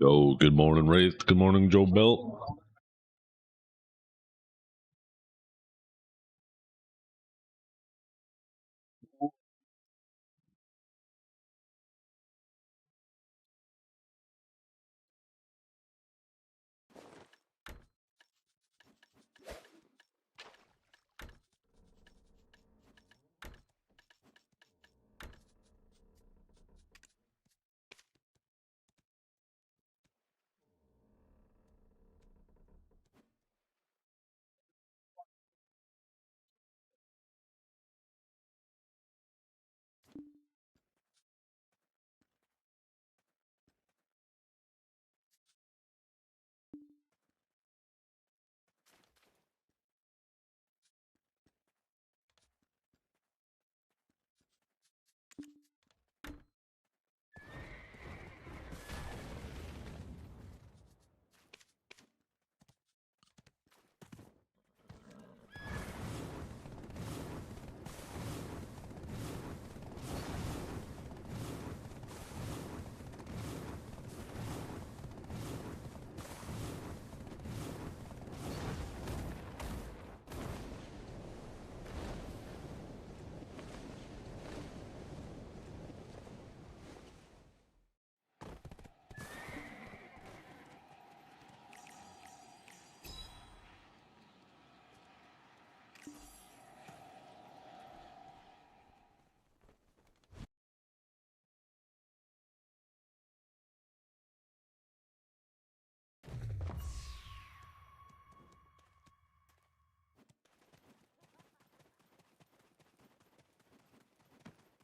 Oh, good morning, Wraith. Good morning, Joe Belt.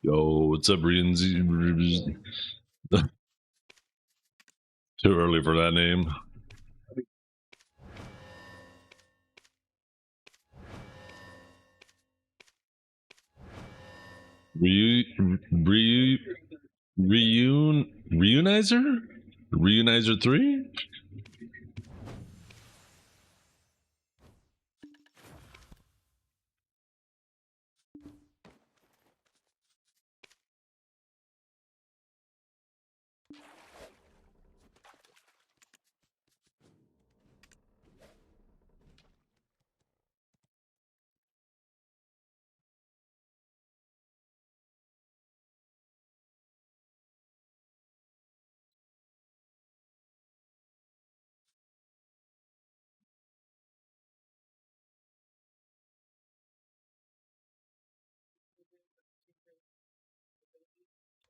Yo, what's up, Rians? Too early for that name. Reunizer? Reunizer 3?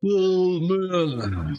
Oh, man.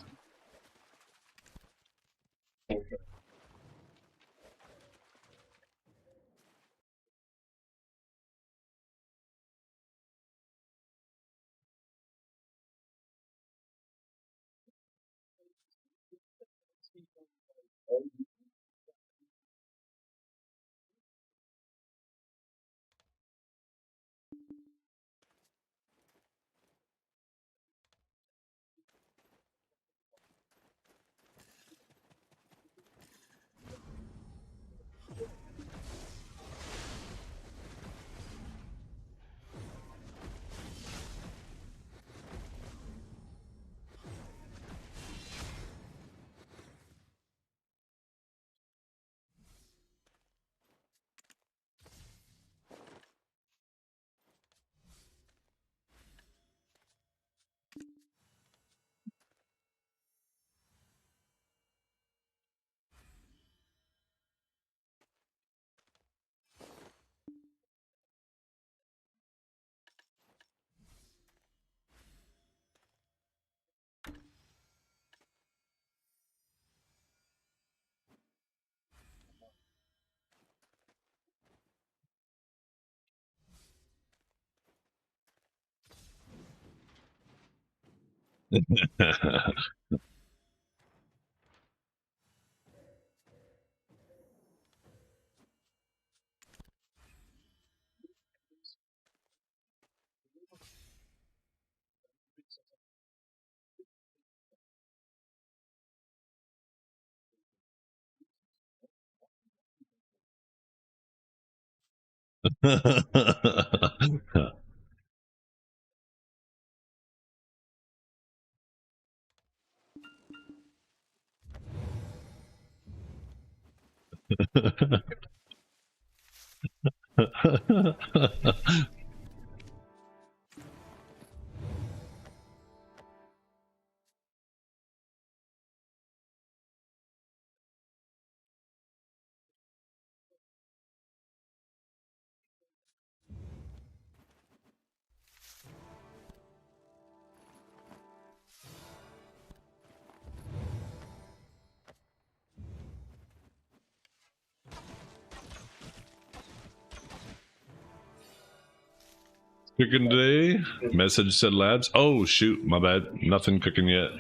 Cooking today? Message said labs. Oh shoot, my bad. Nothing cooking yet.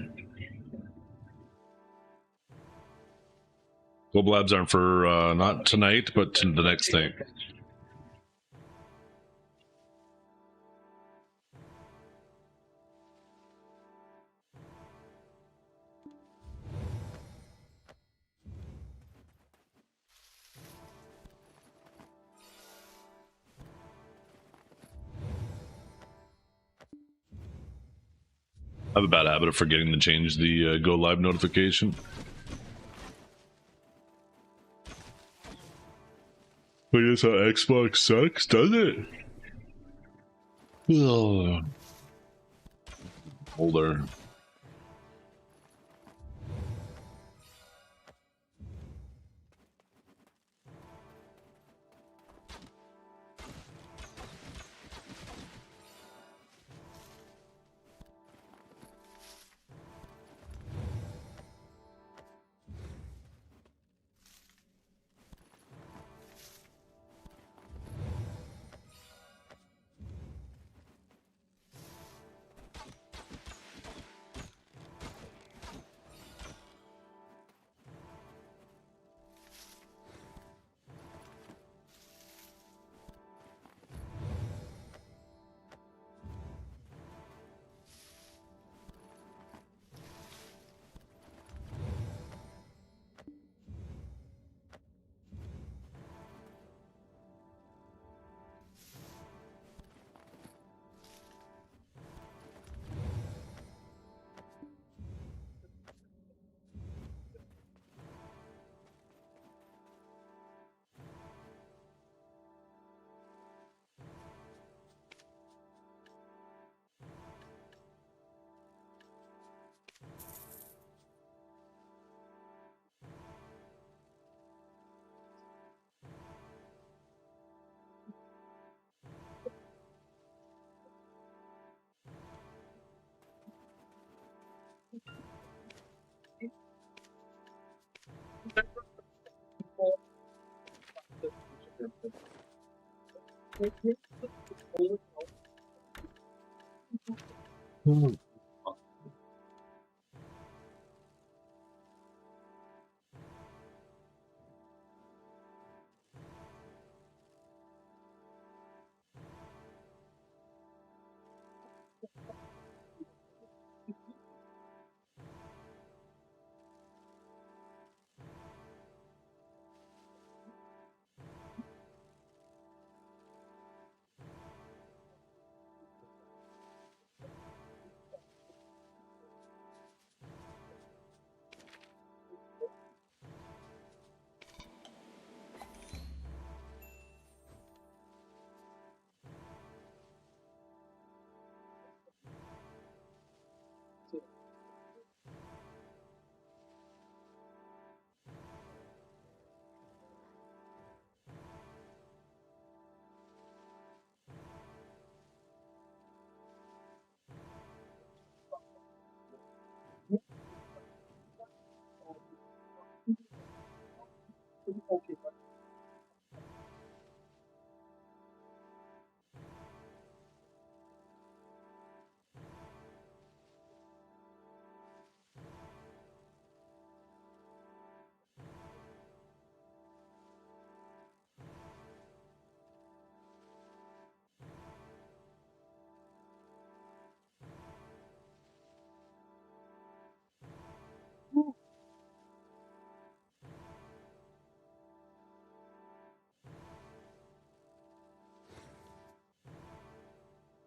Global labs aren't for not tonight, but to the next thing. I have a bad habit of forgetting to change the go live notification. I guess how Xbox sucks, does it? Ugh. Older.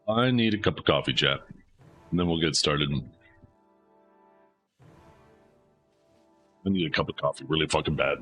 I need a cup of coffee, chat. And then we'll get started. I need a cup of coffee really fucking bad.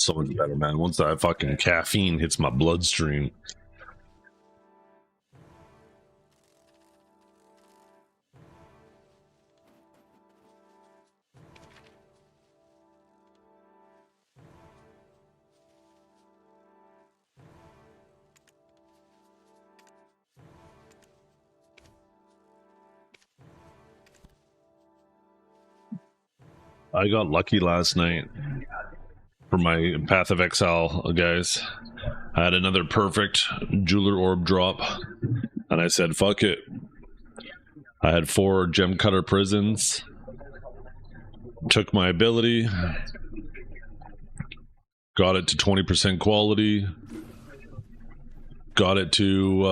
So much better, man. Once that fucking caffeine hits my bloodstream. I got lucky last night for my Path of Exile, guys. I had another perfect jeweler orb drop, and I said, fuck it. I had 4 gem cutter prisons, took my ability, got it to 20% quality, got it to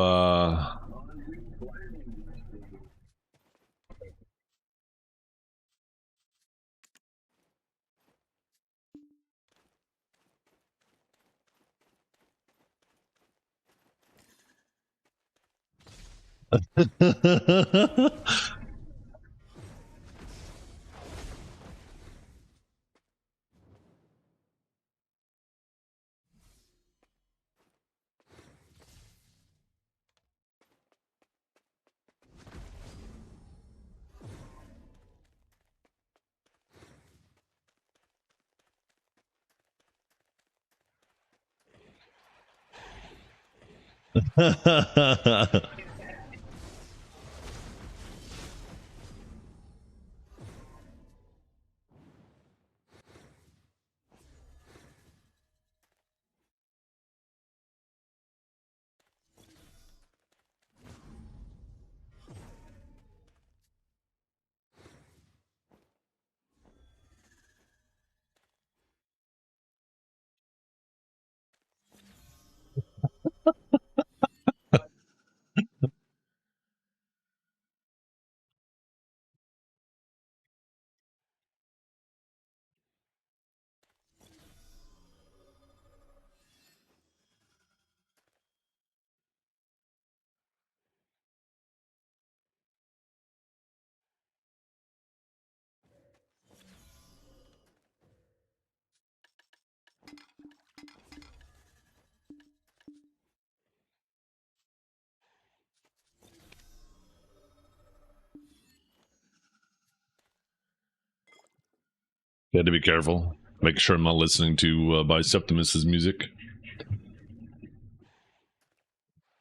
You had to be careful. Make sure I'm not listening to Biceptimus's music.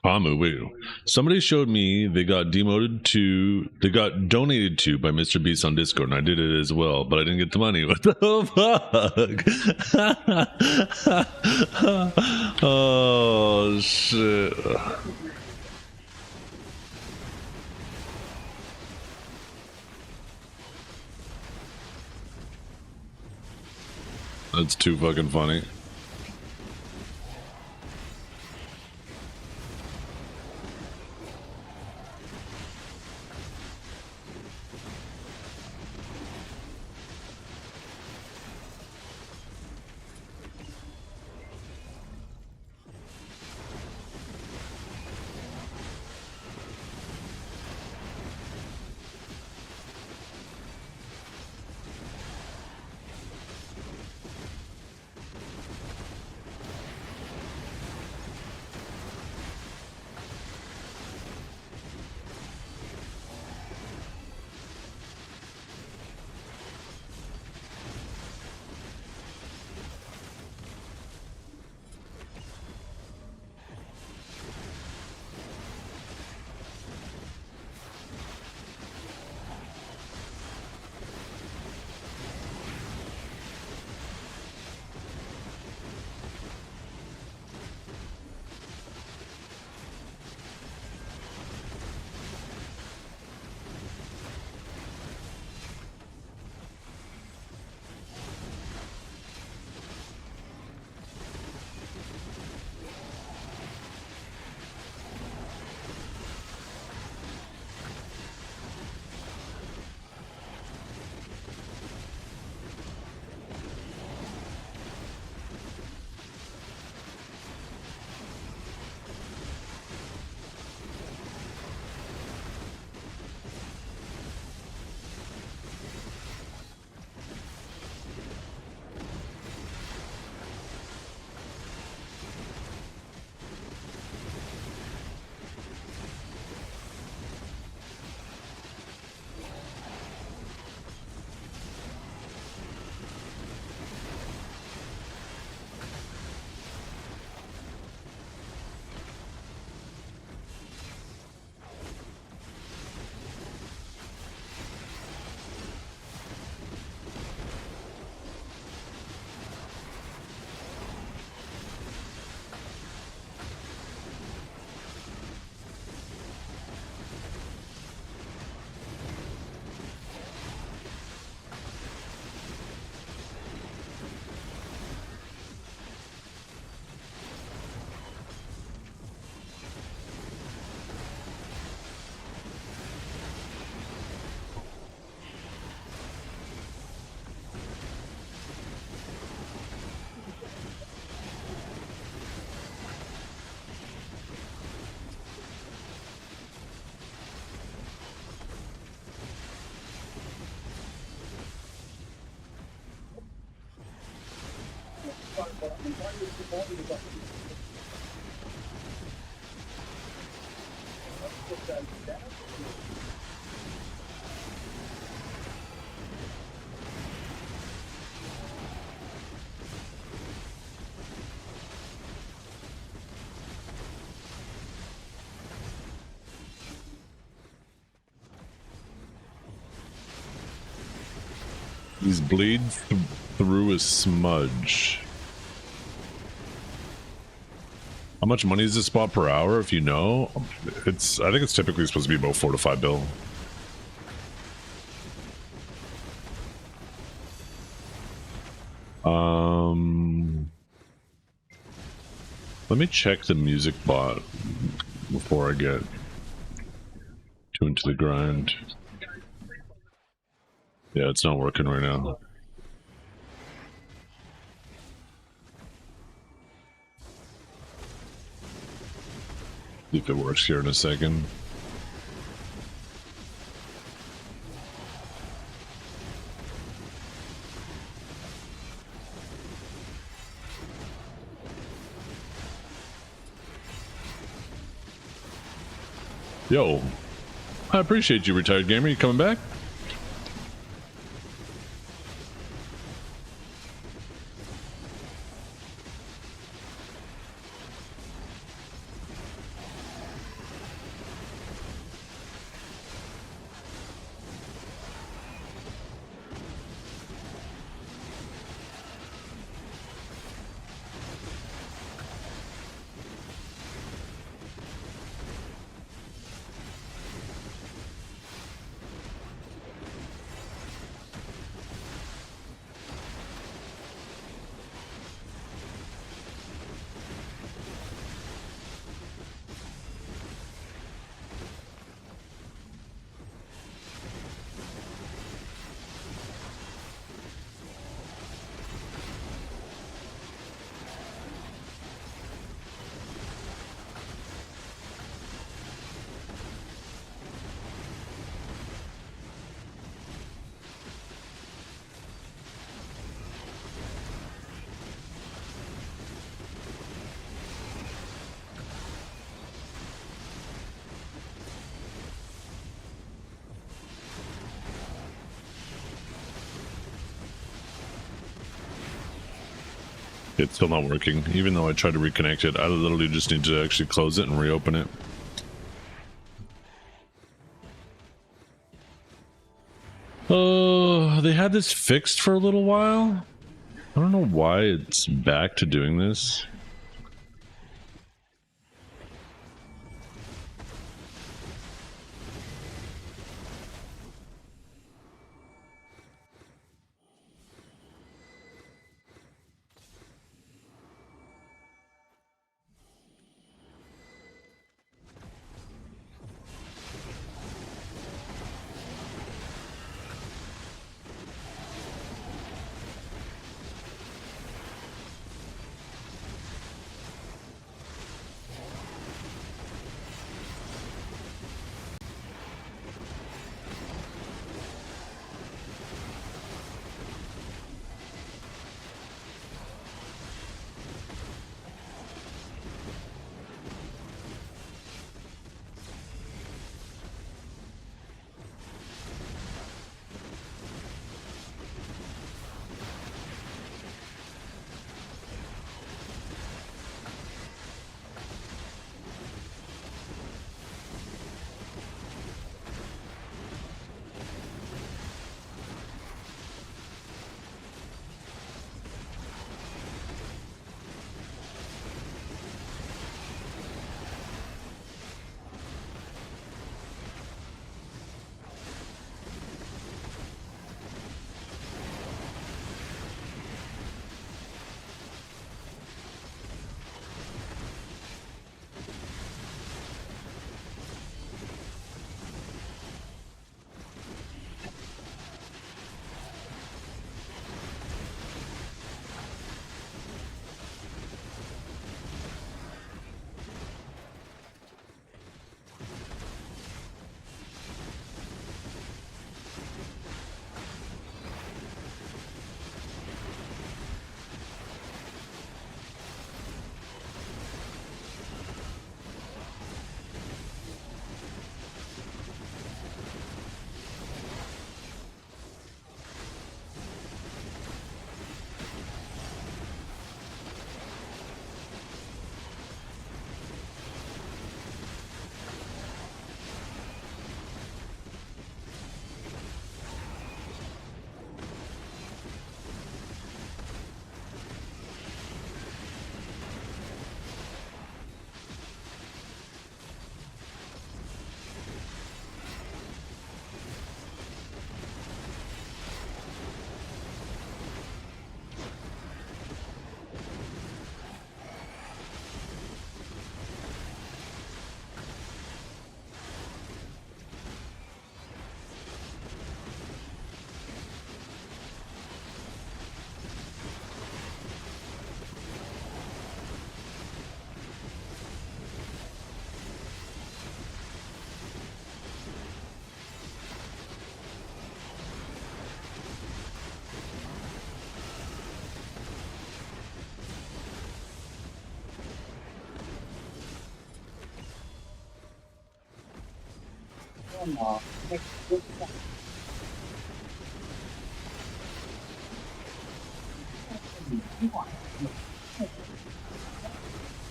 Pamu, wait. Somebody showed me they got donated to by Mr. Beast on Discord, and I did it as well, but I didn't get the money. What the fuck? Oh, shit. That's too fucking funny. These bleed through a smudge. How much money is this spot per hour? If you know, I think it's typically supposed to be about 4 to 5 bill. Let me check the music bot before I get too into the grind. Yeah, it's not working right now. See if it works here in a second. Yo, I appreciate you, retired gamer. You coming back? It's still not working. Even though I tried to reconnect it, I literally just need to actually close it and reopen it. Oh, they had this fixed for a little while. I don't know why it's back to doing this.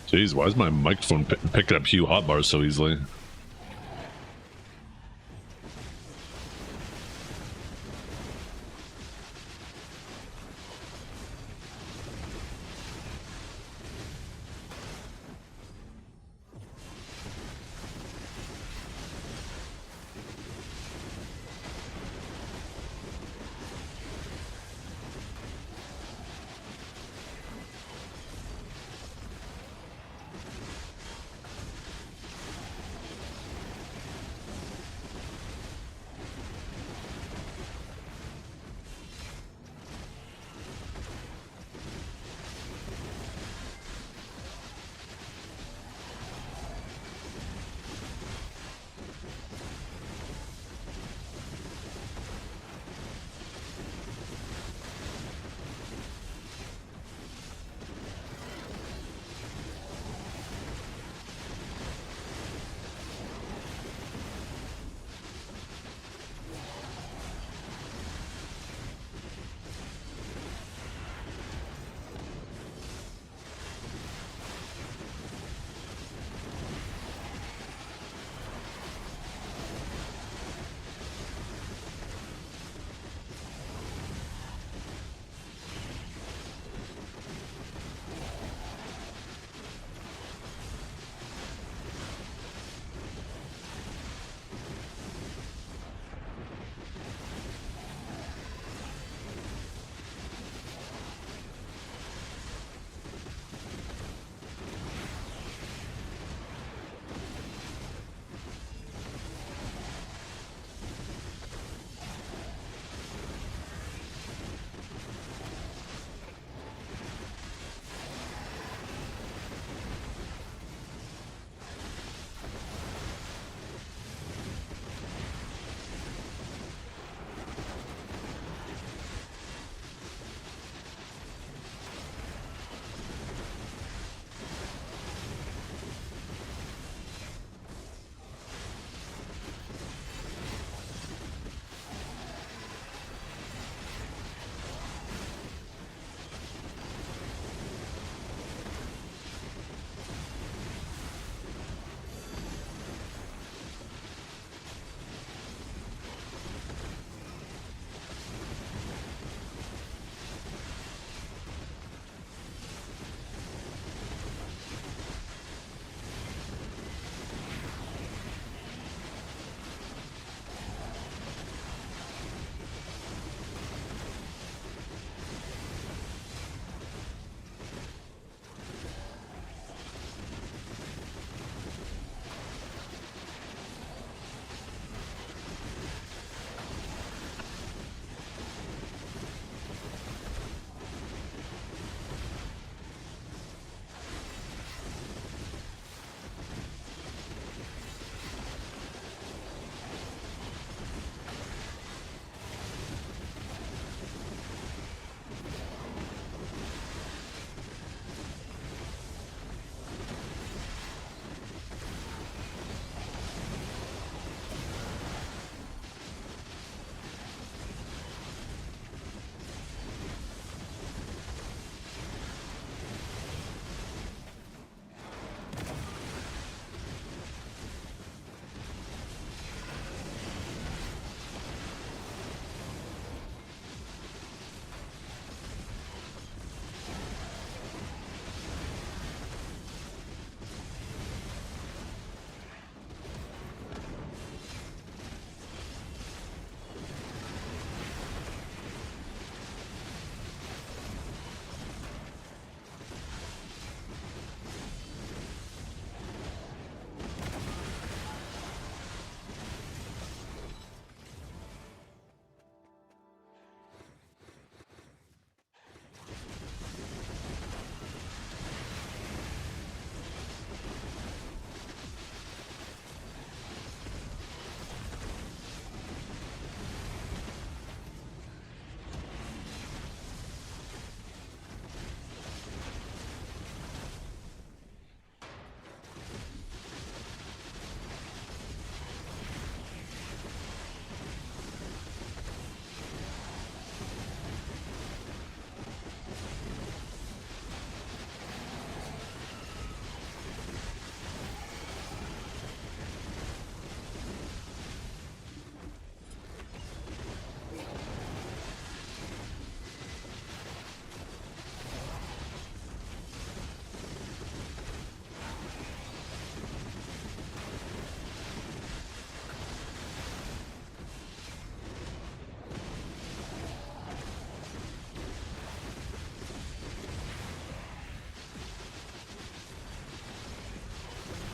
Jeez, why is my microphone picking up Hue hotbars so easily?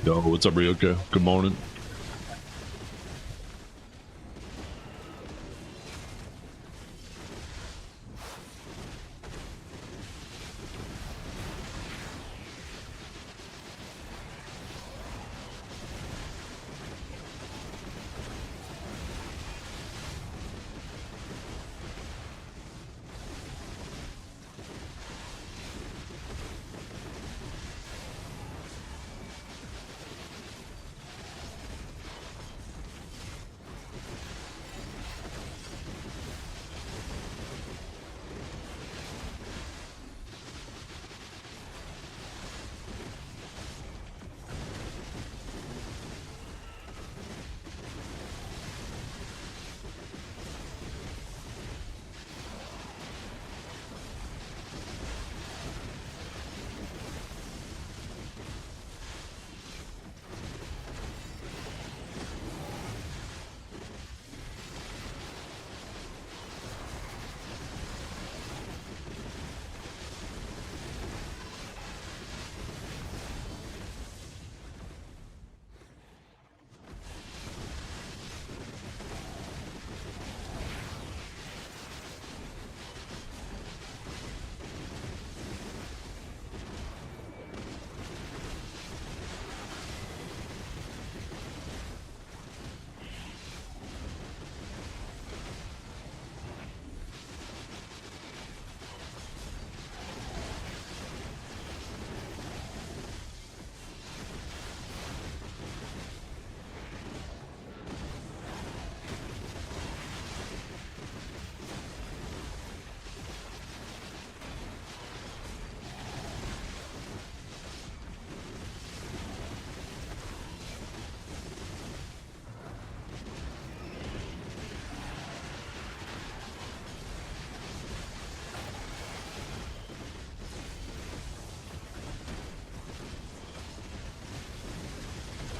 Yo, what's up, Ryoka? Good morning.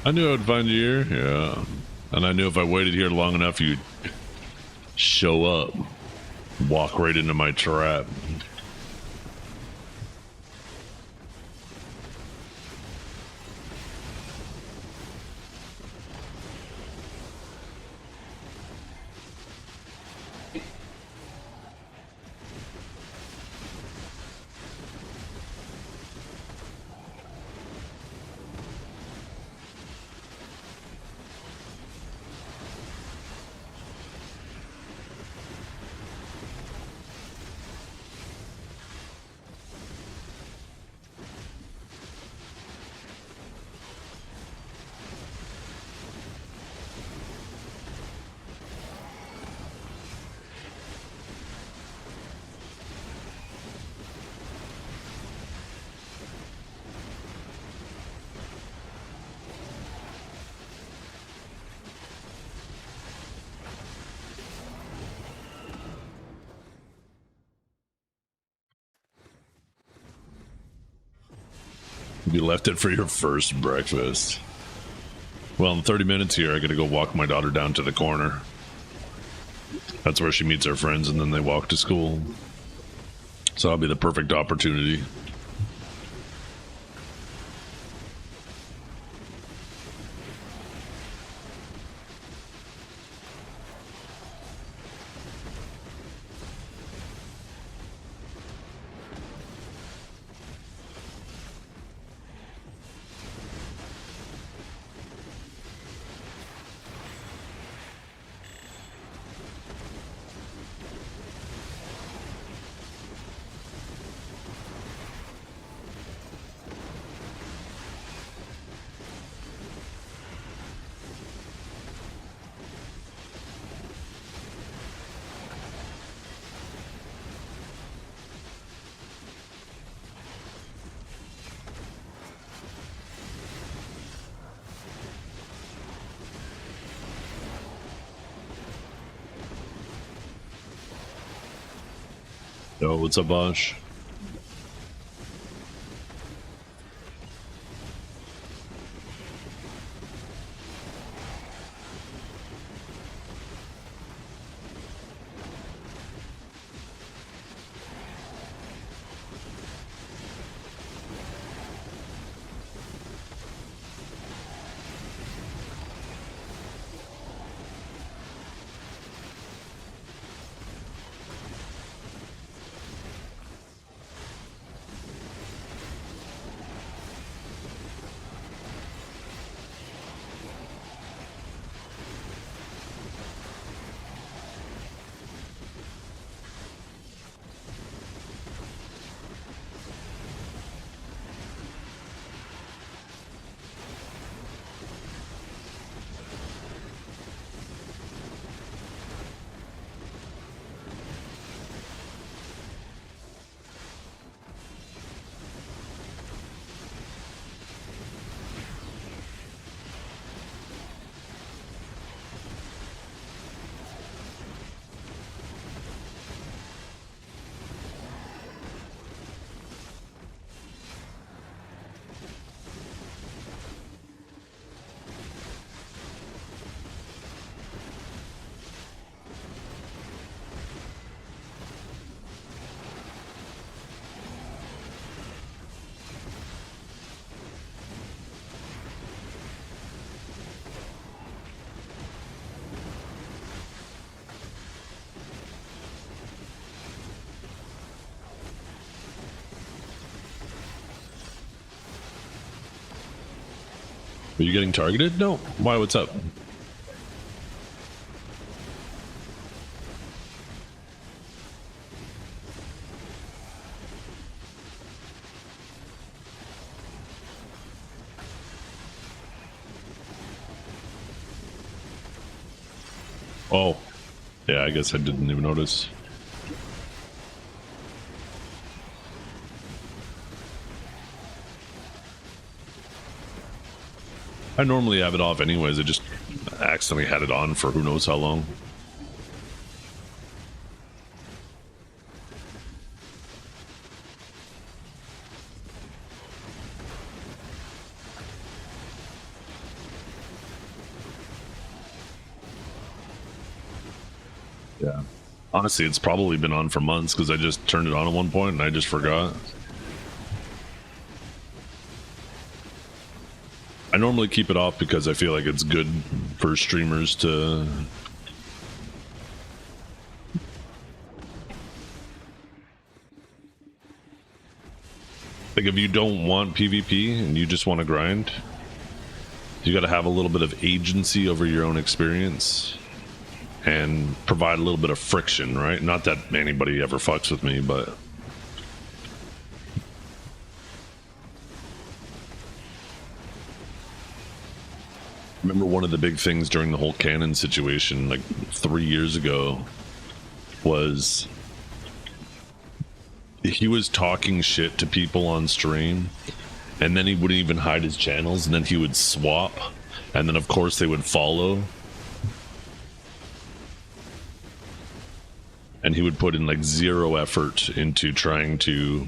I knew I would find you here, yeah. And I knew if I waited here long enough, you'd show up, walk right into my trap. You left it for your first breakfast. Well, in 30 minutes here, I gotta go walk my daughter down to the corner. That's where she meets her friends, and then they walk to school. So that'll be the perfect opportunity. Yo, what's up, Bosh? Are you getting targeted? No. Why? What's up? Oh. Yeah, I guess I didn't even notice. I normally have it off anyways. I just accidentally had it on for who knows how long. Yeah. Honestly, it's probably been on for months because I just turned it on at one point and I just forgot. I normally keep it off because I feel like it's good for streamers to... Like, if you don't want PvP and you just want to grind, you got to have a little bit of agency over your own experience and provide a little bit of friction, right? Not that anybody ever fucks with me, but... Remember one of the big things during the whole canon situation, like 3 years ago, was he was talking shit to people on stream, and then he wouldn't even hide his channels, and then he would swap, and then of course they would follow. And he would put in like zero effort into trying to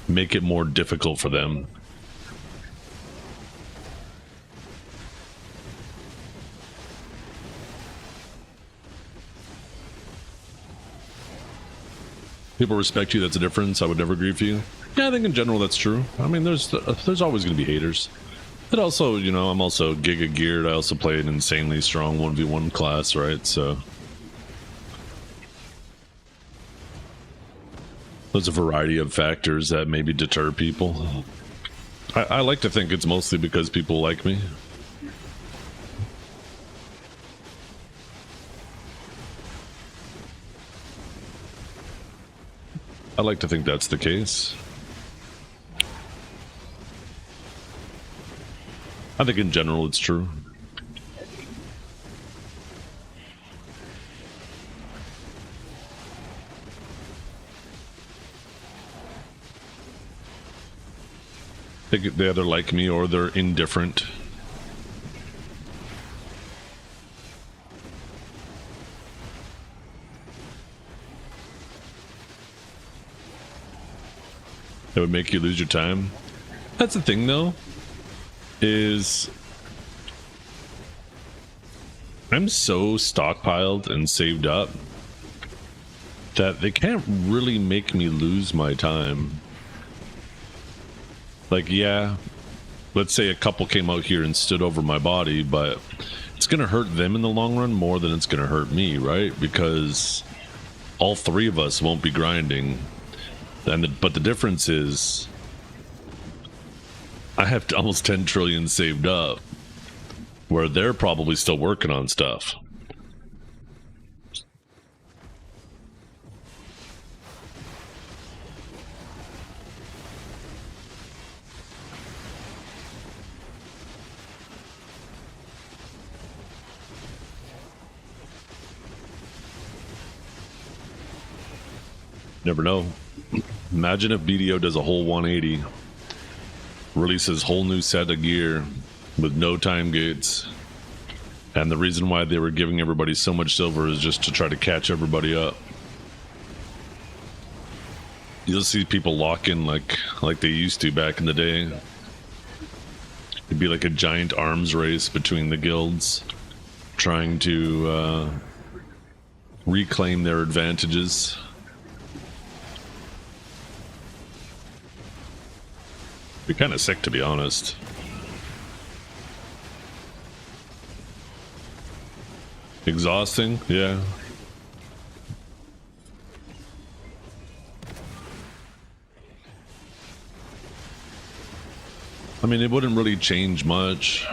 make it more difficult for them. People respect you, that's a difference. I would never agree with you. Yeah, I think in general that's true. I mean, there's always going to be haters. But also, you know, I'm also Giga geared. I also play an insanely strong 1v1 class, right? So there's a variety of factors that maybe deter people. I like to think it's mostly because people like me. I like to think that's the case. I think in general it's true. They either like me or they're indifferent. That would make you lose your time. That's the thing though, is I'm so stockpiled and saved up that they can't really make me lose my time. Like, yeah, let's say a couple came out here and stood over my body, but it's gonna hurt them in the long run more than it's gonna hurt me, right? Because all three of us won't be grinding. But the difference is I have almost 10 trillion saved up, where they're probably still working on stuff. Never know. Imagine if BDO does a whole 180, releases whole new set of gear with no time gates, and the reason why they were giving everybody so much silver is just to try to catch everybody up. You'll see people lock in like they used to back in the day. It'd be like a giant arms race between the guilds trying to reclaim their advantages. Be kind of sick, to be honest. Exhausting, yeah. I mean, it wouldn't really change much,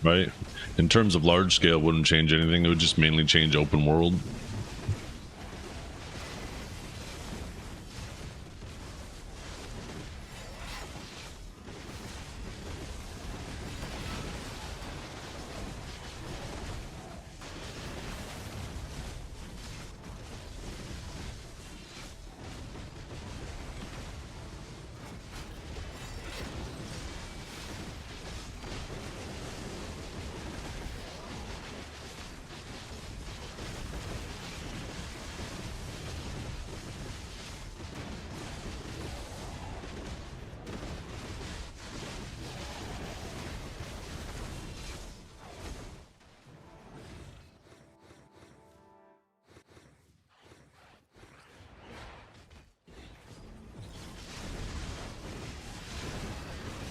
right? In terms of large scale, it wouldn't change anything. It would just mainly change open world.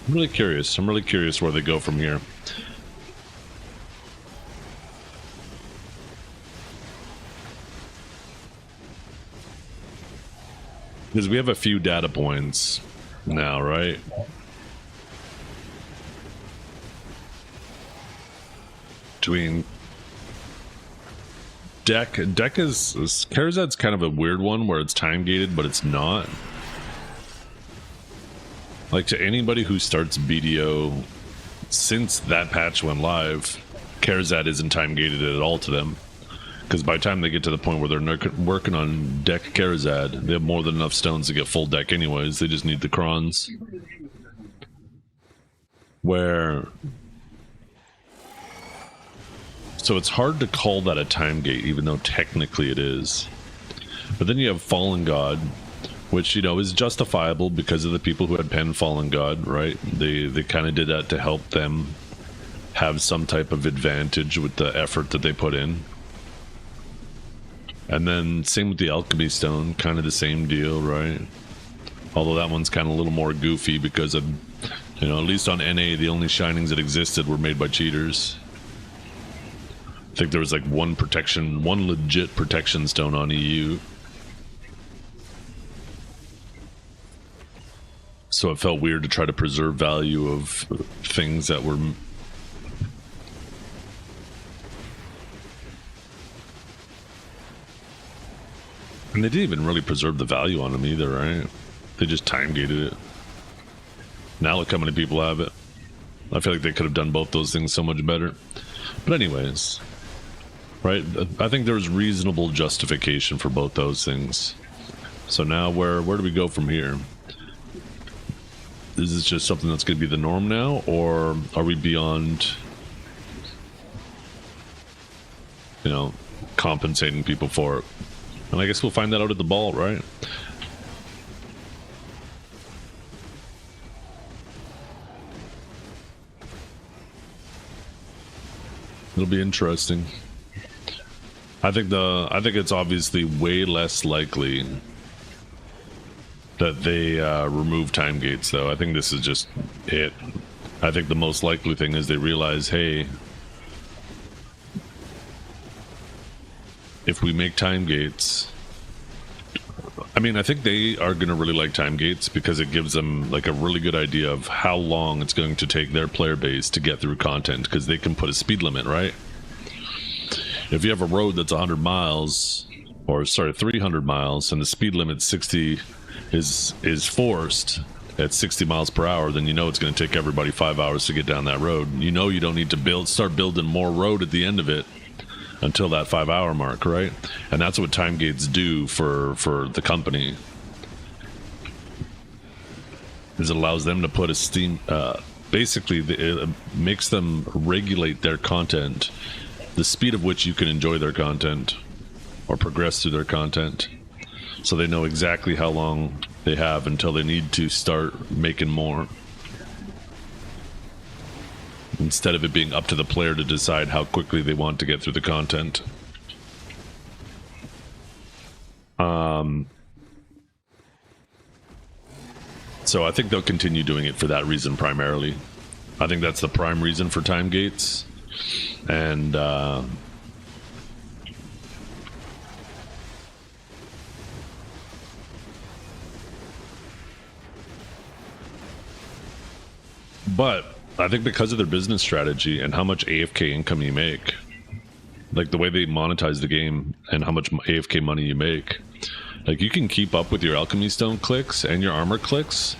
I'm really curious. I'm really curious where they go from here. Because we have a few data points now, right? Between deck is Karazad's kind of a weird one where it's time gated, but it's not. Like, to anybody who starts BDO since that patch went live, Karazad isn't time gated at all to them. Because by the time they get to the point where they're working on deck Karazad, they have more than enough stones to get full deck anyways. They just need the crons. So it's hard to call that a time gate, even though technically it is. But then you have Fallen God, which, you know, is justifiable because of the people who had penned Fallen God, right? They kind of did that to help them have some type of advantage with the effort that they put in. And then same with the Alchemy Stone, kind of the same deal, right? Although that one's kind of a little more goofy because of, you know, at least on NA, the only shinings that existed were made by cheaters. I think there was like one legit protection stone on EU. So it felt weird to try to preserve value of things that were... And they didn't even really preserve the value on them either, right? They just time gated it. Now look how many people have it. I feel like they could have done both those things so much better. But anyways, right? I think there's reasonable justification for both those things. So now where do we go from here? Is this just something that's going to be the norm now, or are we beyond, you know, compensating people for it? And I guess we'll find that out at the ball, right? It'll be interesting. I think it's obviously way less likely that they remove time gates, though. I think this is just it. I think the most likely thing is they realize, hey, if we make time gates, I mean, I think they are going to really like time gates because it gives them like a really good idea of how long it's going to take their player base to get through content, because they can put a speed limit, right? If you have a road that's 100 miles, or sorry, 300 miles, and the speed limit 60 is forced at 60 miles per hour, then you know it's going to take everybody 5 hours to get down that road. You know you don't need to start building more road at the end of it until that 5 hour mark, right? And that's what time gates do for the company. Is it allows them to put a steam, basically it makes them regulate their content, the speed of which you can enjoy their content or progress through their content, so they know exactly how long they have until they need to start making more, instead of it being up to the player to decide how quickly they want to get through the content. So I think they'll continue doing it for that reason primarily. I think that's the prime reason for time gates. And But I think because of their business strategy and how much AFK income you make, like the way they monetize the game and how much AFK money you make, like you can keep up with your alchemy stone clicks and your armor clicks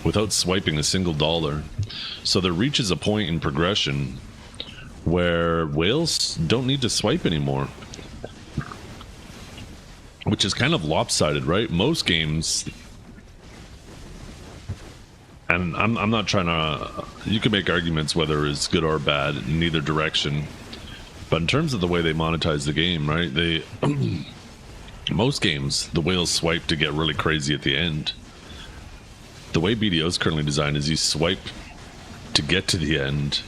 without swiping a single dollar. So there reaches a point in progression where whales don't need to swipe anymore, which is kind of lopsided, right? Most games, and I'm not trying to, you can make arguments whether it's good or bad in either direction, but in terms of the way they monetize the game, right, they most games the whales swipe to get really crazy at the end. The way BDO is currently designed is you swipe to get to the end.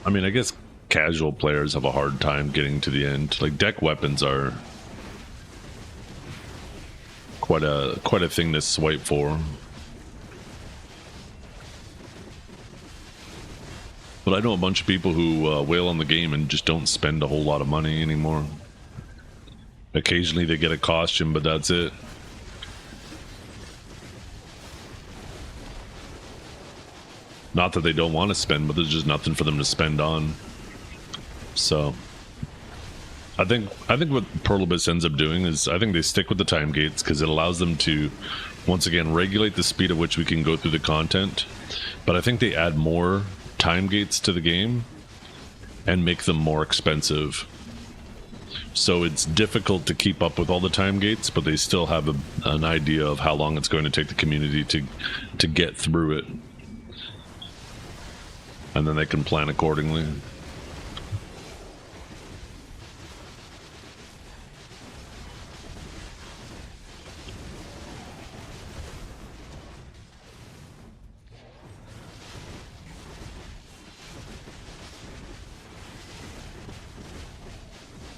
I mean, I guess casual players have a hard time getting to the end. Like deck weapons are quite a thing to swipe for. But I know a bunch of people who whale on the game and just don't spend a whole lot of money anymore. Occasionally they get a costume, but that's it. Not that they don't want to spend, but there's just nothing for them to spend on. So I think what Pearl Abyss ends up doing is I think they stick with the time gates because it allows them to once again regulate the speed at which we can go through the content. But I think they add more time gates to the game and make them more expensive. So it's difficult to keep up with all the time gates, but they still have an idea of how long it's going to take the community to get through it. And then they can plan accordingly.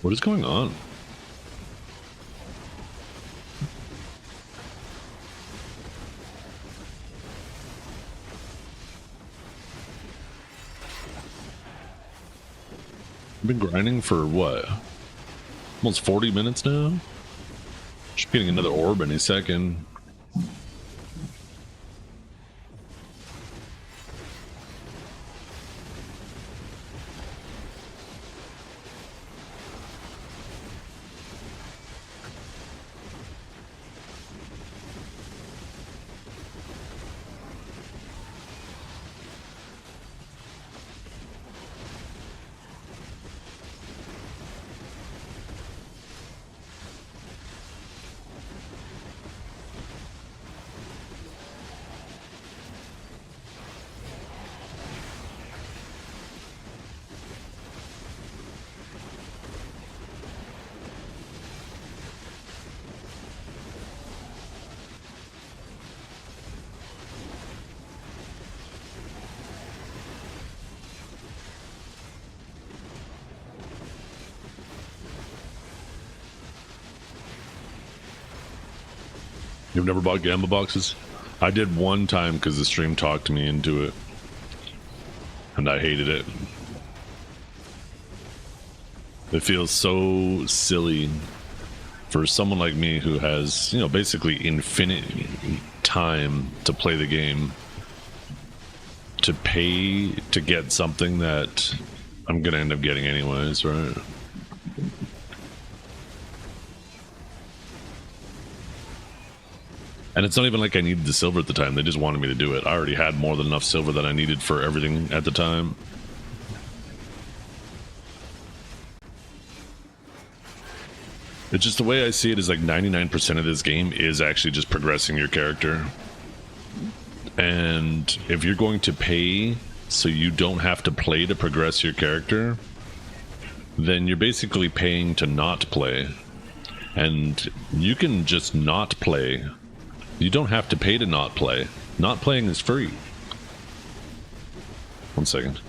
What is going on? I've been grinding for what? Almost 40 minutes now? Just getting another orb any second. You've never bought Gamma boxes? I did one time because the stream talked me into it. And I hated it. It feels so silly for someone like me who has, you know, basically infinite time to play the game to pay to get something that I'm gonna end up getting anyways, right? And it's not even like I needed the silver at the time. They just wanted me to do it. I already had more than enough silver that I needed for everything at the time. It's just the way I see it is like 99% of this game is actually just progressing your character. And if you're going to pay so you don't have to play to progress your character, then you're basically paying to not play. And you can just not play. You don't have to pay to not play. Not playing is free. One second.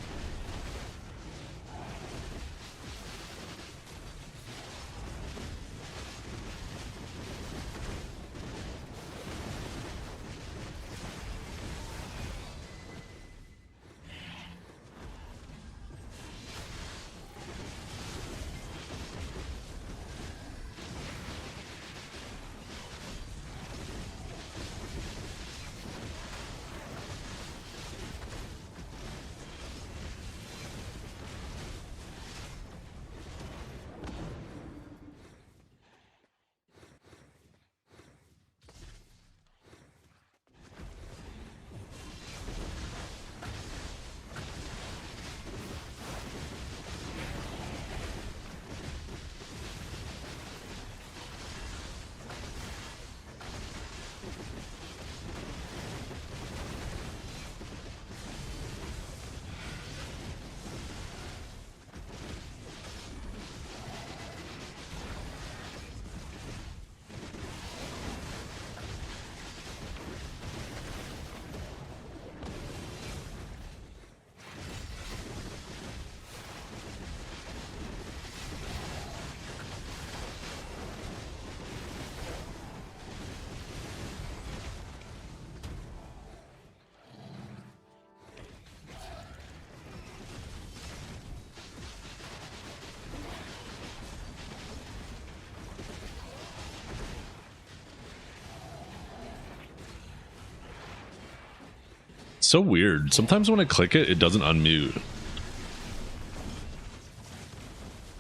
So weird. Sometimes when I click it, it doesn't unmute.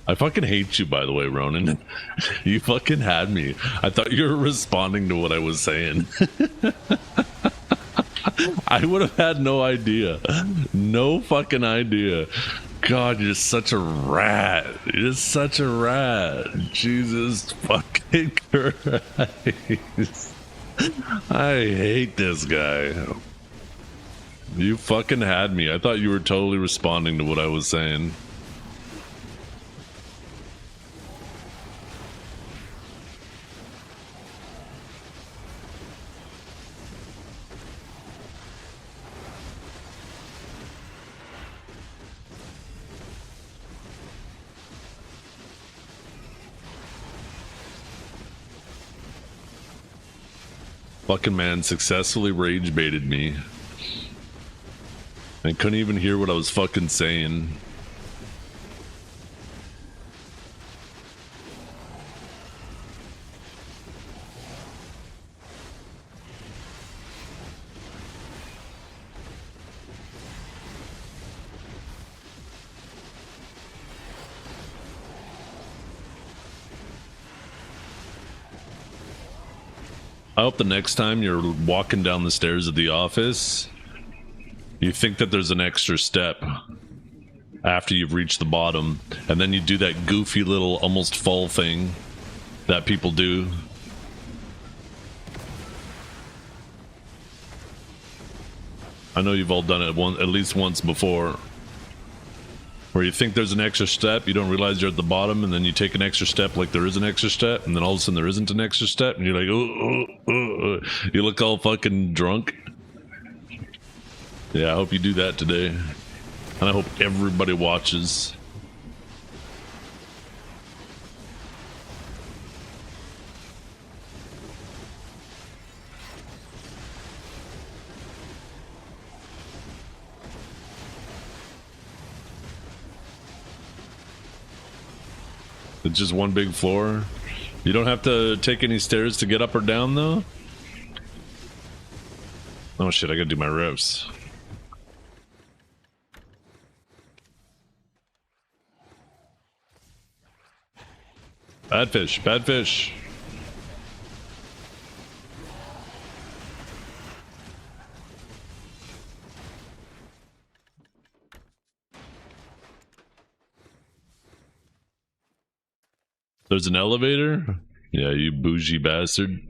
I fucking hate you, by the way, Ronan. You fucking had me. I thought you were responding to what I was saying. I would have had no idea. No fucking idea. God, you're such a rat. You're such a rat. Jesus fucking Christ. I hate this guy. You fucking had me. I thought you were totally responding to what I was saying. Fucking man successfully rage baited me. I couldn't even hear what I was fucking saying. I hope the next time you're walking down the stairs of the office, you think that there's an extra step after you've reached the bottom, and then you do that goofy little almost fall thing that people do. I know you've all done it at least once before, where you think there's an extra step, you don't realize you're at the bottom, and then you take an extra step like there is an extra step, and then all of a sudden there isn't an extra step, and you're like, you look all fucking drunk. Yeah, I hope you do that today. And I hope everybody watches. It's just one big floor. You don't have to take any stairs to get up or down, though? Oh shit, I gotta do my reps. Bad fish, bad fish. There's an elevator? Yeah, you bougie bastard.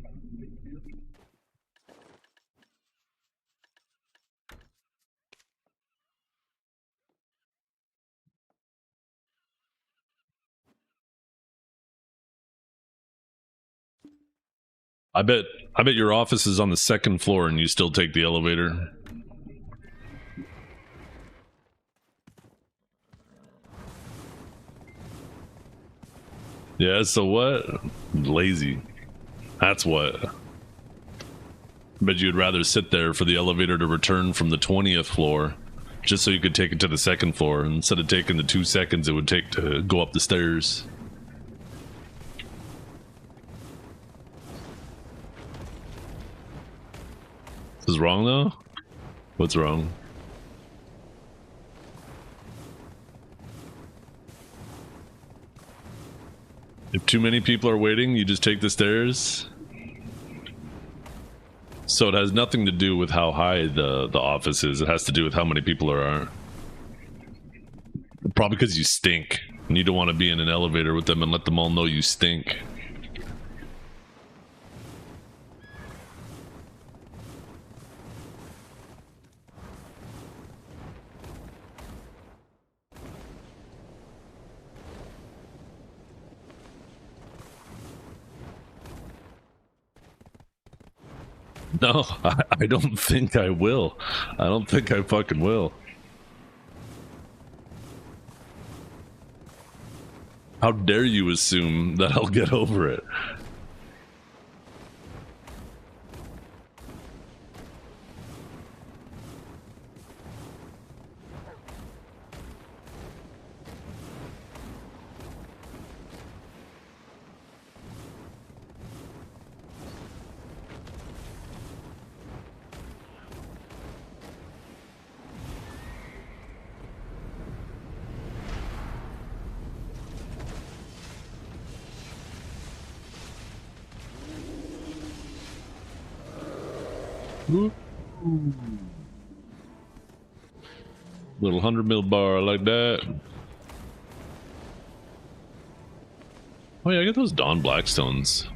I bet your office is on the second floor and you still take the elevator. Yeah, so what? Lazy. That's what. Bet you'd rather sit there for the elevator to return from the 20th floor just so you could take it to the second floor instead of taking the 2 seconds it would take to go up the stairs. This is wrong though? What's wrong? If too many people are waiting, you just take the stairs? So it has nothing to do with how high the office is. It has to do with how many people there are. Probably because you stink. And you don't want to be in an elevator with them and let them all know you stink. No, I don't think I will. I don't think I fucking will. How dare you assume that I'll get over it? Ooh. Little 100 mil bar like that. Oh yeah, I get those Dawn Blackstones.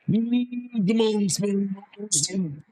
Come on, Spawn.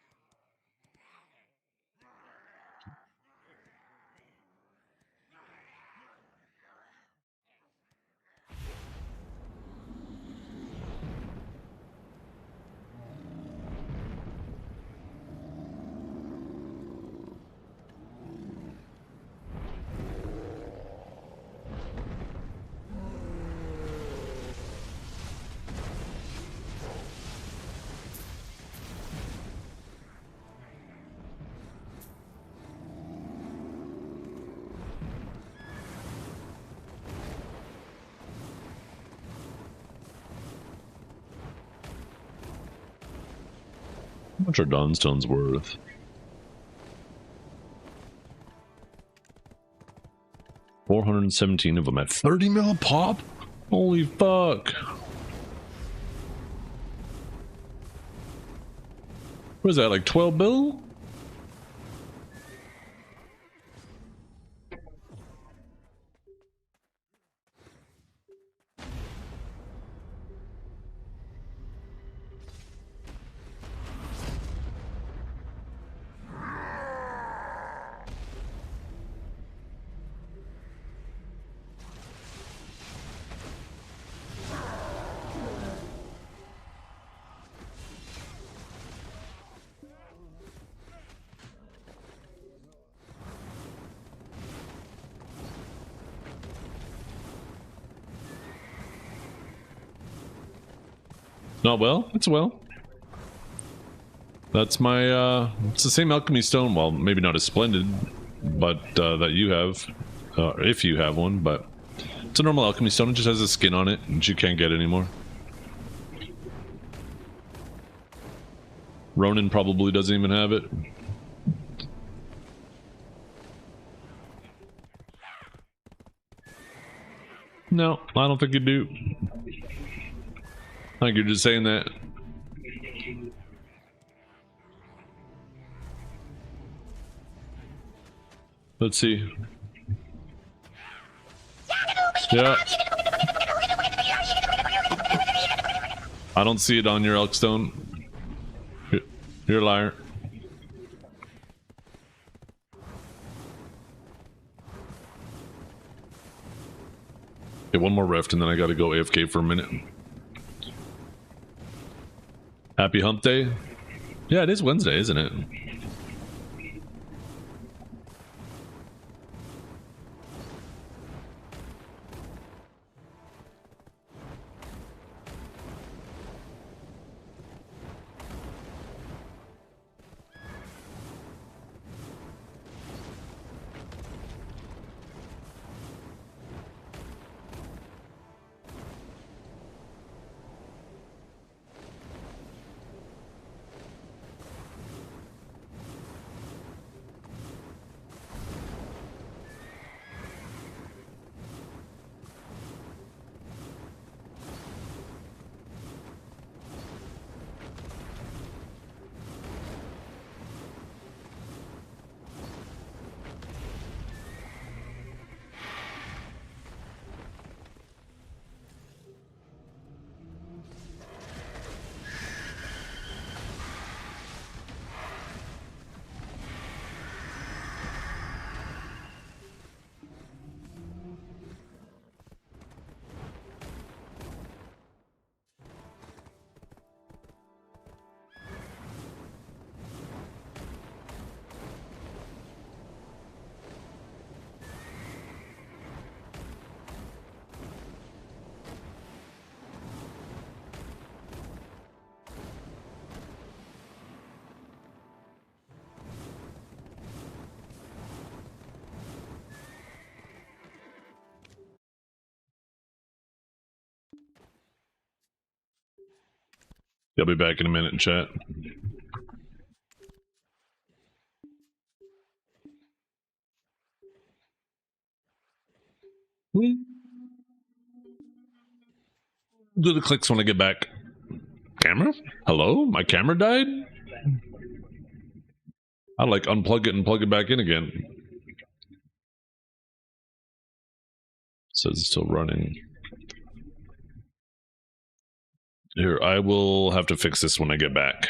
How much are Dawnstones worth? 417 of them at 30 mil pop? Holy fuck. What is that, like 12 bill? Not well? It's well. That's my, it's the same alchemy stone. Well, maybe not as splendid, but that you have, if you have one, but it's a normal alchemy stone. It just has a skin on it, which you can't get anymore. Ronin probably doesn't even have it. No, I don't think you do. I think you're just saying that. Let's see. Yeah. I don't see it on your Elkstone. You're a liar. Okay, one more rift and then I gotta go AFK for a minute. Happy hump day? Yeah, it is Wednesday, isn't it? I'll be back in a minute, chat. Do the clicks when I get back. Camera? Hello? My camera died? I'd like unplug it and plug it back in again. Says it's still running. Here, I will have to fix this when I get back.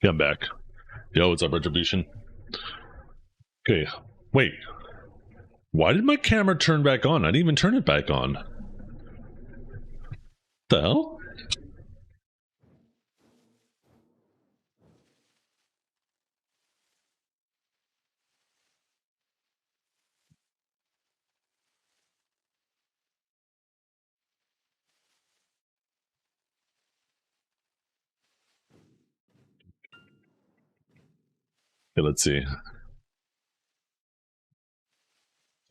Yeah, I'm back. Yo, what's up, Retribution? Okay, wait. Why did my camera turn back on? I didn't even turn it back on. What the hell? Okay, let's see. See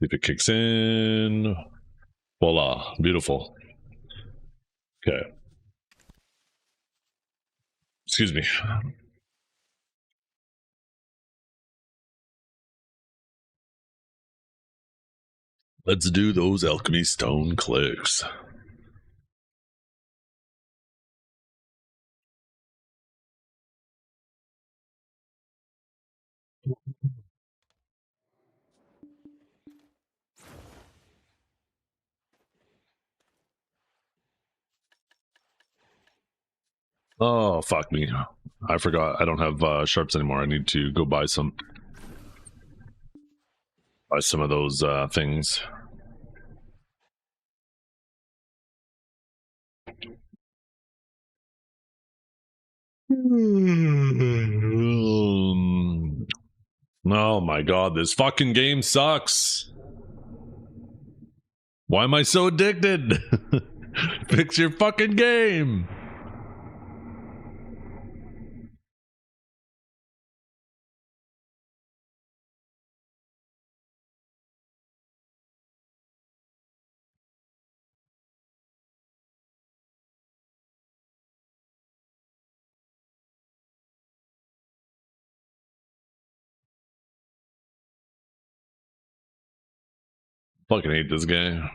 if it kicks in. Voila, beautiful. Okay. Excuse me. Let's do those alchemy stone clicks. Oh, fuck me. I forgot. I don't have sharps anymore. I need to go buy some. Buy some of those things. Oh my god, this fucking game sucks. Why am I so addicted? Fix your fucking game. Fucking hate this guy.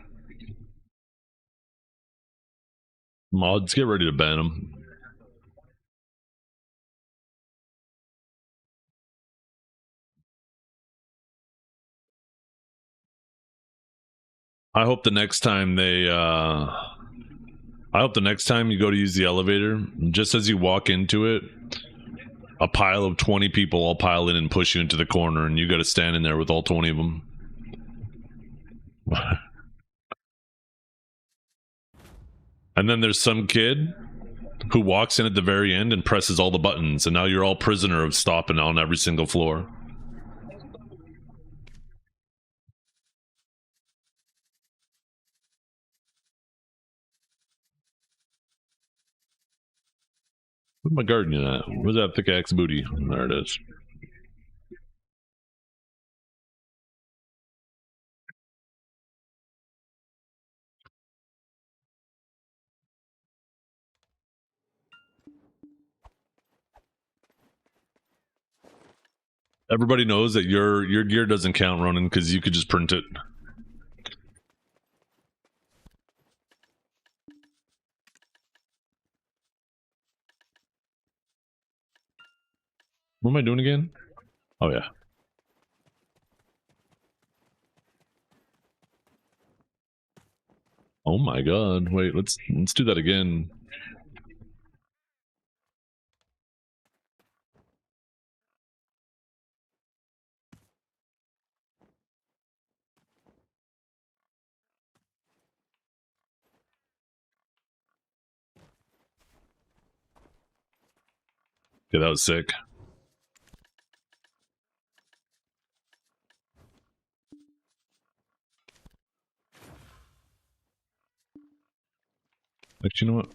Mods, get ready to ban him. I hope the next time you go to use the elevator, just as you walk into it, a pile of 20 people all pile in and push you into the corner, and you got to stand in there with all 20 of them. And then there's some kid who walks in at the very end and presses all the buttons, and now you're all prisoner of stopping on every single floor. Where's my guardian at? Where's that thick axe booty? There it is. Everybody knows that your gear doesn't count, Ronan, because you could just print it. What am I doing again? Oh yeah. Oh my god. Wait, let's do that again. Yeah, that was sick. Actually, you know what?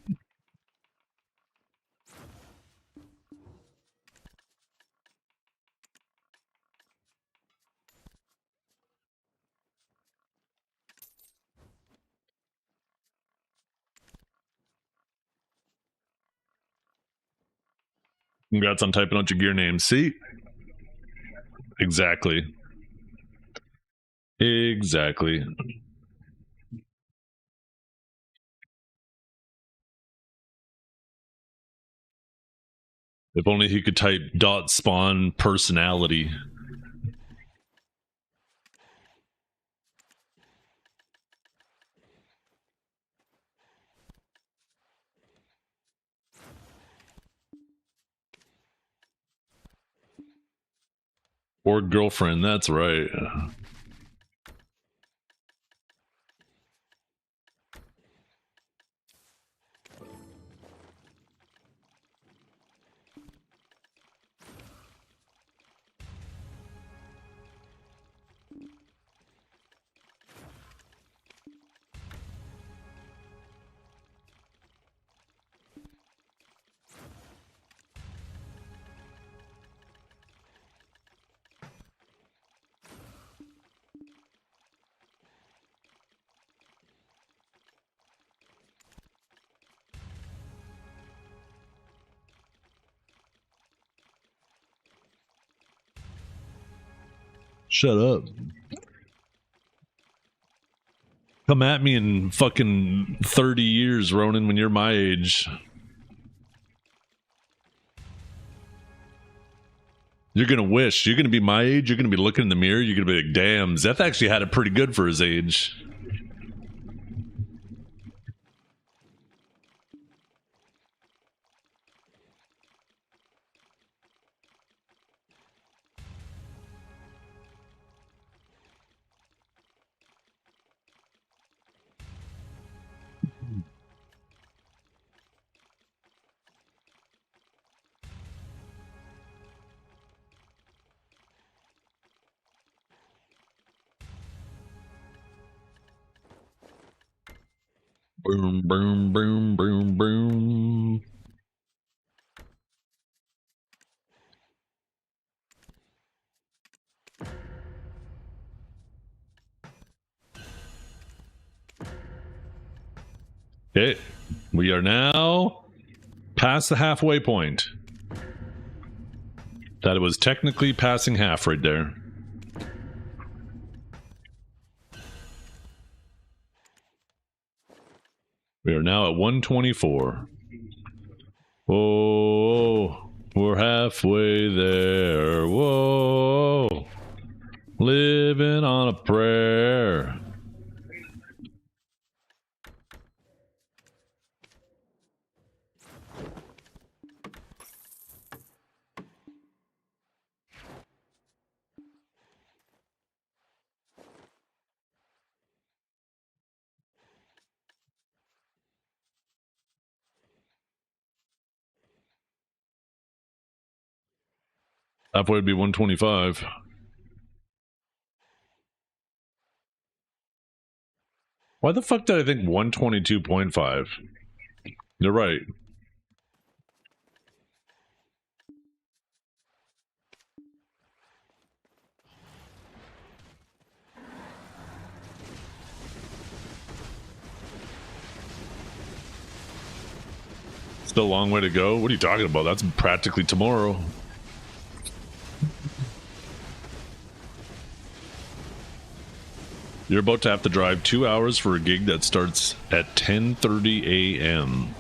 Congrats on typing out your gear name. See? Exactly. Exactly. If only he could type dot spawn personality. Or girlfriend, that's right. Shut up. Come at me in fucking 30 years, Ronan, when you're my age. You're gonna wish. You're gonna be my age. You're gonna be looking in the mirror. You're gonna be like, damn, Zeth actually had it pretty good for his age. Boom, boom, boom, boom, boom. Okay, we are now past the halfway point. That was technically passing half right there. We are now at 124. Whoa, we're halfway there. Whoa, living on a prayer. Halfway would be 125. Why the fuck did I think 122.5? You're right. Still a long way to go. What are you talking about? That's practically tomorrow. You're about to have to drive 2 hours for a gig that starts at 10:30 a.m.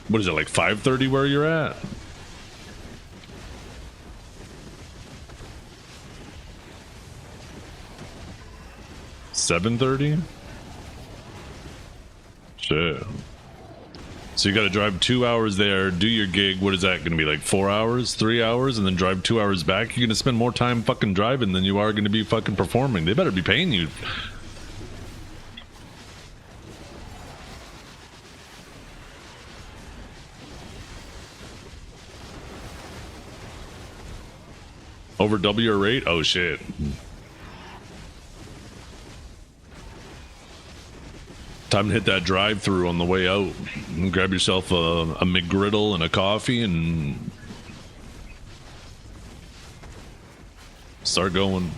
What is it, like 5:30 where you're at? $7:30? Shit. So you got to drive 2 hours there, do your gig. What is that going to be, like 4 hours, 3 hours, and then drive 2 hours back? You're going to spend more time fucking driving than you are going to be fucking performing. They better be paying you. Over double your rate? Oh shit. Time to hit that drive-through on the way out. And grab yourself a McGriddle and a coffee and start going.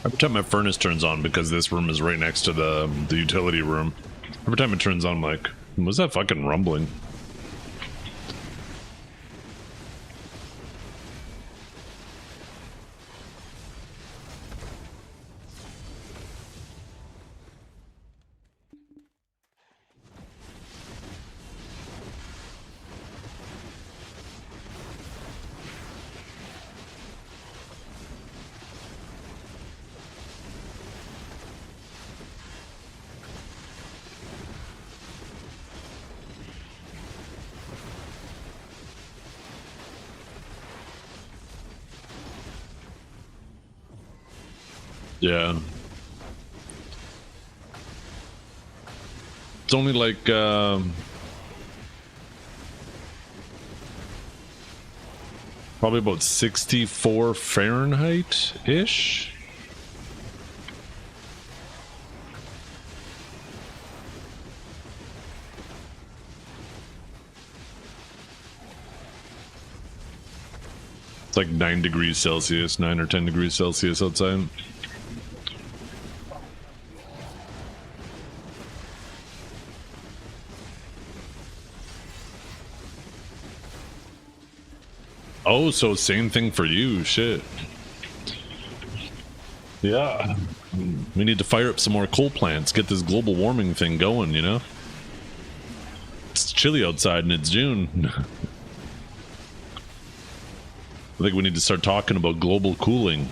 Every time my furnace turns on, because this room is right next to the utility room, every time it turns on, I'm like, what's that fucking rumbling? Yeah. It's only like, probably about 64 Fahrenheit-ish. It's like 9 degrees Celsius, 9 or 10 degrees Celsius outside. Oh, so same thing for you, shit. Yeah. We need to fire up some more coal plants, get this global warming thing going, you know? It's chilly outside and it's June. I think we need to start talking about global cooling.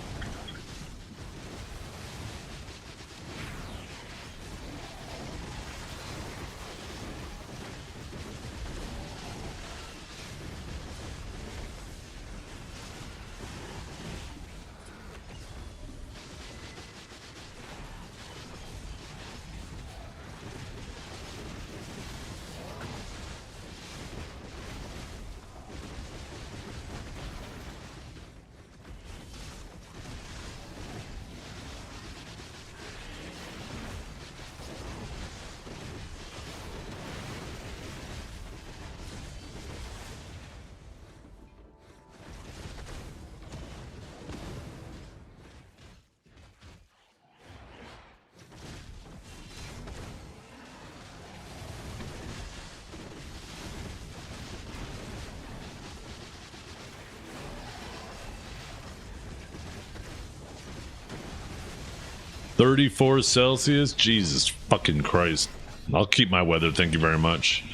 $34 Celsius? Jesus fucking Christ. I'll keep my weather, thank you very much.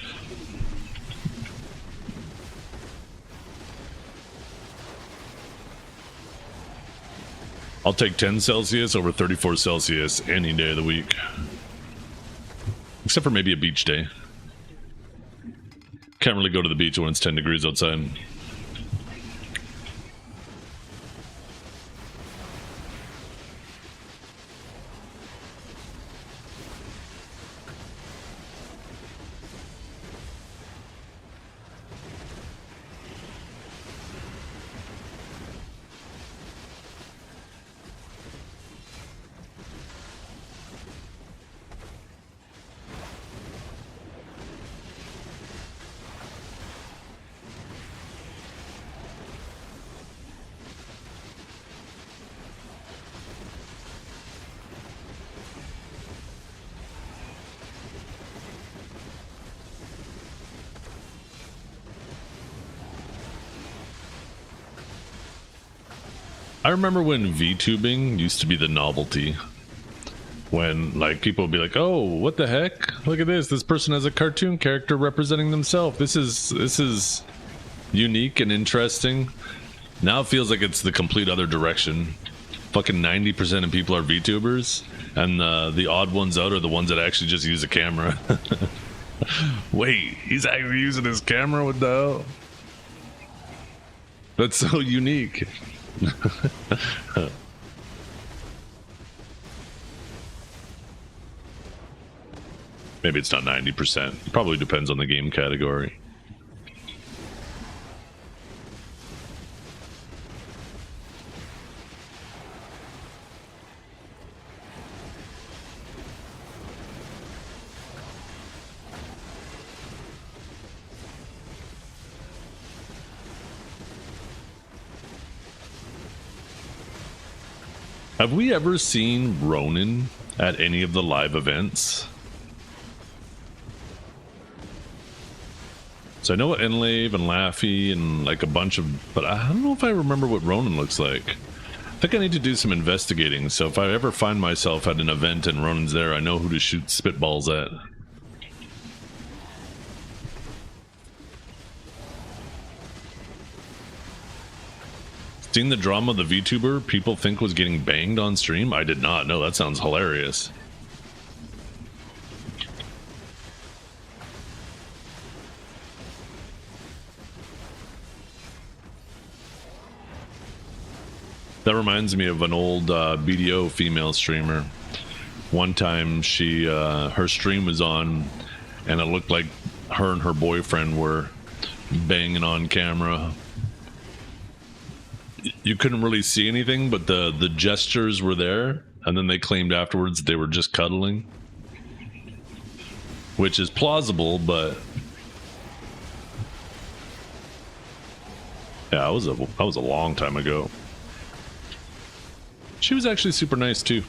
I'll take 10 Celsius over 34 Celsius any day of the week. Except for maybe a beach day. Can't really go to the beach when it's 10 degrees outside. I remember when VTubing used to be the novelty. When, like, people would be like, oh, what the heck? Look at this. This person has a cartoon character representing themselves. This is unique and interesting. Now it feels like it's the complete other direction. Fucking 90% of people are VTubers, and the odd ones out are the ones that actually just use a camera. Wait, he's actually using his camera? What the hell? That's so unique. Maybe it's not 90%. Probably depends on the game category. Have we ever seen Ronan at any of the live events? So I know Enlave and Laffy and like a bunch of, but I don't know if I remember what Ronan looks like. I think I need to do some investigating, so if I ever find myself at an event and Ronan's there, I know who to shoot spitballs at. Seeing the drama the VTuber people think was getting banged on stream? I did not know. That sounds hilarious. That reminds me of an old BDO female streamer. One time she her stream was on and it looked like her and her boyfriend were banging on camera. You couldn't really see anything, but the gestures were there, and then they claimed afterwards that they were just cuddling, which is plausible, but yeah, that was a long time ago. She was actually super nice too.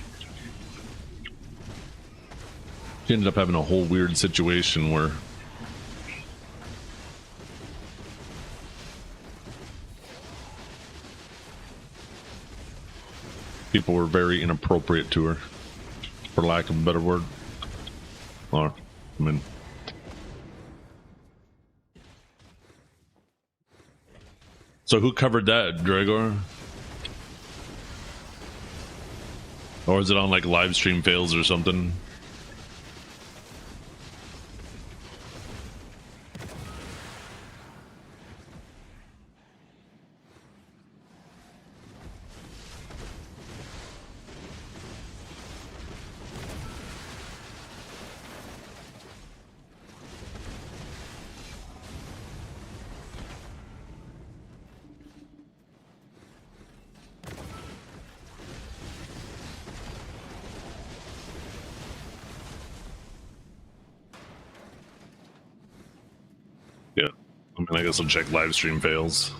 She ended up having a whole weird situation where people were very inappropriate to her, for lack of a better word. Or, I mean, so who covered that, Dragor? Or is it on like live stream fails or something? Yeah, I mean, I guess I'll check live stream fails.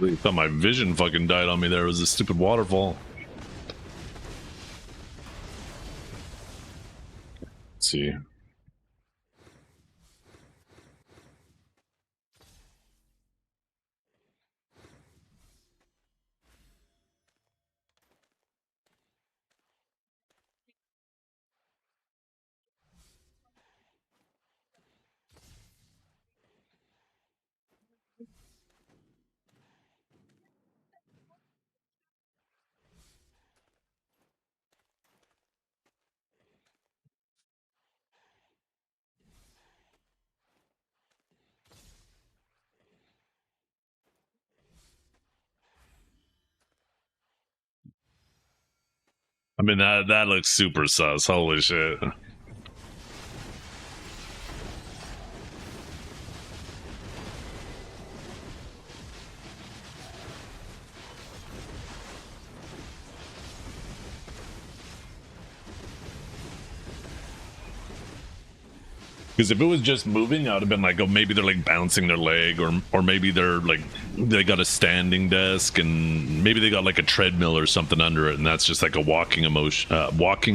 I thought my vision fucking died on me there. It was a stupid waterfall. Let's see. I mean, that looks super sus. Holy shit. Because if it was just moving, I would have been like, oh, maybe they're like bouncing their leg, or maybe they're like they got a standing desk, and maybe they got like a treadmill or something under it, and that's just like a walking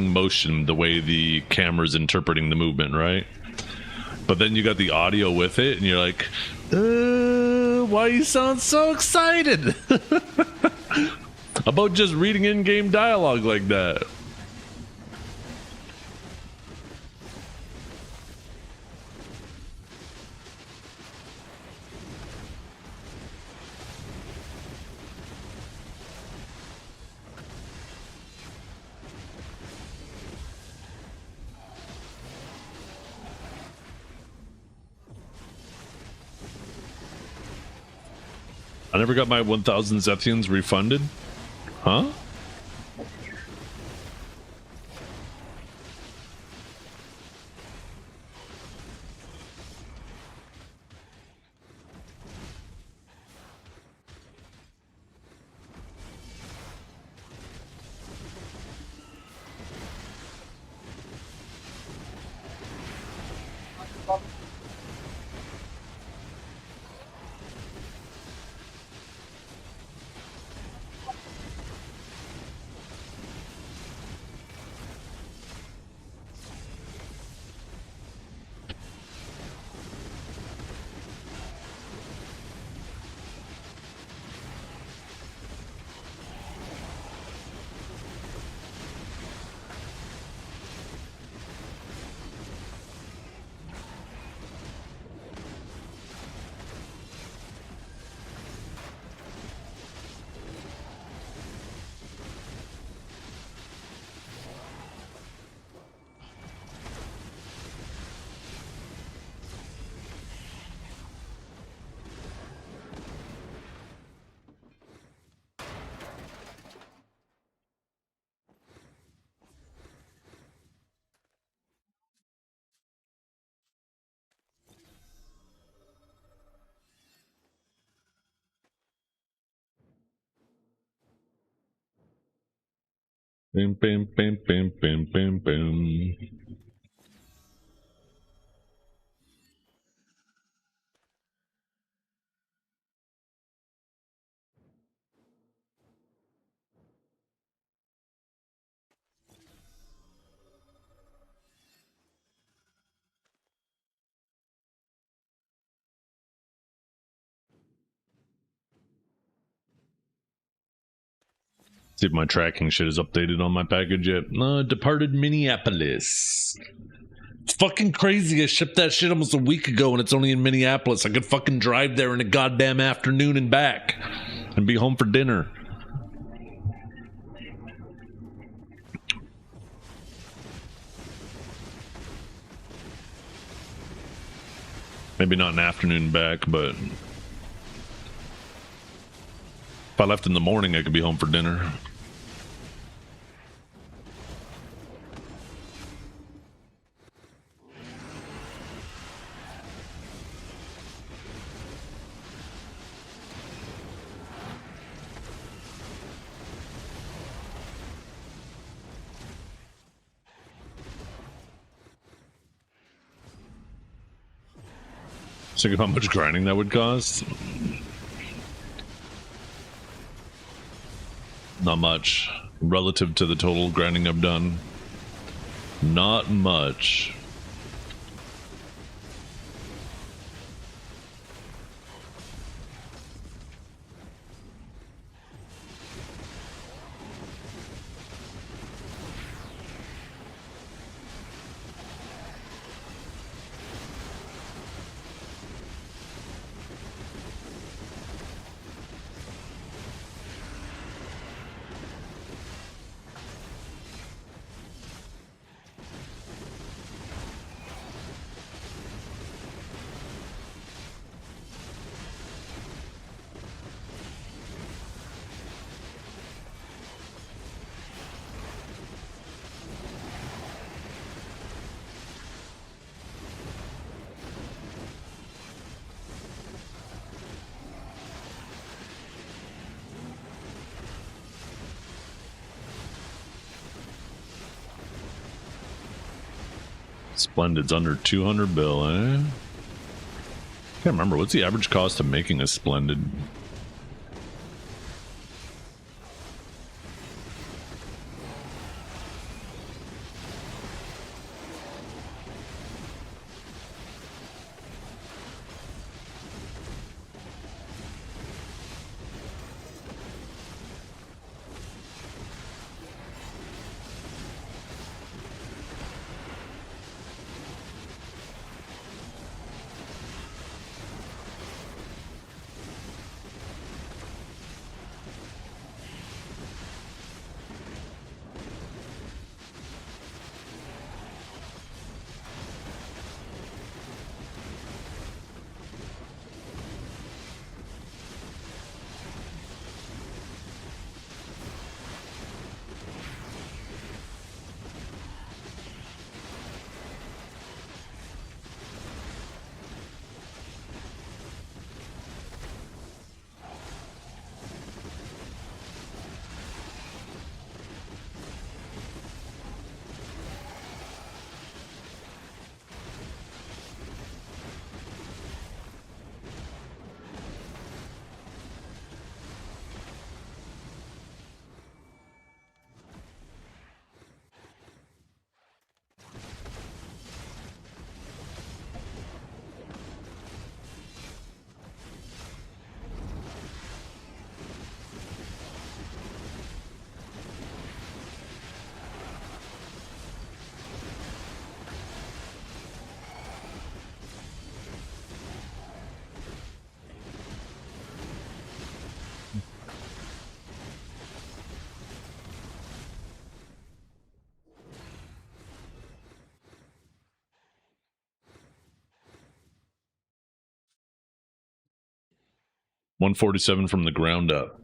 motion, the way the camera's interpreting the movement, right? But then you got the audio with it, and you're like, why you sound so excited about just reading in-game dialogue like that? I never got my 1,000 Zethians refunded. Huh? Bam, bam, bam, bam, bam, bam, bam. See if my tracking shit is updated on my package yet. Departed Minneapolis. It's fucking crazy. I shipped that shit almost a week ago and it's only in Minneapolis. I could fucking drive there in a goddamn afternoon and back and be home for dinner. Maybe not an afternoon back, but if I left in the morning, I could be home for dinner. Think of how much grinding that would cost. Not much relative to the total grinding I've done. Not much. Splendid's under 200 bill, eh? Can't remember. What's the average cost of making a Splendid? $147 from the ground up.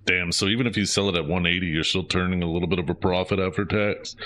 Damn, so even if you sell it at 180, you're still turning a little bit of a profit after tax.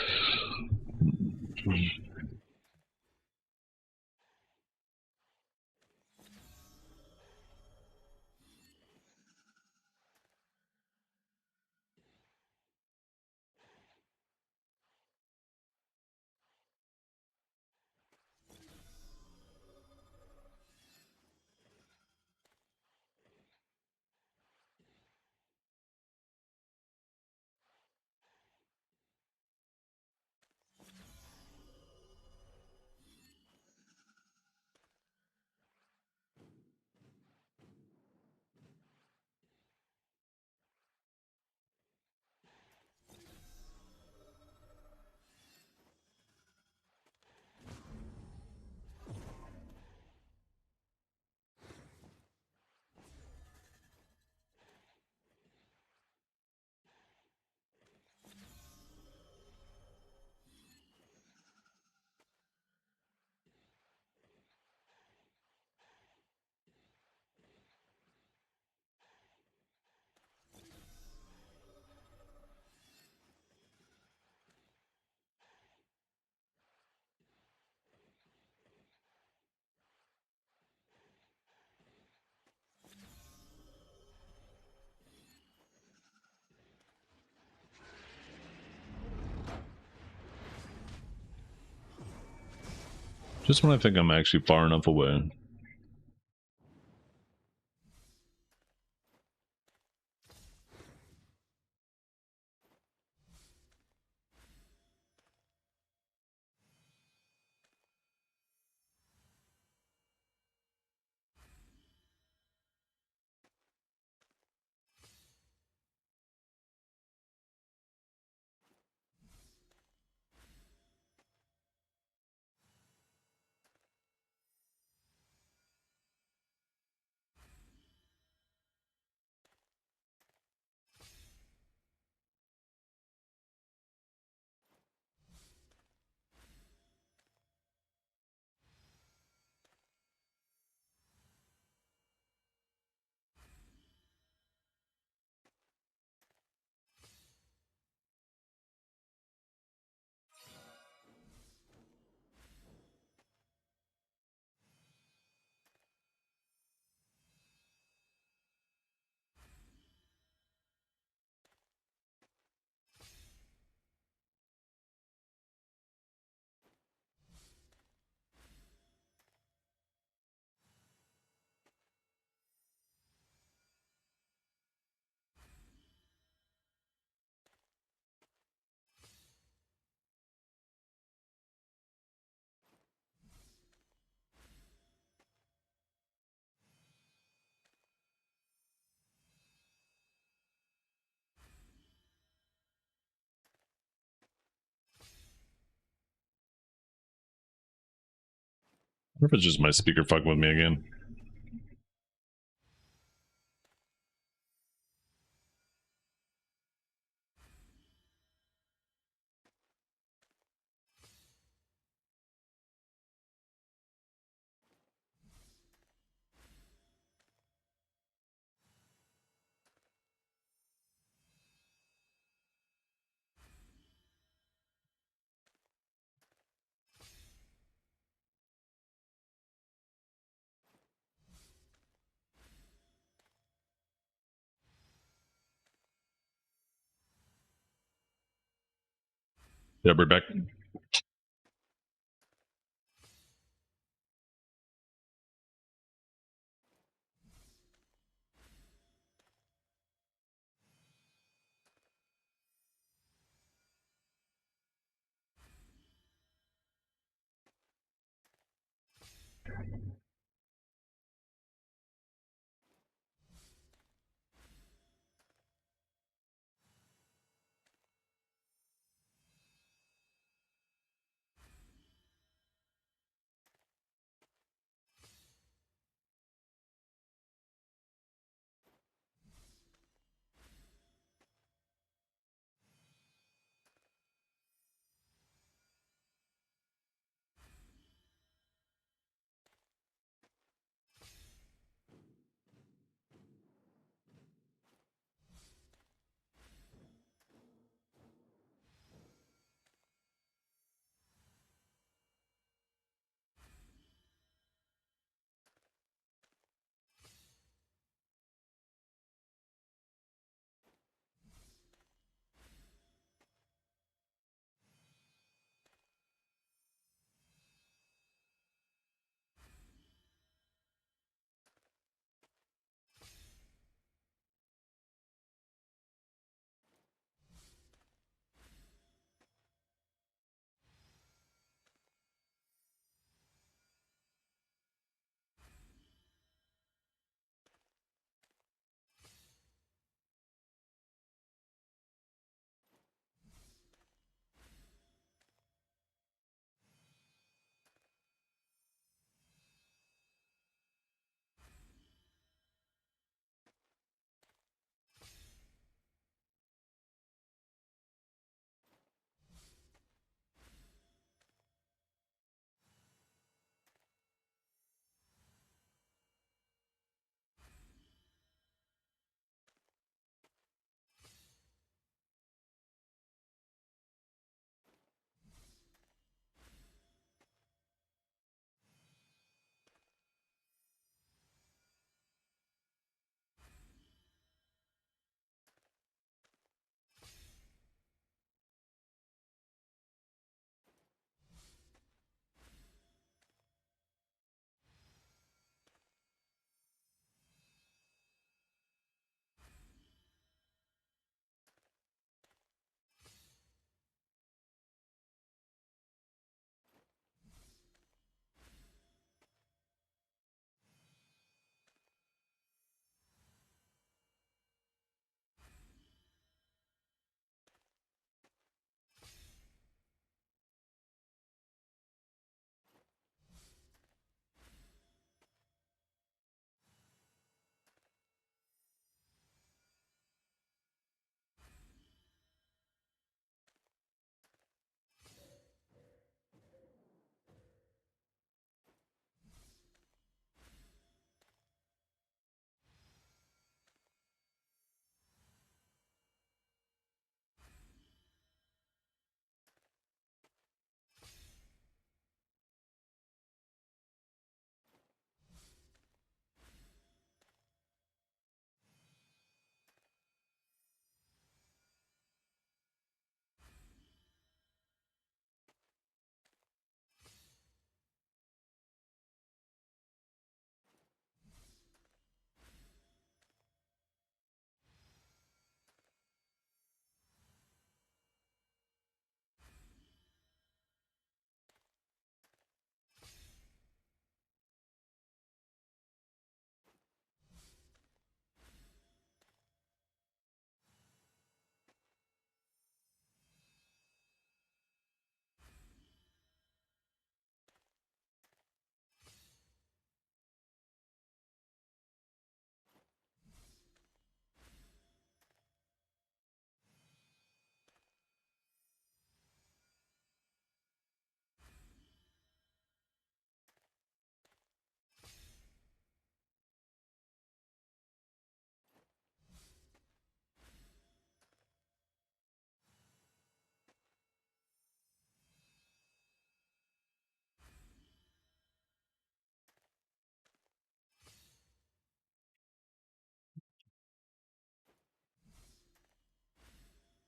Just when I think I'm actually far enough away. Or if it's just my speaker fucking with me again. Yeah, we're back.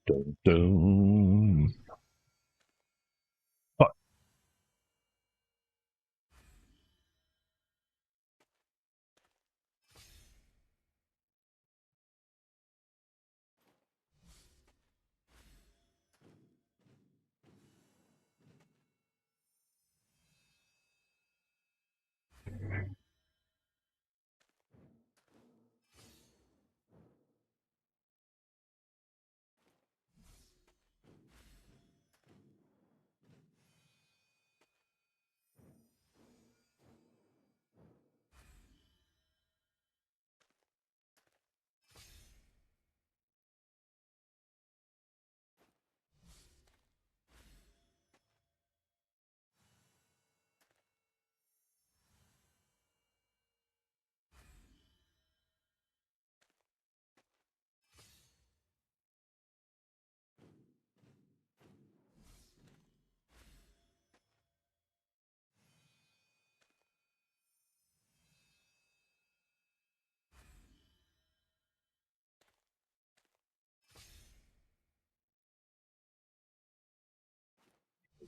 Dun, dun. Fuck.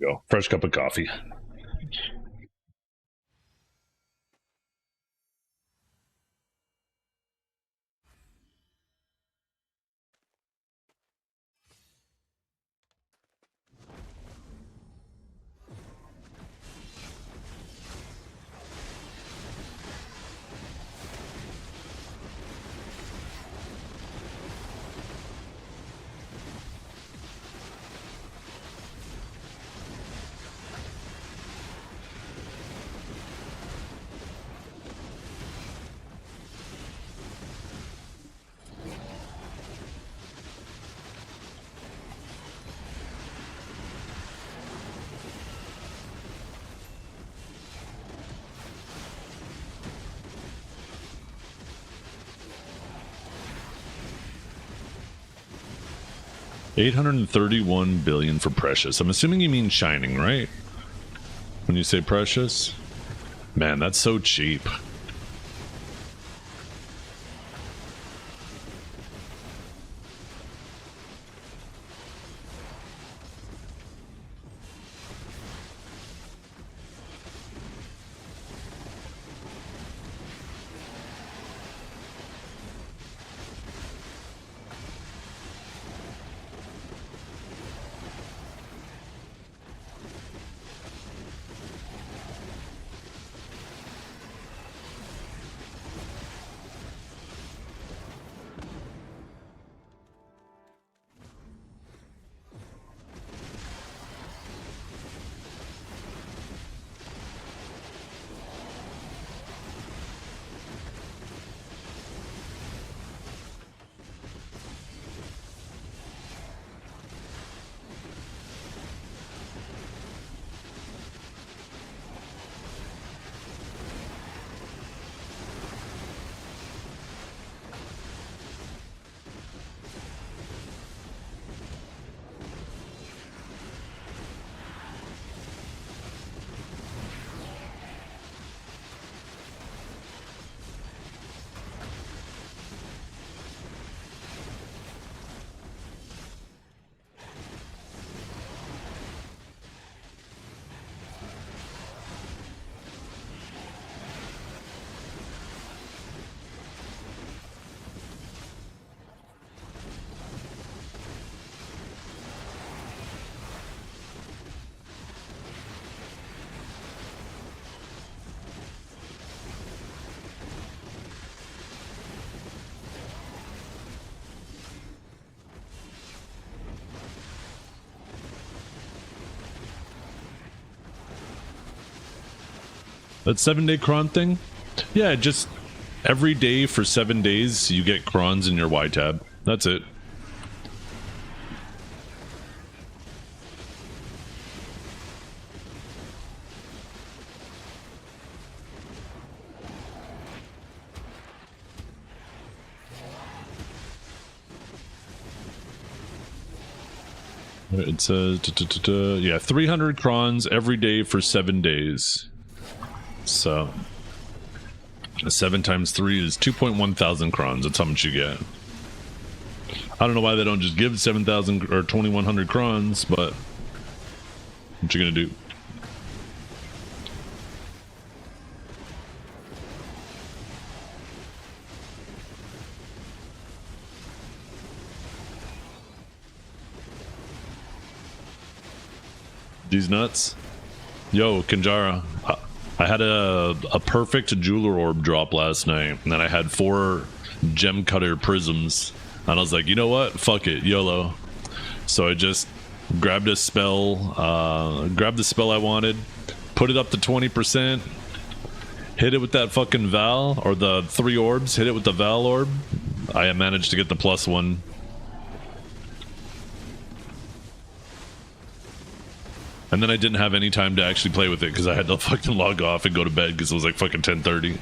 Go. Fresh cup of coffee. $831 billion for precious. I'm assuming you mean shining, right? When you say precious? Man, that's so cheap. That 7-day cron thing? Yeah, just every day for 7 days you get crons in your Y tab. That's it. It says, yeah, 300 crons every day for 7 days. So 7 times 3 is 2.1 thousand crons. That's how much you get. I don't know why they don't just give 7,000 or 2,100 crons, but what you gonna do? These nuts? Yo, Kanjara, I had a perfect jeweler orb drop last night, and then I had 4 gem cutter prisms, and I was like, you know what? Fuck it, YOLO. So I just grabbed a spell, grabbed the spell I wanted, put it up to 20%, hit it with that fucking Val, or the 3 orbs, hit it with the Val orb. I managed to get the +1. And then I didn't have any time to actually play with it because I had to fucking log off and go to bed because it was like fucking 10:30.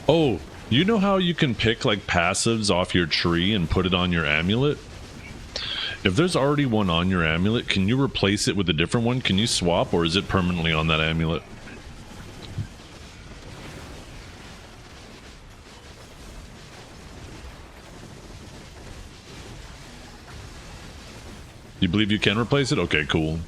Oh, you know how you can pick like passives off your tree and put it on your amulet? If there's already one on your amulet, can you replace it with a different one? Can you swap, or is it permanently on that amulet? You believe you can replace it? Okay, cool.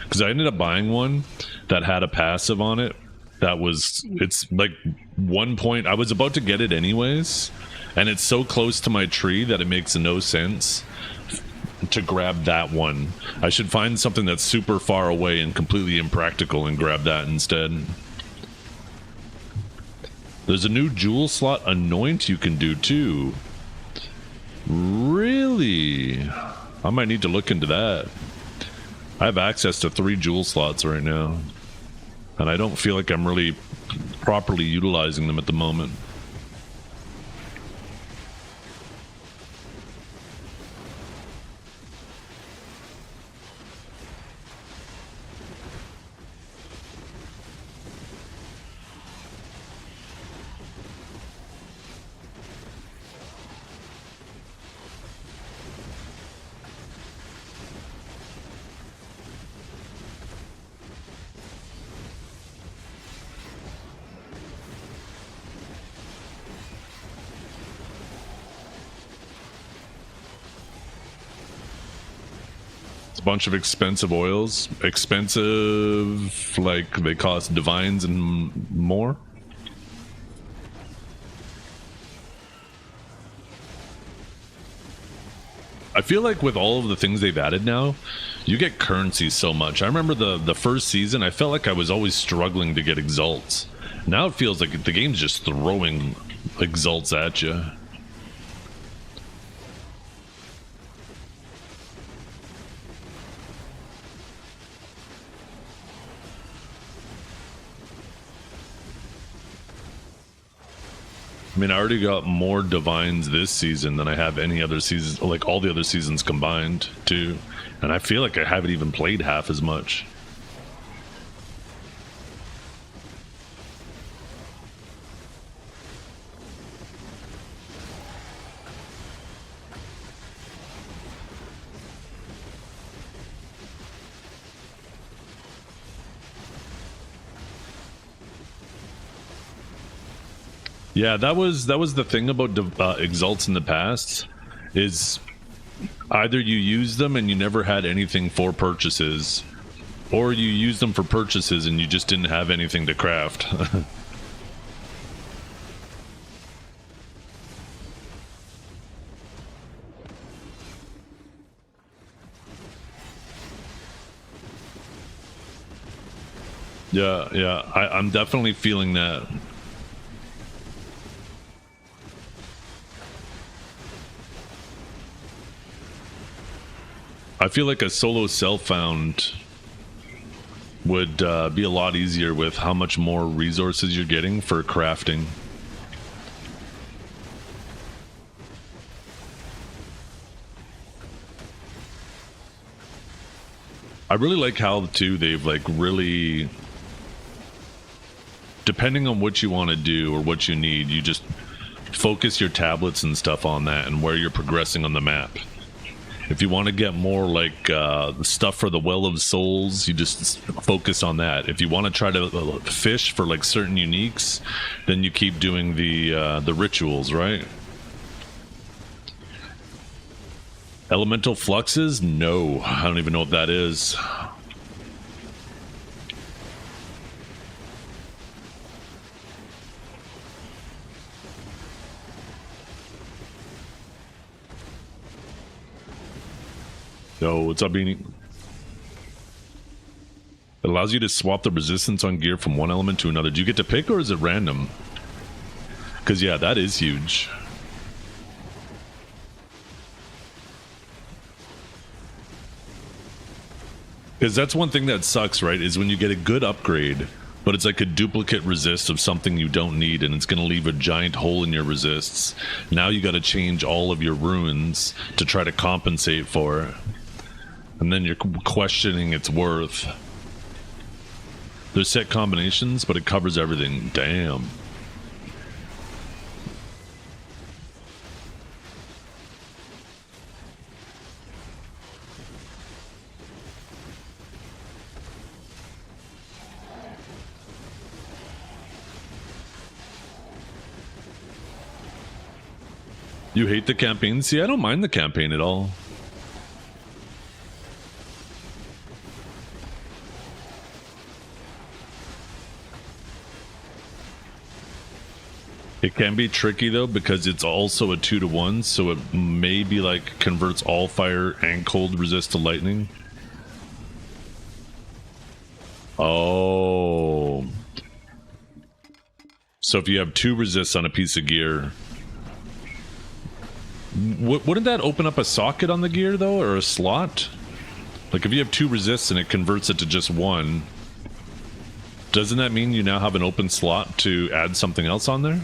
Because I ended up buying one that had a passive on it that was, it's like 1 point. I was about to get it anyways, and it's so close to my tree that it makes no sense to grab that one. I should find something that's super far away and completely impractical and grab that instead. There's a new jewel slot anoint you can do too. Really? I might need to look into that. I have access to 3 jewel slots right now, and I don't feel like I'm really properly utilizing them at the moment. A bunch of expensive oils. Expensive, like they cost divines and more. I feel like with all of the things they've added now, you get currency so much. I remember the first season, I felt like I was always struggling to get exalts. Now it feels like the game's just throwing exalts at you. I mean, I already got more divines this season than I have any other season, like all the other seasons combined, too. And I feel like I haven't even played half as much. Yeah, that was the thing about exalts in the past, is either you use them and you never had anything for purchases, or you use them for purchases and you just didn't have anything to craft. Yeah, I'm definitely feeling that. I feel like a solo self-found would be a lot easier with how much more resources you're getting for crafting. I really like how too they've like really, depending on what you want to do or what you need, you just focus your tablets and stuff on that and where you're progressing on the map. If you want to get more like stuff for the Well of Souls, you just focus on that. If you want to try to fish for like certain uniques, then you keep doing the rituals, right? Elemental fluxes? No, I don't even know what that is. Yo, what's up, Beanie? It allows you to swap the resistance on gear from one element to another. Do you get to pick or is it random? Because, yeah, that is huge. Because that's one thing that sucks, right? Is when you get a good upgrade, but it's like a duplicate resist of something you don't need, and it's going to leave a giant hole in your resists. Now you got to change all of your runes to try to compensate for it. And then you're questioning its worth. There's set combinations, but it covers everything. Damn. You hate the campaign? See, I don't mind the campaign at all. It can be tricky though, because it's also a 2-to-1, so it may be like converts all fire and cold resist to lightning. Oh. So if you have 2 resists on a piece of gear, wouldn't that open up a socket on the gear though, or a slot? Like if you have 2 resists and it converts it to just 1, doesn't that mean you now have an open slot to add something else on there?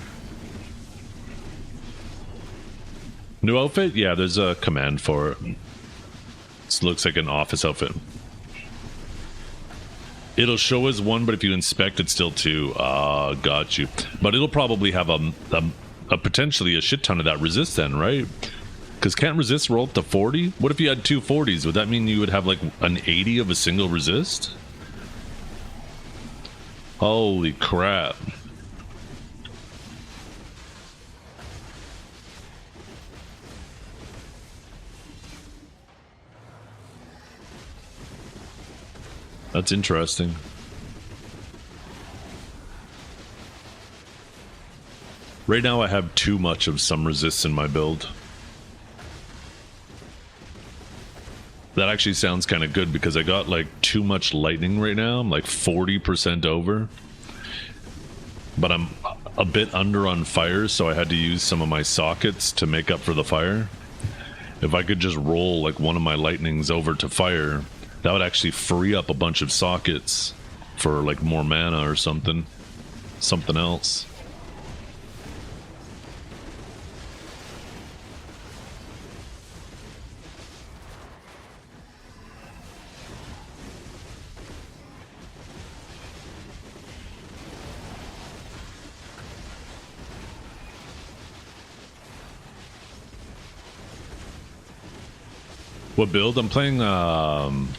New outfit? Yeah, there's a command for it. This looks like an office outfit. It'll show as 1, but if you inspect, it's still 2. Got you. But it'll probably have a potentially a shit ton of that resist then, right? Because can't resist roll up to 40? What if you had 2 40s? Would that mean you would have like an 80 of a single resist? Holy crap. That's interesting. Right now I have too much of some resists in my build. That actually sounds kind of good because I got like too much lightning right now. I'm like 40% over. But I'm a bit under on fire, so I had to use some of my sockets to make up for the fire. If I could just roll like one of my lightnings over to fire, that would actually free up a bunch of sockets for like more mana or something else. What build? I'm playing an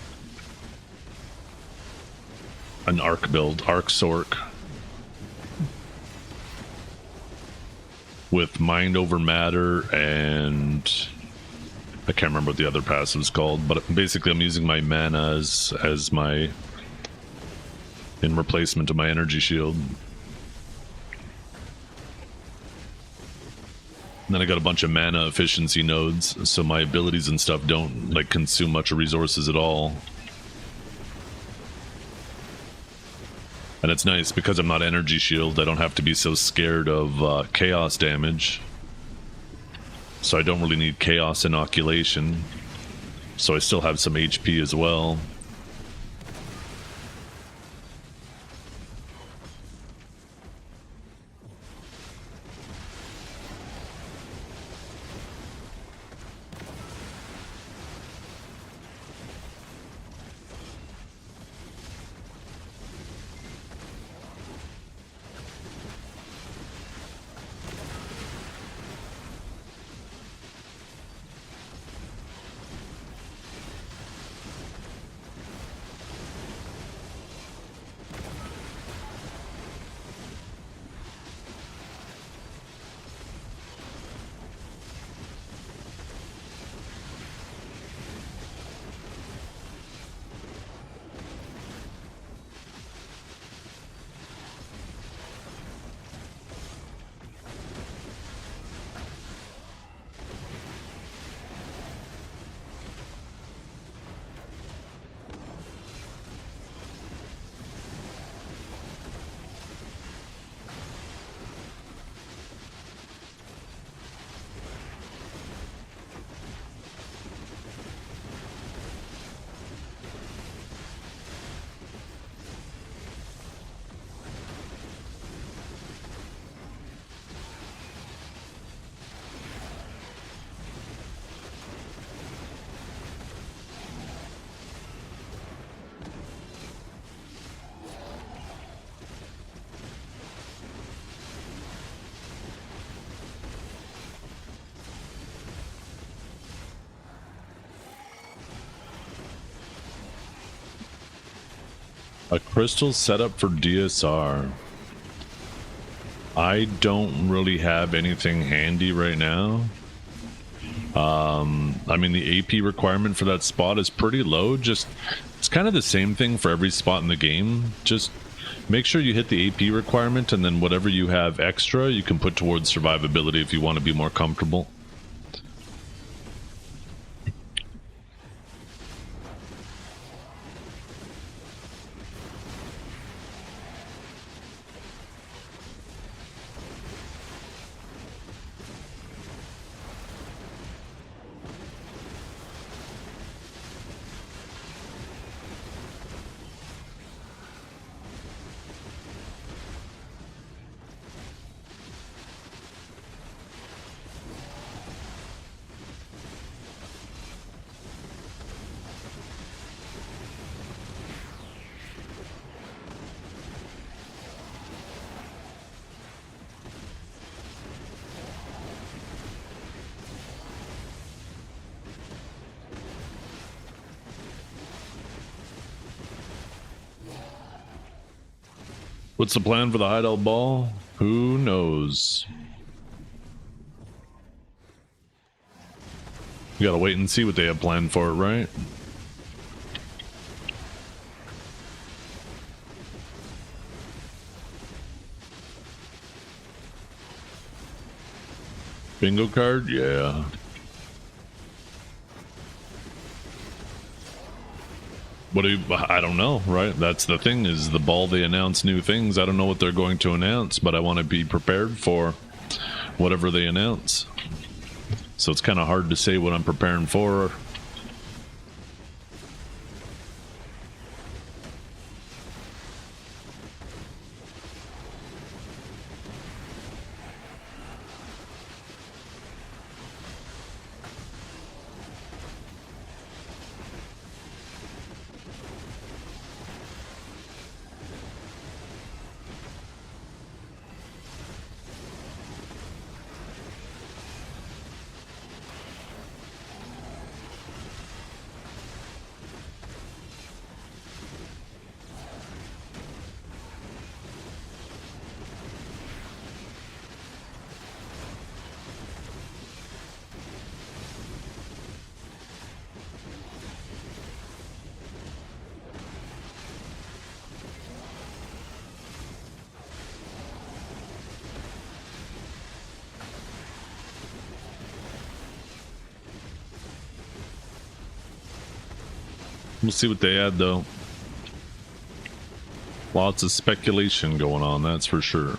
Arc build, Arc Sork, with Mind Over Matter, and I can't remember what the other passive's called, but basically I'm using my mana as my, in replacement of my energy shield. And then I got a bunch of mana efficiency nodes, so my abilities and stuff don't like consume much resources at all. And it's nice because I'm not energy shield, I don't have to be so scared of chaos damage. So I don't really need chaos inoculation. So I still have some HP as well. A crystal setup for DSR. I don't really have anything handy right now. I mean, the AP requirement for that spot is pretty low. It's kind of the same thing for every spot in the game. Just make sure you hit the AP requirement, and then whatever you have extra, you can put towards survivability if you want to be more comfortable. What's the plan for the Heidel ball? Who knows? You gotta wait and see what they have planned for it, right? Bingo card? Yeah. I don't know, right? That's the thing, is the ball, they announce new things. I don't know what they're going to announce, but I want to be prepared for whatever they announce. So it's kind of hard to say what I'm preparing for. We'll see what they add, though. Lots of speculation going on, that's for sure.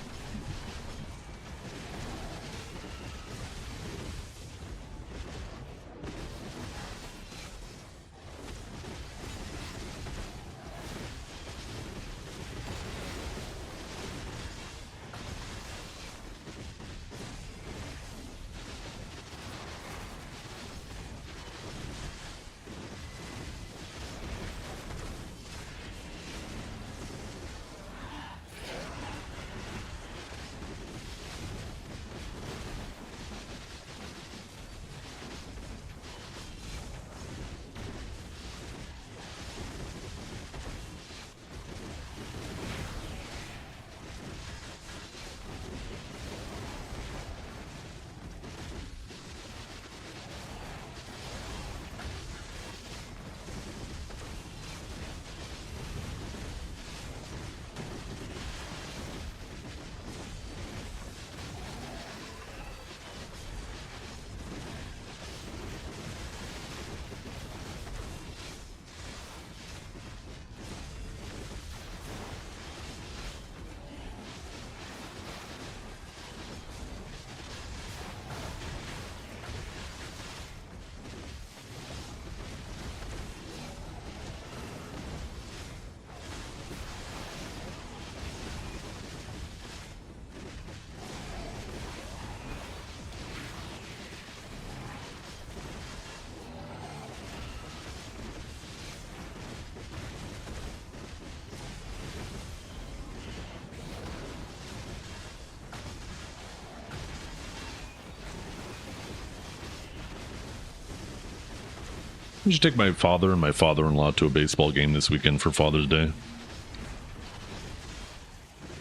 I should take my father and my father-in-law to a baseball game this weekend for Father's Day.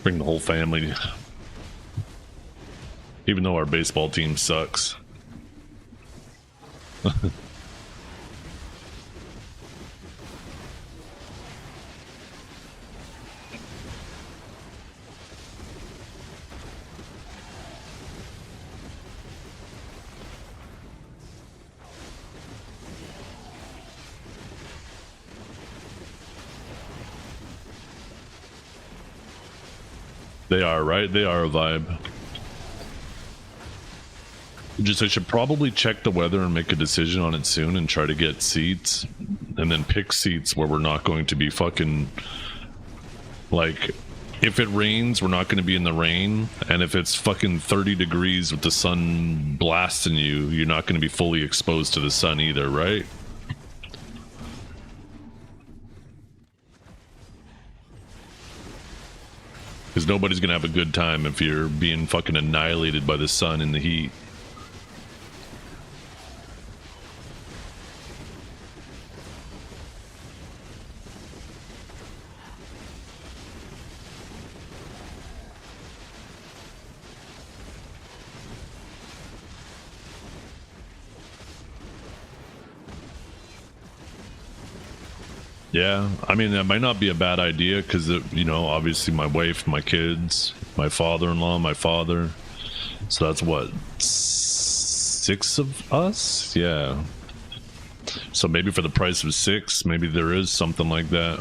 Bring the whole family. Even though our baseball team sucks. They are, right? They are a vibe. Just, I should probably check the weather and make a decision on it soon and try to get seats. And then pick seats where we're not going to be fucking... Like, if it rains, we're not going to be in the rain. And if it's fucking 30 degrees with the sun blasting you, you're not going to be fully exposed to the sun either, right? Because nobody's going to have a good time if you're being fucking annihilated by the sun in the heat. Yeah, I mean, that might not be a bad idea because, you know, obviously my wife, my kids, my father-in-law, my father. So that's what, 6 of us? Yeah. So maybe for the price of 6, maybe there is something like that.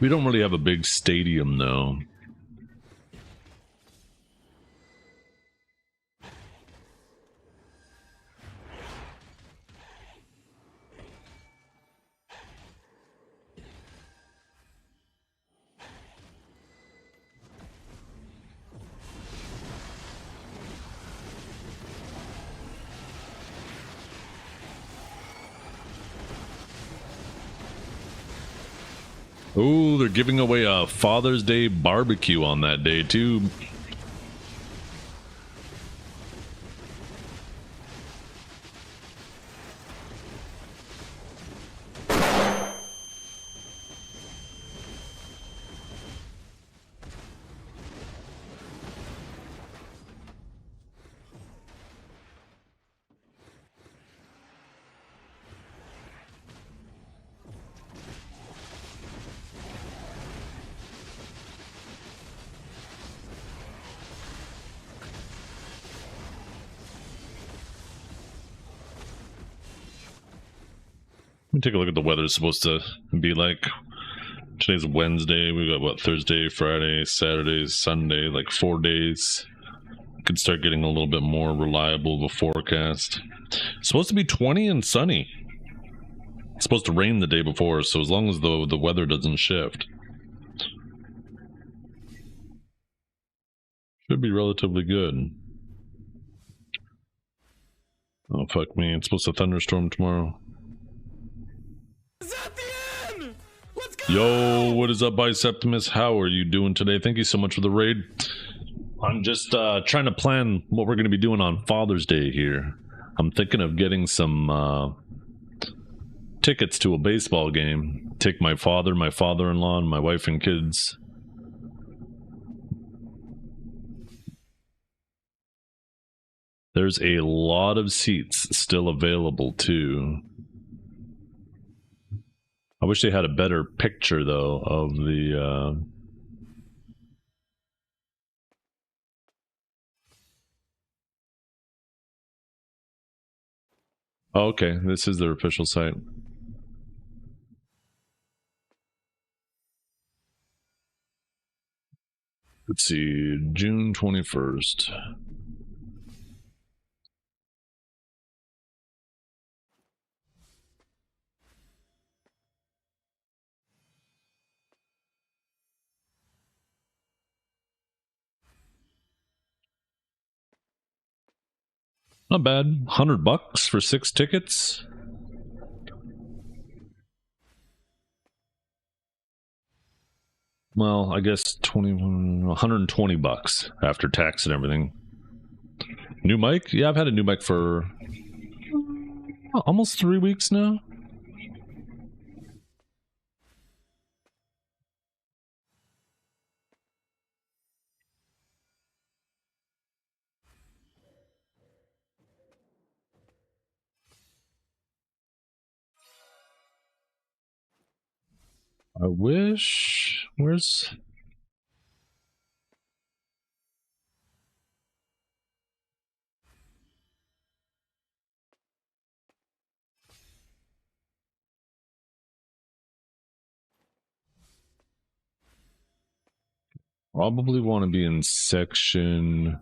We don't really have a big stadium, though. Oh, they're giving away a Father's Day barbecue on that day, too. Let me take a look at the weather. It's supposed to be like. Today's Wednesday. We got what, Thursday, Friday, Saturday, Sunday, like 4 days. Could start getting a little bit more reliable of a forecast. It's supposed to be 20 and sunny. It's supposed to rain the day before, so as long as the weather doesn't shift, should be relatively good. Oh fuck me, it's supposed to thunderstorm tomorrow. Is that the end? Let's go! Yo, what is up, Biceptimus? How are you doing today? Thank you so much for the raid. I'm just trying to plan what we're going to be doing on Father's Day here. I'm thinking of getting some tickets to a baseball game. Take my father, my father-in-law, and my wife and kids. There's a lot of seats still available, too. I wish they had a better picture, though, of the... Oh, okay, this is their official site. Let's see, June 21st. Not bad. $100 for 6 tickets. Well, I guess $120 after tax and everything. New mic? Yeah, I've had a new mic for almost 3 weeks now. I wish. Where's. Probably want to be in section.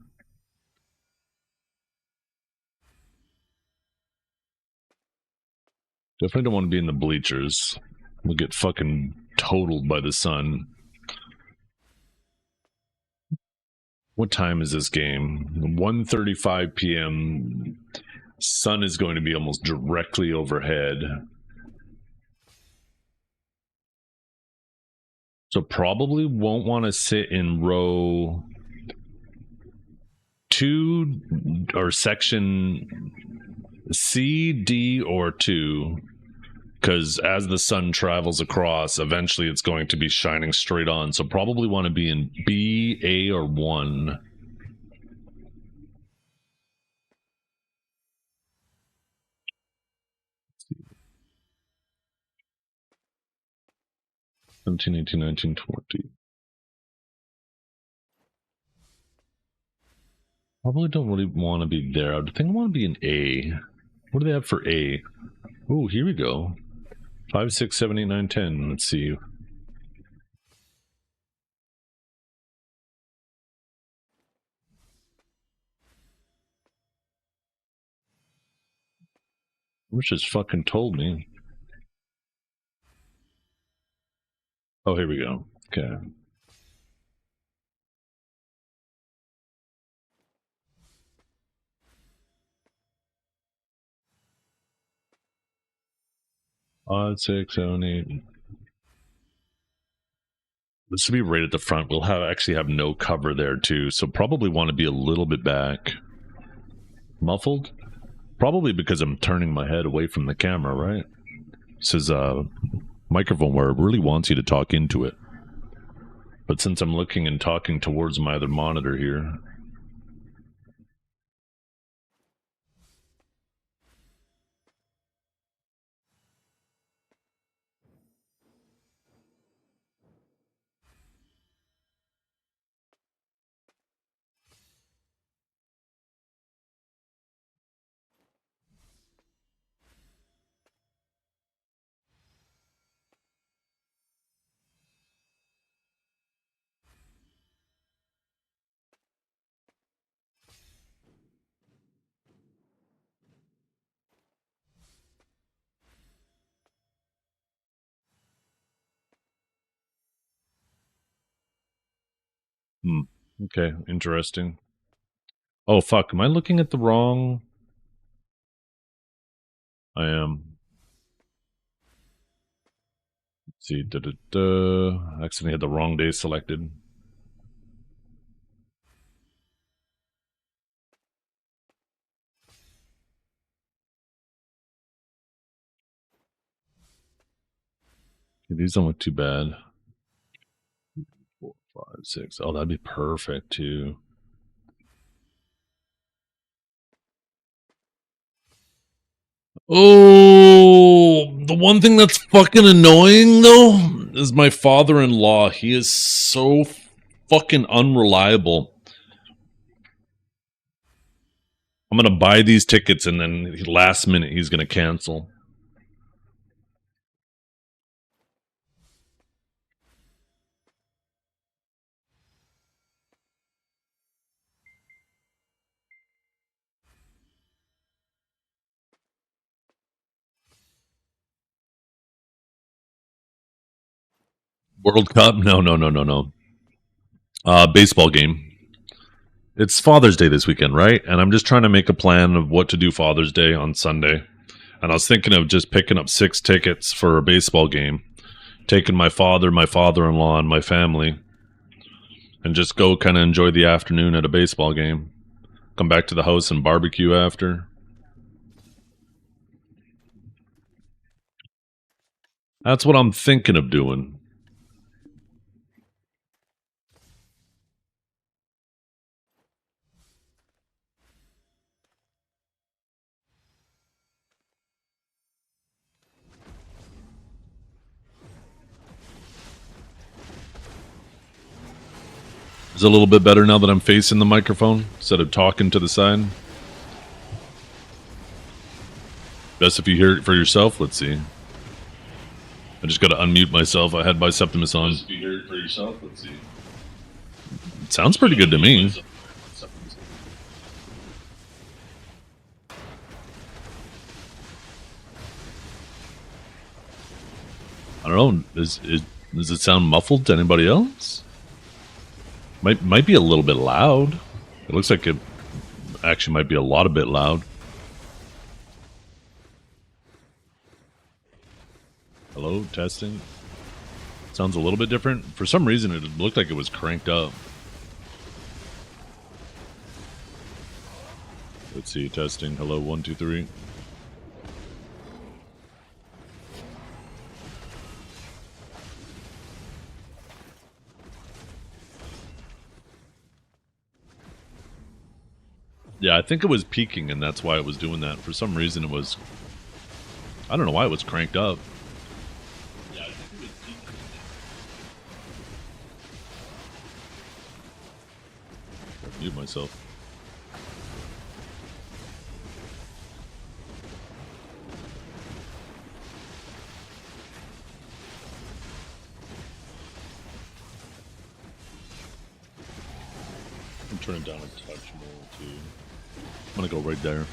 Definitely don't want to be in the bleachers. We'll get fucking totaled by the sun. What time is this game? 1:35 p.m. Sun is going to be almost directly overhead. So probably won't want to sit in row 2 or section C, D, or 2. Because as the sun travels across, eventually it's going to be shining straight on. So probably want to be in B, A, or 1. Seventeen, 18, 19, 20. Probably don't really want to be there. I think I want to be in A. What do they have for A? Oh, here we go. 5, 6, 7, 8, 9, 10. Let's see. Wish it's fucking told me. Oh, here we go. Okay. Odd 6, 7, 8. This will be right at the front. We'll actually have no cover there too, so probably want to be a little bit back. Muffled? Probably because I'm turning my head away from the camera, right? This is a microphone where it really wants you to talk into it. But since I'm looking and talking towards my other monitor here. Okay, interesting. Oh, fuck. Am I looking at the wrong? I am. Let's see. I accidentally had the wrong day selected. Okay, these don't look too bad. 4, 5, 6. Oh, that'd be perfect too. Oh, the one thing that's fucking annoying though is my father-in-law. He is so fucking unreliable. I'm gonna buy these tickets and then last minute he's gonna cancel. World Cup? No. Baseball game. It's Father's Day this weekend, right? And I'm just trying to make a plan of what to do Father's Day on Sunday. And I was thinking of just picking up 6 tickets for a baseball game, taking my father, my father-in-law, and my family, and just go kind of enjoy the afternoon at a baseball game. Come back to the house and barbecue after. That's what I'm thinking of doing. Is it a little bit better now that I'm facing the microphone instead of talking to the side? Best if you hear it for yourself. Let's see. I just got to unmute myself. I had my Septimus on. Best if you hear it for yourself. Let's see. It sounds pretty good to me. I don't know. Does it sound muffled to anybody else? Might be a little bit loud. It looks like it actually might be a lot of bit loud. Hello, testing. Sounds a little bit different. For some reason, it looked like it was cranked up. Let's see, testing. Hello, 1, 2, 3. Yeah, I think it was peaking, and that's why it was doing that. For some reason, it was... I don't know why it was cranked up. Yeah, I think it was peaking. I'll mute myself. I'm turning down a touch more, too. I'm gonna go right there.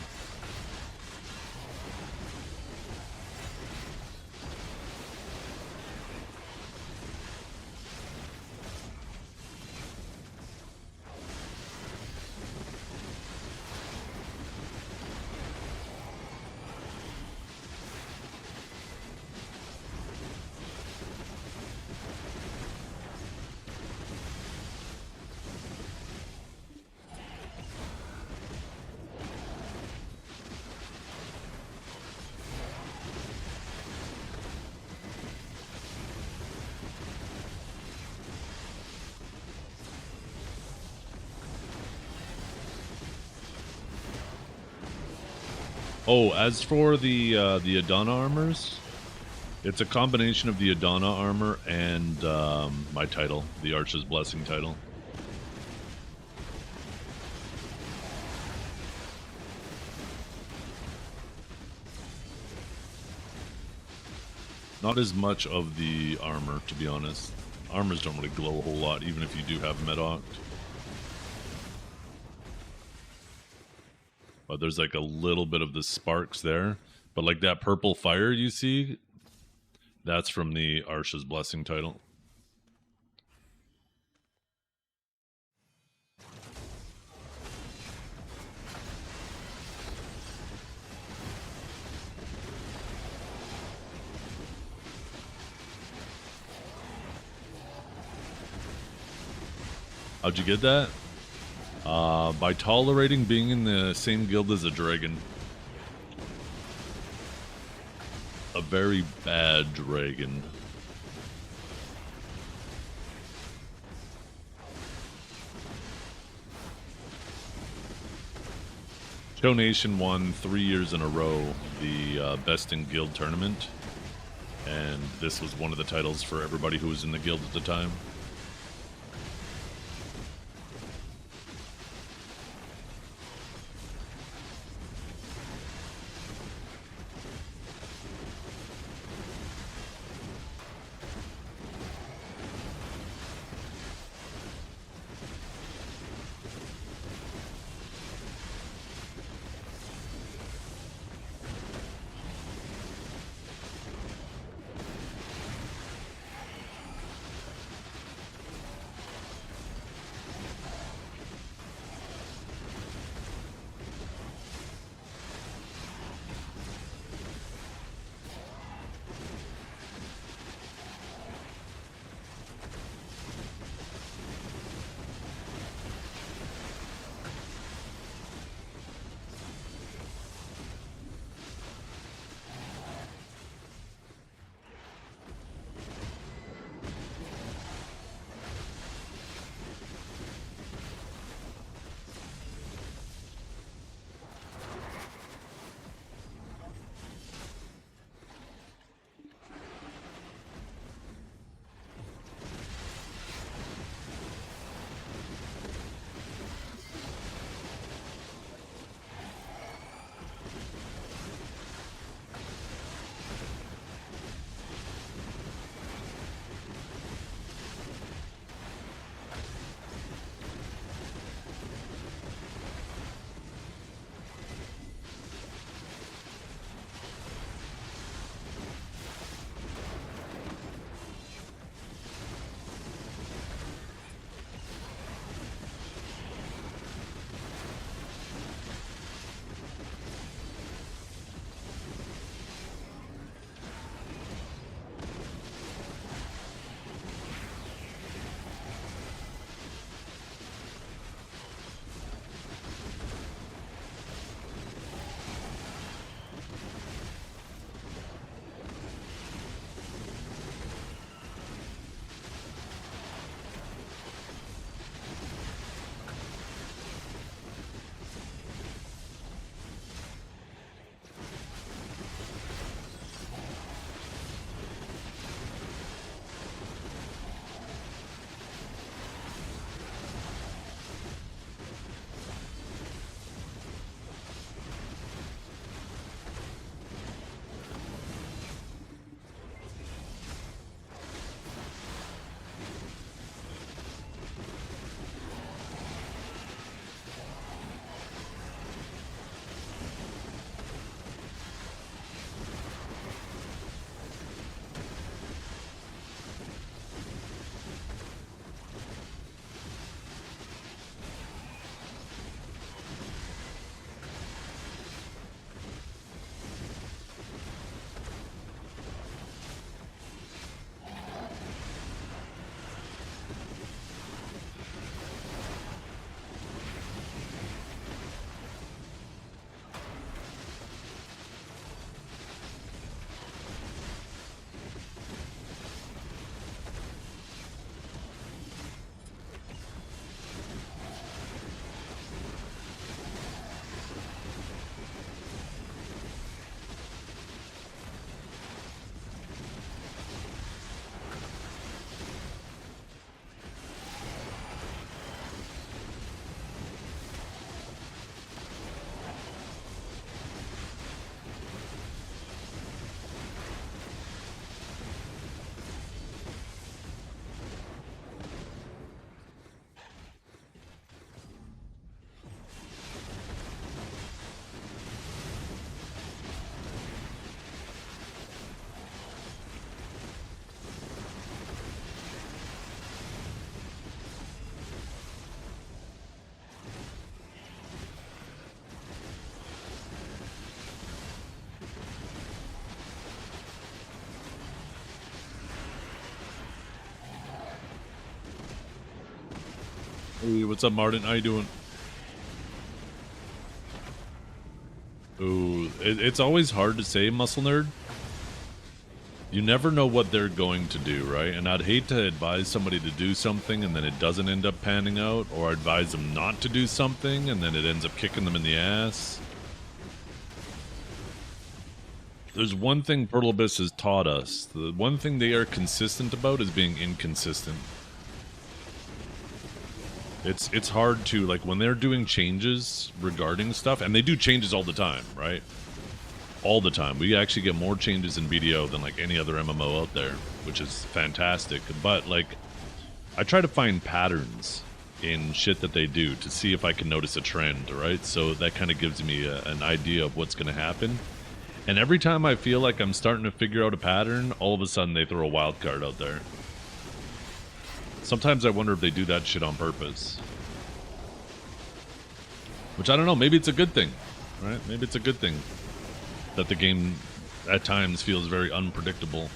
Oh, as for the Adana armors, it's a combination of the Adana armor and my title, the Archer's Blessing title. Not as much of the armor, to be honest. Armors don't really glow a whole lot, even if you do have Medoct. But there's like a little bit of the sparks there. But like that purple fire you see, that's from the Arsha's Blessing title. How'd you get that? By tolerating being in the same guild as a dragon. A very bad dragon. Show Nation won 3 years in a row the Best in Guild tournament. And this was one of the titles for everybody who was in the guild at the time. Hey, what's up, Martin? How you doing? Ooh, it's always hard to say, Muscle Nerd. You never know what they're going to do, right? And I'd hate to advise somebody to do something and then it doesn't end up panning out, or advise them not to do something and then it ends up kicking them in the ass. There's one thing Perlibus has taught us. The one thing they are consistent about is being inconsistent. It's hard to, like, when they're doing changes regarding stuff, and they do changes all the time, right? All the time. We actually get more changes in BDO than, like, any other MMO out there, which is fantastic. But, like, I try to find patterns in shit that they do to see if I can notice a trend, right? So that kind of gives me an idea of what's going to happen. And every time I feel like I'm starting to figure out a pattern, all of a sudden they throw a wild card out there. Sometimes I wonder if they do that shit on purpose. Which, I don't know, maybe it's a good thing, right? Maybe it's a good thing that the game at times feels very unpredictable.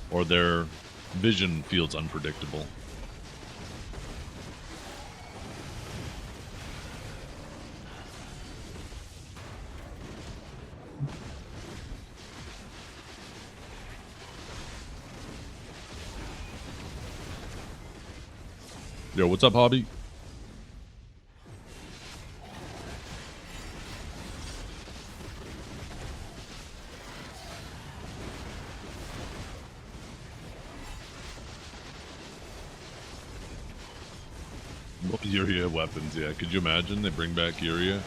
Or their vision feels unpredictable. Yo, what's up, Hobby? Uria weapons, yeah. Could you imagine they bring back Uria?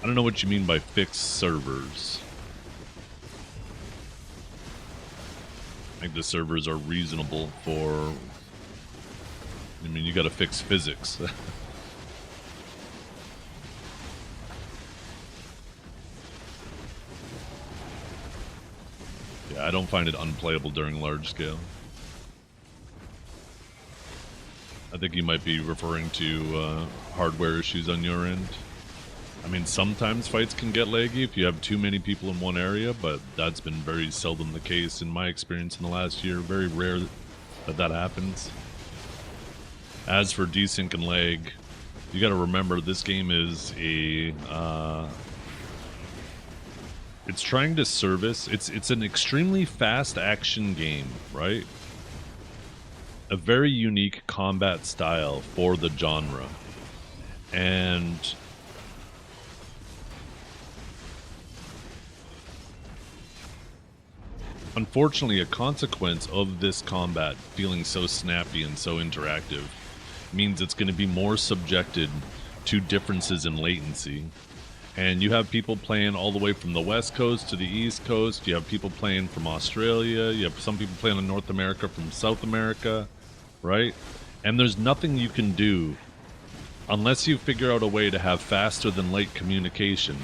I don't know what you mean by fixed servers. I think the servers are reasonable for... I mean, you gotta fix physics. Yeah, I don't find it unplayable during large scale. I think you might be referring to hardware issues on your end. I mean, sometimes fights can get laggy if you have too many people in one area, but that's been very seldom the case in my experience in the last year. Very rare that that happens. As for desync and lag, you got to remember this game is a it's trying to service, it's an extremely fast action game, right? A very unique combat style for the genre. And unfortunately, a consequence of this combat feeling so snappy and so interactive means it's going to be more subjected to differences in latency. And you have people playing all the way from the West Coast to the East Coast. You have people playing from Australia. You have some people playing in North America from South America, right? And there's nothing you can do unless you figure out a way to have faster than light communication.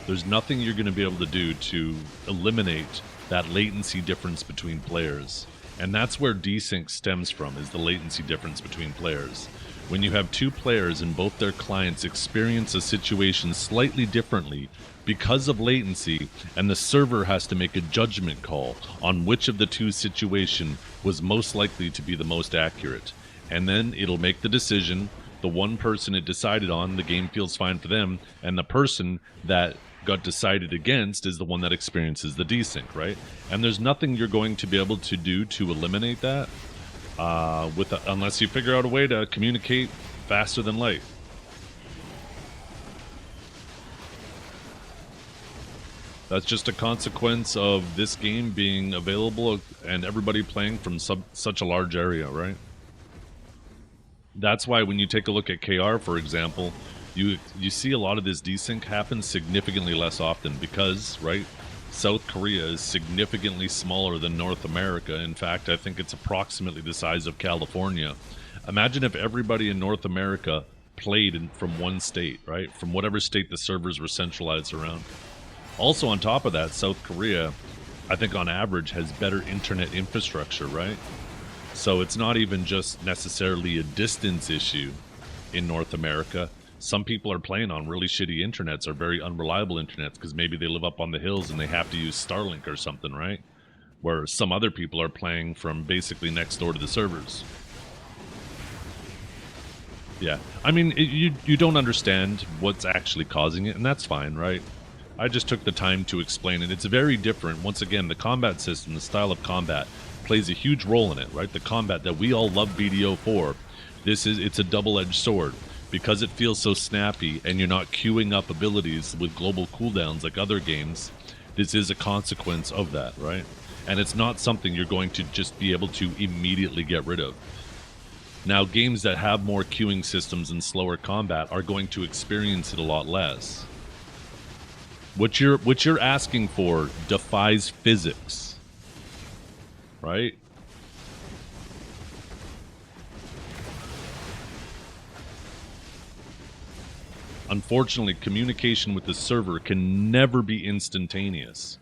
There's nothing you're going to be able to do to eliminate that latency difference between players. And that's where desync stems from, is the latency difference between players. When you have two players and both their clients experience a situation slightly differently because of latency, and the server has to make a judgment call on which of the two situation was most likely to be the most accurate. And then it'll make the decision. The one person it decided on, the game feels fine for them, and the person that got decided against is the one that experiences the desync, right? And there's nothing you're going to be able to do to eliminate that unless you figure out a way to communicate faster than light. That's just a consequence of this game being available and everybody playing from such a large area, right? That's why when you take a look at KR, for example, you see a lot of this desync happen significantly less often because, right, South Korea is significantly smaller than North America. In fact, I think it's approximately the size of California. Imagine if everybody in North America played from one state, right? From whatever state the servers were centralized around. Also, on top of that, South Korea, I think on average, has better internet infrastructure, right? So it's not even just necessarily a distance issue in North America. Some people are playing on really shitty internets or very unreliable internets because maybe they live up on the hills and they have to use Starlink or something, right? Where some other people are playing from basically next door to the servers. Yeah, I mean, you don't understand what's actually causing it, and that's fine, right? I just took the time to explain it. It's very different. Once again, the combat system, the style of combat, plays a huge role in it, right? The combat that we all love BDO for, it's a double-edged sword. Because it feels so snappy and you're not queuing up abilities with global cooldowns like other games, this is a consequence of that, right? And it's not something you're going to just be able to immediately get rid of. Now, games that have more queuing systems and slower combat are going to experience it a lot less. What you're asking for defies physics, right? Unfortunately, communication with the server can never be instantaneous.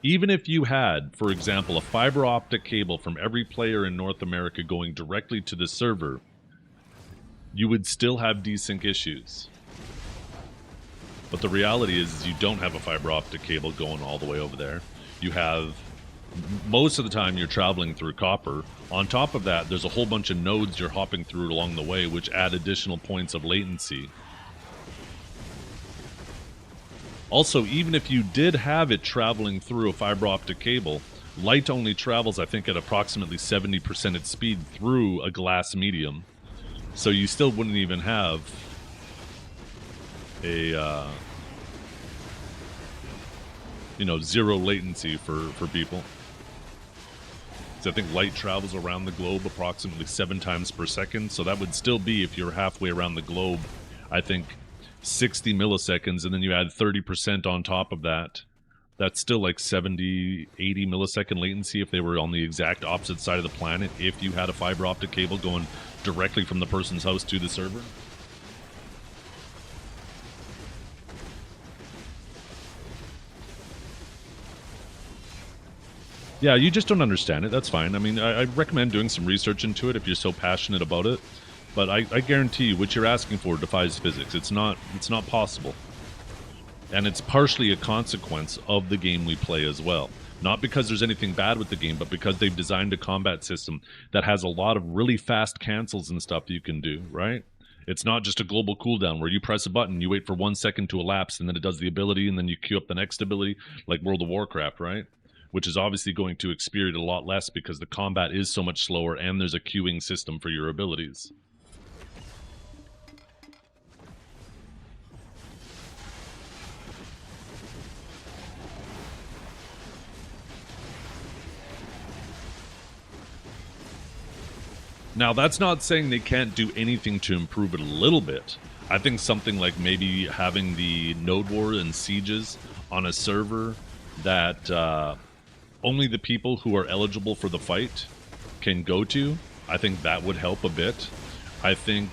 Even if you had, for example, a fiber optic cable from every player in North America going directly to the server, you would still have desync issues. But the reality is you don't have a fiber optic cable going all the way over there. You have, most of the time you're traveling through copper. On top of that, there's a whole bunch of nodes you're hopping through along the way, which add additional points of latency. Also, even if you did have it traveling through a fiber optic cable, light only travels, I think, at approximately 70% its speed through a glass medium. So you still wouldn't even have a, zero latency for people. So I think light travels around the globe approximately 7 times per second. So that would still be, if you're halfway around the globe, I think 60 milliseconds, and then you add 30% on top of that. That's still like 70, 80 millisecond latency if they were on the exact opposite side of the planet, if you had a fiber optic cable going directly from the person's house to the server. Yeah, you just don't understand it. That's fine. I mean, I recommend doing some research into it if you're so passionate about it. But I guarantee you, what you're asking for defies physics. It's not possible. And it's partially a consequence of the game we play as well. Not because there's anything bad with the game, but because they've designed a combat system that has a lot of really fast cancels and stuff you can do, right? It's not just a global cooldown where you press a button, you wait for 1 second to elapse, and then it does the ability, and then you queue up the next ability, like World of Warcraft, right? Which is obviously going to experience a lot less because the combat is so much slower and there's a queuing system for your abilities. Now, that's not saying they can't do anything to improve it a little bit. I think something like maybe having the node war and sieges on a server that only the people who are eligible for the fight can go to, I think that would help a bit. I think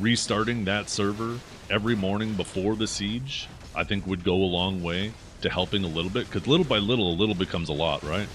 restarting that server every morning before the siege, I think would go a long way to helping a little bit, because little by little, a little becomes a lot, right?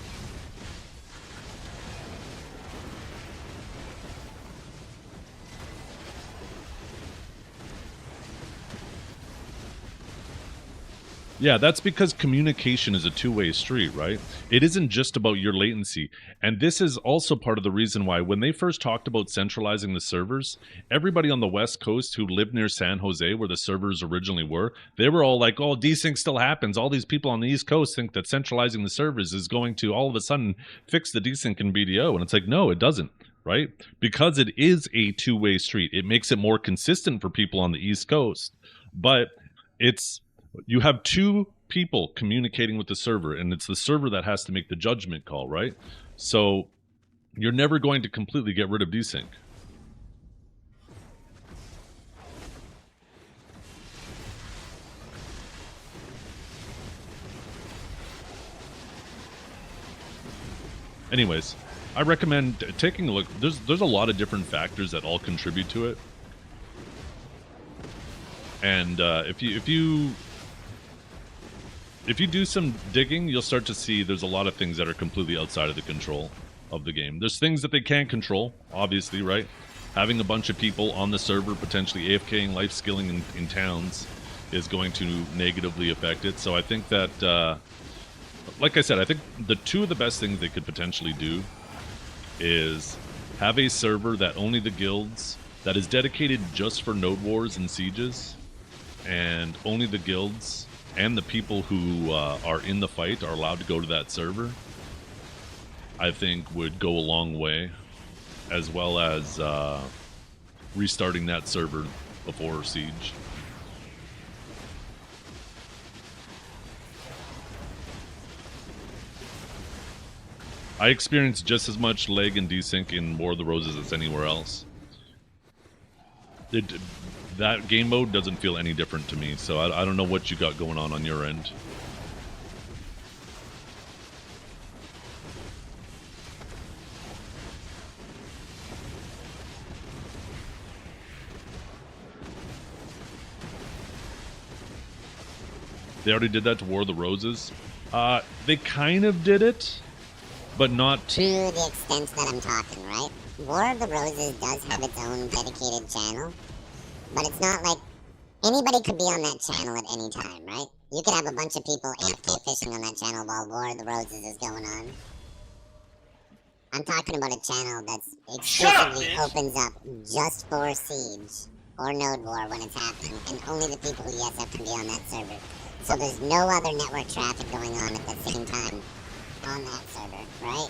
Yeah, that's because communication is a two-way street, right? It isn't just about your latency. And this is also part of the reason why when they first talked about centralizing the servers, everybody on the West Coast who lived near San Jose, where the servers originally were, they were all like, oh, desync still happens. All these people on the East Coast think that centralizing the servers is going to all of a sudden fix the desync in BDO. And it's like, no, it doesn't, right? Because it is a two-way street. It makes it more consistent for people on the East Coast. But you have two people communicating with the server, and it's the server that has to make the judgment call, right? So you're never going to completely get rid of desync. Anyways, I recommend taking a look. There's a lot of different factors that all contribute to it. And if you do some digging, you'll start to see there's a lot of things that are completely outside of the control of the game. There's things that they can't control, obviously, right? having a bunch of people on the server potentially AFKing, life skilling in towns is going to negatively affect it. So I think that, like I said, I think the two of the best things they could potentially do is have a server that only the guilds, that is dedicated just for node wars and sieges, and only the guilds and the people who are in the fight are allowed to go to that server. I think would go a long way, as well as restarting that server before siege. I experienced just as much lag and desync in War of the Roses as anywhere else. That game mode doesn't feel any different to me, so I don't know what you got going on your end. They already did that to War of the Roses. They kind of did it, but not to the extent that I'm talking, right? War of the Roses does have its own dedicated channel, but it's not like anybody could be on that channel at any time, right? You could have a bunch of people AFK fishing on that channel while War of the Roses is going on. I'm talking about a channel that's exclusively opens up just for Siege or Node War when it's happening, and only the people who SF can be on that server. So there's no other network traffic going on at the same time on that server, right?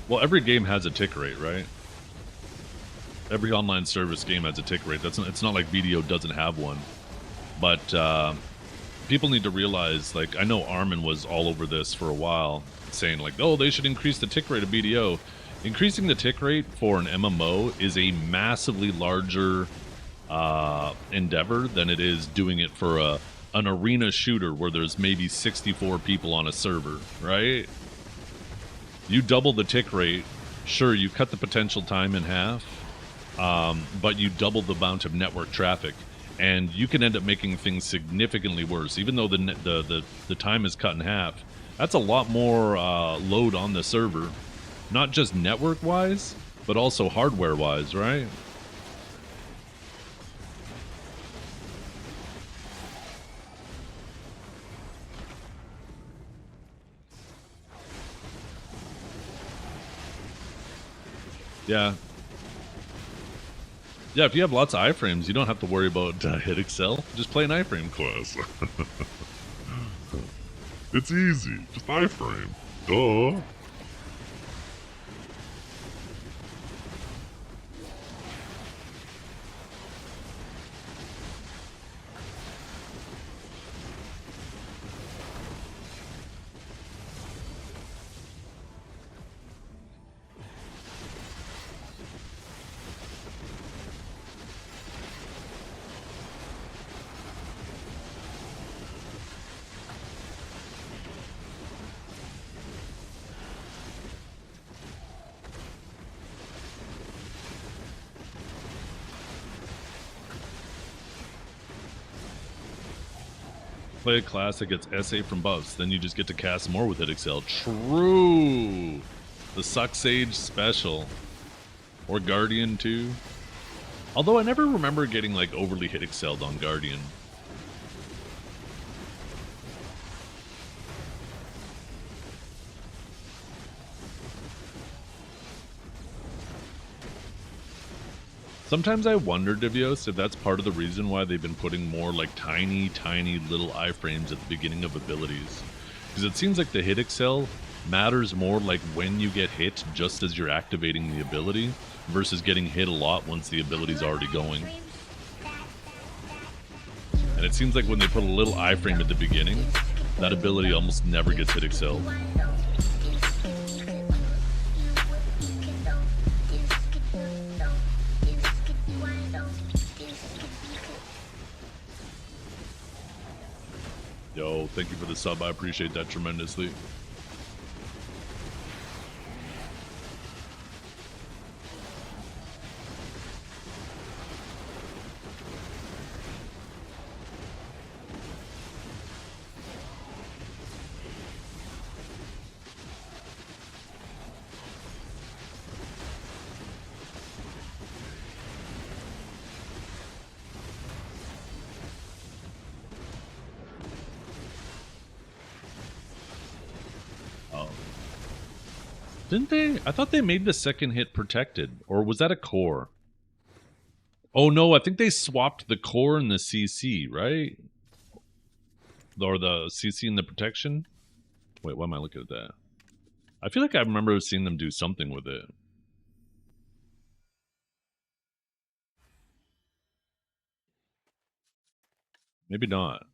Well, every game has a tick rate, right? Every online service game has a tick rate. It's not like BDO doesn't have one. But people need to realize, like, I know Armin was all over this for a while, saying, like, oh, they should increase the tick rate of BDO. Increasing the tick rate for an MMO is a massively larger endeavor than it is doing it for an arena shooter where there's maybe 64 people on a server, right? You double the tick rate, sure, you cut the potential time in half, but you double the amount of network traffic, and you can end up making things significantly worse. Even though the time is cut in half, that's a lot more load on the server, not just network-wise, but also hardware-wise, right? Yeah. Yeah, if you have lots of iframes, you don't have to worry about hit excel. Just play an iframe class. It's easy. Just iframe. Duh. Play a class that gets SA from buffs, then you just get to cast more with Hit Excel. True! The Suck Sage special. Or Guardian too. Although I never remember getting like overly hit excelled on Guardian. Sometimes I wonder, Divios, if that's part of the reason why they've been putting more like tiny little iframes at the beginning of abilities. Because it seems like the hit excel matters more like when you get hit just as you're activating the ability versus getting hit a lot once the ability's already going. And it seems like when they put a little iframe at the beginning, That ability almost never gets hit excel. Yo, thank you for the sub. I appreciate that tremendously. Didn't they? I thought they made the second hit protected. Or was that a core? Oh no, I think they swapped the core and the CC, right? Or the CC and the protection? Wait, why am I looking at that? I feel like I remember seeing them do something with it. Maybe not.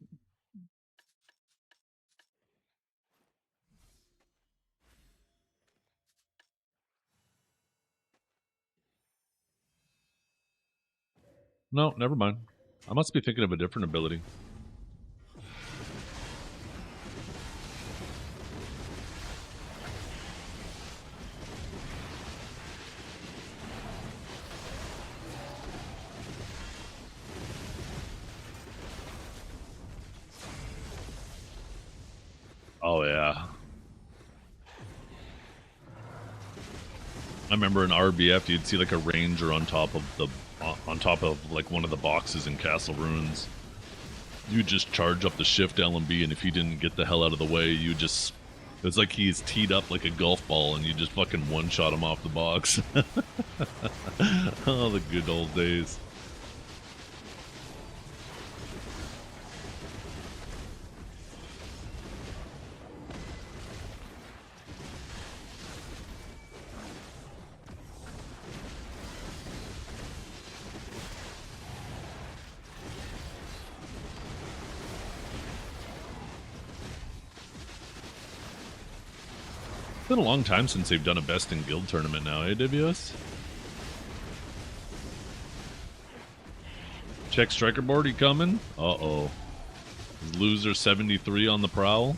No, never mind. I must be thinking of a different ability. Oh yeah. I remember in RBF you'd see like a ranger on top of like one of the boxes in Castle Ruins. You just charge up the shift LMB, and if he didn't get the hell out of the way, you just, it's like he's teed up like a golf ball and you just fucking one-shot him off the box. Oh, the good old days. It's been a long time since they've done a best in guild tournament now, AWS. Check striker board, he coming? Uh-oh. Loser 73 on the prowl.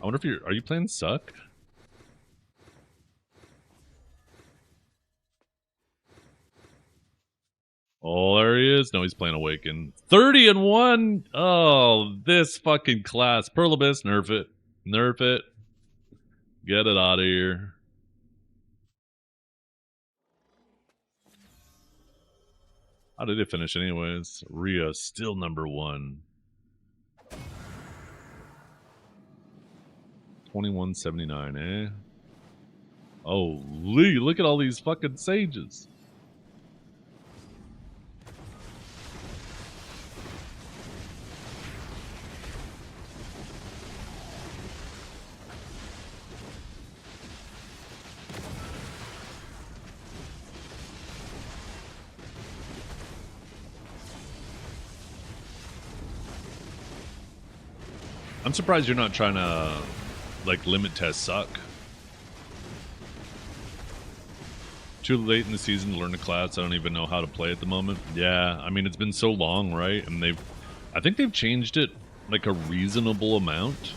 I wonder if are you playing Suck? Oh, there he is. No, he's playing Awaken. 30-1. Oh, this fucking class. Pearl Abyss, nerf it. Nerf it. Get it out of here. How did it finish anyways? Rhea still number 1. 2179, eh? Oh, Lee, look at all these fucking sages. I'm surprised you're not trying to, like, limit test Suck. Too late in the season to learn a class. I don't even know how to play at the moment. Yeah, I mean, it's been so long, right? And I think they've changed it, like, a reasonable amount.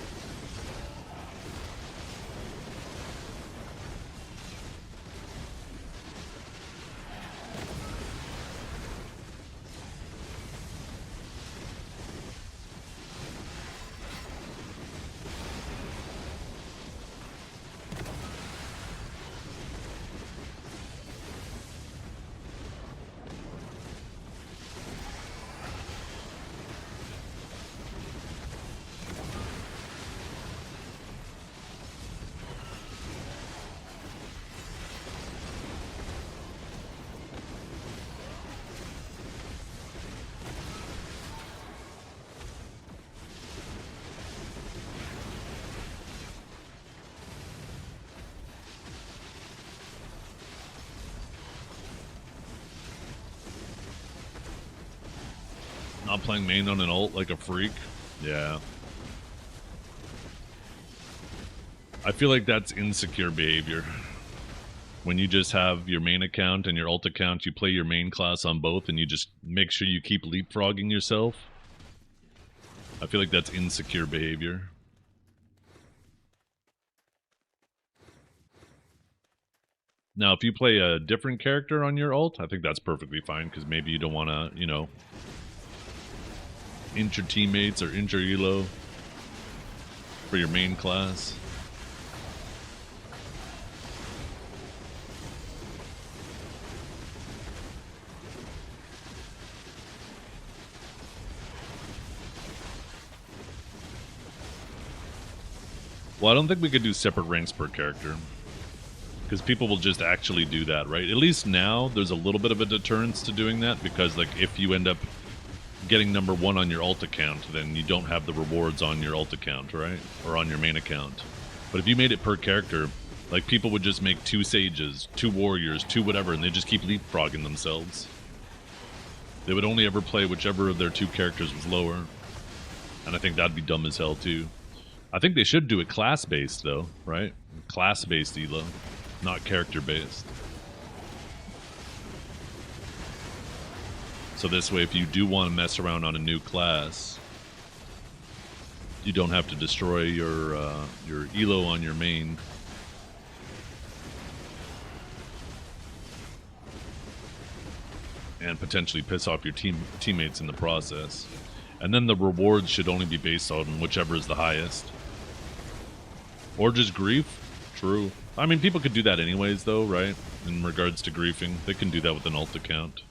Not playing main on an ult like a freak? Yeah. I feel like that's insecure behavior. When you just have your main account and your ult account, you play your main class on both and you just make sure you keep leapfrogging yourself. I feel like that's insecure behavior. Now, if you play a different character on your ult, I think that's perfectly fine, because maybe you don't want to, you know, injure teammates or injure elo for your main class. Well, I don't think we could do separate ranks per character, because people will just actually do that, right? At least now, there's a little bit of a deterrence to doing that, because like if you end up getting number 1 on your ult account, then you don't have the rewards on your ult account, right? Or on your main account. But if you made it per character, like people would just make 2 sages, 2 warriors, 2 whatever, and they just keep leapfrogging themselves. They would only ever play whichever of their 2 characters was lower. And I think that'd be dumb as hell too. I think they should do it class-based though, right? Class-based elo, not character-based. So this way, if you do want to mess around on a new class, you don't have to destroy your elo on your main. And potentially piss off your teammates in the process. And then the rewards should only be based on whichever is the highest. Or just grief. True. I mean, people could do that anyways, though, right? In regards to griefing. They can do that with an ult account.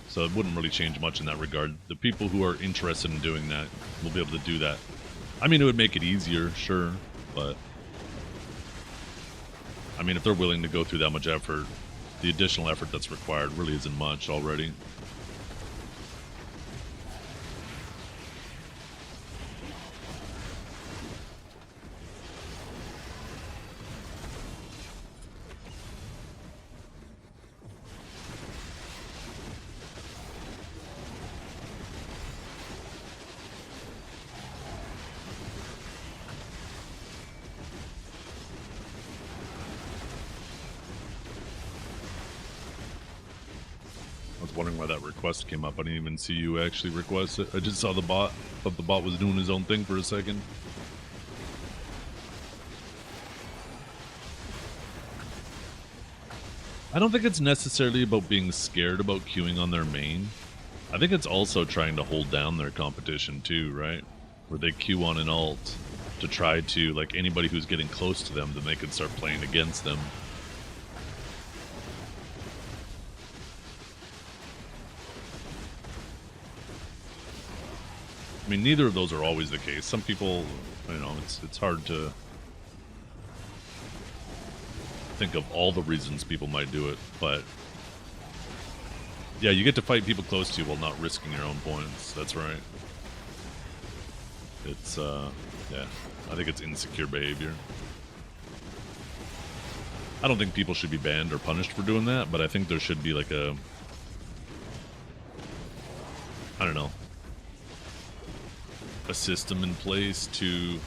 So it wouldn't really change much in that regard. The people who are interested in doing that will be able to do that. I mean, it would make it easier, sure, but I mean, if they're willing to go through that much effort, the additional effort that's required really isn't much already. Wondering why that request came up. I didn't even see you actually request it. I just saw the bot. Thought the bot was doing his own thing for a second. I don't think it's necessarily about being scared about queuing on their main. I think it's also trying to hold down their competition too, right? Where they queue on an ult to try to, like, anybody who's getting close to them, then they can start playing against them. I mean, neither of those are always the case. Some people, you know, it's hard to think of all the reasons people might do it, but yeah, you get to fight people close to you while not risking your own points. That's right. It's, yeah, I think it's insecure behavior. I don't think people should be banned or punished for doing that, but I think there should be like a, I don't know, a system in place to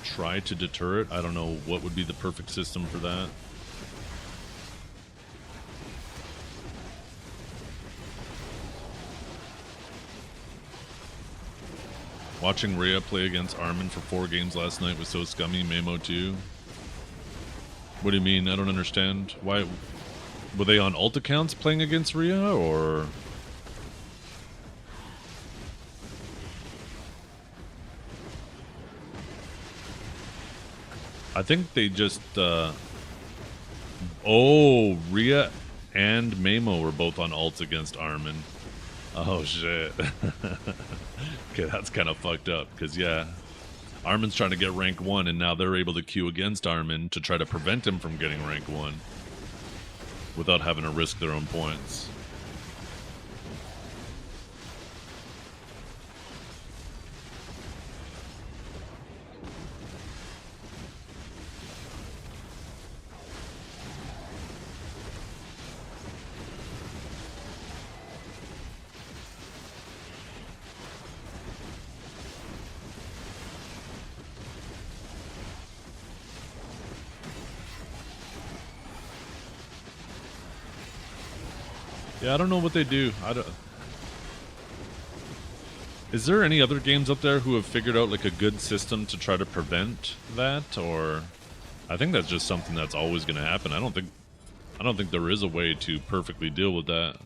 try to deter it. I don't know what would be the perfect system for that. Watching Rhea play against Armin for 4 games last night was so scummy. Memo too. What do you mean? I don't understand. Why? Were they on ult accounts playing against Rhea, or? I think they just, oh, Rhea and Memo were both on ults against Armin. Oh, shit. Okay, that's kind of fucked up, because, yeah, Armin's trying to get rank 1, and now they're able to queue against Armin to try to prevent him from getting rank 1 without having to risk their own points. Yeah, I don't know what they do. I don't. Is there any other games up there who have figured out like a good system to try to prevent that, or I think that's just something that's always going to happen. I don't think there is a way to perfectly deal with that.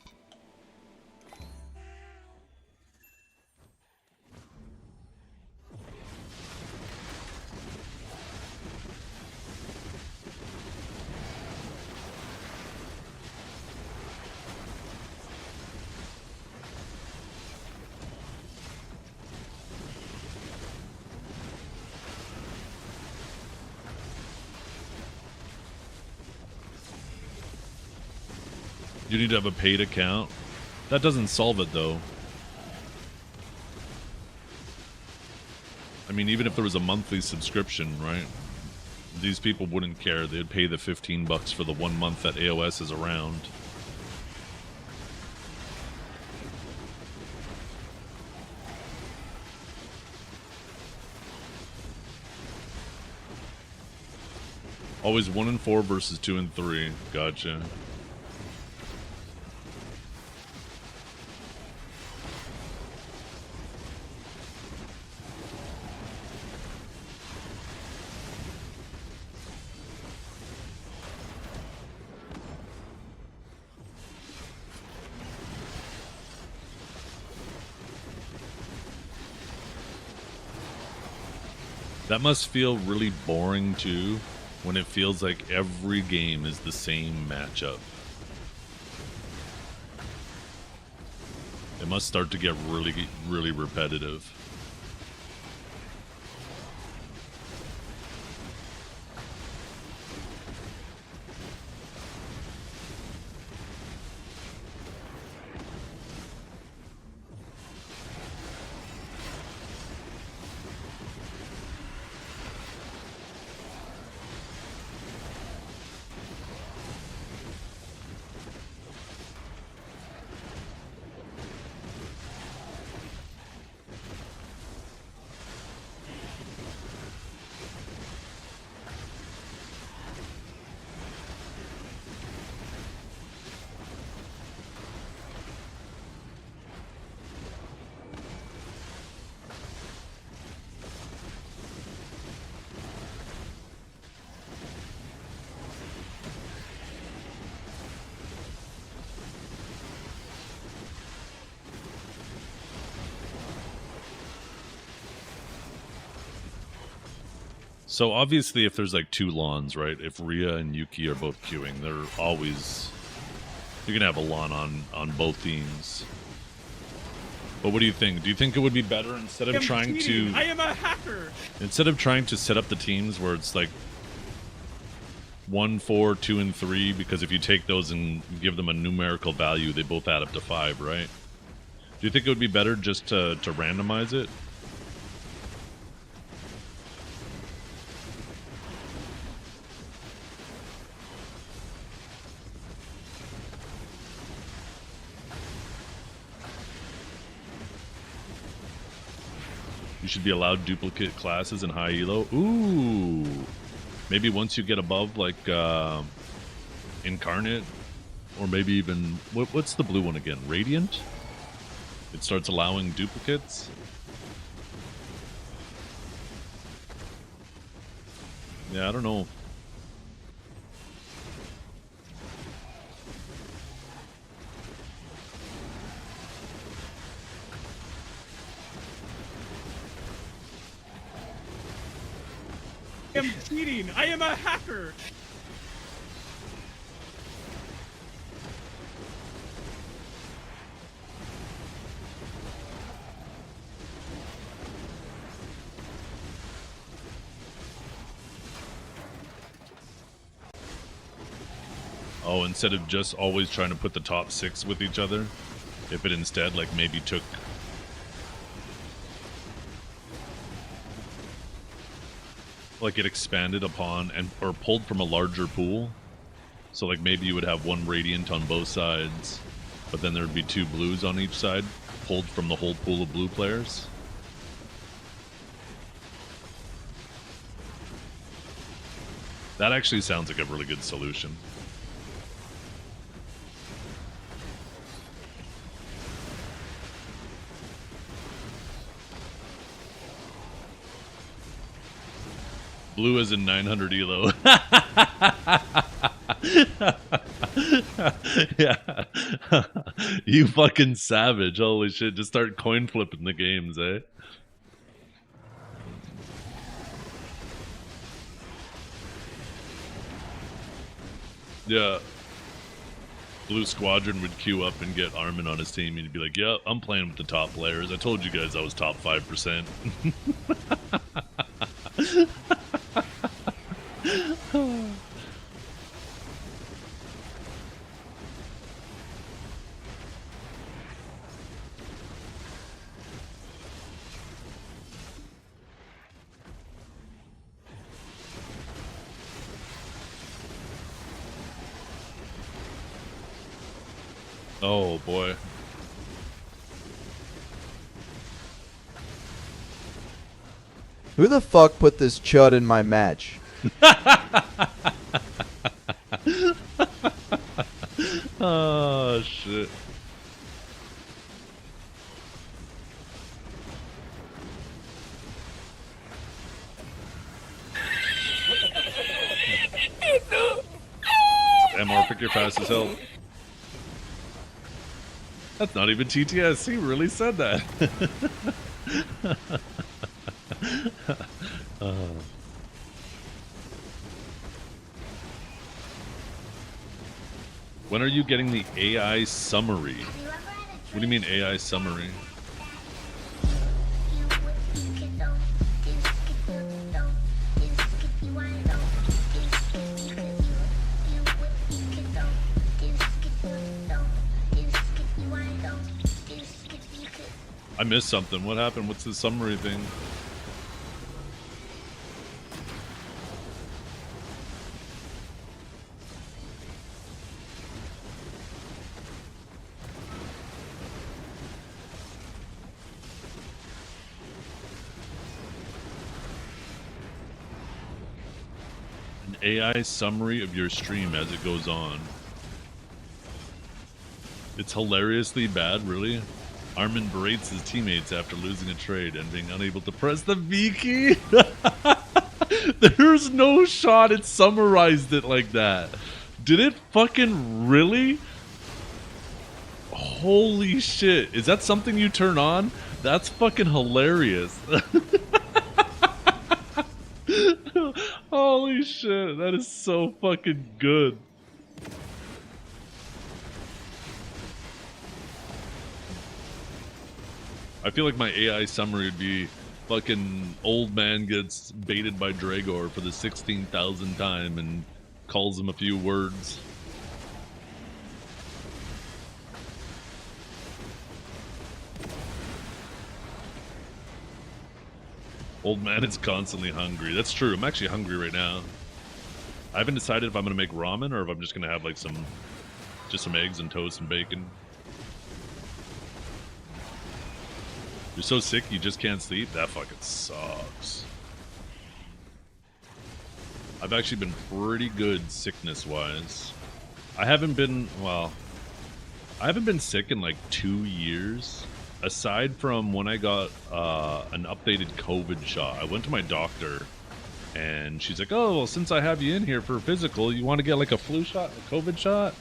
You need to have a paid account. That doesn't solve it, though. I mean, even if there was a monthly subscription, right? These people wouldn't care. They'd pay the $15 for the 1 month that AOS is around. Always 1 and 4 versus 2 and 3. Gotcha. That must feel really boring too, when it feels like every game is the same matchup. It must start to get really, really repetitive. So obviously if there's like 2 lawns, right? If Rhea and Yuki are both queuing, they're always... You're gonna have a lawn on both teams. But what do you think? Do you think it would be better instead of trying to... I am a hacker! Instead of trying to set up the teams where it's like 1, 4, 2, and 3, because if you take those and give them a numerical value, they both add up to 5, right? Do you think it would be better just to randomize it? You should be allowed duplicate classes in high elo. Ooh, maybe once you get above like incarnate, or maybe even what's the blue one again? Radiant. It starts allowing duplicates. Yeah, I don't know. I am cheating! I am a hacker! Oh, instead of just always trying to put the top 6 with each other, if it instead like maybe took... like it expanded upon and or pulled from a larger pool. So like maybe you would have 1 Radiant on both sides, but then there would be 2 blues on each side, pulled from the whole pool of blue players. That actually sounds like a really good solution. Blue is in 900 elo. Yeah. You fucking savage. Holy shit. Just start coin flipping the games, eh? Yeah. Blue Squadron would queue up and get Armin on his team, and he'd be like, yeah, I'm playing with the top players. I told you guys I was top 5%. Oh, boy. Who the fuck put this chud in my match? Oh, shit. MR, pick your fast as hell. That's not even TTS. He really said that. When are you getting the AI summary? What do you mean AI summary? I missed something. What happened? What's the summary thing? An AI summary of your stream as it goes on. It's hilariously bad, really. Armin berates his teammates after losing a trade and being unable to press the V key. There's no shot it summarized it like that. Did it fucking really? Holy shit. Is that something you turn on? That's fucking hilarious. Holy shit. That is so fucking good. I feel like my AI summary would be fucking old man gets baited by Dragor for the 16,000th time and calls him a few words. Old man is constantly hungry. That's true. I'm actually hungry right now. I haven't decided if I'm going to make ramen or if I'm just going to have like just some eggs and toast and bacon. You're so sick you just can't sleep? That fucking sucks. I've actually been pretty good sickness-wise. I haven't been sick in like 2 years. Aside from when I got an updated COVID shot. I went to my doctor and she's like, oh, well, since I have you in here for a physical, you want to get like a flu shot, a COVID shot?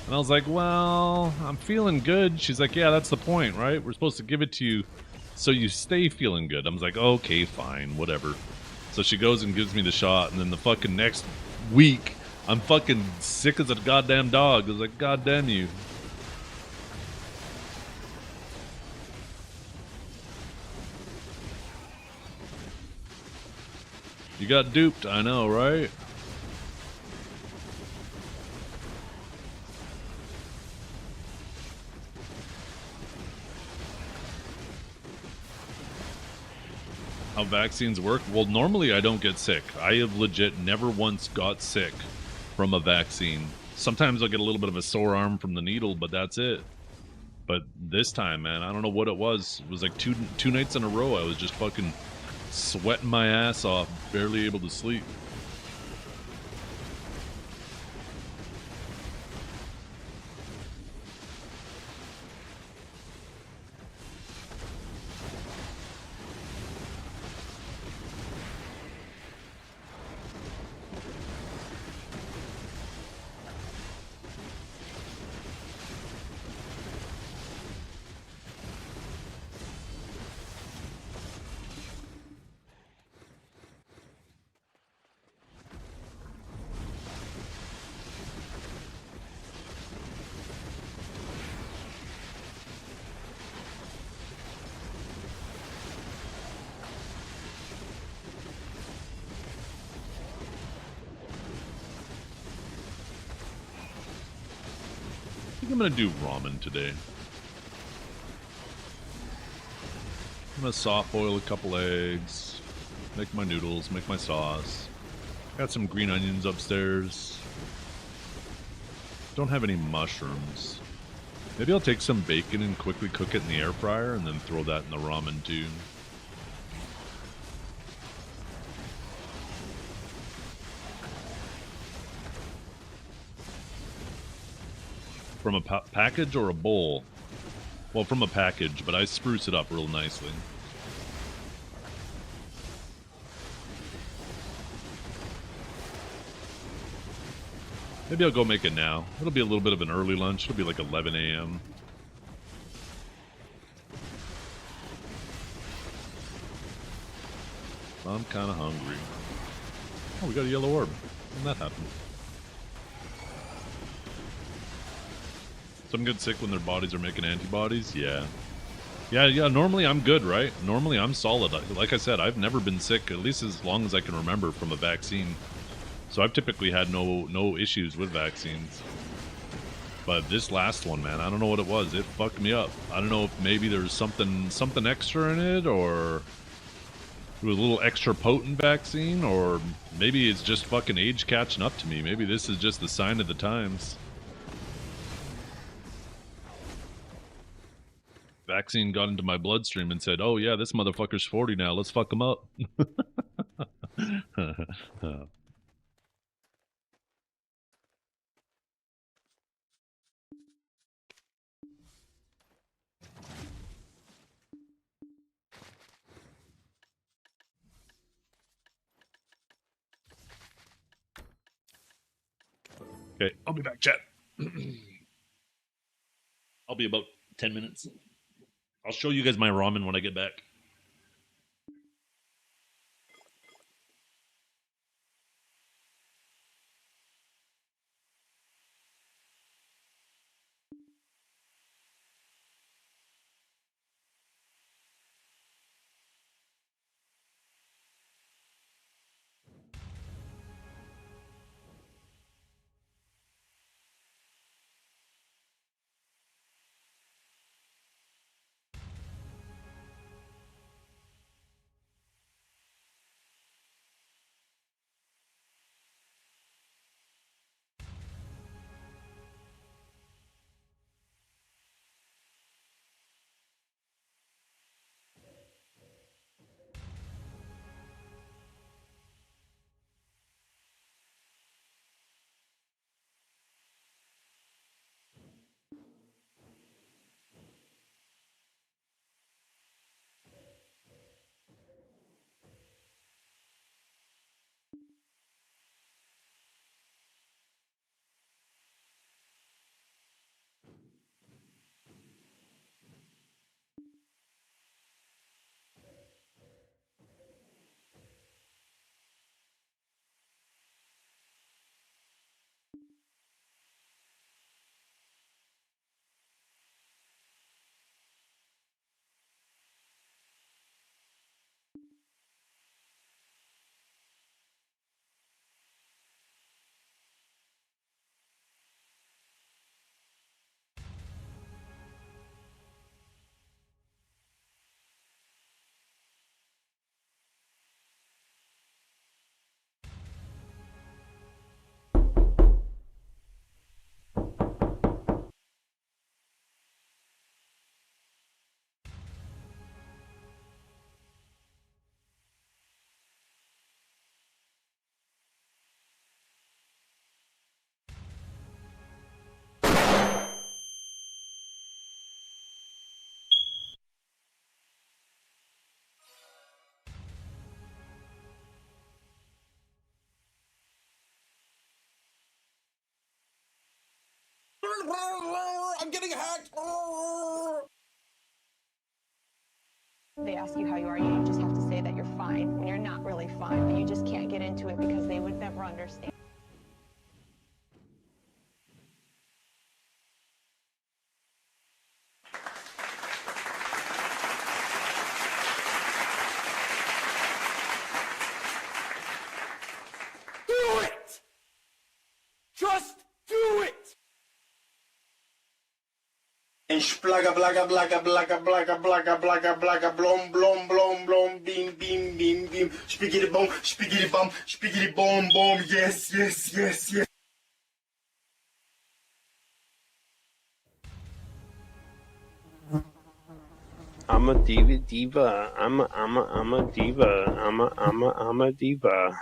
And I was like, well, I'm feeling good. She's like, yeah, that's the point, right? We're supposed to give it to you so you stay feeling good. I was like, okay, fine, whatever. So she goes and gives me the shot, and then the fucking next week, I'm fucking sick as a goddamn dog. I was like, God damn you. You got duped, I know, right? How vaccines work? Well, normally I don't get sick. I have legit never once got sick from a vaccine. Sometimes I'll get a little bit of a sore arm from the needle, but that's it. But this time, man, I don't know what it was. It was like two nights in a row. I was just fucking sweating my ass off, barely able to sleep. think I'm gonna do ramen today. I'm gonna soft boil a couple eggs, make my noodles, make my sauce. Got some green onions upstairs. Don't have any mushrooms. Maybe I'll take some bacon and quickly cook it in the air fryer and then throw that in the ramen too. From a package or a bowl? Well, from a package, but I spruce it up real nicely. Maybe I'll go make it now. It'll be a little bit of an early lunch. It'll be like 11 a.m. I'm kind of hungry. Oh, we got a yellow orb. When that happened. Some get sick when their bodies are making antibodies? Yeah. Yeah, normally I'm good, right? Normally I'm solid. Like I said, I've never been sick, at least as long as I can remember, from a vaccine. So I've typically had no issues with vaccines. But this last one, man, I don't know what it was. It fucked me up. I don't know if maybe there's something extra in it, or it was a little extra potent vaccine, or maybe it's just fucking age catching up to me. Maybe this is just the sign of the times. Vaccine got into my bloodstream and said, "Oh yeah, this motherfucker's 40 now. Let's fuck him up." Okay, I'll be back, chat. I'll be about 10 minutes. I'll show you guys my ramen when I get back. I'm getting hacked. They ask you how you are, you just have to say that you're fine when you're not really fine, but you just can't get into it because they would never understand. Do it! Just do it! and splaga blaga blaga blaga blaga blaga blaga blaga blom blom blom blom beam beam beam beam spiggity bum spiggity bum bum yes yes yes yes. I'm a diva. I'm a diva. I'm a diva.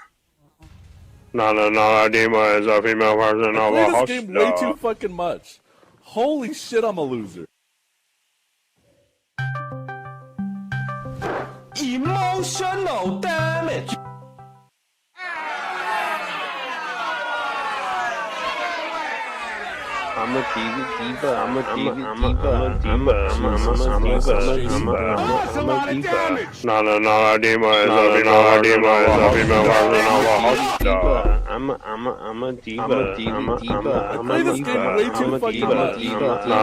No, Dima is a female version I of play a this game way too hostile. fucking much. Holy shit, I'm a loser. Emotional damage. I'm a diva. I'm a diva. I'm a diva. I'm a diva. No, Dima is a female version of a hostile. I'm a diva. I'm a diva. I play this game way too fucking much. No,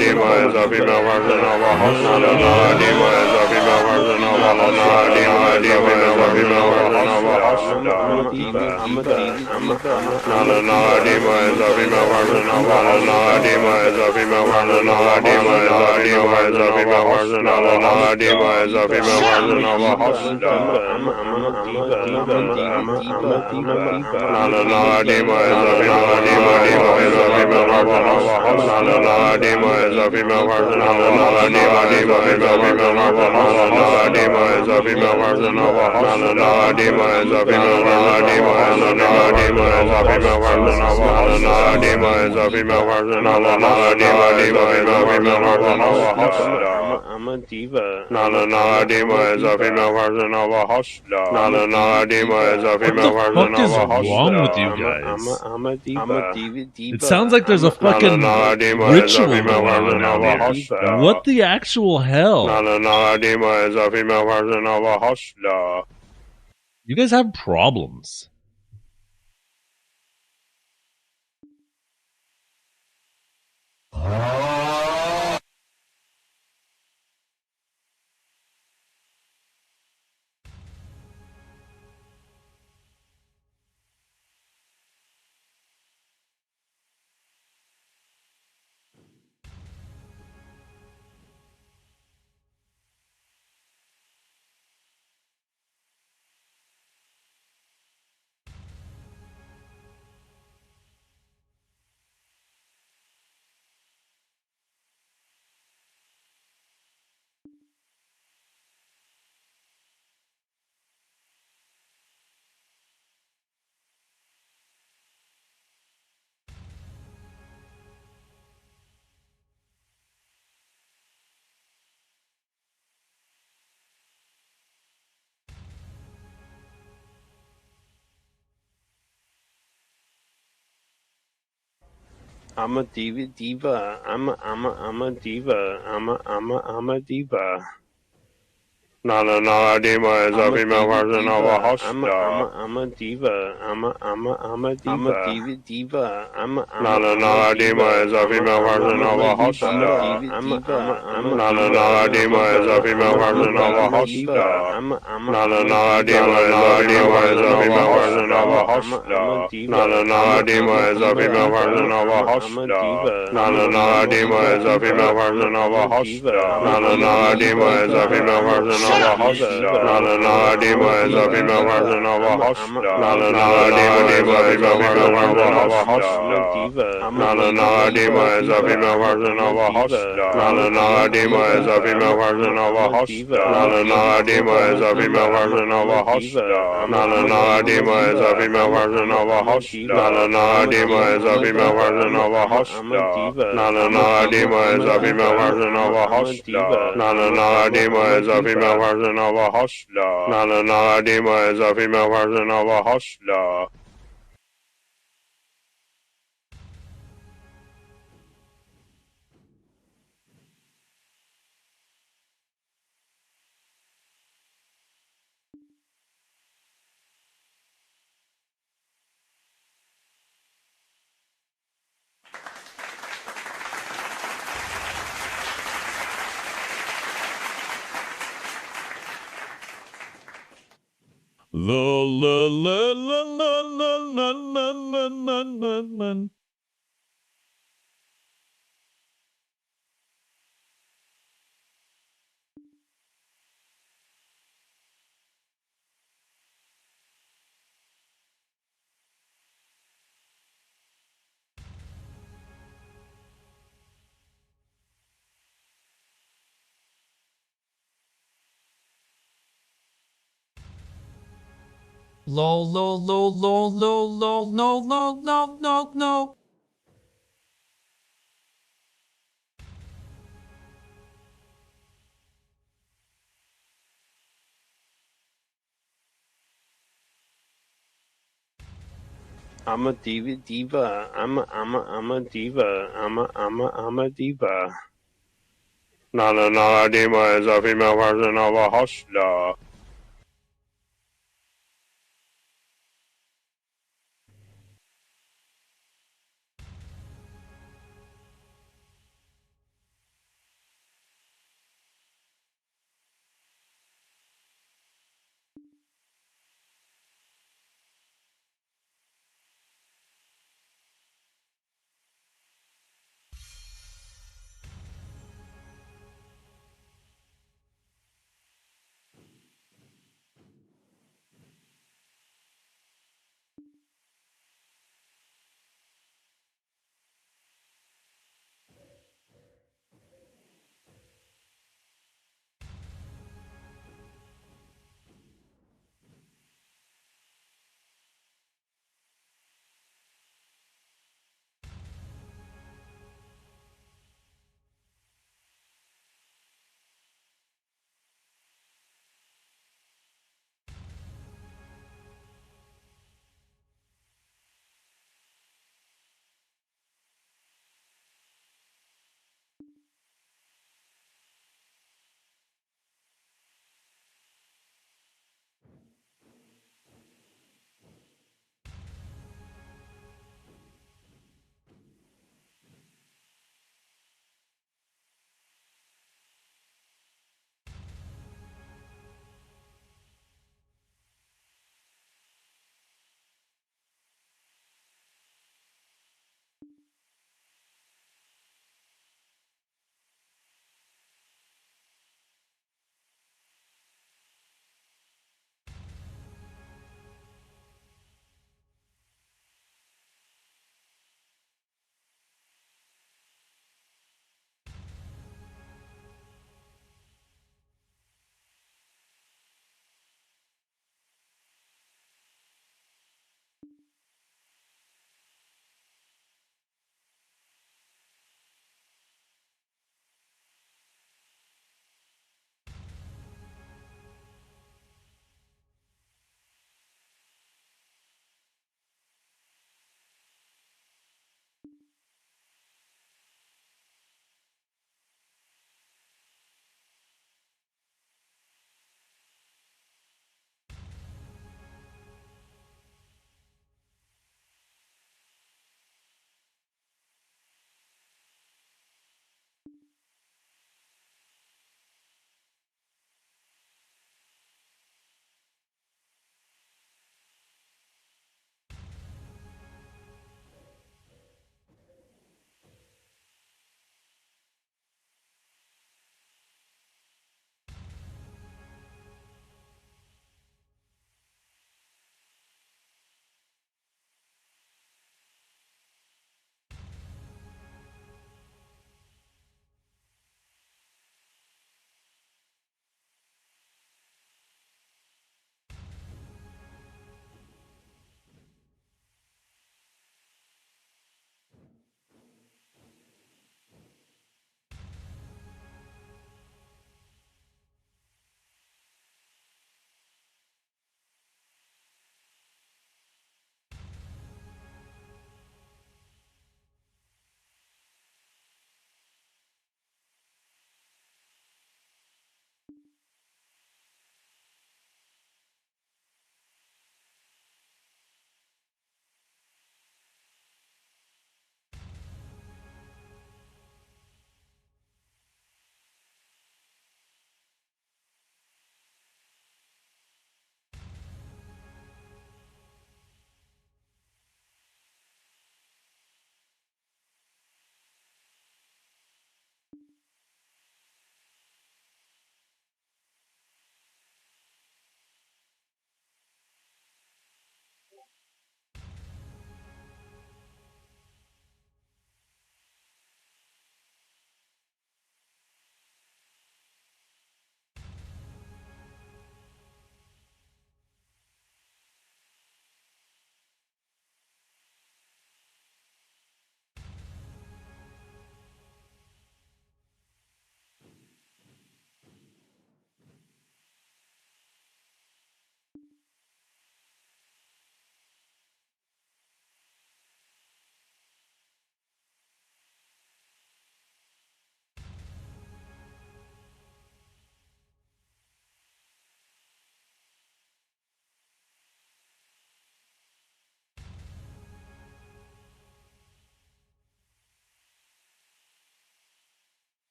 Dima is a female version of a hostile. No, Dima is a female version of a hostile. Dima is a female version of a hostile. I'm a diva. I'm a diva. No, Dima is a female version of a Dima is a female version of a Dima is a female version of a Dima is a female version of a hostile. I'm a diva. I'm a diva. No, Dima is a female Dima is a female version of a hostile. Dima is a female version of a Dima is a female version of a hostile. Dima is a female version of a hostile. Dima is a female version of a hostile. Dima is a female version of a hostile. Dima is a female version. I'm a diva. No, Dima is a female version of a hostile. No, Dima is a female version of a hostile. What is wrong with you guys? I'm a diva. I'm a diva. It sounds like there's a fucking ritual going on out here. What the actual hell? No, Dima is a female version of a hostile. You guys have problems. I'm a diva. I'm a diva. I'm a diva. No, Dima is a female version of a hostile. I'm a diva. I'm a diva. I'm a diva. No, Dima is a female version of a hostile. No, Dima is a female version of a hostile. No, Dima is a female version of a hostile. No, Dima is a female version of a hostile. No, Dima is a female version of a hostile. No, Dima is a female version of a hostile. No, Dima is a female version of a hostile. No, Dima is a female version of a hostile. No, Dima is a female version of a hostile. No, Dima is a female version of a hostile. No, Dima is a female version of a hostile. No, Dima is a female version of a hostile. No, Dima is a female version of a hostile. No, Dima is a female version of a hostile. No, Dima is a female version of a hostile. No, Dima is a female version of a hostile. La la la la la la la la la la la. Lol, lol, lol, lol, lol, lol, no, no, no, no, no. I'm a diva. I'm a diva. I'm a diva. A diva is a female version of a hustler.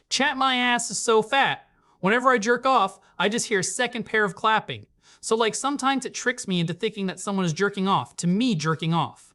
Chat my ass is so fat. Whenever I jerk off, I just hear a second pair of clapping. So like sometimes it tricks me into thinking that someone is jerking off to me jerking off.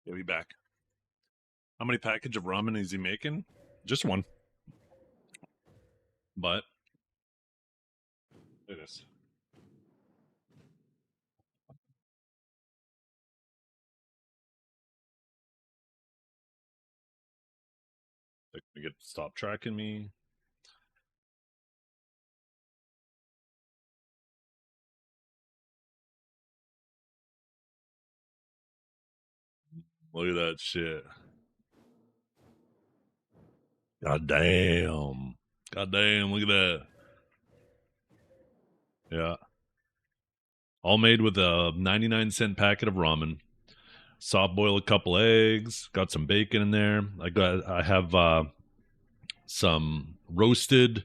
He'll be back. How many package of ramen is he making? Just one. But look at this. They get stop tracking me. Look at that shit. God damn. God damn, look at that. Yeah. All made with a 99-cent packet of ramen. Soft boil a couple eggs, got some bacon in there. I have some roasted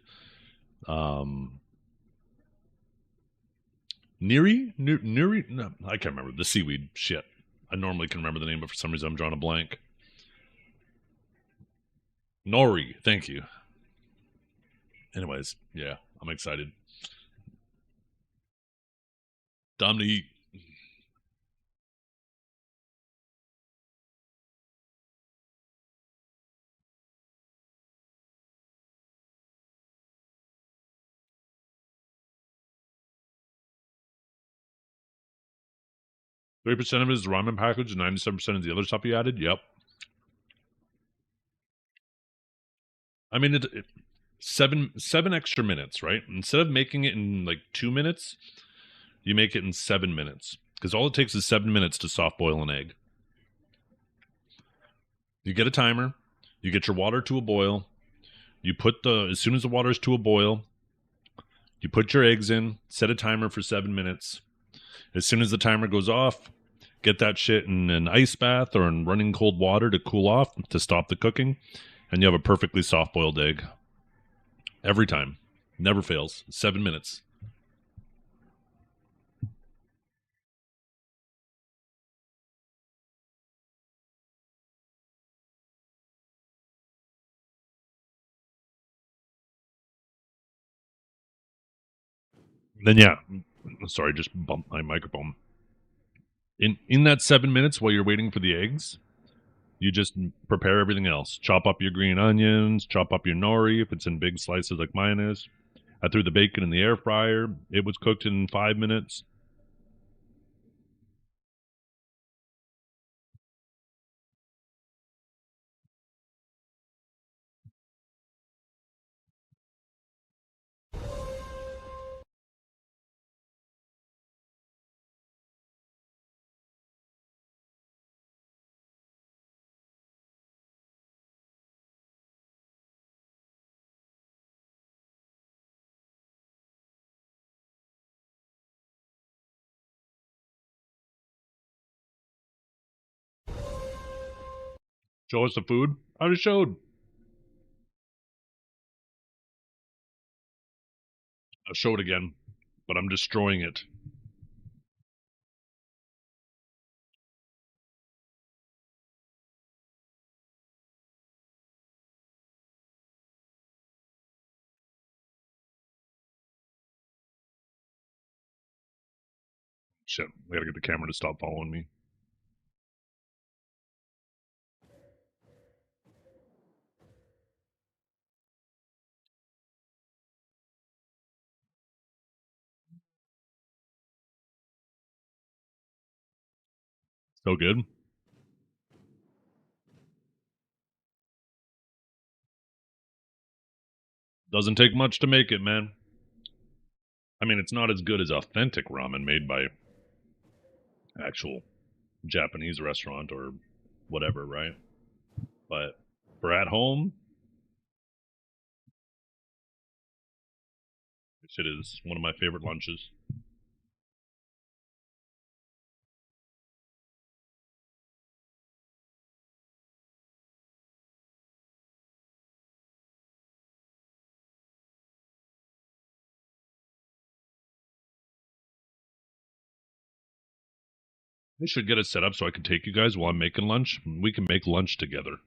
niri, no, I can't remember the seaweed shit. I normally can remember the name, but for some reason I'm drawing a blank. Nori, thank you. Anyways, yeah, I'm excited. Time to eat. $3% of it is the ramen package, and 97% is the other stuff you added. Yep. I mean, seven extra minutes, right? Instead of making it in like 2 minutes, you make it in 7 minutes. Because all it takes is 7 minutes to soft boil an egg. You get a timer, you get your water to a boil, you put as soon as the water's to a boil, you put your eggs in, set a timer for 7 minutes. As soon as the timer goes off, get that shit in an ice bath or in running cold water to cool off to stop the cooking, and you have a perfectly soft boiled egg. Every time. Never fails. 7 minutes. Then yeah, sorry, just bumped my microphone. In that 7 minutes while you're waiting for the eggs, you just prepare everything else. Chop up your green onions, chop up your nori if it's in big slices like mine is. I threw the bacon in the air fryer. It was cooked in 5 minutes. Show us the food? I just showed. I'll show it again, but I'm destroying it. Shit, we gotta get the camera to stop following me. So good. Doesn't take much to make it, man. I mean, it's not as good as authentic ramen made by actual Japanese restaurant or whatever, right? But for at home, this shit is one of my favorite lunches. I should get it set up so I can take you guys while I'm making lunch. We can make lunch together.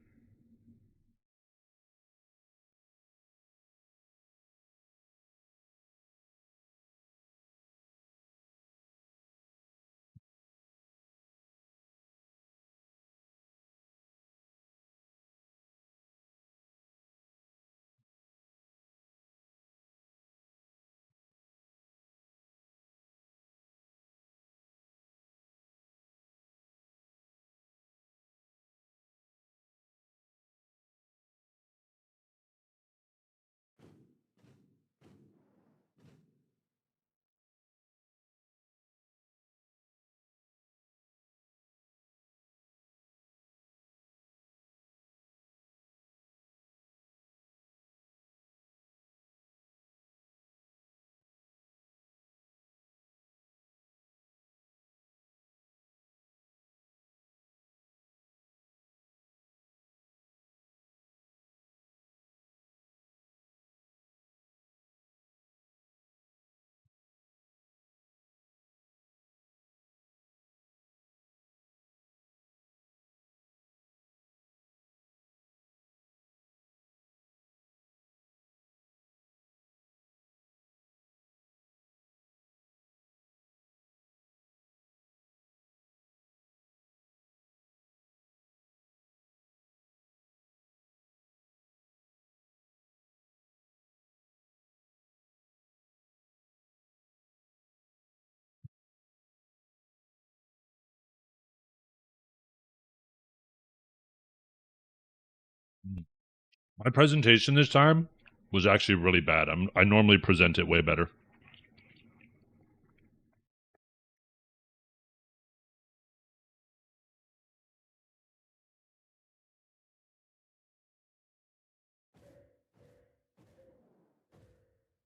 My presentation this time was actually really bad. I normally present it way better.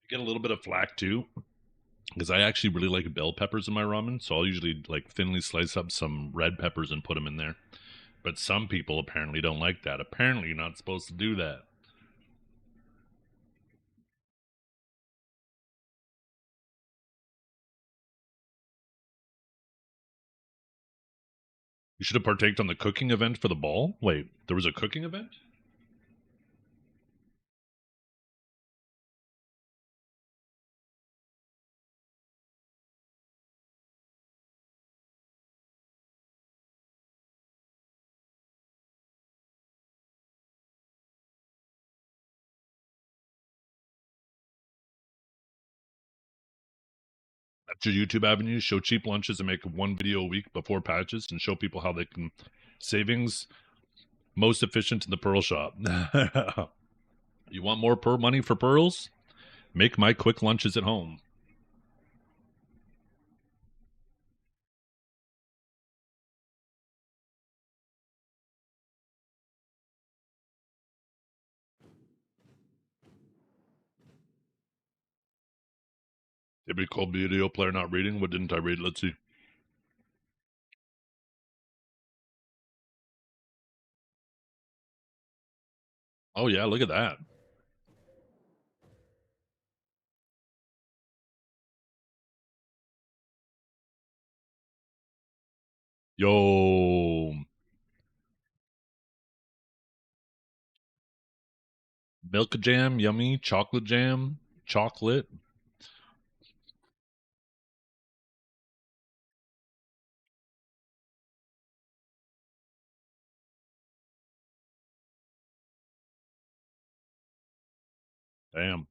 I get a little bit of flack too, because I actually really like bell peppers in my ramen, so I'll usually like thinly slice up some red peppers and put them in there. But some people apparently don't like that. Apparently, you're not supposed to do that. You should have partaked on the cooking event for the ball. Wait, there was a cooking event? That's your YouTube avenue. Show cheap lunches and make one video a week before patches and show people how they can savings most efficient in the pearl shop. You want more money for pearls? Make my quick lunches at home. Typical video player not reading. What didn't I read? Let's see. Oh yeah, look at that. Yo, milk jam, yummy. Chocolate jam, chocolate. Damn.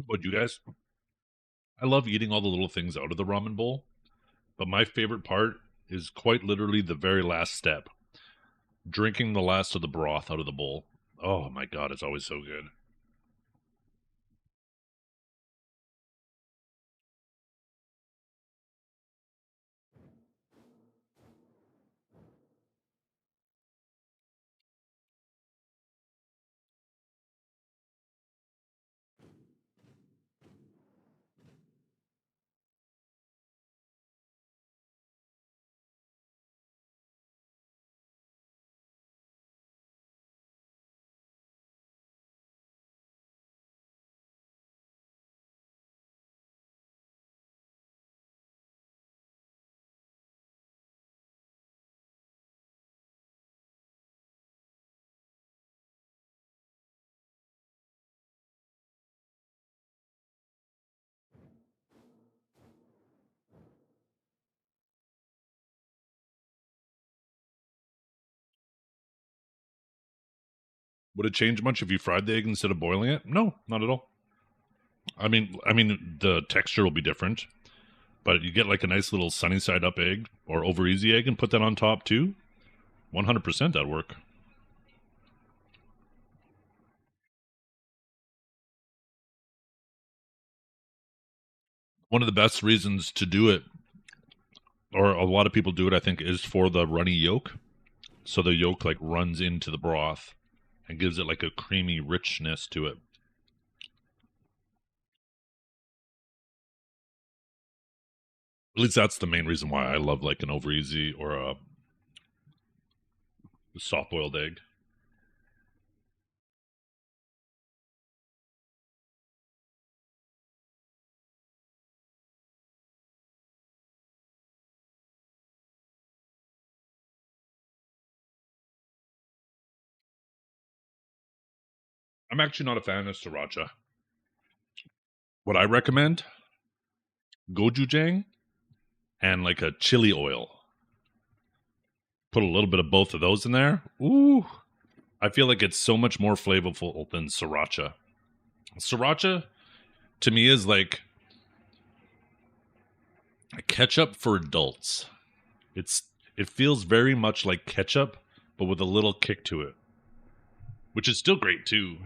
What you guys? I love eating all the little things out of the ramen bowl, but my favorite part is quite literally the very last step. Drinking the last of the broth out of the bowl. Oh my god, it's always so good. Would it change much if you fried the egg instead of boiling it? No, not at all. I mean, the texture will be different, but you get like a nice little sunny side up egg or over easy egg and put that on top too. 100% that'd work. One of the best reasons to do it, or a lot of people do it, I think, is for the runny yolk. So the yolk like runs into the broth and gives it like a creamy richness to it. At least that's the main reason why I love like an over easy or a soft boiled egg. I'm actually not a fan of sriracha. What I recommend, gochujang and like a chili oil. Put a little bit of both of those in there. Ooh, I feel like it's so much more flavorful than sriracha. Sriracha, to me, is like a ketchup for adults. It feels very much like ketchup, but with a little kick to it, which is still great too.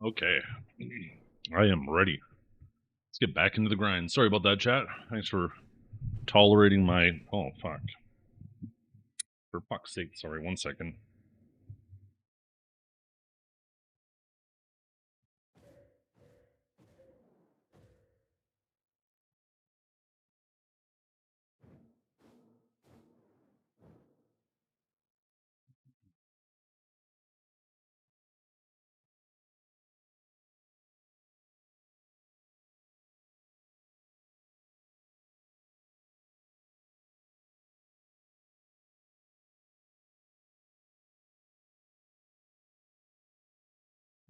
Okay. I am ready. Let's get back into the grind. Sorry about that, chat. Thanks for tolerating my... Oh, fuck. For fuck's sake. Sorry, 1 second.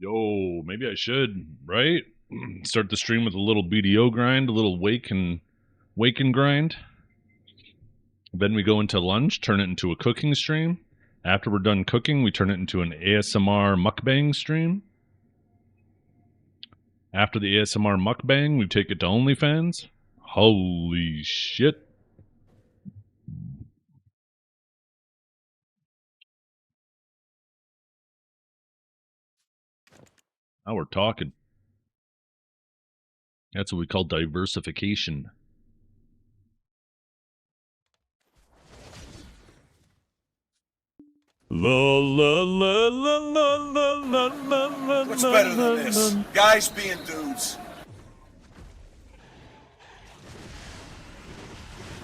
Yo, maybe I should, right? Start the stream with a little BDO grind, a little wake and grind. Then we go into lunch, turn it into a cooking stream. After we're done cooking, we turn it into an ASMR mukbang stream. After the ASMR mukbang, we take it to OnlyFans. Holy shit. Now we're talking. That's what we call diversification. What's better than this? Guys being dudes.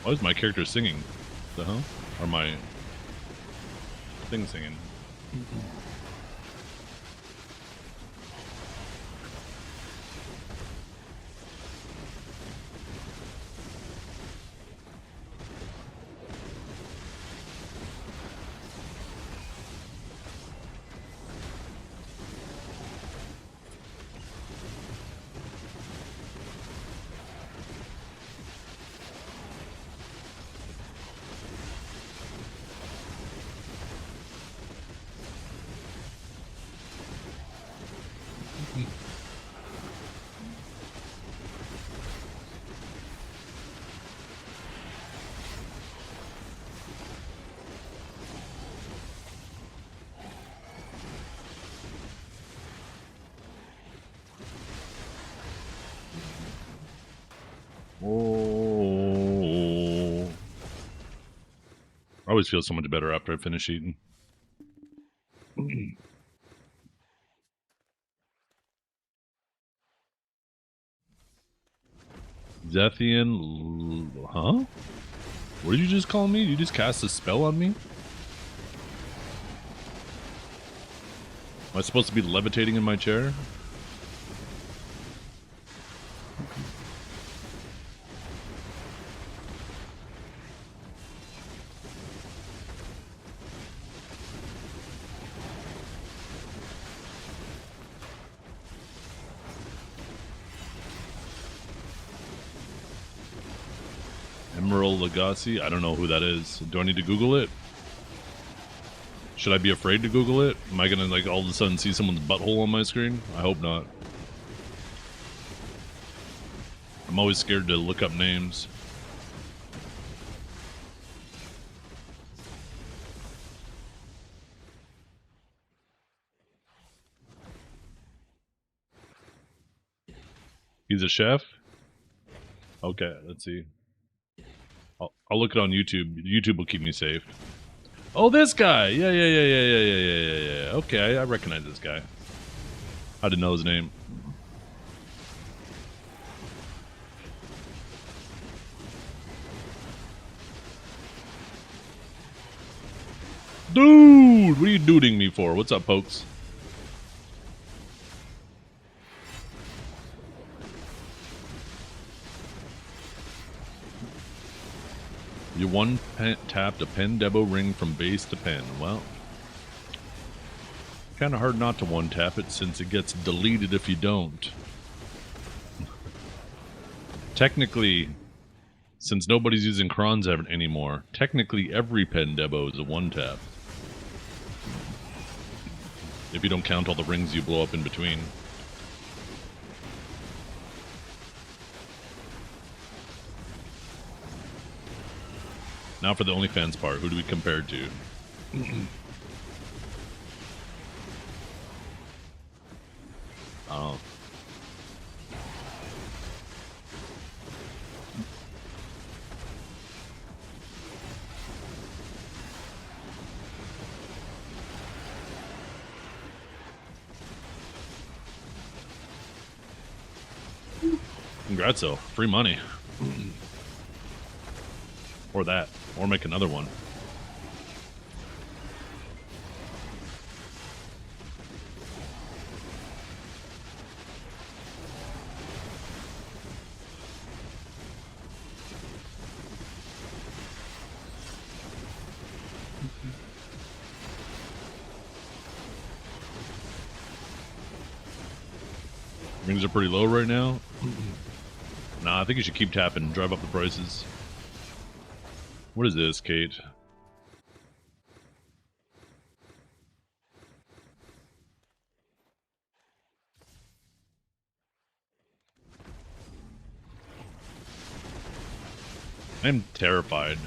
Why is my character singing? The hell? Or my thing singing? always feel so much better after I finish eating. Zethian, huh? What did you just call me? You just cast a spell on me? Am I supposed to be levitating in my chair? Emerald Lagasse? I don't know who that is. Do I need to Google it? Should I be afraid to Google it? Am I gonna like all of a sudden see someone's butthole on my screen? I hope not. I'm always scared to look up names. He's a chef? Okay, let's see. I'll look it on YouTube. YouTube will keep me safe. Oh, this guy! Yeah. Okay, I recognize this guy. I didn't know his name. Dude! What are you duding me for? What's up, Pokes? You tapped a pen debo ring from base to pen. Well, kind of hard not to one tap it since it gets deleted if you don't. Technically, since nobody's using crons anymore, technically every pen debo is a one tap. If you don't count all the rings you blow up in between. Now for the OnlyFans part, who do we compare to? Oh. Congrats though, free money. Or that. Or make another one. Rings are pretty low right now. Nah, I think you should keep tapping, drive up the prices. What is this, Kate? I'm terrified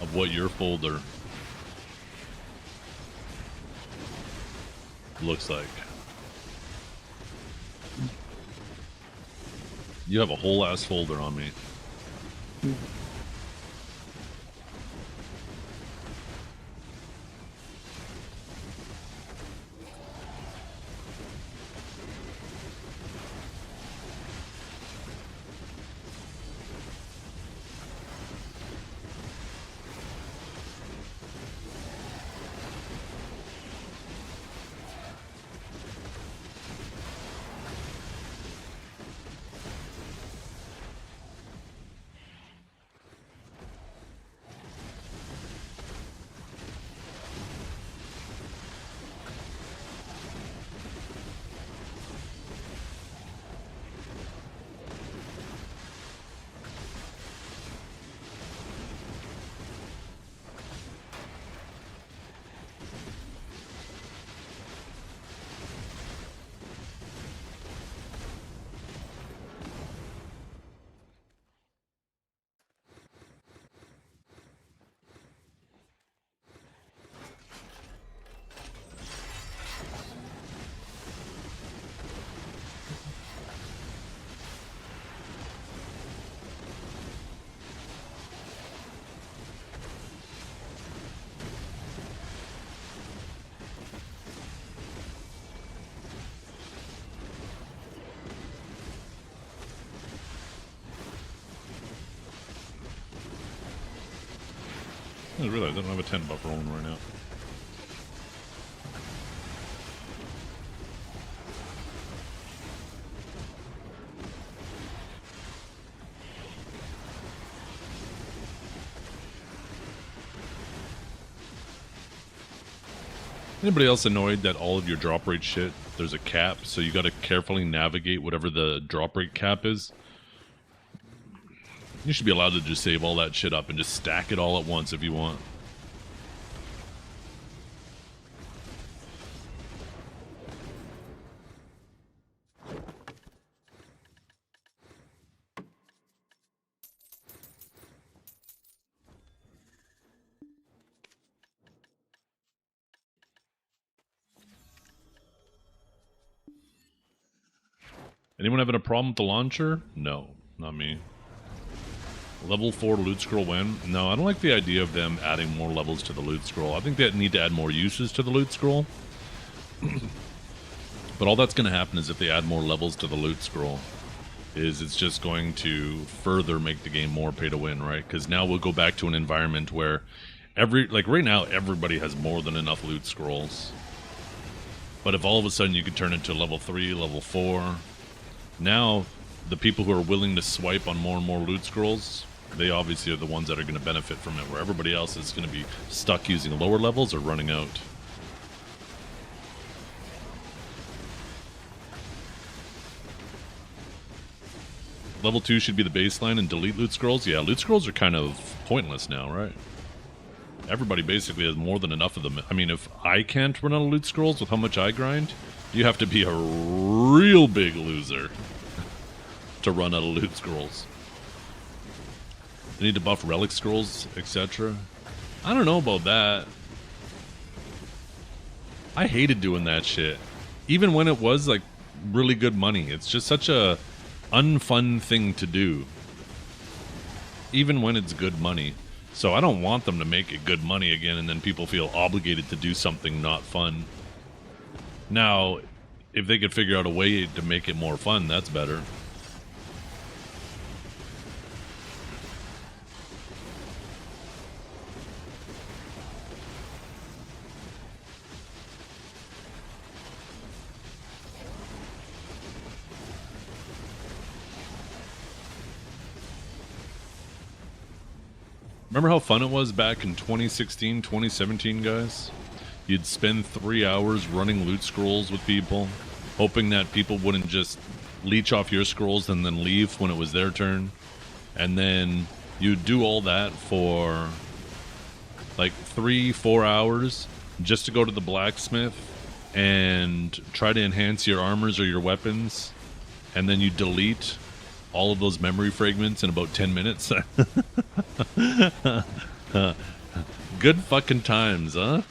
of what your folder looks like. You have a whole ass folder on me. I realize I don't have a 10 buff rolling right now. Anybody else annoyed that all of your drop rate shit, there's a cap, so you gotta carefully navigate whatever the drop rate cap is? You should be allowed to just save all that shit up and just stack it all at once if you want. Anyone having a problem with the launcher? No, not me. Level 4 loot scroll win? No, I don't like the idea of them adding more levels to the loot scroll. I think they need to add more uses to the loot scroll. But all that's going to happen is if they add more levels to the loot scroll, is it's just going to further make the game more pay to win, right? Because now we'll go back to an environment where right now everybody has more than enough loot scrolls. But if all of a sudden you could turn it to level 3, level 4, now the people who are willing to swipe on more and more loot scrolls, they obviously are the ones that are going to benefit from it, where everybody else is going to be stuck using lower levels or running out. Level 2 should be the baseline and delete loot scrolls. Yeah, loot scrolls are kind of pointless now, right? Everybody basically has more than enough of them. I mean, if I can't run out of loot scrolls with how much I grind, you have to be a real big loser to run out of loot scrolls. They need to buff relic scrolls, etc. I don't know about that. I hated doing that shit. Even when it was like really good money. It's just such a unfun thing to do. Even when it's good money. So I don't want them to make it good money again and then people feel obligated to do something not fun. Now, if they could figure out a way to make it more fun, that's better. Remember how fun it was back in 2016, 2017, guys? You'd spend 3 hours running loot scrolls with people, hoping that people wouldn't just leech off your scrolls and then leave when it was their turn. And then you'd do all that for like 3-4 hours just to go to the blacksmith and try to enhance your armors or your weapons. And then you delete all of those memory fragments in about 10 minutes. Good fucking times, huh?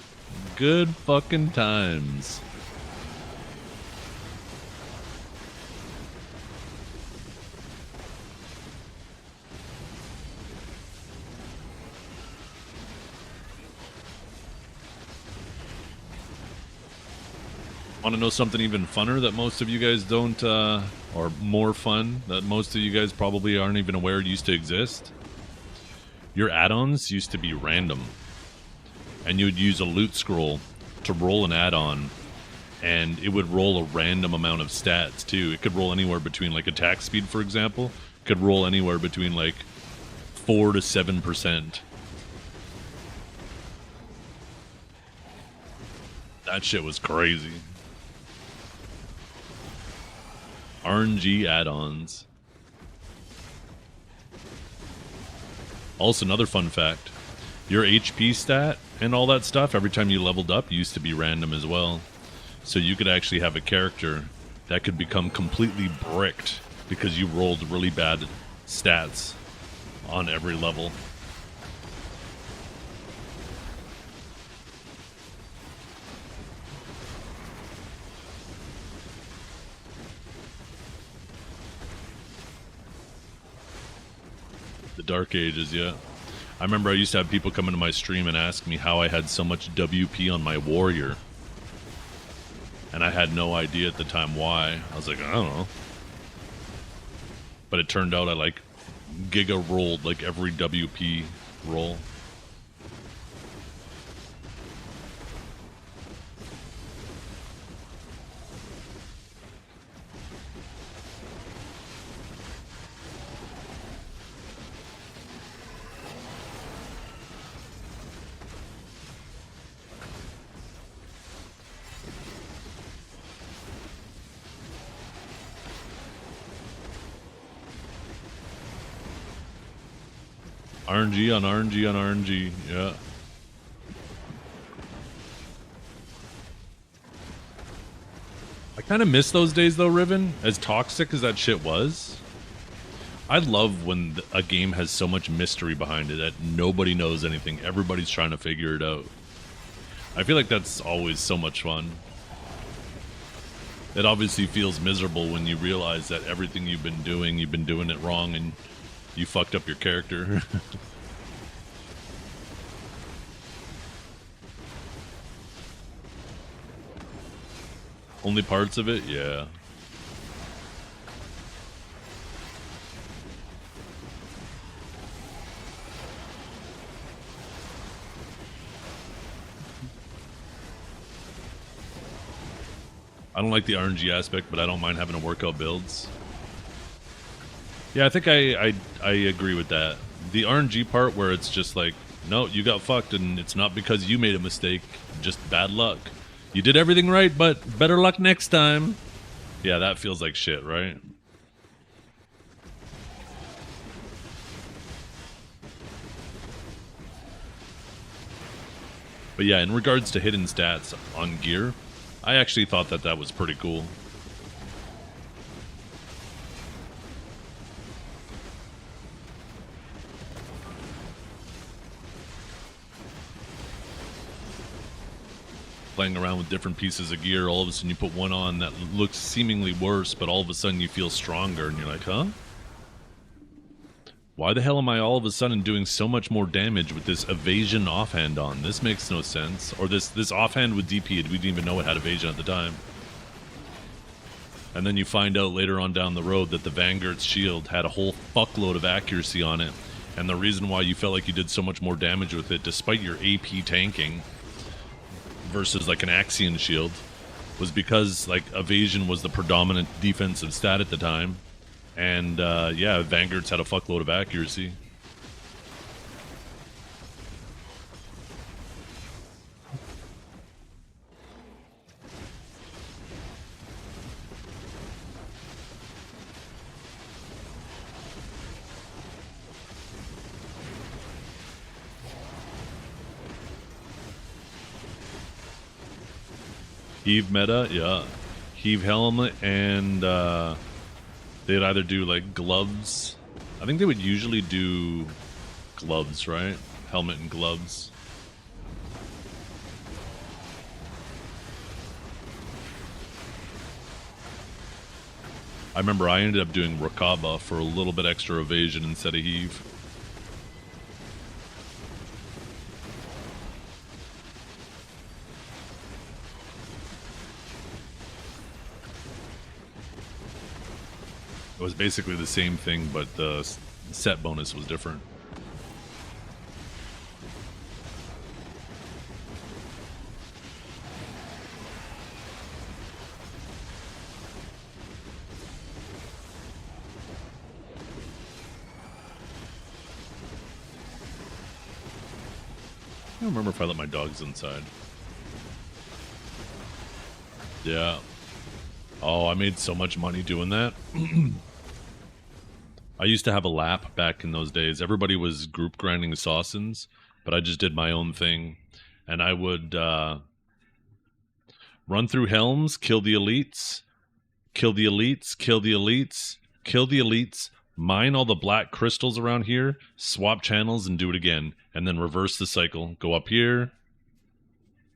Good fucking times. Want to know something even funner that most of you guys don't, or more fun, that most of you guys probably aren't even aware used to exist? Your add-ons used to be random. And you would use a loot scroll to roll an add-on, and it would roll a random amount of stats, too. It could roll anywhere between, like, attack speed, for example. Could roll anywhere between, like, 4 to 7%. That shit was crazy. RNG add-ons. Also, another fun fact. Your HP stat and all that stuff, every time you leveled up, used to be random as well. So you could actually have a character that could become completely bricked because you rolled really bad stats on every level. The Dark Ages, yeah. I remember I used to have people come into my stream and ask me how I had so much WP on my warrior. And I had no idea at the time why. I was like, I don't know. But it turned out I like giga rolled like every WP roll. RNG on RNG on RNG. Yeah. I kind of miss those days though, Riven. As toxic as that shit was, I love when a game has so much mystery behind it that nobody knows anything. Everybody's trying to figure it out. I feel like that's always so much fun. It obviously feels miserable when you realize that everything you've been doing it wrong and you fucked up your character. Only parts of it? Yeah. I don't like the RNG aspect, but I don't mind having to work out builds. Yeah, I think I agree with that. The RNG part where it's just like, no, you got fucked and it's not because you made a mistake, just bad luck. You did everything right, but better luck next time. Yeah, that feels like shit, right? But yeah, in regards to hidden stats on gear, I actually thought that was pretty cool. Playing around with different pieces of gear, all of a sudden you put one on that looks seemingly worse, but all of a sudden you feel stronger, and you're like, huh? Why the hell am I all of a sudden doing so much more damage with this evasion offhand on? This makes no sense. Or this offhand with DP, we didn't even know it had evasion at the time. And then you find out later on down the road that the Vanguard's shield had a whole fuckload of accuracy on it. And the reason why you felt like you did so much more damage with it, despite your AP tanking, versus like an Axion shield, was because like evasion was the predominant defensive stat at the time, and yeah, Vanguard's had a fuckload of accuracy. Heave meta, yeah. Heave helmet, and they'd either do like gloves. I think they would usually do gloves, right? Helmet and gloves. I remember I ended up doing Rakaba for a little bit extra evasion instead of heave. It was basically the same thing, but the set bonus was different. I don't remember if I let my dogs inside. Yeah. Oh, I made so much money doing that. I used to have a lap back in those days. Everybody was group grinding Sausins, but I just did my own thing. And I would run through Helms, kill the elites, kill the elites, kill the elites, kill the elites, mine all the black crystals around here, swap channels, and do it again. And then reverse the cycle. Go up here,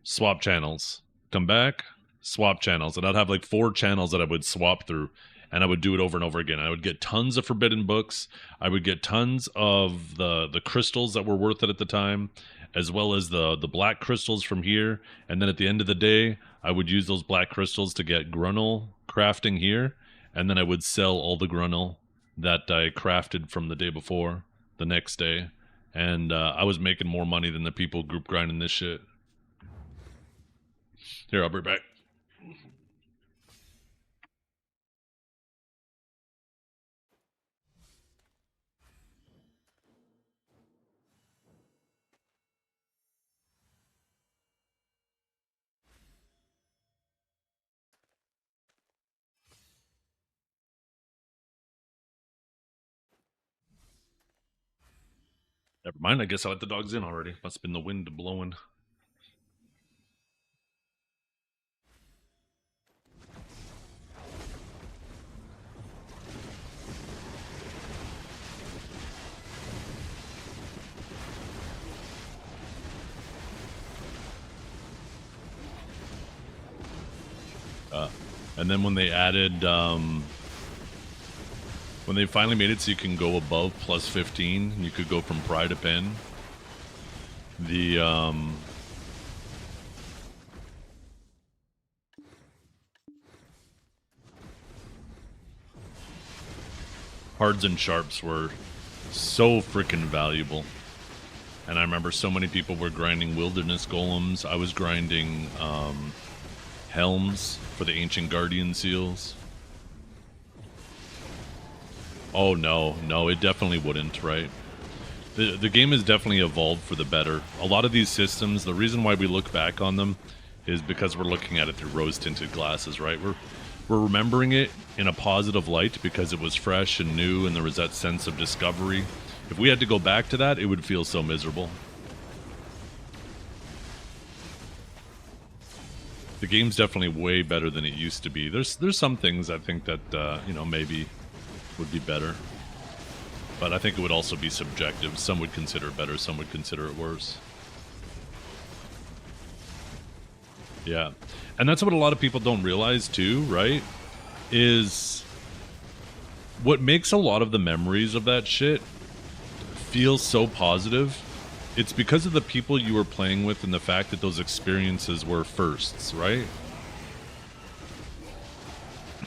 swap channels. Come back, swap channels. And I'd have like 4 channels that I would swap through. And I would do it over and over again. I would get tons of forbidden books. I would get tons of the crystals that were worth it at the time, as well as the black crystals from here. And then at the end of the day, I would use those black crystals to get Grunel crafting here. And then I would sell all the Grunel that I crafted from the day before, the next day. And I was making more money than the people group grinding this shit. Here, I'll be back. Never mind, I guess I let the dogs in already. Must have been the wind blowing. And then when they added, when they finally made it so you can go above plus 15, you could go from pry to pin. The, hards and sharps were so freaking valuable. And I remember so many people were grinding wilderness golems. I was grinding, helms for the ancient guardian seals. Oh no, it definitely wouldn't, right? The game has definitely evolved for the better. A lot of these systems, the reason why we look back on them is because we're looking at it through rose-tinted glasses, right? We're remembering it in a positive light because it was fresh and new and there was that sense of discovery. If we had to go back to that, it would feel so miserable. The game's definitely way better than it used to be. There's some things I think that, you know, maybe would be better. But I think it would also be subjective. Some would consider it better, some would consider it worse. Yeah. And that's what a lot of people don't realize too, right? Is what makes a lot of the memories of that shit feel so positive. It's because of the people you were playing with and the fact that those experiences were firsts, right?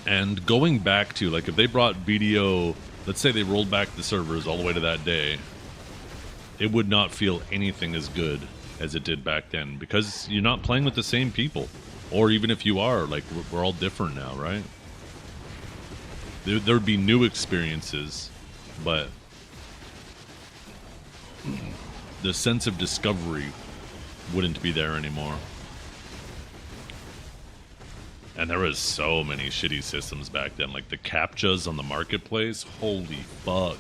And going back to, like, if they brought BDO, let's say they rolled back the servers all the way to that day, it would not feel anything as good as it did back then because you're not playing with the same people. Or even if you are, like, we're all different now, right? There'd be new experiences, but the sense of discovery wouldn't be there anymore. And there was so many shitty systems back then, like the CAPTCHAs on the marketplace. Holy fuck.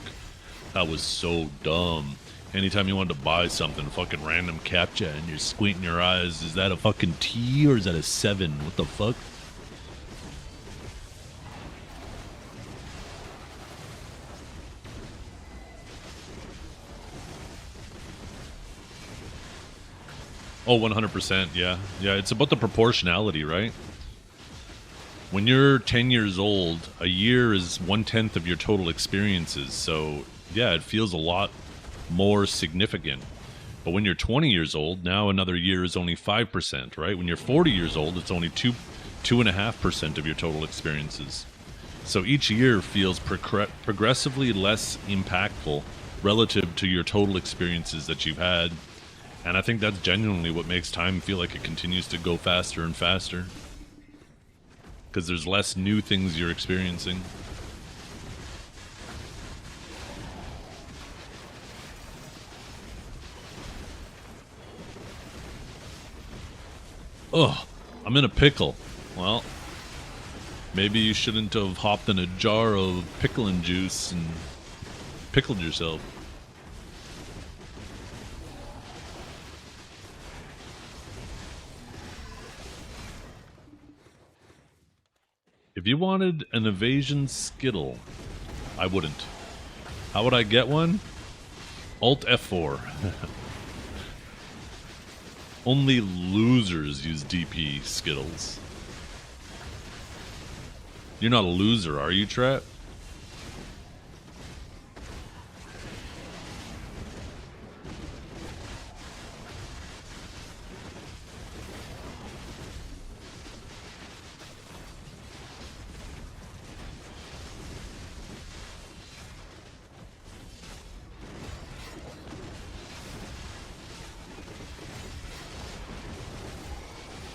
That was so dumb. Anytime you wanted to buy something, fucking random CAPTCHA, and you're squinting your eyes, is that a fucking T or is that a 7? What the fuck? Oh, 100%, yeah. Yeah, it's about the proportionality, right? When you're 10 years old, a year is 1/10 of your total experiences. So, yeah, it feels a lot more significant. But when you're 20 years old, now another year is only 5%, right? When you're 40 years old, it's only 2.5% of your total experiences. So each year feels progressively less impactful relative to your total experiences that you've had. And I think that's genuinely what makes time feel like it continues to go faster and faster. Because there's less new things you're experiencing. Ugh, I'm in a pickle. Well, maybe you shouldn't have hopped in a jar of pickling juice and pickled yourself. If you wanted an evasion Skittle, I wouldn't. How would I get one? Alt F4. Only losers use DP Skittles. You're not a loser, are you, Trap?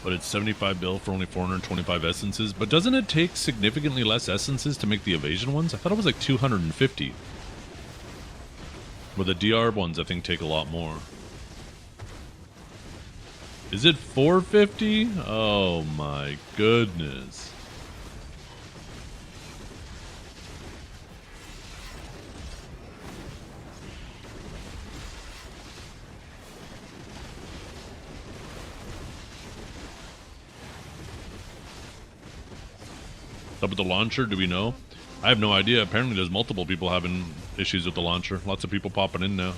But it's 75 bill for only 425 essences. But doesn't it take significantly less essences to make the evasion ones? I thought it was like 250. Well, the DR ones I think take a lot more. Is it 450? Oh my goodness. Up with the launcher, do we know? I have no idea. Apparently there's multiple people having issues with the launcher. Lots of people popping in now.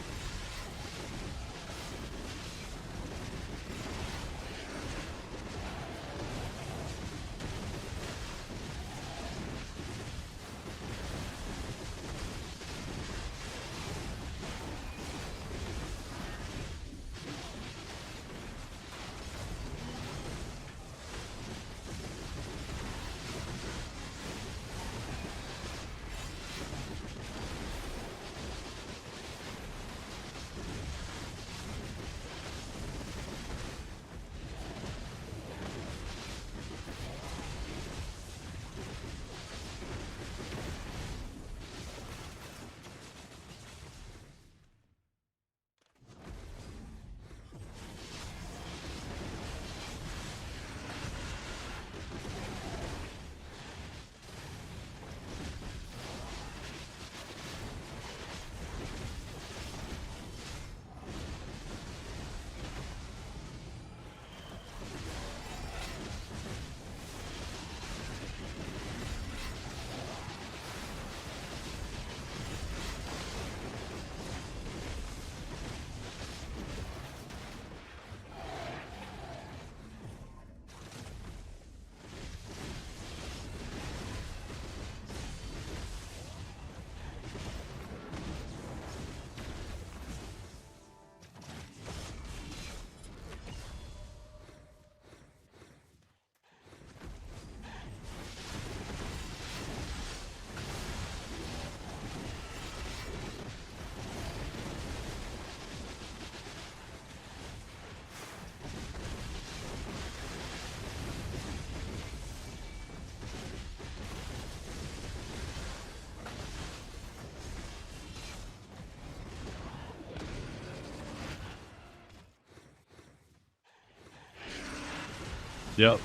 Yep.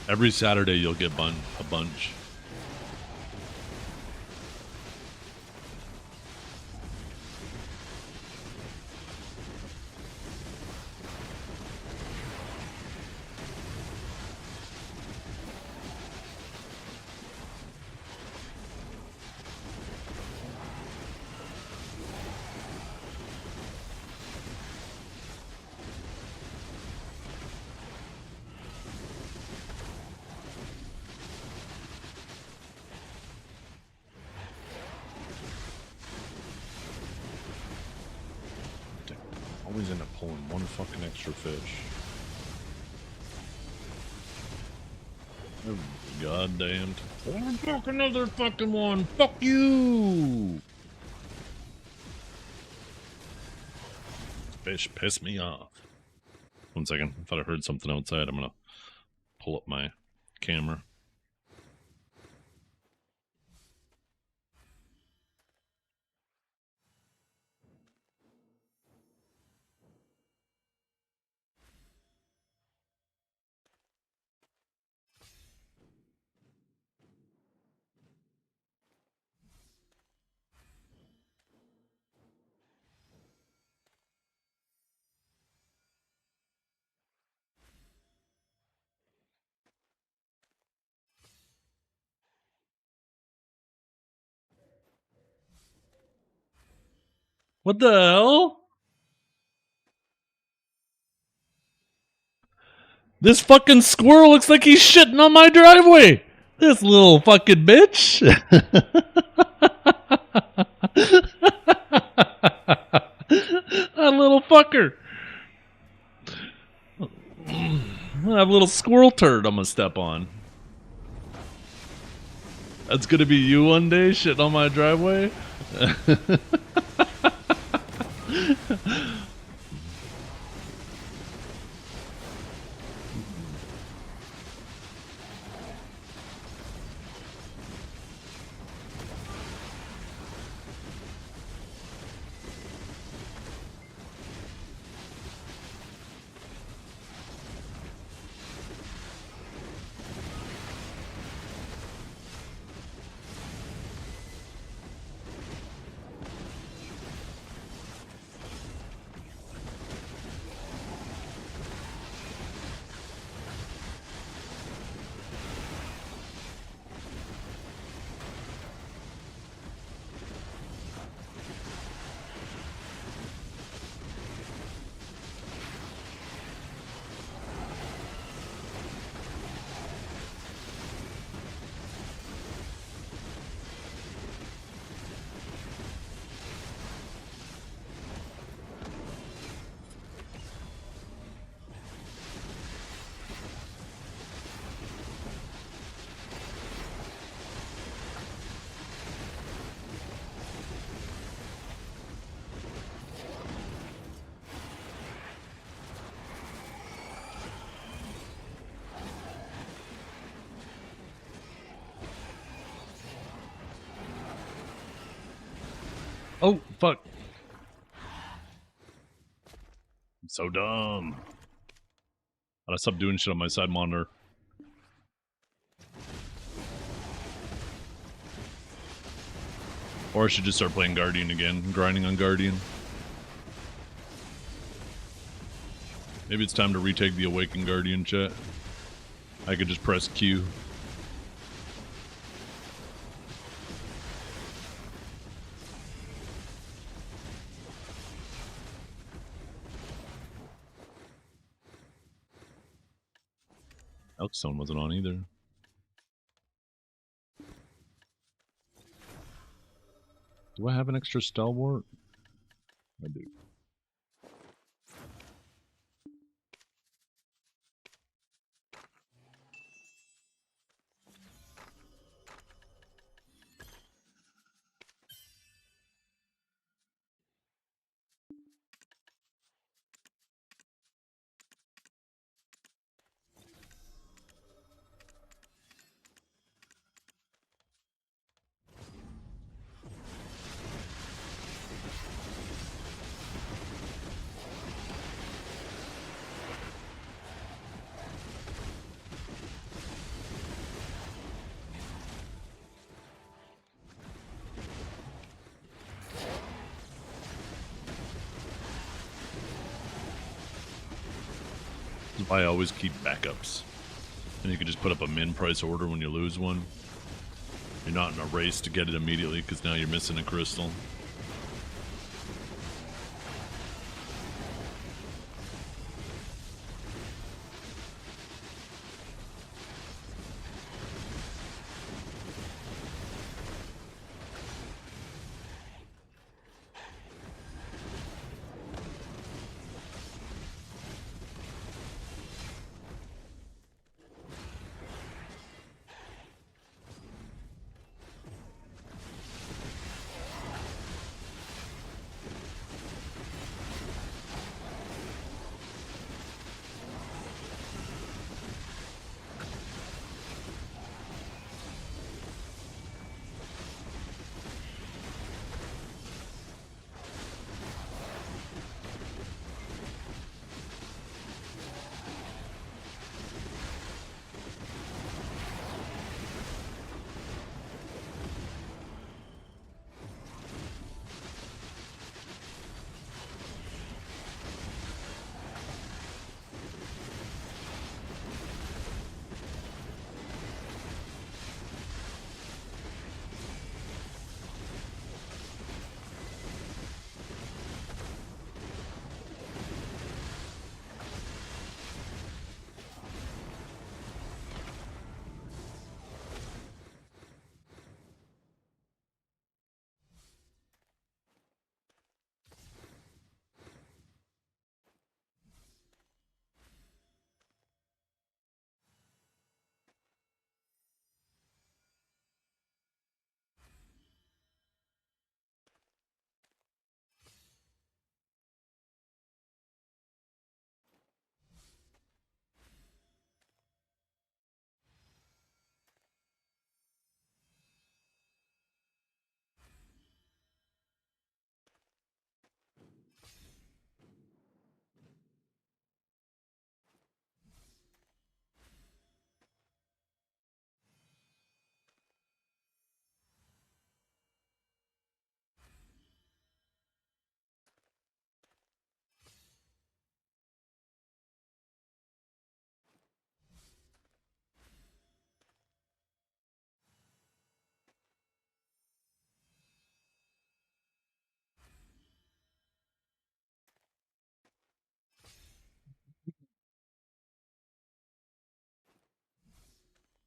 Every Saturday you'll get a bunch. Always end up pulling one fucking extra fish. Oh, goddamn. Oh, fuck another fucking one. Fuck you. Fish piss me off. 1 second. I thought I heard something outside. I'm gonna pull up my camera. What the hell? This fucking squirrel looks like he's shitting on my driveway. This little fucking bitch. That little fucker. I have a little squirrel turd I'm gonna step on. That's gonna be you one day, shitting on my driveway. Fuck. I'm so dumb. I stopped doing shit on my side monitor. Or I should just start playing Guardian again, grinding on Guardian. Maybe it's time to retake the Awakened Guardian chat. I could just press Q. Elkstone wasn't on either. Do I have an extra stalwart? I do. I always keep backups. And you can just put up a min price order when you lose one. You're not in a race to get it immediately because now you're missing a crystal.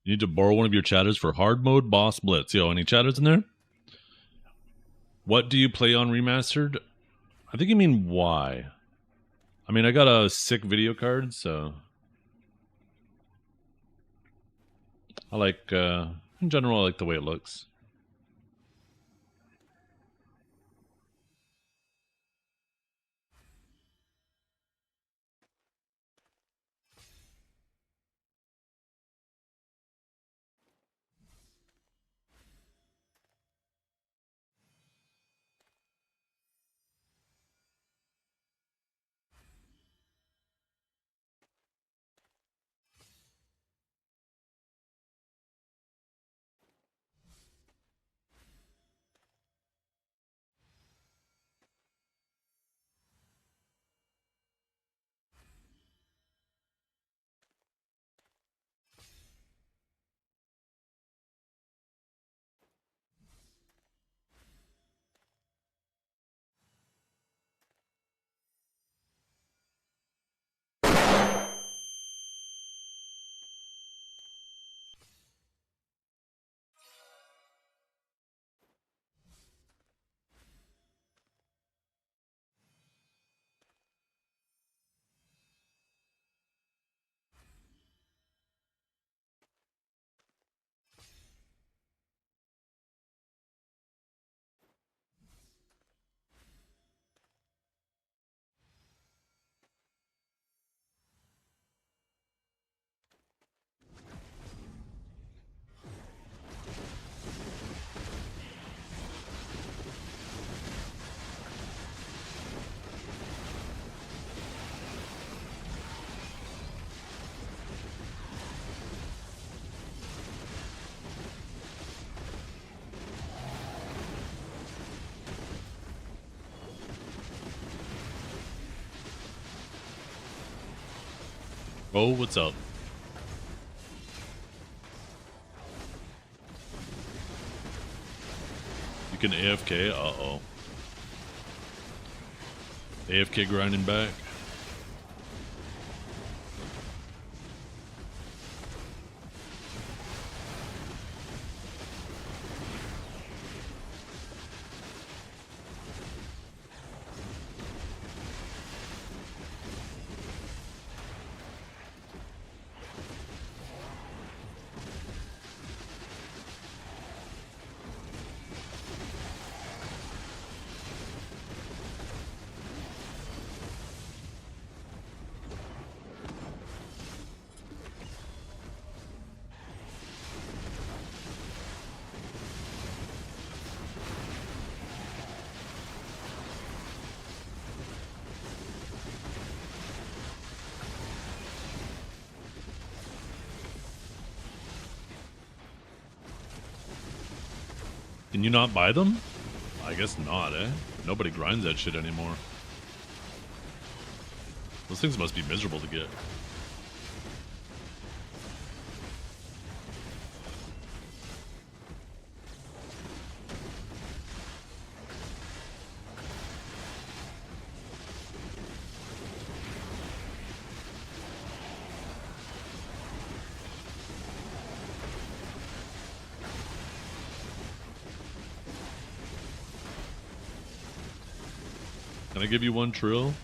You need to borrow one of your chatters for hard mode boss blitz. Yo, any chatters in there? What do you play on remastered? I think you mean why. I mean, I got a sick video card, so I like, in general, I like the way it looks. Oh, what's up? You can AFK? Uh-oh. AFK grinding back. Can you not buy them? I guess not, eh? Nobody grinds that shit anymore. Those things must be miserable to get. Can I give you one trill?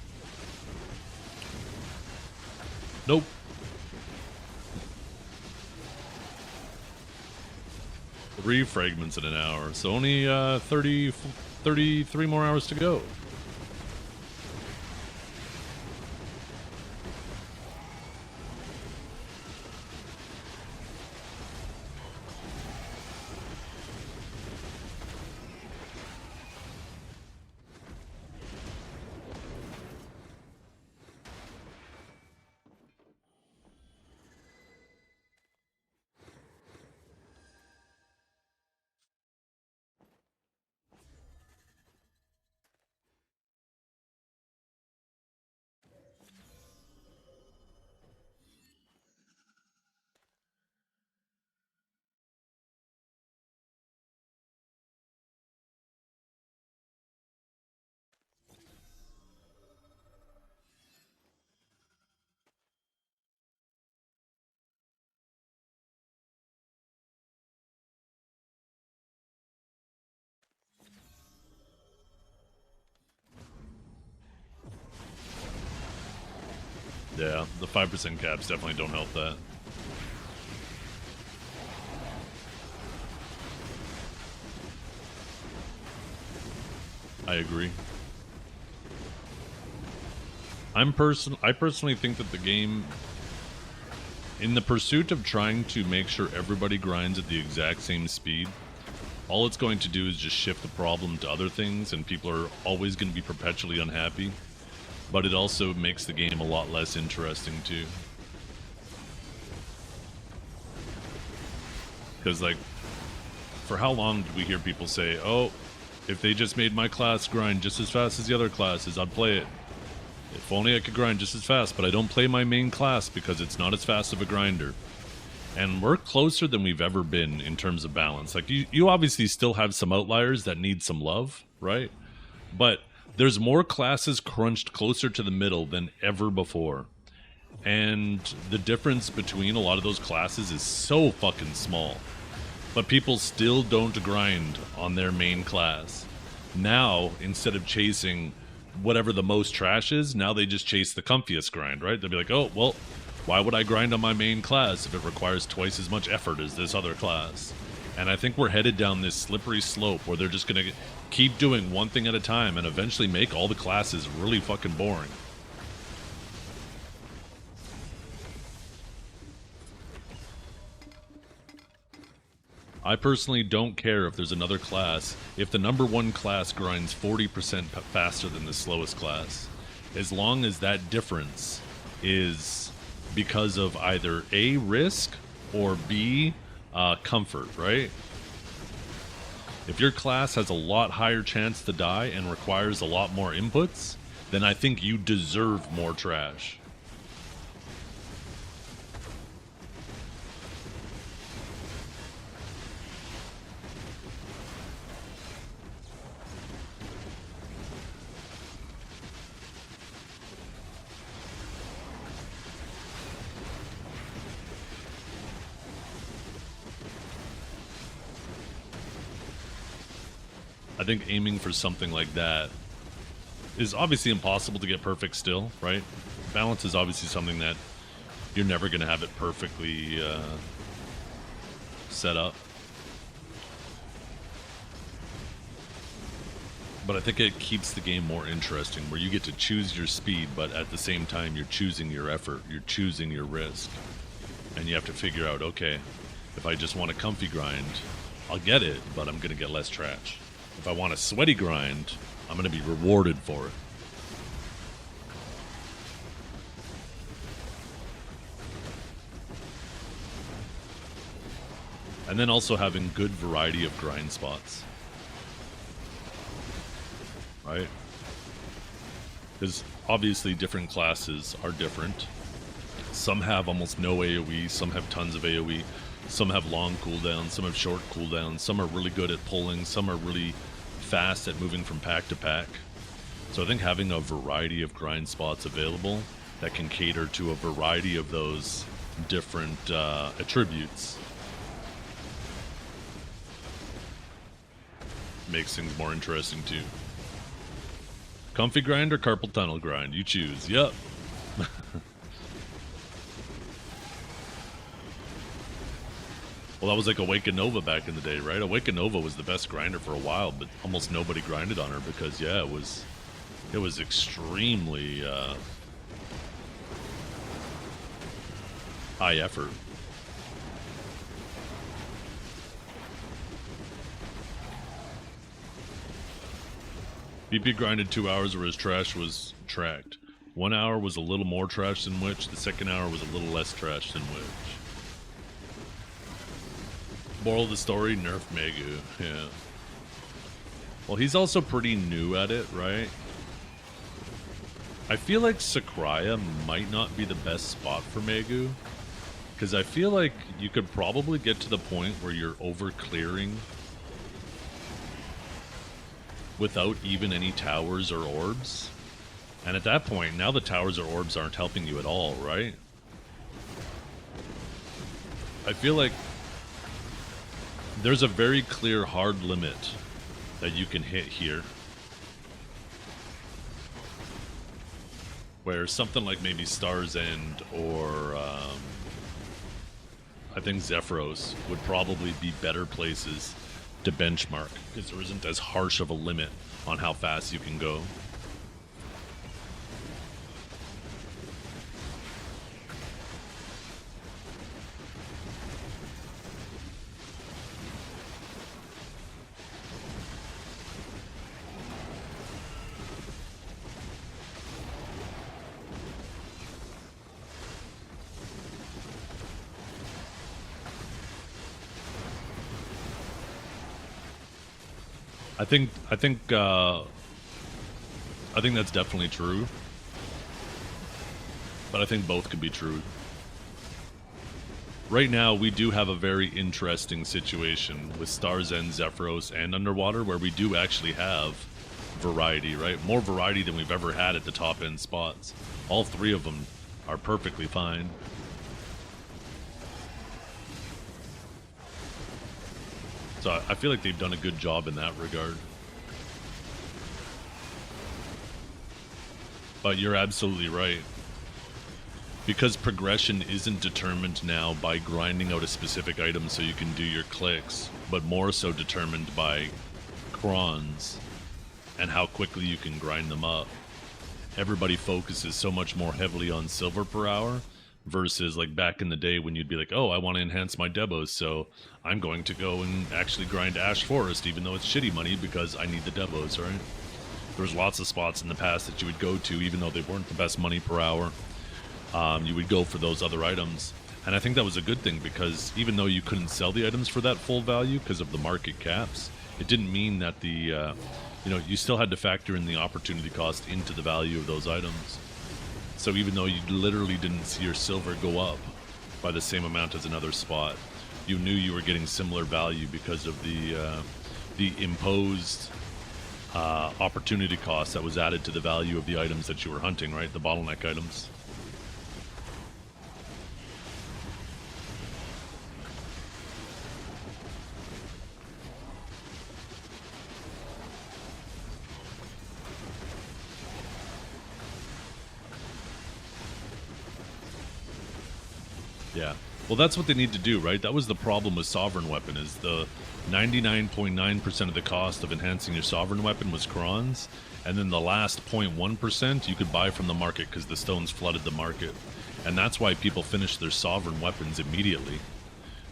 Nope. Three fragments in an hour, so only 33 more hours to go. Yeah, the 5% caps definitely don't help that. I agree. I personally think that the game, in the pursuit of trying to make sure everybody grinds at the exact same speed, all it's going to do is just shift the problem to other things, and people are always going to be perpetually unhappy. But it also makes the game a lot less interesting too. Because, like, for how long did we hear people say, oh, if they just made my class grind just as fast as the other classes, I'd play it. If only I could grind just as fast, but I don't play my main class because it's not as fast of a grinder. And we're closer than we've ever been in terms of balance. Like, you obviously still have some outliers that need some love, right? But there's more classes crunched closer to the middle than ever before. And the difference between a lot of those classes is so fucking small. But people still don't grind on their main class. Now, instead of chasing whatever the most trash is, now they just chase the comfiest grind, right? They'll be like, oh, well, why would I grind on my main class if it requires twice as much effort as this other class? And I think we're headed down this slippery slope where they're just going to keep doing one thing at a time and eventually make all the classes really fucking boring. I personally don't care if there's another class, if the number one class grinds 40% faster than the slowest class, as long as that difference is because of either A, risk, or B, comfort, right? If your class has a lot higher chance to die and requires a lot more inputs, then I think you deserve more trash. I think aiming for something like that is obviously impossible to get perfect still, right? Balance is obviously something that you're never going to have it perfectly set up. But I think it keeps the game more interesting, where you get to choose your speed, but at the same time, you're choosing your effort, you're choosing your risk. And you have to figure out, okay, if I just want a comfy grind, I'll get it, but I'm going to get less trash. If I want a sweaty grind, I'm going to be rewarded for it. And then also having good variety of grind spots. Right? Because obviously different classes are different. Some have almost no AoE, some have tons of AoE, some have long cooldowns, some have short cooldowns, some are really good at pulling, some are really fast at moving from pack to pack. So I think having a variety of grind spots available that can cater to a variety of those different attributes makes things more interesting too. Comfy grind or carpal tunnel grind? You choose. Yep. Well, that was like Awaken Nova back in the day, right? Awaken Nova was the best grinder for a while, but almost nobody grinded on her because, yeah, it was extremely high effort. BP grinded 2 hours where his trash was tracked. 1 hour was a little more trash than Witch. The second hour was a little less trash than Witch. Moral of the story, nerf Megu. Yeah. Well, he's also pretty new at it, right? I feel like Sakurai might not be the best spot for Megu. Because I feel like you could probably get to the point where you're over clearing without even any towers or orbs. And at that point, now the towers or orbs aren't helping you at all, right? I feel like there's a very clear hard limit that you can hit here. Where something like maybe Star's End or I think Zephyros would probably be better places to benchmark, because there isn't as harsh of a limit on how fast you can go. I think that's definitely true, but I think both could be true. Right now, we do have a very interesting situation with Star's End, Zephyros, and Underwater, where we do actually have variety, right? More variety than we've ever had at the top end spots. All three of them are perfectly fine. So I feel like they've done a good job in that regard. But you're absolutely right. Because progression isn't determined now by grinding out a specific item so you can do your clicks, but more so determined by crons and how quickly you can grind them up. Everybody focuses so much more heavily on silver per hour versus like back in the day when you'd be like, oh, I want to enhance my debos, so I'm going to go and actually grind Ash Forest, even though it's shitty money because I need the debos, right? There's lots of spots in the past that you would go to, even though they weren't the best money per hour. You would go for those other items. And I think that was a good thing, because even though you couldn't sell the items for that full value because of the market caps, it didn't mean that the, you still had to factor in the opportunity cost into the value of those items. So even though you literally didn't see your silver go up by the same amount as another spot, you knew you were getting similar value because of the imposed opportunity cost that was added to the value of the items that you were hunting, right? The bottleneck items. Yeah. Well, that's what they need to do, right? That was the problem with Sovereign Weapon, is the 99.9% of the cost of enhancing your Sovereign Weapon was crons, and then the last 0.1% you could buy from the market because the stones flooded the market. And that's why people finished their Sovereign Weapons immediately.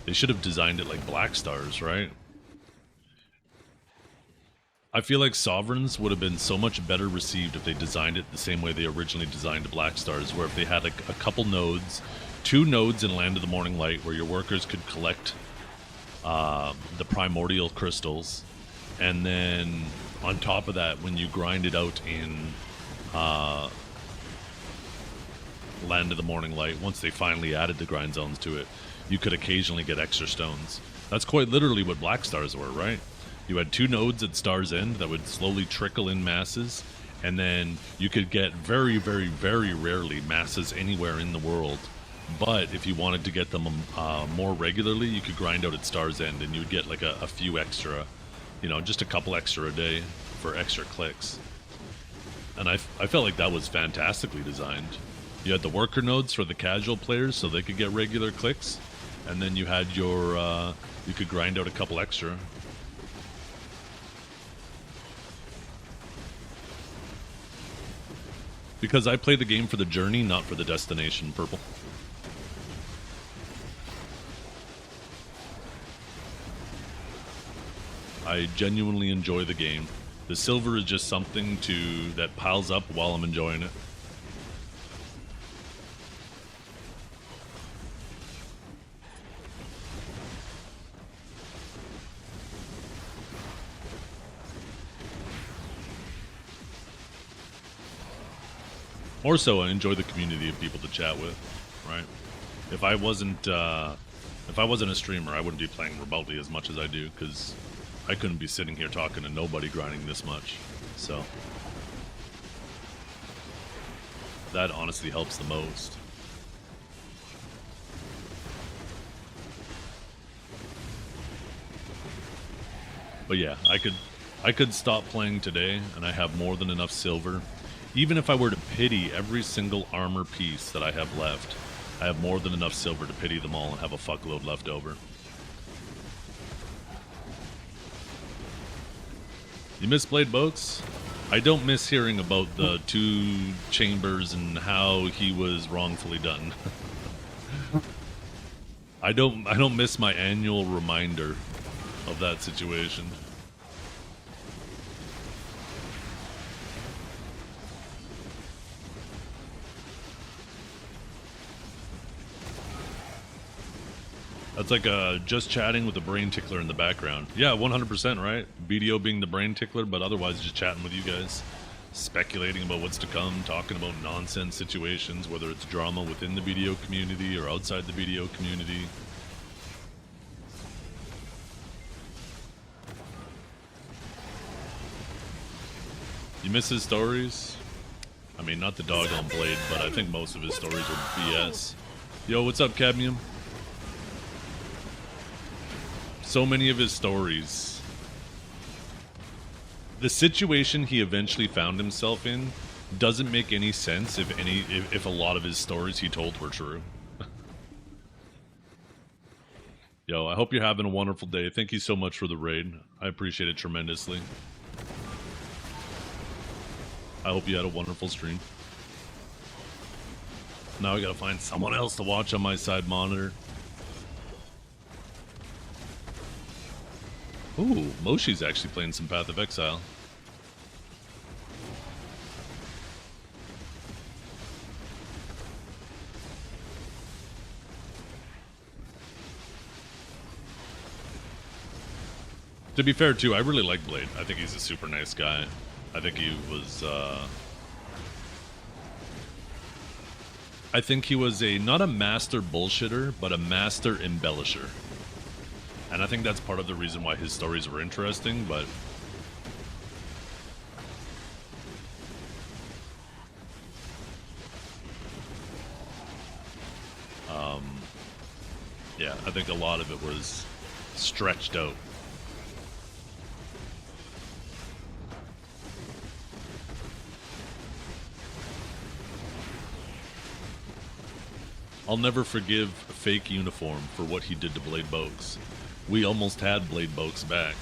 They should have designed it like Black Stars, right? I feel like Sovereigns would have been so much better received if they designed it the same way they originally designed Black Stars, where if they had a couple nodes, 2 nodes in Land of the Morning Light where your workers could collect the primordial crystals, and then on top of that, when you grind it out in Land of the Morning Light, once they finally added the grind zones to it, you could occasionally get extra stones. That's quite literally what Black Stars were, right? You had 2 nodes at Star's End that would slowly trickle in masses, and then you could get very, very, very rarely masses anywhere in the world. But if you wanted to get them more regularly, you could grind out at Star's End, and you would get like a few extra, you know, just a couple extra a day for extra clicks. And I felt like that was fantastically designed. You had the worker nodes for the casual players so they could get regular clicks, and then you had your, you could grind out a couple extra. Because I play the game for the journey, not for the destination, Purple. I genuinely enjoy the game. The silver is just something that piles up while I'm enjoying it. More so, I enjoy the community of people to chat with, right? If I wasn't a streamer, I wouldn't be playing remotely as much as I do, because I couldn't be sitting here talking to nobody grinding this much. So that honestly helps the most. But yeah, I could stop playing today and I have more than enough silver. Even if I were to pity every single armor piece that I have left, I have more than enough silver to pity them all and have a fuckload left over. You miss Blade Boats? I don't miss hearing about the 2 chambers and how he was wrongfully done. I don't miss my annual reminder of that situation. That's like just chatting with a brain tickler in the background. Yeah, 100%, right? BDO being the brain tickler, but otherwise just chatting with you guys, speculating about what's to come, talking about nonsense situations, whether it's drama within the BDO community or outside the BDO community. You miss his stories? I mean, not the dog on Blade, but I think most of his stories are BS. Yo, what's up, Cadmium? So many of his stories. The situation he eventually found himself in doesn't make any sense if a lot of his stories he told were true. Yo, I hope you're having a wonderful day. Thank you so much for the raid. I appreciate it tremendously. I hope you had a wonderful stream. Now I gotta find someone else to watch on my side monitor. Ooh, Moshi's actually playing some Path of Exile. To be fair, too, I really like Blade. I think he's a super nice guy. I think he was, I think he was not a master bullshitter, but a master embellisher. And I think that's part of the reason why his stories were interesting, but yeah, I think a lot of it was stretched out. I'll never forgive Fake Uniform for what he did to Blade Boaks. We almost had Blade Boaks back,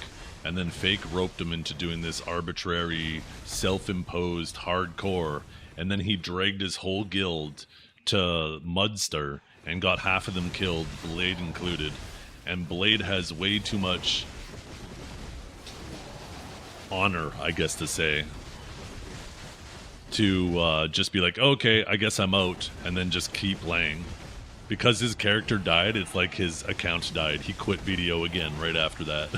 and then Fake roped him into doing this arbitrary, self-imposed hardcore, and then he dragged his whole guild to Mudster and got half of them killed, Blade included. And Blade has way too much honor, I guess to say, to just be like, okay, I guess I'm out, and then just keep playing. Because his character died, it's like his account died. He quit video again right after that.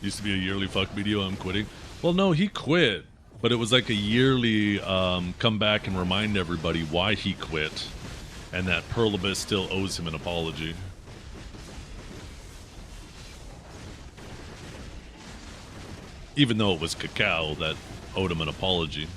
Used to be a yearly fuck video, I'm quitting. Well, no, he quit, but it was like a yearly come back and remind everybody why he quit, and that Perlibus still owes him an apology. Even though it was Cacao that owed him an apology.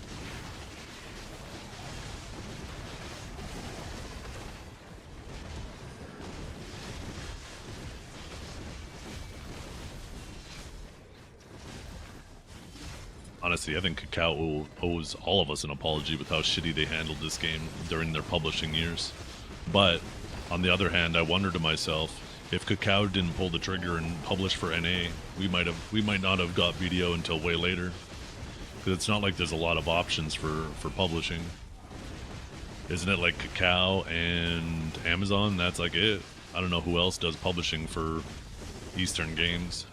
Honestly, I think Cacao owes all of us an apology with how shitty they handled this game during their publishing years. But, on the other hand, I wonder to myself, if Cacao didn't pull the trigger and publish for NA, we might not have got video until way later. Because it's not like there's a lot of options for publishing. Isn't it like Cacao and Amazon? That's like it. I don't know who else does publishing for Eastern games.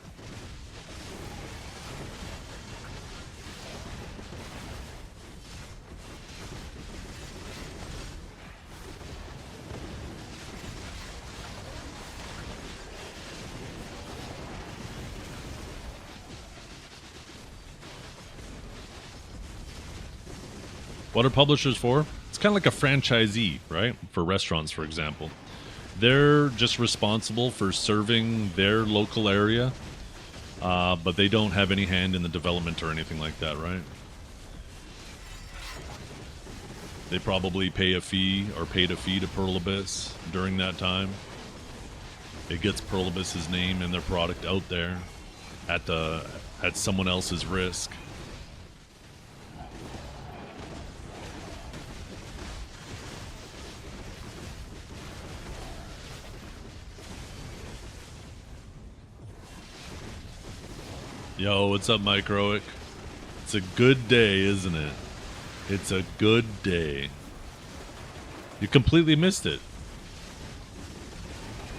What are publishers for? It's kind of like a franchisee, right? For restaurants, for example. They're just responsible for serving their local area, but they don't have any hand in the development or anything like that, right? They probably pay a fee or paid a fee to Perlibus during that time. It gets Perlibus's name and their product out there at someone else's risk. Yo, what's up, Microic? It's a good day, isn't it? It's a good day. You completely missed it.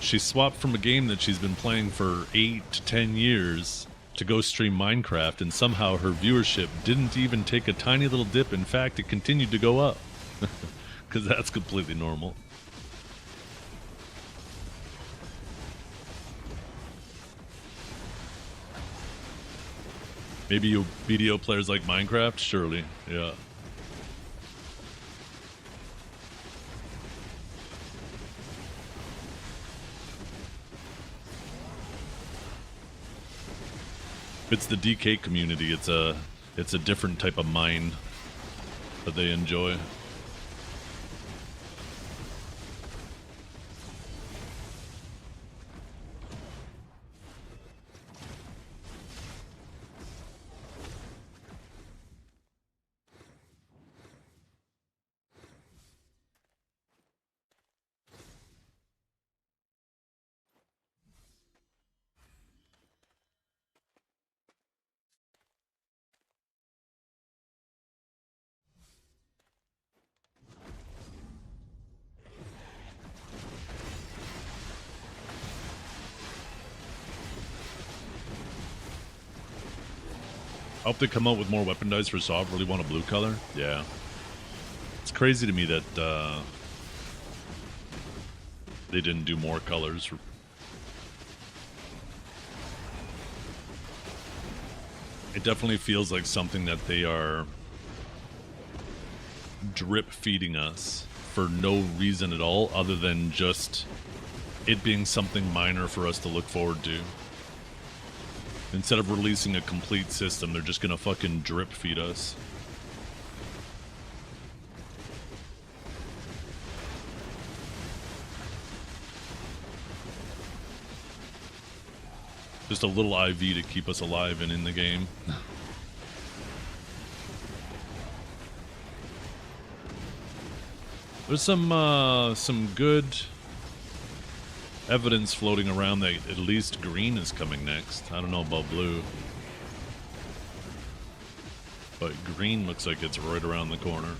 She swapped from a game that she's been playing for 8 to 10 years to go stream Minecraft, and somehow her viewership didn't even take a tiny little dip. In fact, it continued to go up. Because that's completely normal. Maybe you video players like Minecraft? Surely, yeah. If it's the DK community, it's a different type of mine that they enjoy. I hope they come out with more weapon dice for Saw. Really want a blue color? Yeah. It's crazy to me that they didn't do more colors. It definitely feels like something that they are drip feeding us for no reason at all other than just it being something minor for us to look forward to. Instead of releasing a complete system, they're just gonna fucking drip feed us. Just a little IV to keep us alive and in the game. There's some good evidence floating around that at least green is coming next. I don't know about blue. But green looks like it's right around the corner.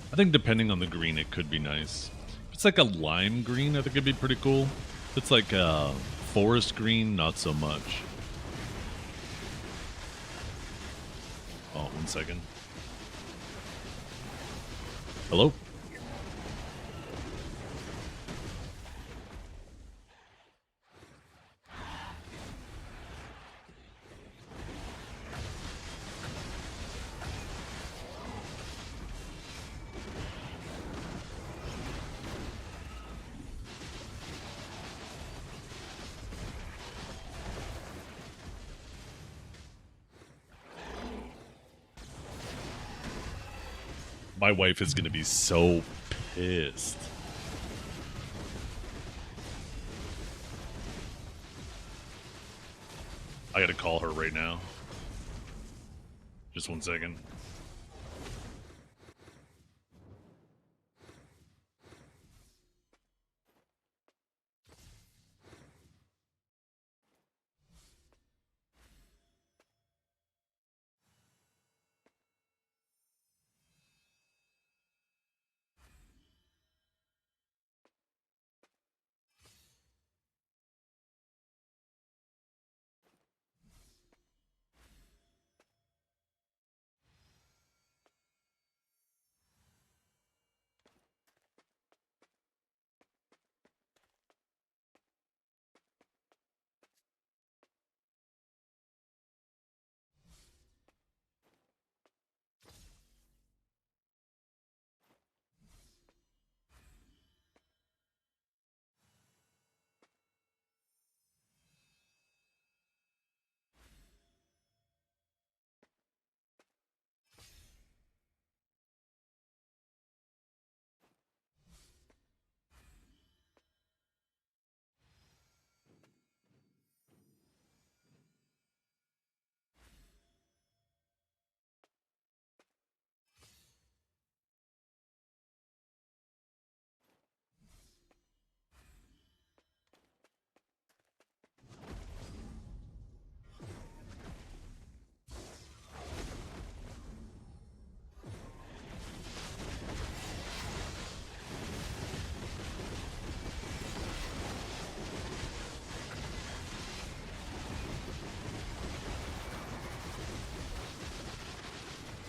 I think depending on the green, it could be nice. If it's like a lime green, I think it'd be pretty cool. If it's like a forest green, not so much. Oh, 1 second. Hello? My wife is going to be so pissed. I got to call her right now. Just 1 second.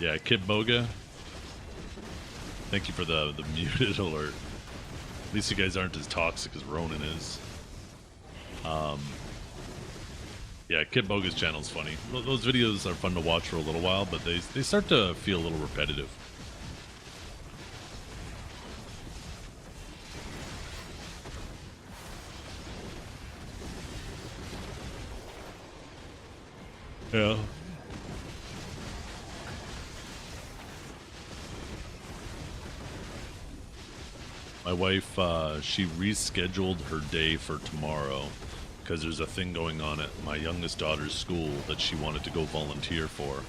Yeah, Kip Boga. Thank you for the muted alert. At least you guys aren't as toxic as Ronan is. Yeah, Kip Boga's channel is funny. Those videos are fun to watch for a little while, but they start to feel a little repetitive. Yeah. My wife, she rescheduled her day for tomorrow because there's a thing going on at my youngest daughter's school that she wanted to go volunteer for.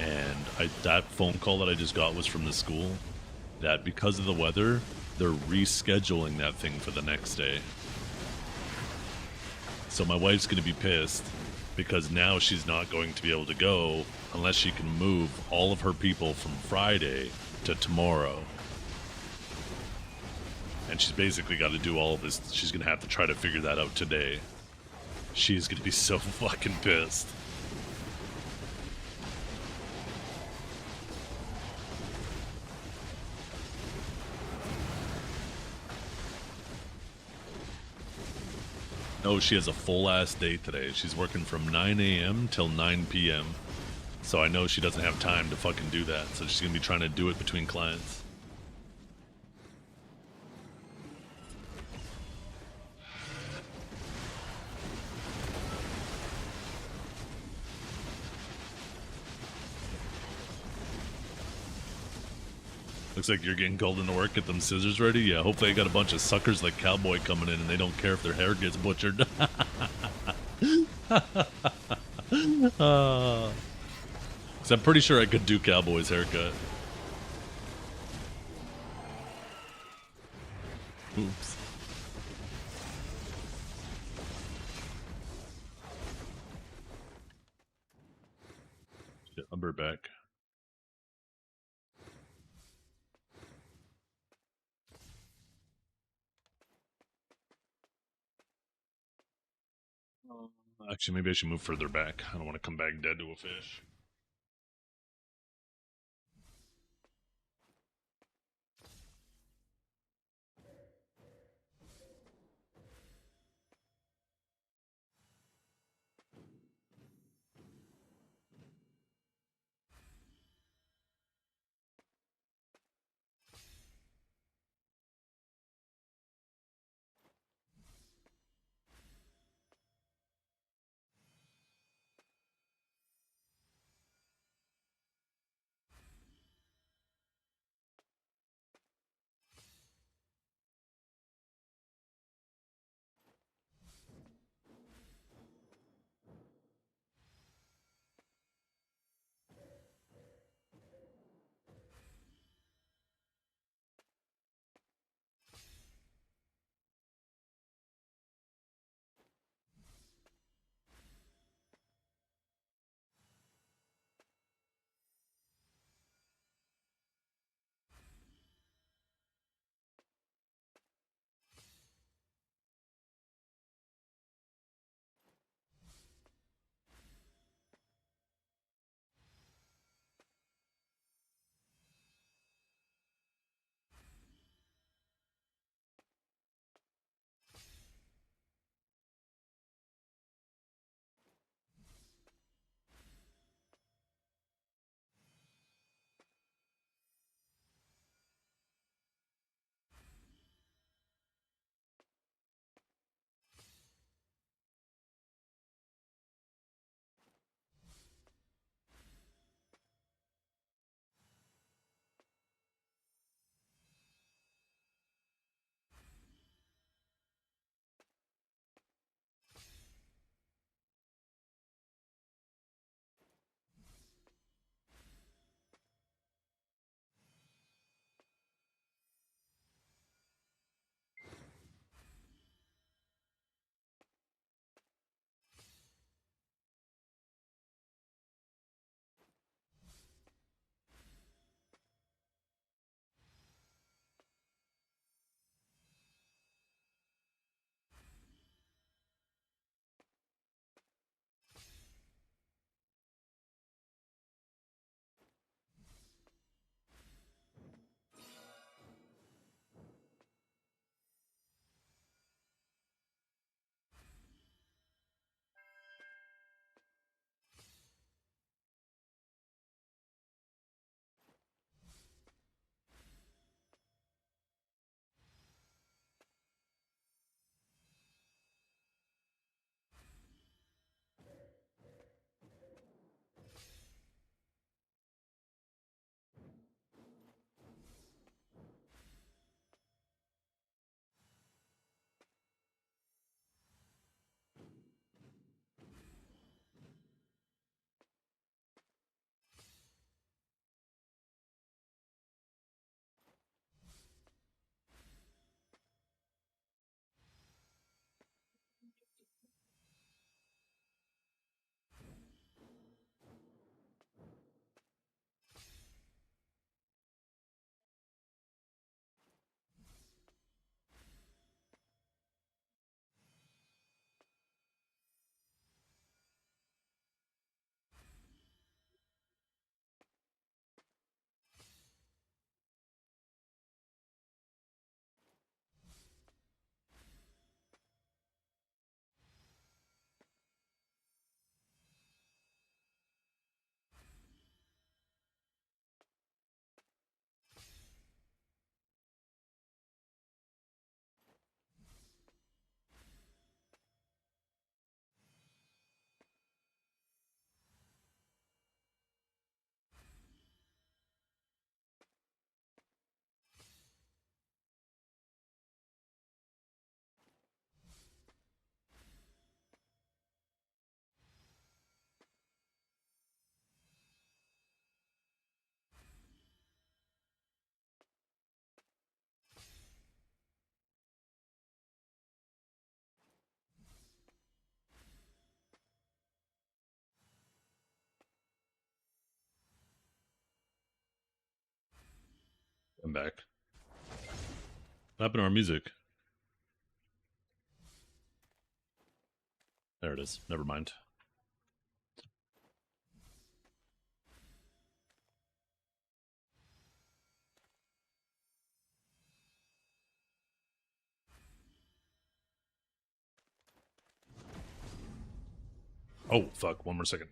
And that phone call that I just got was from the school that because of the weather, they're rescheduling that thing for the next day. So my wife's going to be pissed because now she's not going to be able to go unless she can move all of her people from Friday to tomorrow. And she's basically got to do all of this. She's going to have to try to figure that out today. She's going to be so fucking pissed. No, she has a full-ass day today. She's working from 9 a.m. till 9 p.m. So I know she doesn't have time to fucking do that. So she's going to be trying to do it between clients. Looks like you're getting called into work. Get them scissors ready. Yeah, hopefully I got a bunch of suckers like Cowboy coming in and they don't care if their hair gets butchered. 'Cause I'm pretty sure I could do Cowboy's haircut. Oops. Shit, I'll be back. Actually, maybe I should move further back. I don't want to come back dead to a fish. I'm back. What happened to our music? There it is. Never mind. Oh, fuck. One more second.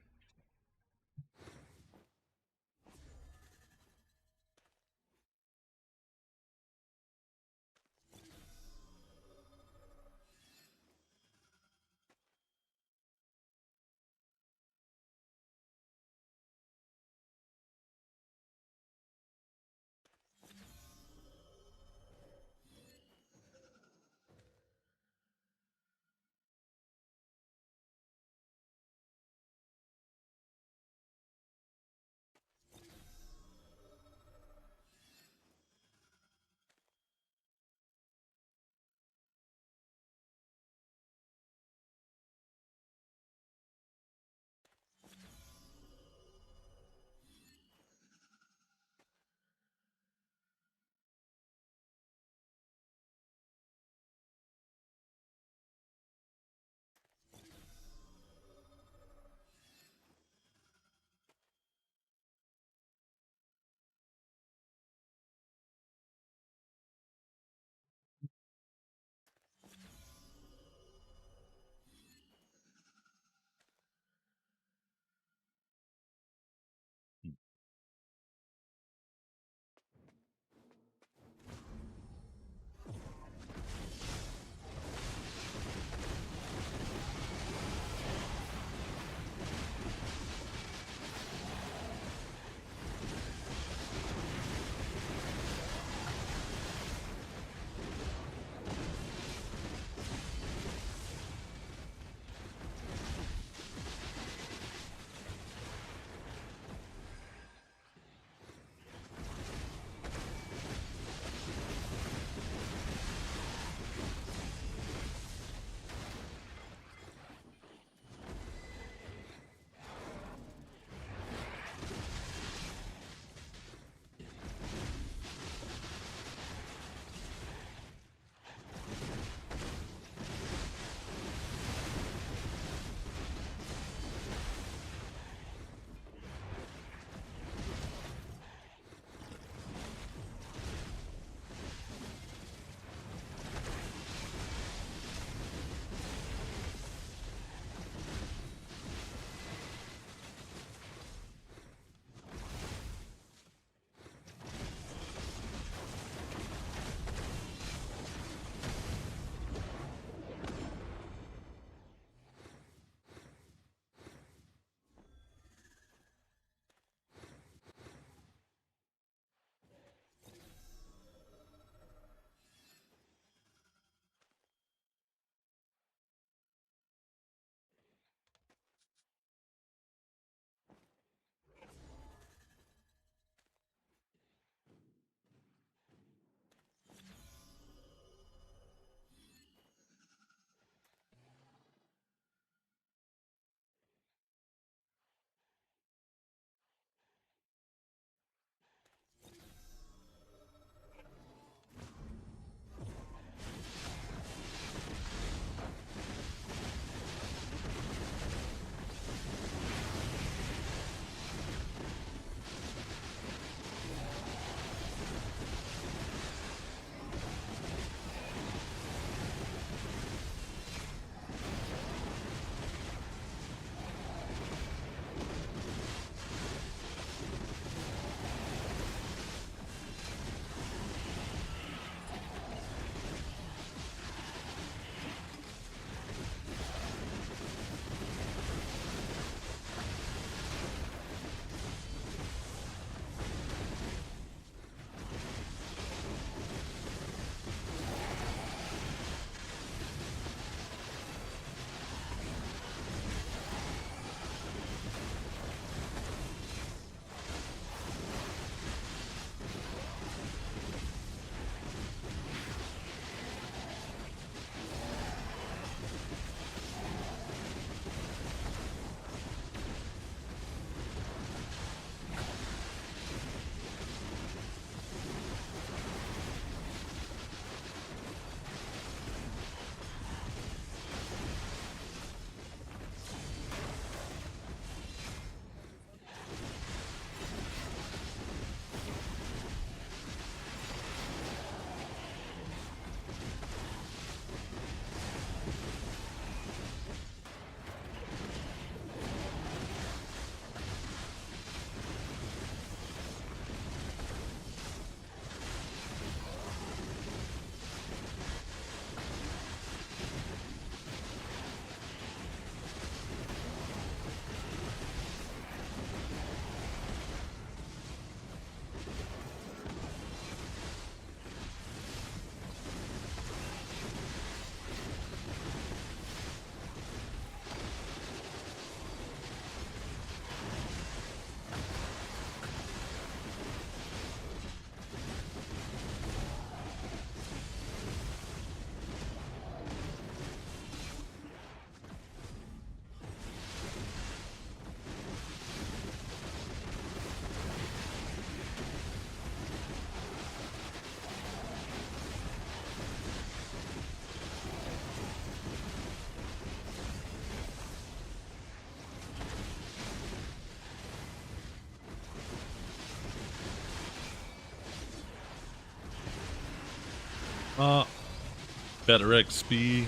Better XP.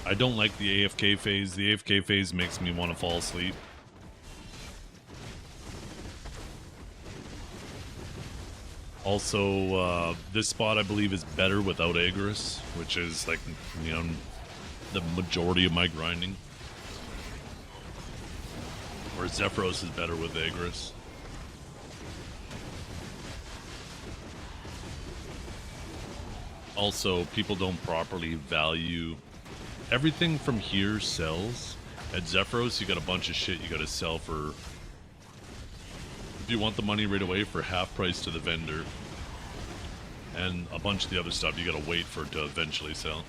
I don't like the AFK phase. The AFK phase makes me want to fall asleep. Also, this spot I believe is better without Agris, which is like, you know, the majority of my grinding. Where Zephyros is better with Agris. Also, people don't properly value everything from here sells. At Zephyros, you got a bunch of shit you gotta sell for, if you want the money right away, for half price to the vendor. And a bunch of the other stuff you gotta wait for it to eventually sell.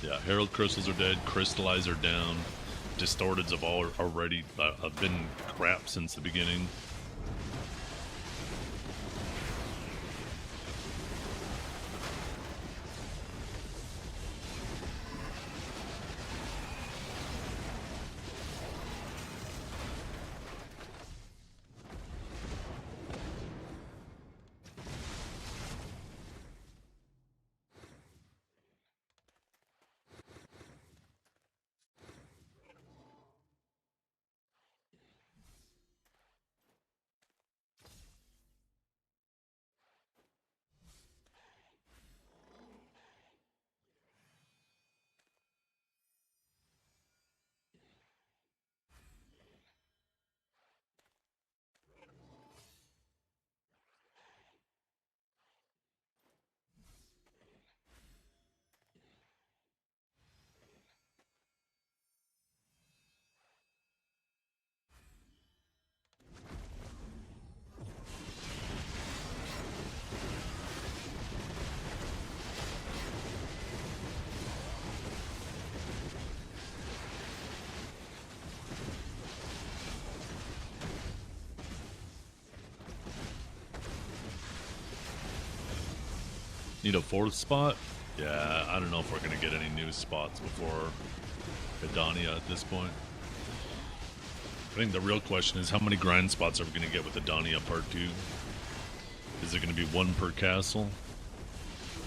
Yeah, Herald Crystals are dead, Crystallize are down, Distorteds have already been crap since the beginning. Need a fourth spot? Yeah, I don't know if we're gonna get any new spots before Adania at this point. I think the real question is how many grind spots are we gonna get with Adania Part 2? Is it gonna be one per castle?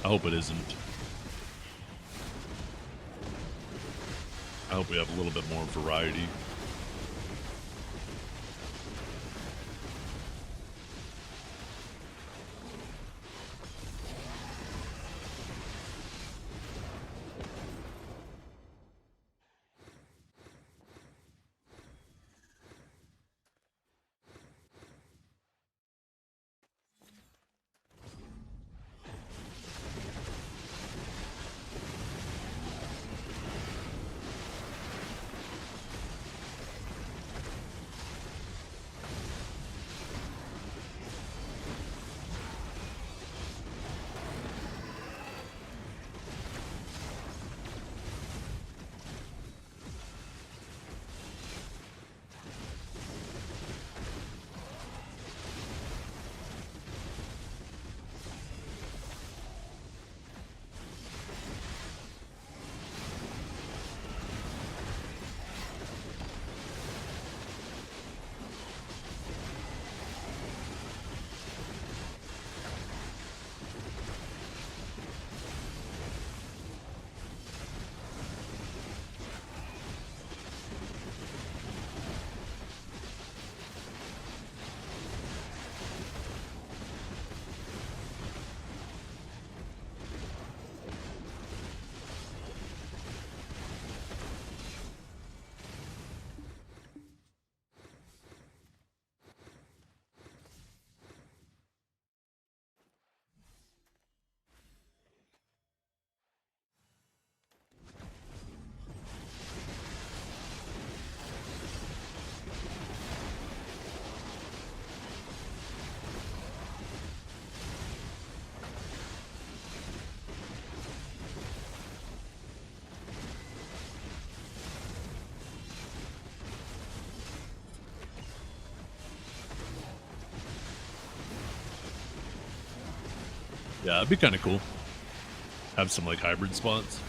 I hope it isn't. I hope we have a little bit more variety. Yeah, it'd be kind of cool. Have some like hybrid spots.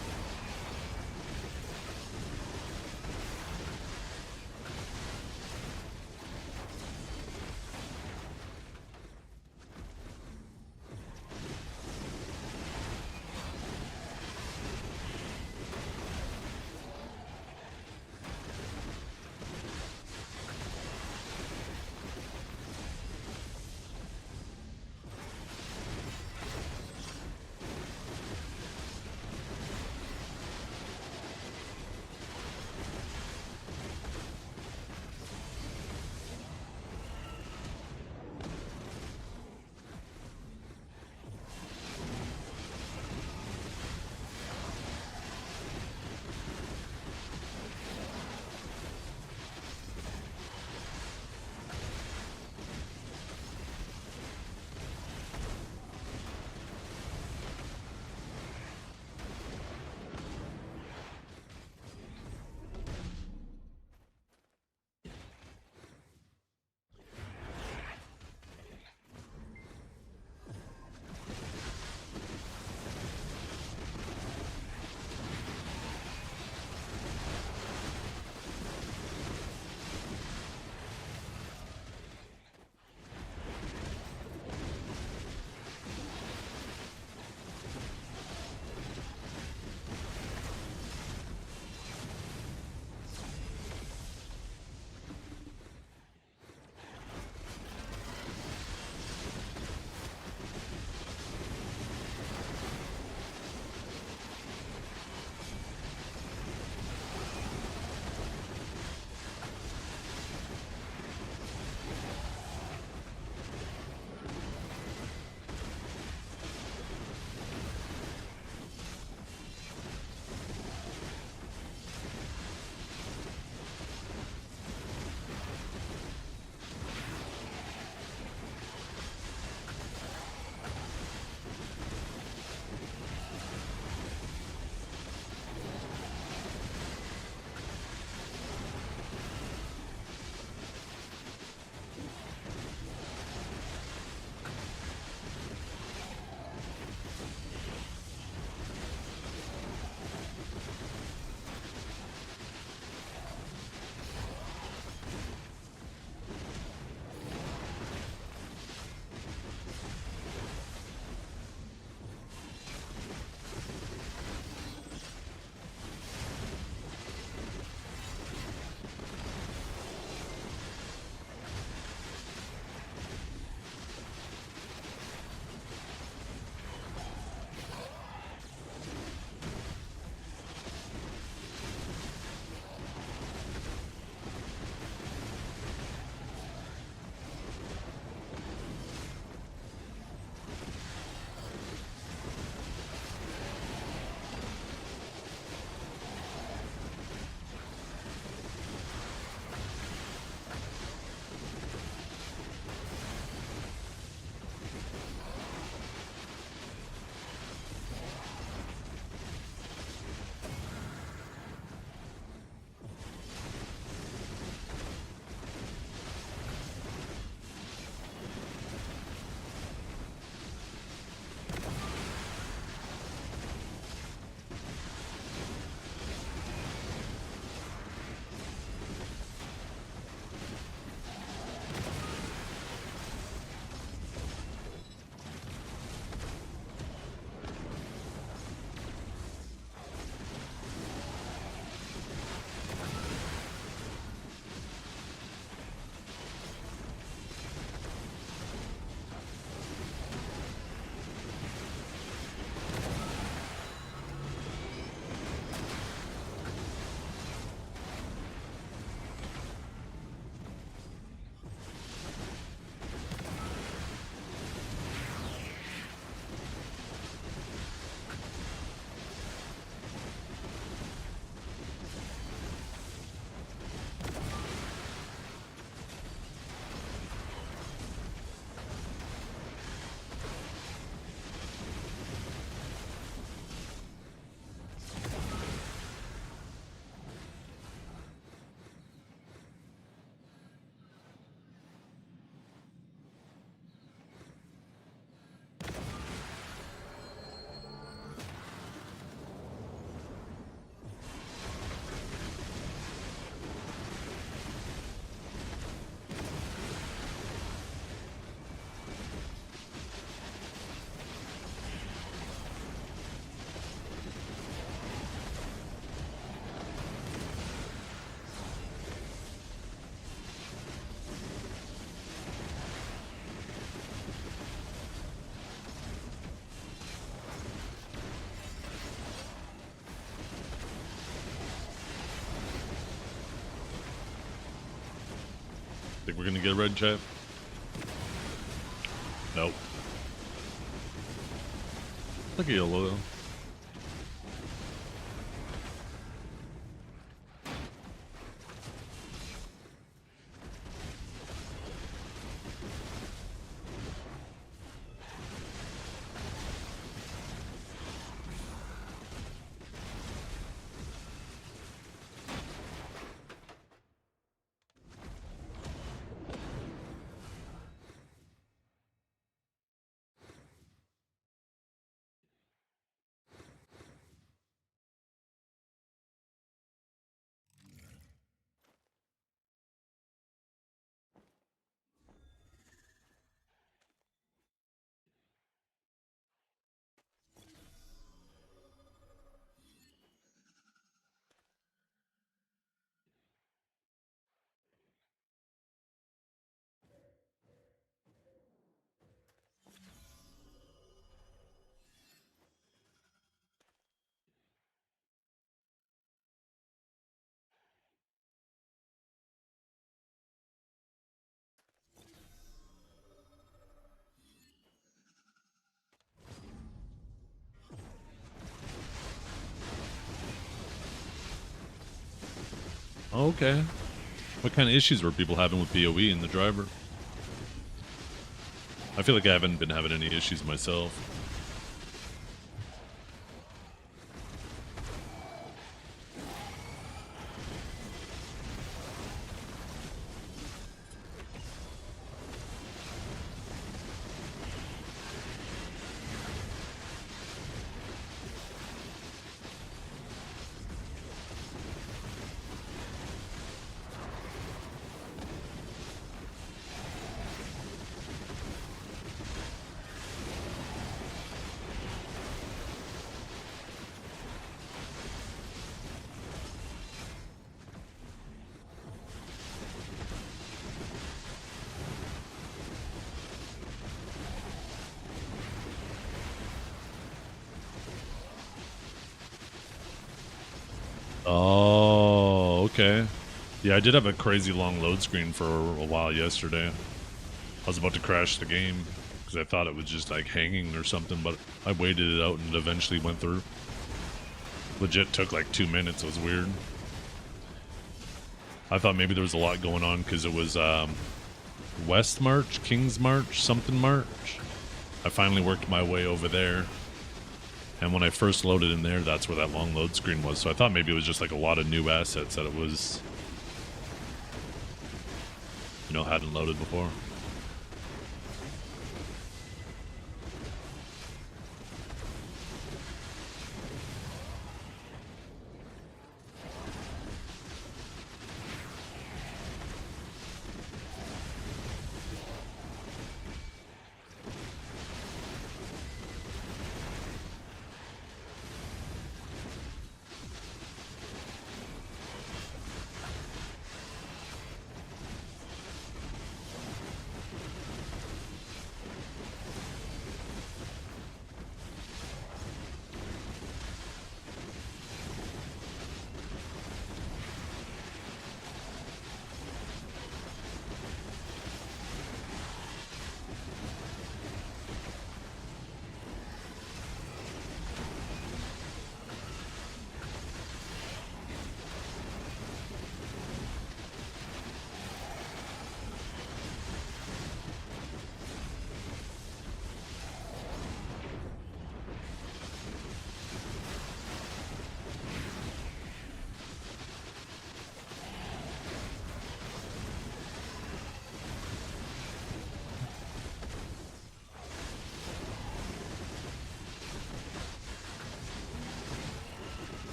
Think we're gonna get a red chat? Nope. Look at yellow though. Okay. What kind of issues were people having with PoE and the driver? I feel like I haven't been having any issues myself. Oh, okay. Yeah, I did have a crazy long load screen for a while yesterday. I was about to crash the game because I thought it was just like hanging or something, but I waited it out and it eventually went through. Legit took like 2 minutes. It was weird. I thought maybe there was a lot going on because it was West March, King's March, something March. I finally worked my way over there. And when I first loaded in there, that's where that long load screen was. So I thought maybe it was just like a lot of new assets that it was, you know, hadn't loaded before.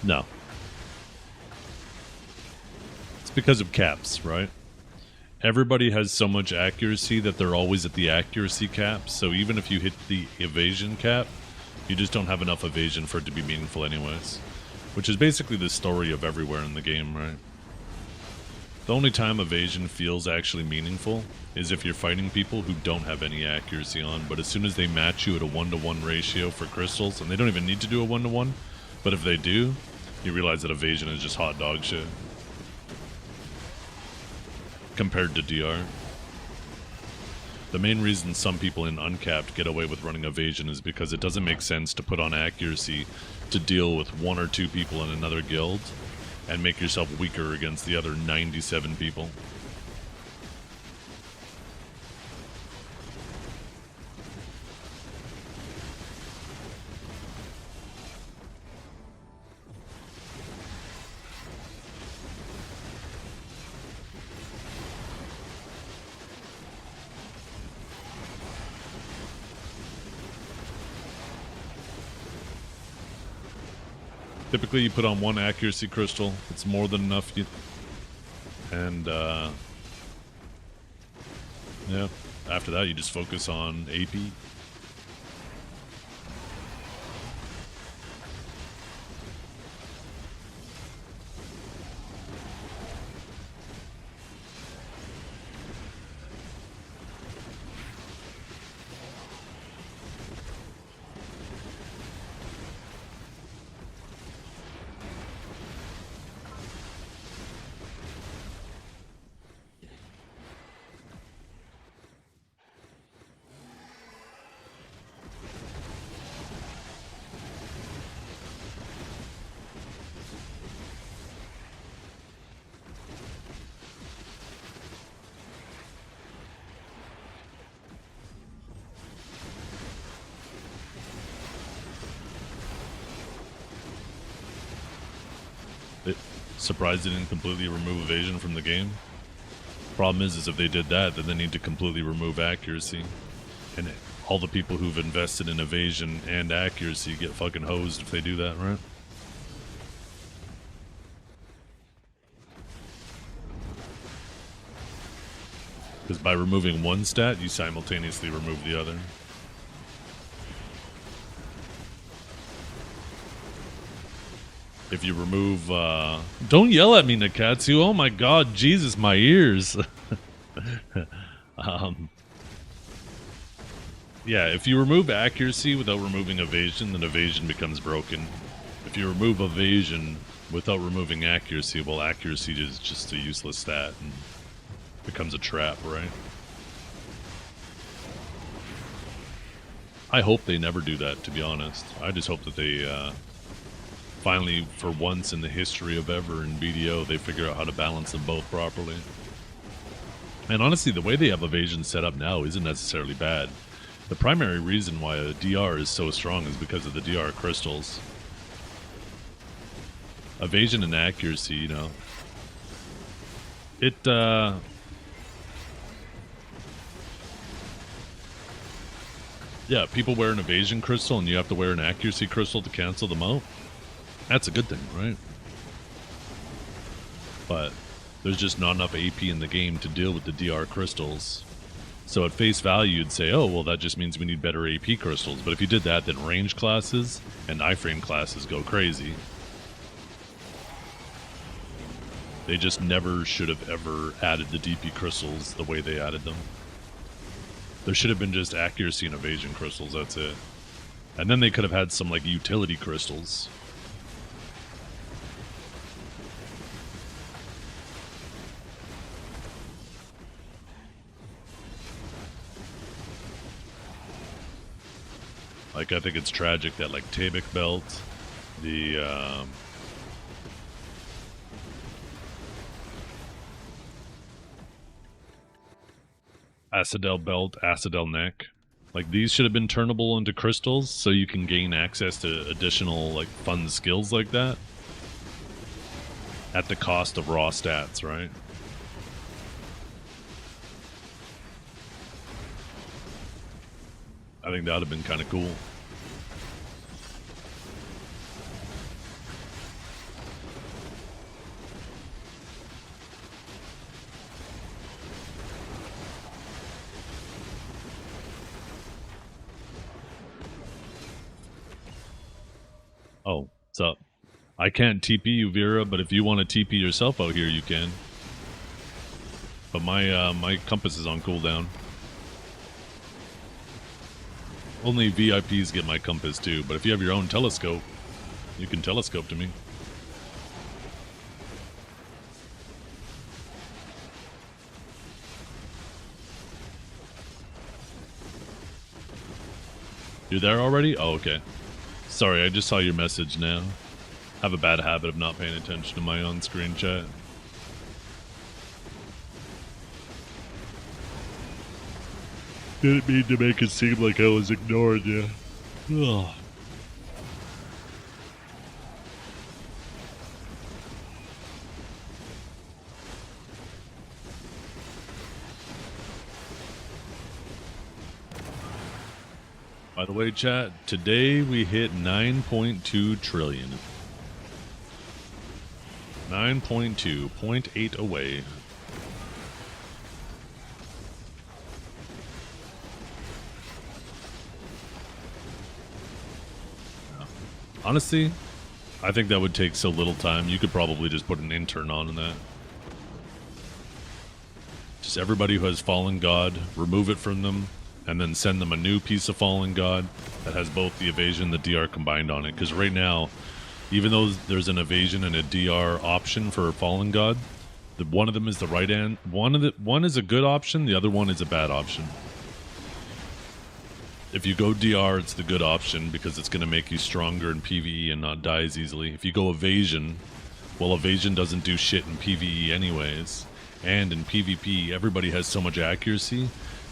No. It's because of caps, right? Everybody has so much accuracy that they're always at the accuracy cap, so even if you hit the evasion cap, you just don't have enough evasion for it to be meaningful anyways. Which is basically the story of everywhere in the game, right? The only time evasion feels actually meaningful is if you're fighting people who don't have any accuracy on, but as soon as they match you at a 1-to-1 ratio for crystals, and they don't even need to do a 1-to-1, but if they do, you realize that evasion is just hot dog shit. Compared to DR. The main reason some people in uncapped get away with running evasion is because it doesn't make sense to put on accuracy to deal with 1 or 2 people in another guild and make yourself weaker against the other 97 people. Typically, you put on 1 accuracy crystal. It's more than enough. And, yeah. After that, you just focus on AP. Surprised they didn't completely remove evasion from the game. Problem is if they did that, then they need to completely remove accuracy. And all the people who've invested in evasion and accuracy get fucking hosed if they do that, right? Because by removing one stat, you simultaneously remove the other. If you remove, don't yell at me, Nakatsu. Oh my god, Jesus, my ears. Yeah, if you remove accuracy without removing evasion, then evasion becomes broken. If you remove evasion without removing accuracy, well, accuracy is just a useless stat and becomes a trap, right? I hope they never do that, to be honest. I just hope that they, finally, for once in the history of ever in BDO, they figure out how to balance them both properly. And honestly, the way they have evasion set up now isn't necessarily bad. The primary reason why a DR is so strong is because of the DR crystals. Evasion and accuracy, you know. It, yeah, people wear an evasion crystal and you have to wear an accuracy crystal to cancel them out. That's a good thing, right? But there's just not enough AP in the game to deal with the DR crystals. So at face value, you'd say, oh, well, that just means we need better AP crystals. But if you did that, then range classes and iframe classes go crazy. They just never should have ever added the DP crystals the way they added them. There should have been just accuracy and evasion crystals, that's it. And then they could have had some, like, utility crystals. Like, I think it's tragic that, like, Tabik Belt, the, Acidel Belt, Acidel Neck, like, these should have been turnable into crystals so you can gain access to additional, like, fun skills like that at the cost of raw stats, right? I think that would have been kind of cool. Oh, what's up? I can't TP you, Vera, but if you want to TP yourself out here, you can. But my compass is on cooldown. Only VIPs get my compass too, but if you have your own telescope, you can telescope to me. You're there already? Oh, okay. Sorry, I just saw your message now. I have a bad habit of not paying attention to my on-screen chat. Didn't mean to make it seem like I was ignoring you. Ugh. By the way, chat, today we hit 9.2 trillion. 9.2, 0.8 away. Honestly, I think that would take so little time. You could probably just put an intern on in that. Just everybody who has Fallen God, remove it from them, and then send them a new piece of Fallen God that has both the evasion and the DR combined on it. Because right now, even though there's an evasion and a DR option for Fallen God, one of them is the right end. One is a good option, the other one is a bad option. If you go DR, it's the good option because it's going to make you stronger in PvE and not die as easily. If you go evasion, well, evasion doesn't do shit in PvE anyways. And in PvP, everybody has so much accuracy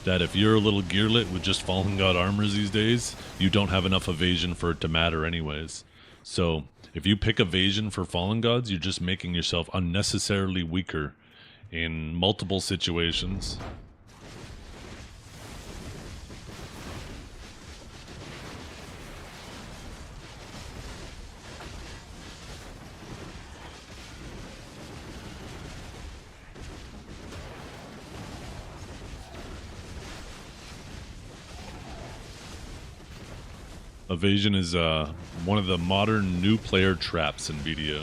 that if you're a little gearlet with just Fallen God armors these days, you don't have enough evasion for it to matter anyways. So if you pick evasion for Fallen Gods, you're just making yourself unnecessarily weaker in multiple situations. Evasion is one of the modern new player traps in BDO.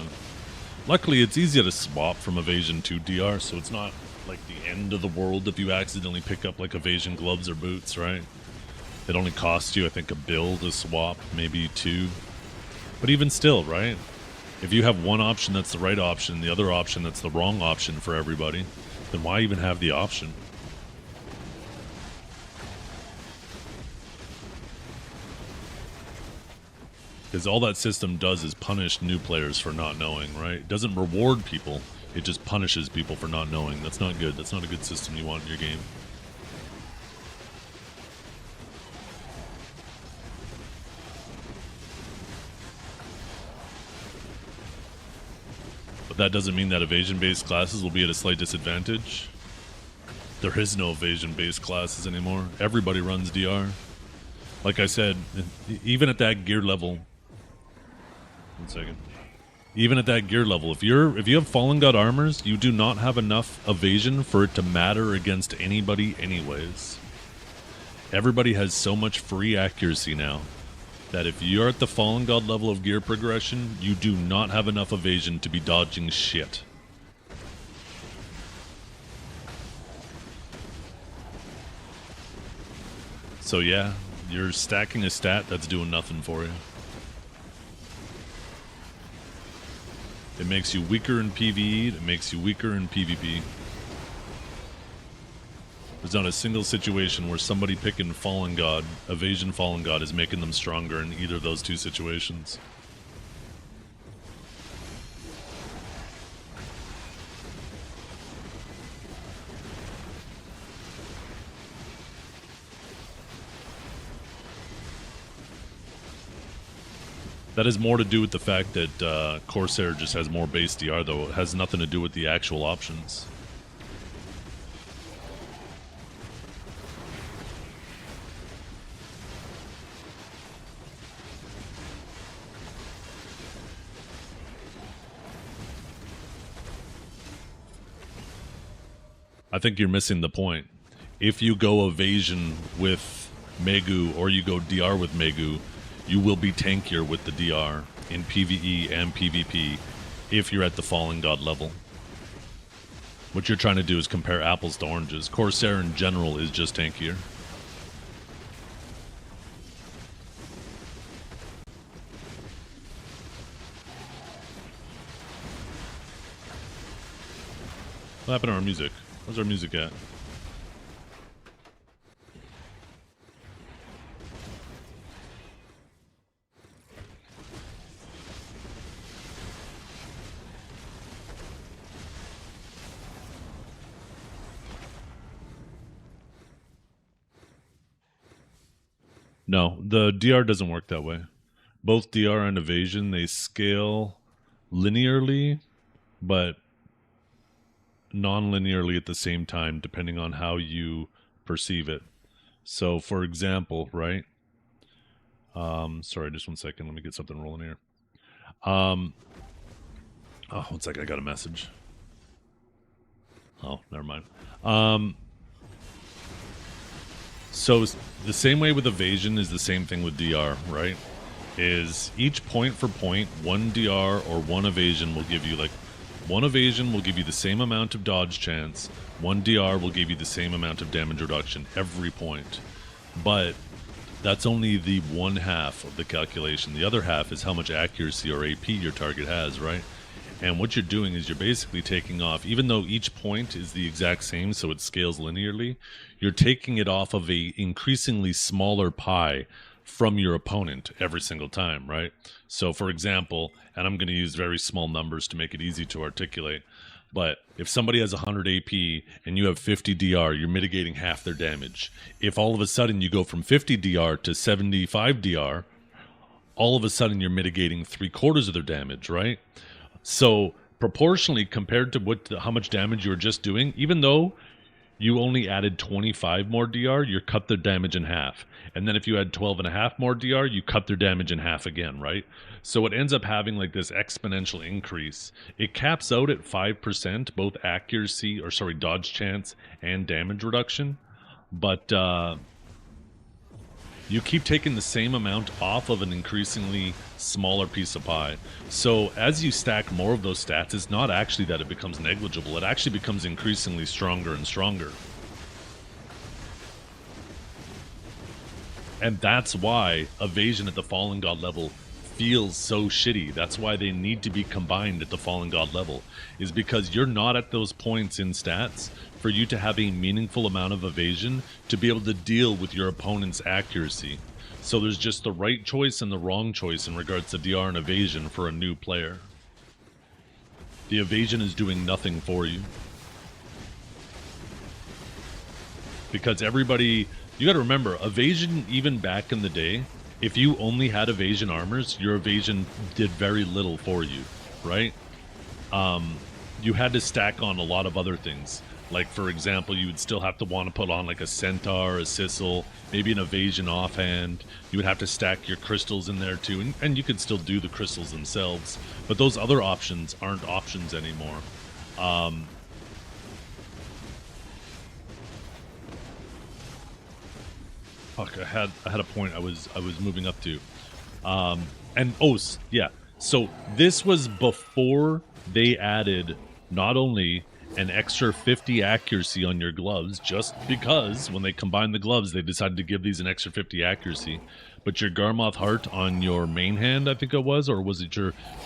Luckily, it's easy to swap from evasion to DR, so it's not like the end of the world if you accidentally pick up like evasion gloves or boots, right? It only costs you, I think, a bill to swap, maybe two. But even still, right? If you have one option that's the right option, the other option that's the wrong option for everybody, then why even have the option? Because all that system does is punish new players for not knowing, right? It doesn't reward people, it just punishes people for not knowing. That's not good. That's not a good system you want in your game. But that doesn't mean that evasion-based classes will be at a slight disadvantage. There is no evasion-based classes anymore. Everybody runs DR. Like I said, even at that gear level... One second. Even at that gear level, if you have Fallen God armors, you do not have enough evasion for it to matter against anybody anyways. Everybody has so much free accuracy now that if you're at the Fallen God level of gear progression, you do not have enough evasion to be dodging shit. So yeah, you're stacking a stat that's doing nothing for you. It makes you weaker in PvE, it makes you weaker in PvP. There's not a single situation where somebody picking Fallen God, Evasion Fallen God, is making them stronger in either of those two situations. That has more to do with the fact that Corsair just has more base DR, though. It has nothing to do with the actual options. I think you're missing the point. If you go evasion with Megu or you go DR with Megu, you will be tankier with the DR in PvE and PvP if you're at the Fallen God level. What you're trying to do is compare apples to oranges. Corsair in general is just tankier. What happened to our music? Where's our music at? No, the DR doesn't work that way. Both DR and evasion, they scale linearly, but non-linearly at the same time, depending on how you perceive it. So, for example, right? Sorry, just 1 second. Let me get something rolling here. Oh, 1 second. I got a message. Oh, never mind. So the same way with evasion is the same thing with DR, right? Is each point for point, 1 DR or 1 evasion will give you like 1 evasion will give you the same amount of dodge chance. 1 DR will give you the same amount of damage reduction every point. But that's only the 1/2 of the calculation. The other half is how much accuracy or AP your target has, right? And what you're doing is you're basically taking off, even though each point is the exact same, so it scales linearly, you're taking it off of a increasingly smaller pie from your opponent every single time, right? So for example, and I'm going to use very small numbers to make it easy to articulate, but if somebody has 100 AP and you have 50 DR, you're mitigating half their damage. If all of a sudden you go from 50 DR to 75 DR, all of a sudden you're mitigating 3/4 of their damage, right? So proportionally compared to how much damage you were just doing, even though you only added 25 more DR, you cut their damage in half. And then if you had 12.5 more DR, you cut their damage in half again, right? So it ends up having like this exponential increase. It caps out at 5%, both accuracy, or sorry, dodge chance and damage reduction. But you keep taking the same amount off of an increasingly smaller piece of pie. So as you stack more of those stats, it's not actually that it becomes negligible. It actually becomes increasingly stronger and stronger. And that's why evasion at the Fallen God level feels so shitty. That's why they need to be combined at the Fallen God level, is because you're not at those points in stats for you to have a meaningful amount of evasion to be able to deal with your opponent's accuracy. So there's just the right choice and the wrong choice in regards to DR and evasion for a new player. The evasion is doing nothing for you. Because everybody, you gotta remember, evasion even back in the day, if you only had evasion armors, your evasion did very little for you, right? You had to stack on a lot of other things. Like, for example, you would still have to want to put on like a centaur, a sissel, maybe an evasion offhand. You would have to stack your crystals in there too, and you could still do the crystals themselves. But those other options aren't options anymore. Fuck, I had a point I was moving up to. Yeah. So this was before they added not only an extra 50 accuracy on your gloves, just because when they combined the gloves, they decided to give these an extra 50 accuracy. But your Garmoth heart on your main hand, I think it was, or was it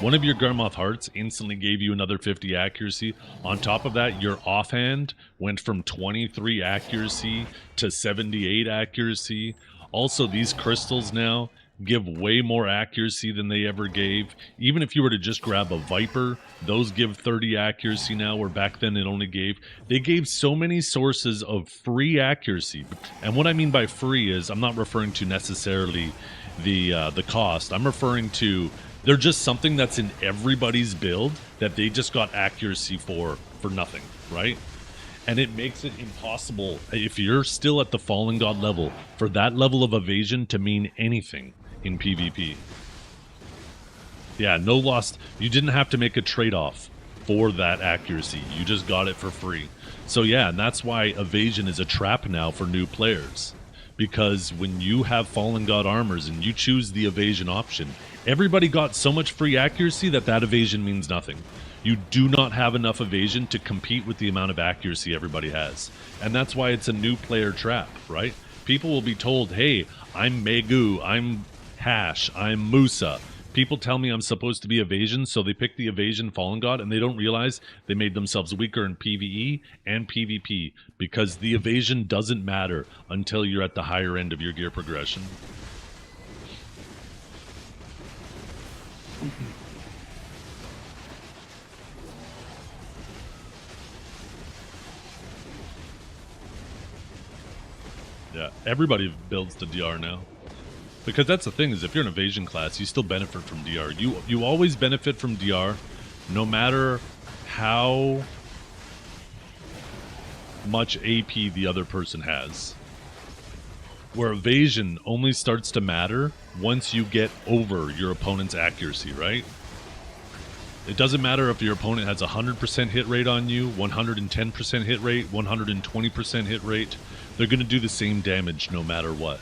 one of your Garmoth hearts instantly gave you another 50 accuracy. On top of that, your offhand went from 23 accuracy to 78 accuracy. Also, these crystals now give way more accuracy than they ever gave. Even if you were to just grab a Viper, those give 30 accuracy now, where back then it only gave... They gave so many sources of free accuracy. And what I mean by free is, I'm not referring to necessarily the cost. I'm referring to, they're just something that's in everybody's build that they just got accuracy for nothing, right? And it makes it impossible, if you're still at the Fallen God level, for that level of evasion to mean anything in PvP. Yeah, no lost. You didn't have to make a trade-off for that accuracy. You just got it for free. So yeah, and that's why evasion is a trap now for new players. because when you have Fallen God armors and you choose the evasion option, everybody got so much free accuracy that that evasion means nothing. You do not have enough evasion to compete with the amount of accuracy everybody has. And that's why it's a new player trap, right? People will be told, hey, I'm Megu, I'm Hash, I'm Musa. People tell me I'm supposed to be evasion, so they pick the evasion Fallen God, and they don't realize they made themselves weaker in PvE and PvP, because the evasion doesn't matter until you're at the higher end of your gear progression. Yeah, everybody builds to DR now. Because that's the thing, is if you're an evasion class, you still benefit from DR. You always benefit from DR, no matter how much AP the other person has. Where evasion only starts to matter once you get over your opponent's accuracy, right? It doesn't matter if your opponent has 100% hit rate on you, 110% hit rate, 120% hit rate. They're going to do the same damage no matter what.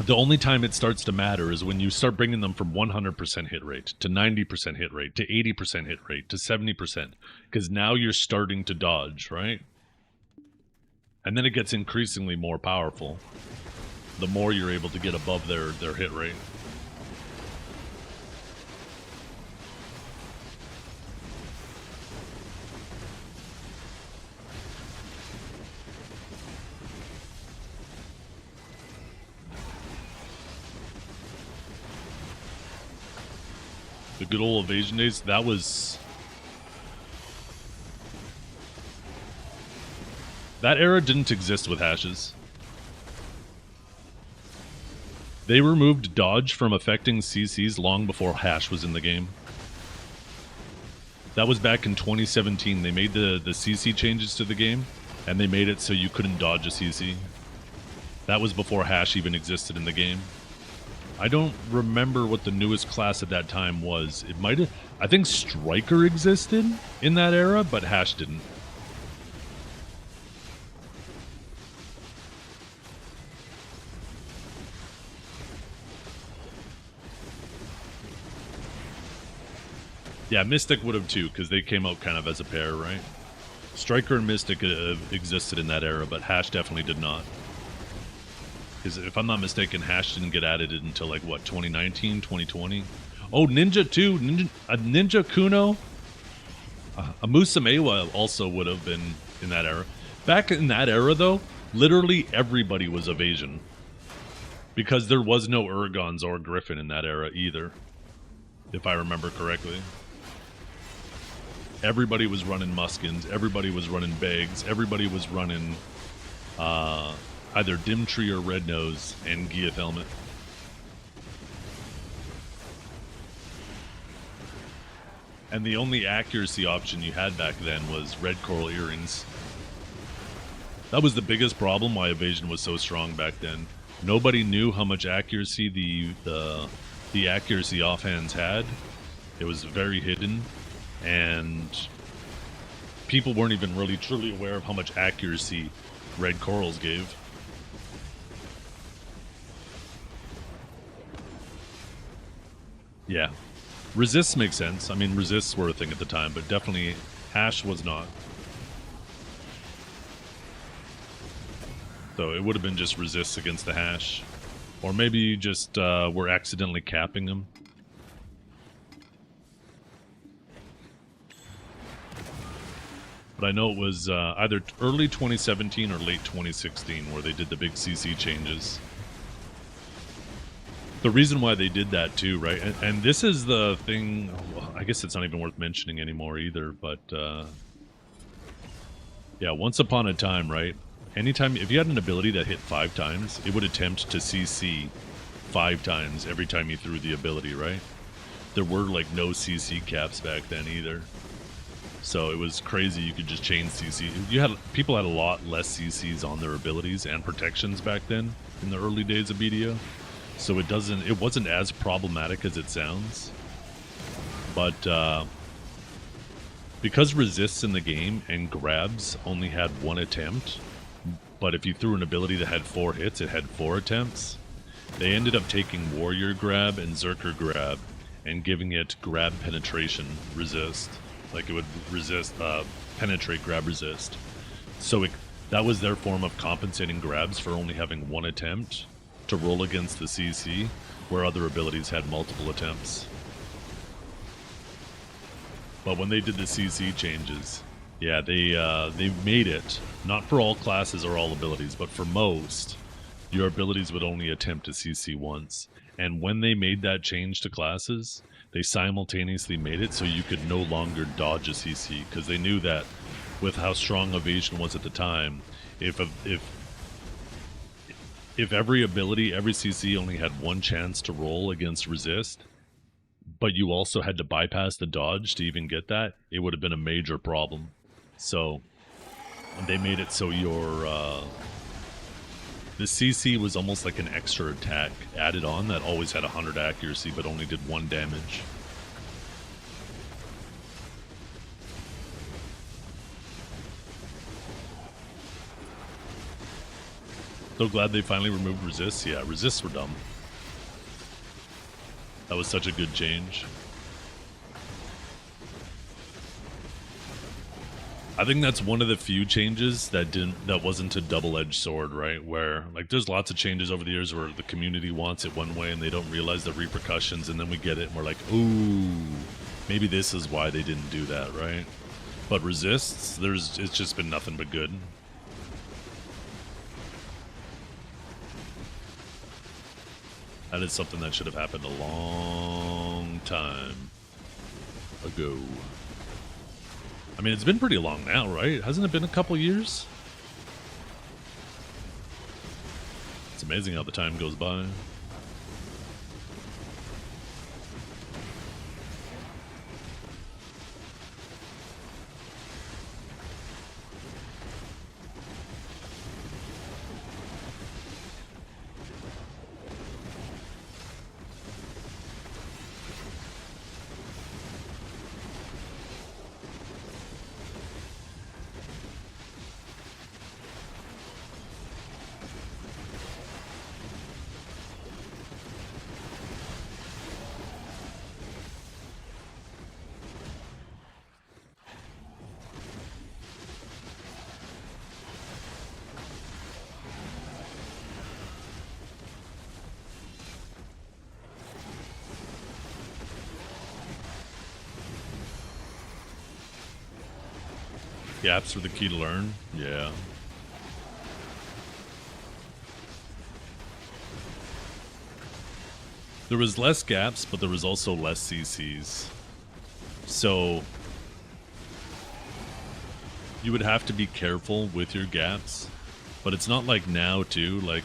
The only time it starts to matter is when you start bringing them from 100% hit rate to 90% hit rate to 80% hit rate to 70%. Because now you're starting to dodge, right? And then it gets increasingly more powerful the more you're able to get above their hit rate. The good old evasion days, that era didn't exist with hashes. They removed dodge from affecting CCs long before hash was in the game. That was back in 2017. They made the CC changes to the game, and they made it so you couldn't dodge a CC. That was before hash even existed in the game. I don't remember what the newest class at that time was. It might have... I think Striker existed in that era, but hash didn't. Yeah, Mystic would have too, because they came out kind of as a pair, right? Striker and Mystic existed in that era, but hash definitely did not. Because if I'm not mistaken, hash didn't get added until like, what, 2019, 2020? Oh, Ninja too. Ninja Kuno. A Musamewa also would have been in that era. Back in that era, though, literally everybody was evasion. Because there was no Urgons or Griffin in that era either. If I remember correctly. Everybody was running Muskins. Everybody was running Bags. Everybody was running... either Dimtree or Red Nose and Giath Helmet. And the only accuracy option you had back then was Red Coral Earrings. That was the biggest problem why evasion was so strong back then. Nobody knew how much accuracy the accuracy offhands had. It was very hidden, and people weren't even really truly aware of how much accuracy Red Corals gave. Yeah. Resists make sense. I mean, resists were a thing at the time, but definitely hash was not. So it would have been just resists against the hash. Or maybe you just were accidentally capping them. But I know it was either early 2017 or late 2016 where they did the big CC changes. The reason why they did that too, right? And this is the thing, well, I guess it's not even worth mentioning anymore either, but yeah, once upon a time, right? Anytime, if you had an ability that hit 5 times, it would attempt to CC 5 times every time you threw the ability, right? There were like no CC caps back then either. So it was crazy you could just chain CC. People had a lot less CCs on their abilities and protections back then in the early days of BDO. So it wasn't as problematic as it sounds. But because resists in the game and grabs only had one attempt, but if you threw an ability that had 4 hits, it had 4 attempts. They ended up taking Warrior Grab and Zerker Grab and giving it Grab Penetration Resist. Like it would resist, penetrate, grab, resist. So that was their form of compensating grabs for only having 1 attempt to roll against the CC, where other abilities had multiple attempts. But when they did the CC changes, yeah, they made it, not for all classes or all abilities, but for most, your abilities would only attempt a CC once. And when they made that change to classes, they simultaneously made it so you could no longer dodge a CC, because they knew that with how strong evasion was at the time, if every ability, every CC only had 1 chance to roll against resist, but you also had to bypass the dodge to even get that, it would have been a major problem. So they made it so the CC was almost like an extra attack added on that always had 100 accuracy but only did 1 damage. So glad they finally removed resists. Yeah, resists were dumb. That was such a good change. I think that's one of the few changes that wasn't a double-edged sword, right? Where, like, there's lots of changes over the years where the community wants it one way and they don't realize the repercussions, and then we get it and we're like, ooh, maybe this is why they didn't do that, right? But resists, it's just been nothing but good. That is something that should have happened a long time ago. I mean, it's been pretty long now, right? Hasn't it been a couple years? It's amazing how the time goes by. Gaps are the key to learn? Yeah. There was less gaps, but there was also less CCs. So you would have to be careful with your gaps, but it's not like now too. Like,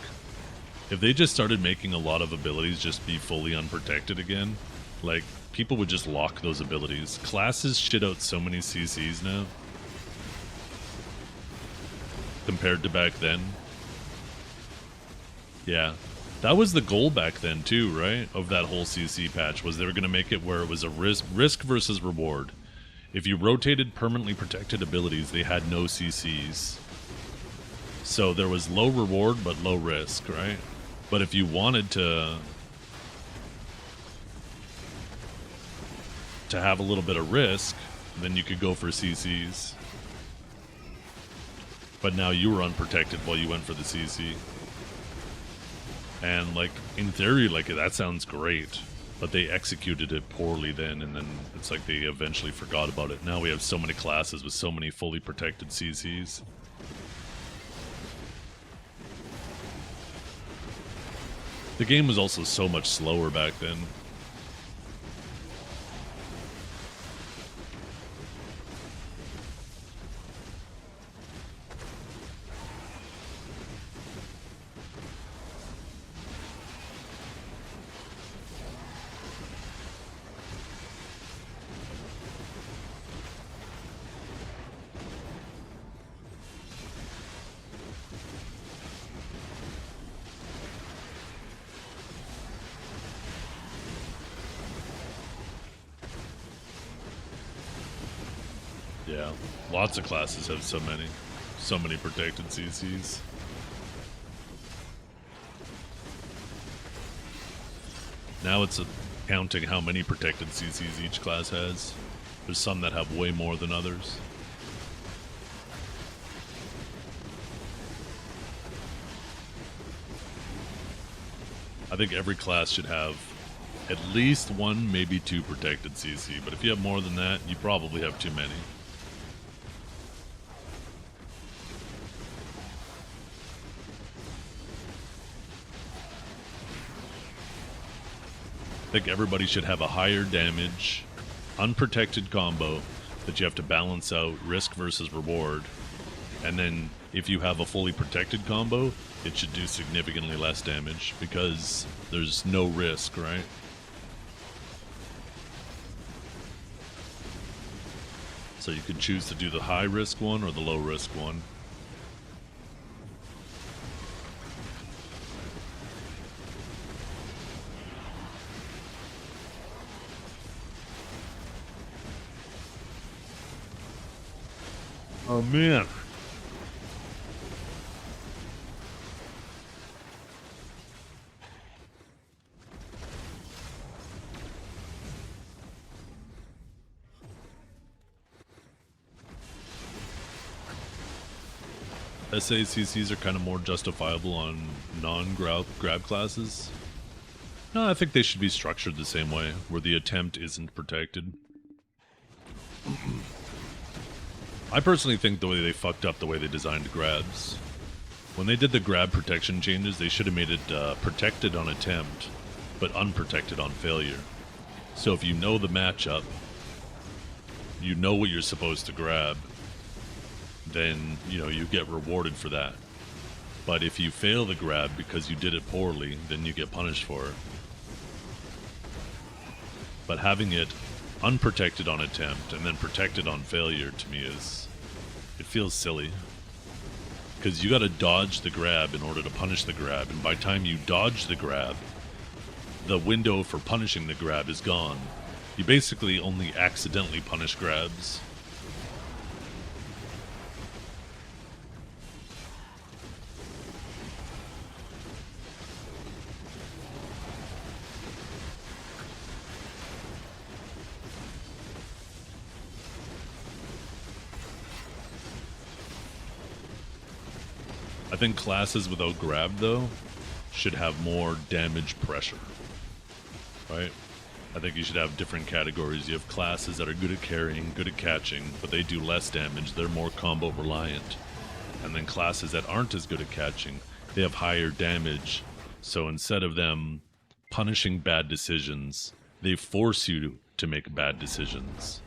if they just started making a lot of abilities just be fully unprotected again, like, people would just lock those abilities. Classes shit out so many CCs now compared to back then. Yeah, that was the goal back then too, right? Of that whole CC patch, was they were going to make it where it was a risk versus reward. If you rotated permanently protected abilities, they had no CCs. So there was low reward but low risk, right? But if you wanted to have a little bit of risk, then you could go for CCs. But now you were unprotected while you went for the CC. And, like, in theory, like, that sounds great. But they executed it poorly then, and then it's like they eventually forgot about it. Now we have so many classes with so many fully protected CCs. The game was also so much slower back then. Yeah, lots of classes have so many protected CCs. Now it's counting how many protected CCs each class has. There's some that have way more than others. I think every class should have at least one, maybe two protected CC, but if you have more than that, you probably have too many. I think everybody should have a higher damage, unprotected combo that you have to balance out risk versus reward. And then if you have a fully protected combo, it should do significantly less damage because there's no risk, right? So you can choose to do the high risk one or the low risk one. Oh man. SACCs are kind of more justifiable on non-grab classes. No, I think they should be structured the same way, where the attempt isn't protected. I personally think the way they fucked up the way they designed grabs. When they did the grab protection changes, they should have made it protected on attempt, but unprotected on failure. So if you know the matchup, you know what you're supposed to grab, then, you know, you get rewarded for that. But if you fail the grab because you did it poorly, then you get punished for it. But having it unprotected on attempt and then protected on failure, to me, it feels silly. Because you gotta dodge the grab in order to punish the grab, and by the time you dodge the grab, the window for punishing the grab is gone. You basically only accidentally punish grabs. I think classes without grab, though, should have more damage pressure, right? I think you should have different categories. You have classes that are good at carrying, good at catching, but they do less damage. They're more combo reliant. And then classes that aren't as good at catching, they have higher damage. So instead of them punishing bad decisions, they force you to make bad decisions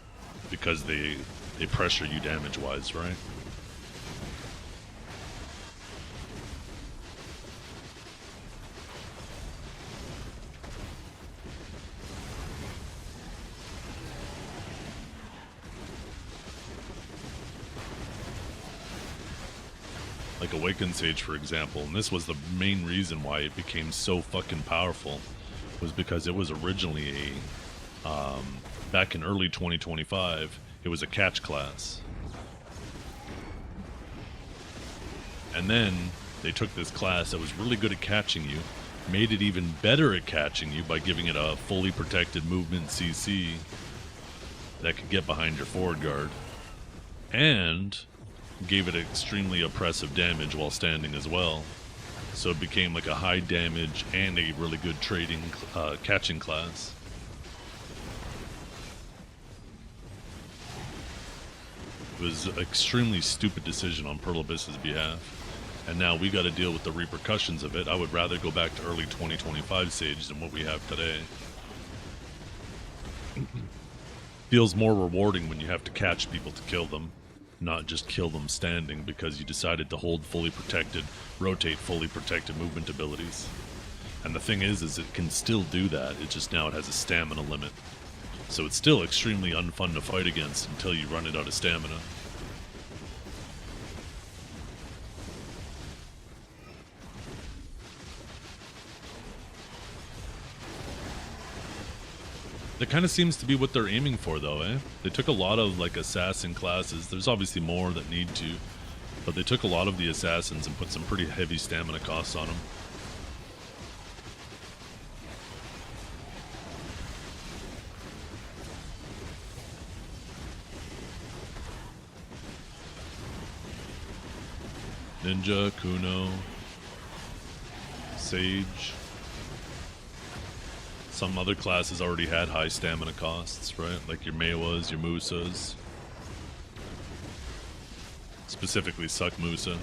because they pressure you damage-wise, right? Like Awakened Sage, for example, and this was the main reason why it became so fucking powerful, was because it was originally back in early 2025, it was a catch class. And then they took this class that was really good at catching you, made it even better at catching you by giving it a fully protected movement CC that could get behind your forward guard, and gave it extremely oppressive damage while standing as well. So it became like a high damage and a really good trading catching class. It was an extremely stupid decision on Pearl Abyss's behalf, and now we got to deal with the repercussions of it. I would rather go back to early 2025 Sage than what we have today. Feels more rewarding when you have to catch people to kill them, not just kill them standing because you decided to hold fully protected, rotate fully protected movement abilities. And the thing is it can still do that, it just now it has a stamina limit. So it's still extremely unfun to fight against until you run it out of stamina. That kind of seems to be what they're aiming for, though, eh? They took a lot of, like, assassin classes. There's obviously more that need to, but they took a lot of the assassins and put some pretty heavy stamina costs on them. Ninja, Kuno, Sage. Some other classes already had high stamina costs, right? Like your Meiwas, your Musas. Specifically Suck Musa.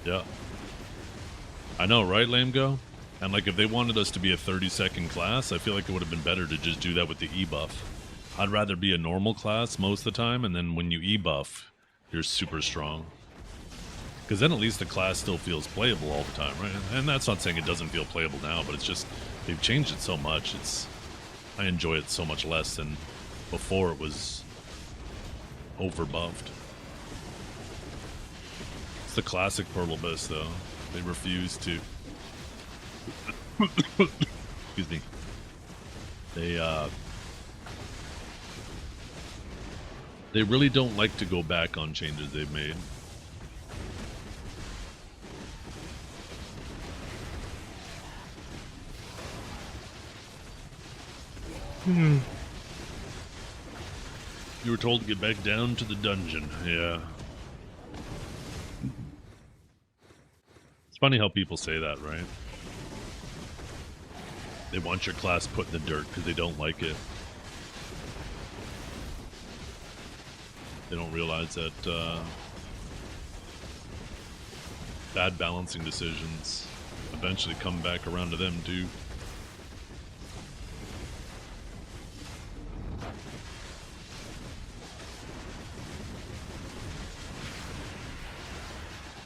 Yeah. I know, right, Lamego? And like if they wanted us to be a 30-second class, I feel like it would have been better to just do that with the E-buff. I'd rather be a normal class most of the time, and then when you E-buff, you're super strong. Because then at least the class still feels playable all the time, right? And that's not saying it doesn't feel playable now, but it's just, they've changed it so much. I enjoy it so much less than before it was over-buffed. It's the classic Pearl Abyss, though. They refuse to... Excuse me. They really don't like to go back on changes they've made. You were told to get back down to the dungeon. Yeah. It's funny how people say that, right? They want your class put in the dirt because they don't like it. They don't realize that bad balancing decisions eventually come back around to them too.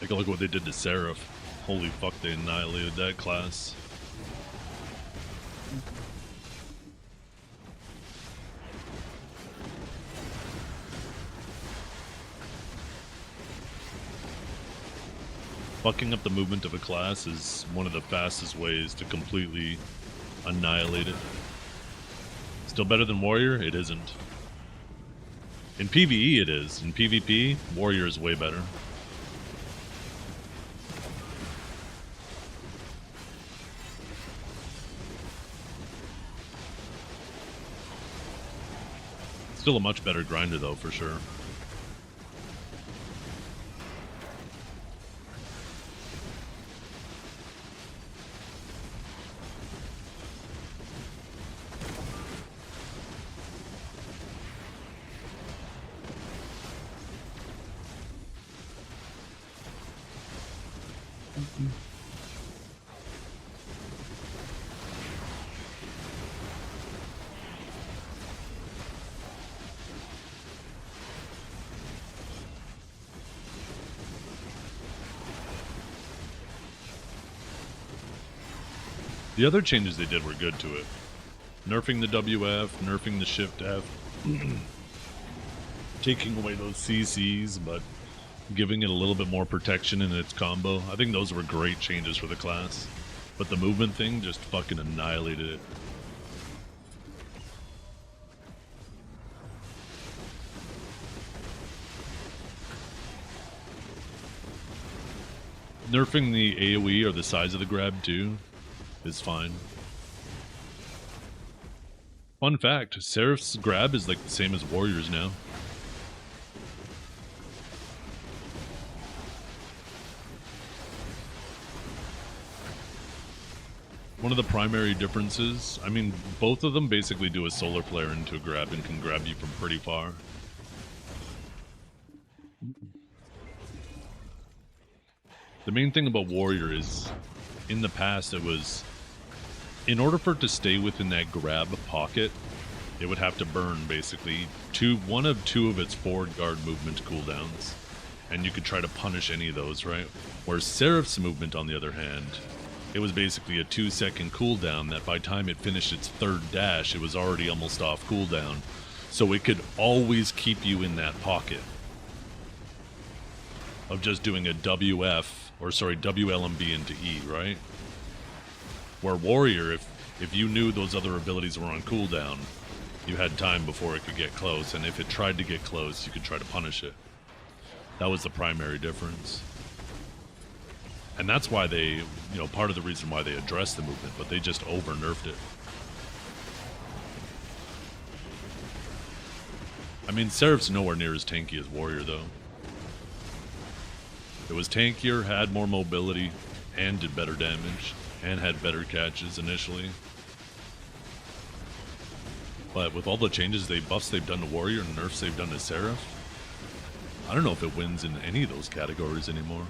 Take a look at what they did to Seraph. Holy fuck, they annihilated that class. Fucking up the movement of a class is one of the fastest ways to completely annihilate it. Still better than Warrior? It isn't. In PvE it is. In PvP, Warrior is way better. Still a much better grinder though, for sure. The other changes they did were good to it. Nerfing the WF, nerfing the Shift F, taking away those CCs, but giving it a little bit more protection in its combo. I think those were great changes for the class. But the movement thing just fucking annihilated it. Nerfing the AoE or the size of the grab too is fine. Fun fact, Seraph's grab is like the same as Warrior's now. One of the primary differences, I mean, both of them basically do a solar flare into a grab and can grab you from pretty far. The main thing about Warrior is, in the past it was, in order for it to stay within that grab pocket, it would have to burn basically one of two of its forward guard movement cooldowns. And you could try to punish any of those, right? Whereas Seraph's movement, on the other hand, it was basically a 2-second cooldown that by the time it finished its third dash, it was already almost off cooldown. So it could always keep you in that pocket of just doing a WLMB into E, right? Where Warrior, if you knew those other abilities were on cooldown, you had time before it could get close, and if it tried to get close, you could try to punish it. That was the primary difference. And that's why they, part of the reason why they addressed the movement, but they just over-nerfed it. I mean, Seraph's nowhere near as tanky as Warrior, though. It was tankier, had more mobility, and did better damage, and had better catches initially. But with all the changes, buffs they've done to Warrior and nerfs they've done to Seraph, I don't know if it wins in any of those categories anymore.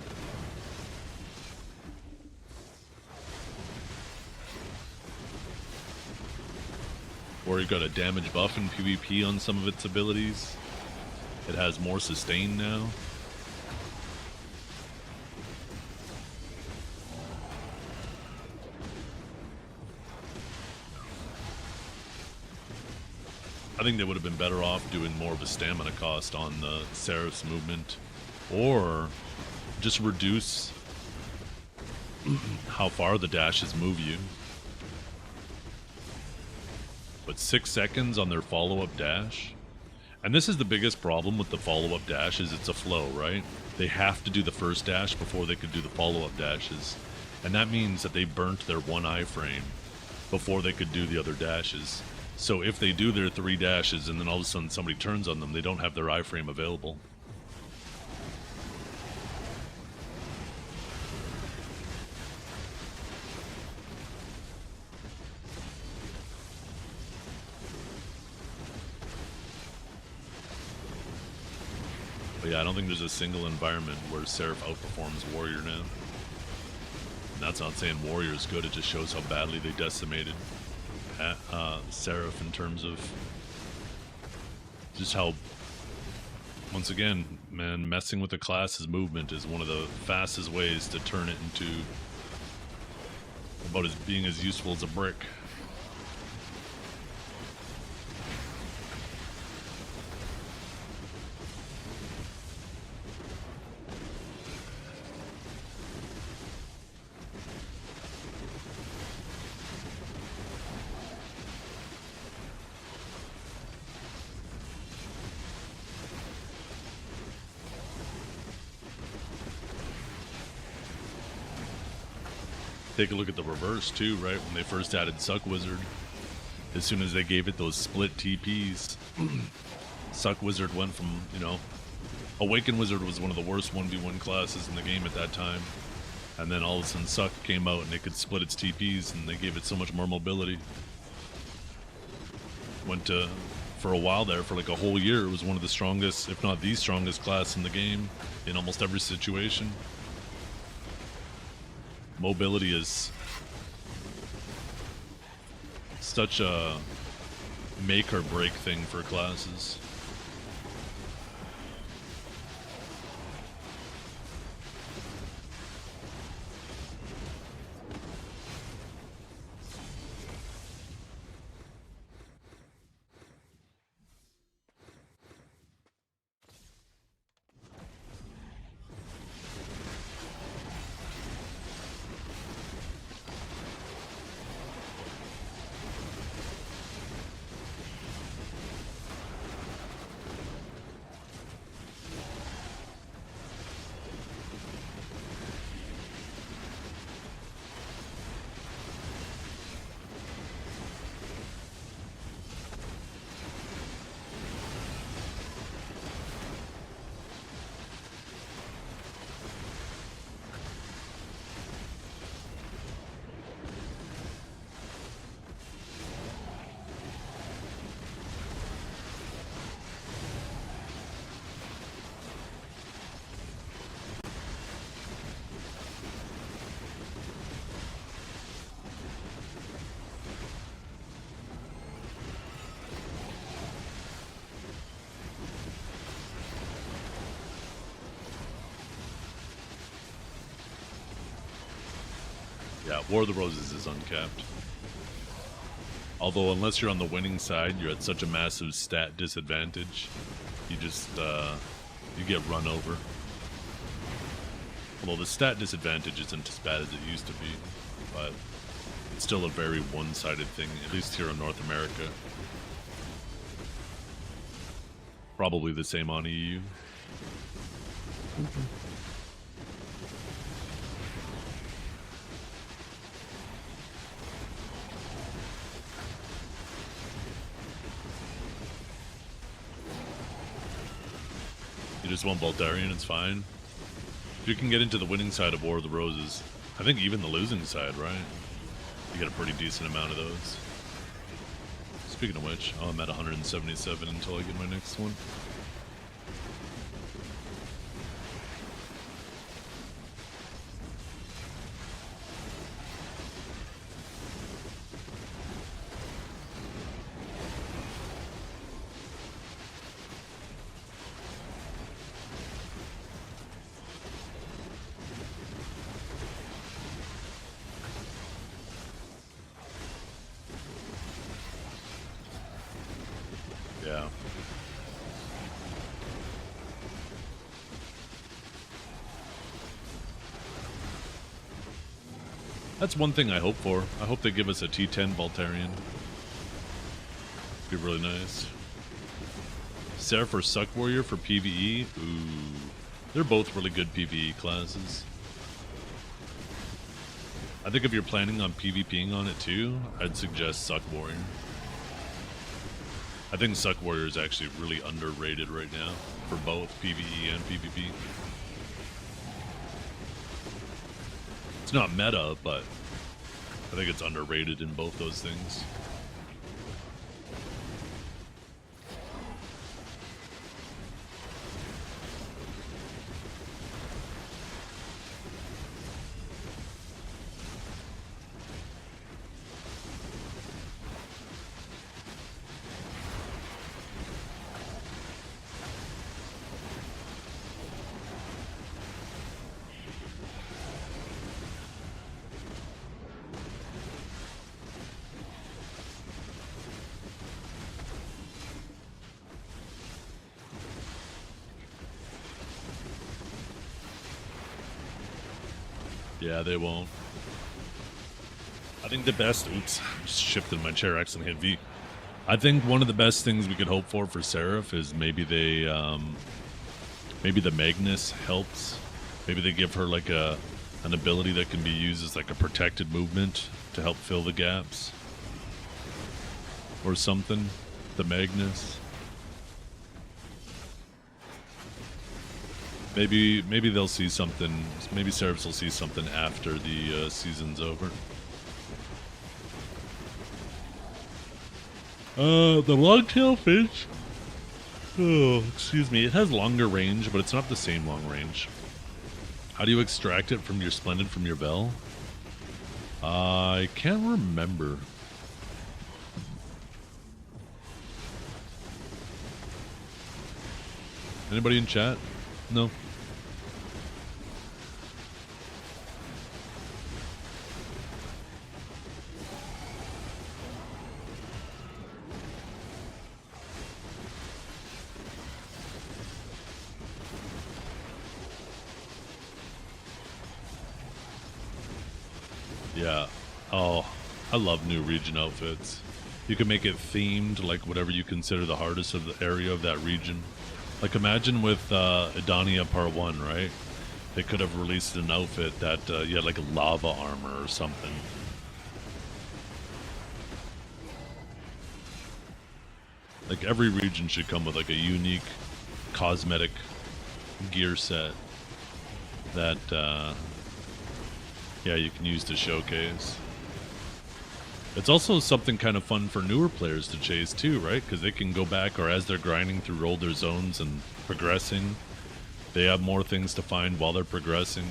Warrior got a damage buff in PvP on some of its abilities. It has more sustain now. I think they would have been better off doing more of a stamina cost on the Seraph's movement, or just reduce how far the dashes move you. But 6 seconds on their follow-up dash, and this is the biggest problem with the follow-up dash, is it's a flow, right? They have to do the first dash before they could do the follow-up dashes, and that means that they burnt their one iframe before they could do the other dashes. So if they do their 3 dashes and then all of a sudden somebody turns on them, they don't have their iframe available. But yeah, I don't think there's a single environment where Seraph outperforms Warrior now. And that's not saying Warrior is good, it just shows how badly they decimated Seraph in terms of just how, once again, man, messing with the class's movement is one of the fastest ways to turn it into about as being as useful as a brick. Take a look at the reverse too, right? When they first added Suck Wizard, as soon as they gave it those split TPs, Suck Wizard went from, you know, Awaken Wizard was one of the worst 1v1 classes in the game at that time. And then all of a sudden Suck came out and they could split its TPs and they gave it so much more mobility. Went to, for a while there, for like a whole year, it was one of the strongest, if not the strongest class in the game in almost every situation. Mobility is such a make or break thing for classes. Yeah, War of the Roses is uncapped. Although, unless you're on the winning side, you're at such a massive stat disadvantage. You just, you get run over. Although the stat disadvantage isn't as bad as it used to be, but it's still a very one-sided thing, at least here in North America. Probably the same on EU. You just want Boltarian, it's fine. If you can get into the winning side of War of the Roses, I think even the losing side, right? You get a pretty decent amount of those. Speaking of which, oh, I'm at 177 until I get my next one. Yeah. That's one thing I hope for. I hope they give us a T10 Voltarian. Be really nice. Seraph or Suck Warrior for PvE? Ooh. They're both really good PvE classes. I think if you're planning on PvPing on it too, I'd suggest Suck Warrior. I think Suck Warrior is actually really underrated right now for both PvE and PvP. It's not meta, but I think it's underrated in both those things. Yeah, they won't. I think the best... Oops, just shifted my chair, accidentally hit V. I think one of the best things we could hope for Seraph is maybe they... maybe the Magnus helps. Maybe they give her like an ability that can be used as like a protected movement to help fill the gaps. Or something. The Magnus. Maybe they'll see something. Maybe Seraphs will see something after the season's over. The longtail fish. Oh, excuse me. It has longer range, but it's not the same long range. How do you extract it from your Splendid from your bell? I can't remember. Anybody in chat? No. Yeah. Oh, I love new region outfits. You can make it themed, like whatever you consider the hardest of the area of that region. Like imagine with Edania Part 1, right? They could have released an outfit that you had like a lava armor or something. Like every region should come with like a unique cosmetic gear set that yeah, you can use to showcase. It's also something kind of fun for newer players to chase too, right? Because they can go back, or as they're grinding through older zones and progressing, they have more things to find while they're progressing.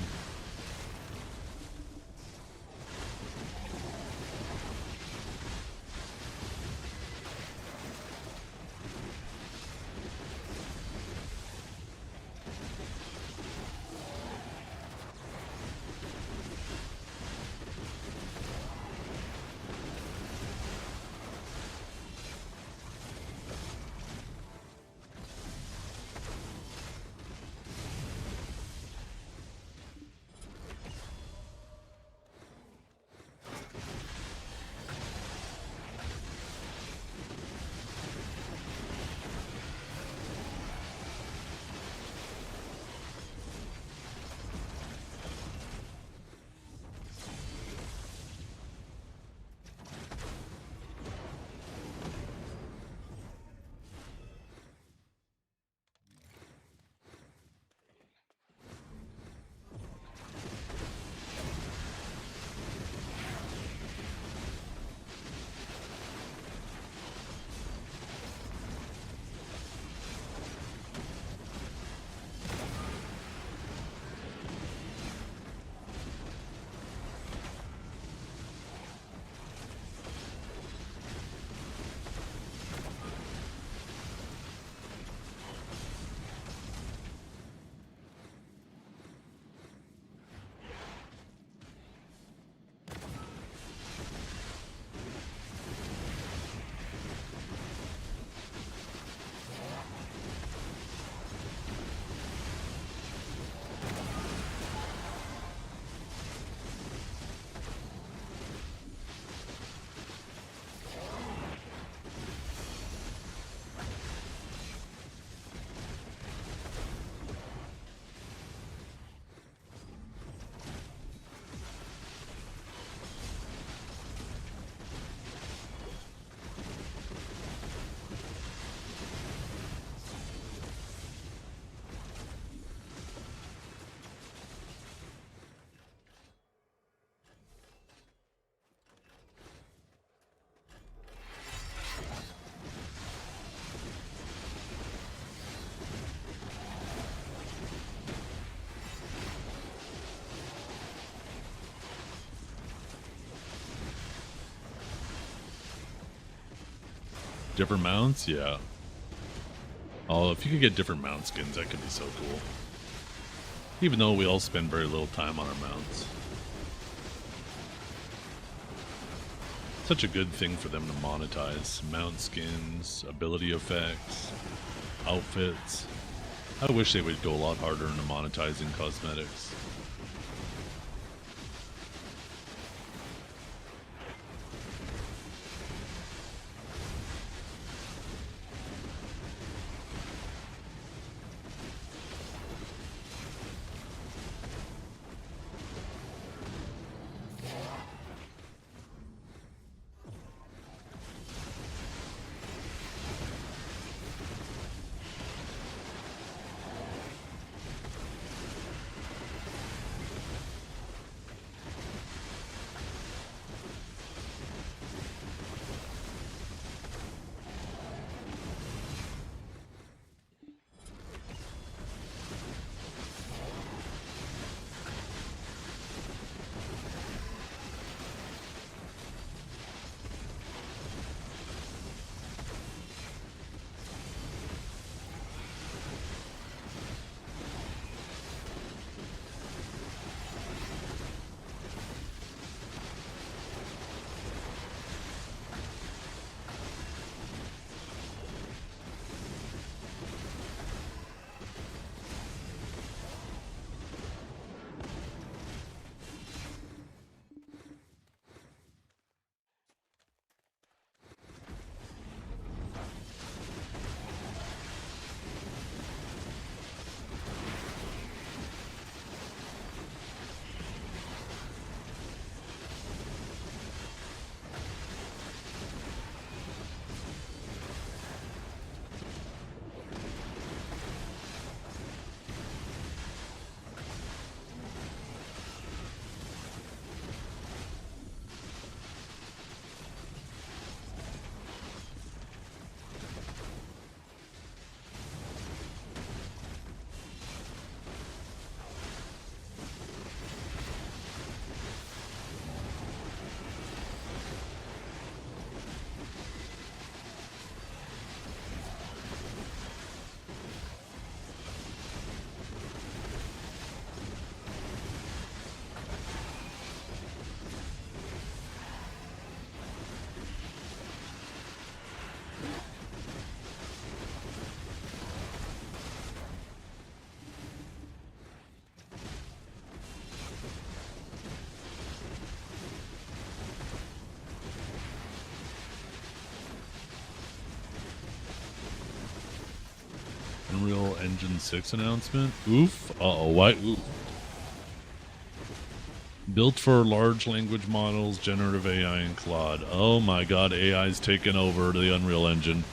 Different mounts? Yeah. Oh, if you could get different mount skins, that could be so cool. Even though we all spend very little time on our mounts. Such a good thing for them to monetize. Mount skins, ability effects, outfits. I wish they would go a lot harder into monetizing cosmetics. Unreal Engine 6 announcement. Oof. Uh-oh. Why? Oof. Built for large language models, generative AI, and Claude. Oh my god, AI's taken over the Unreal Engine.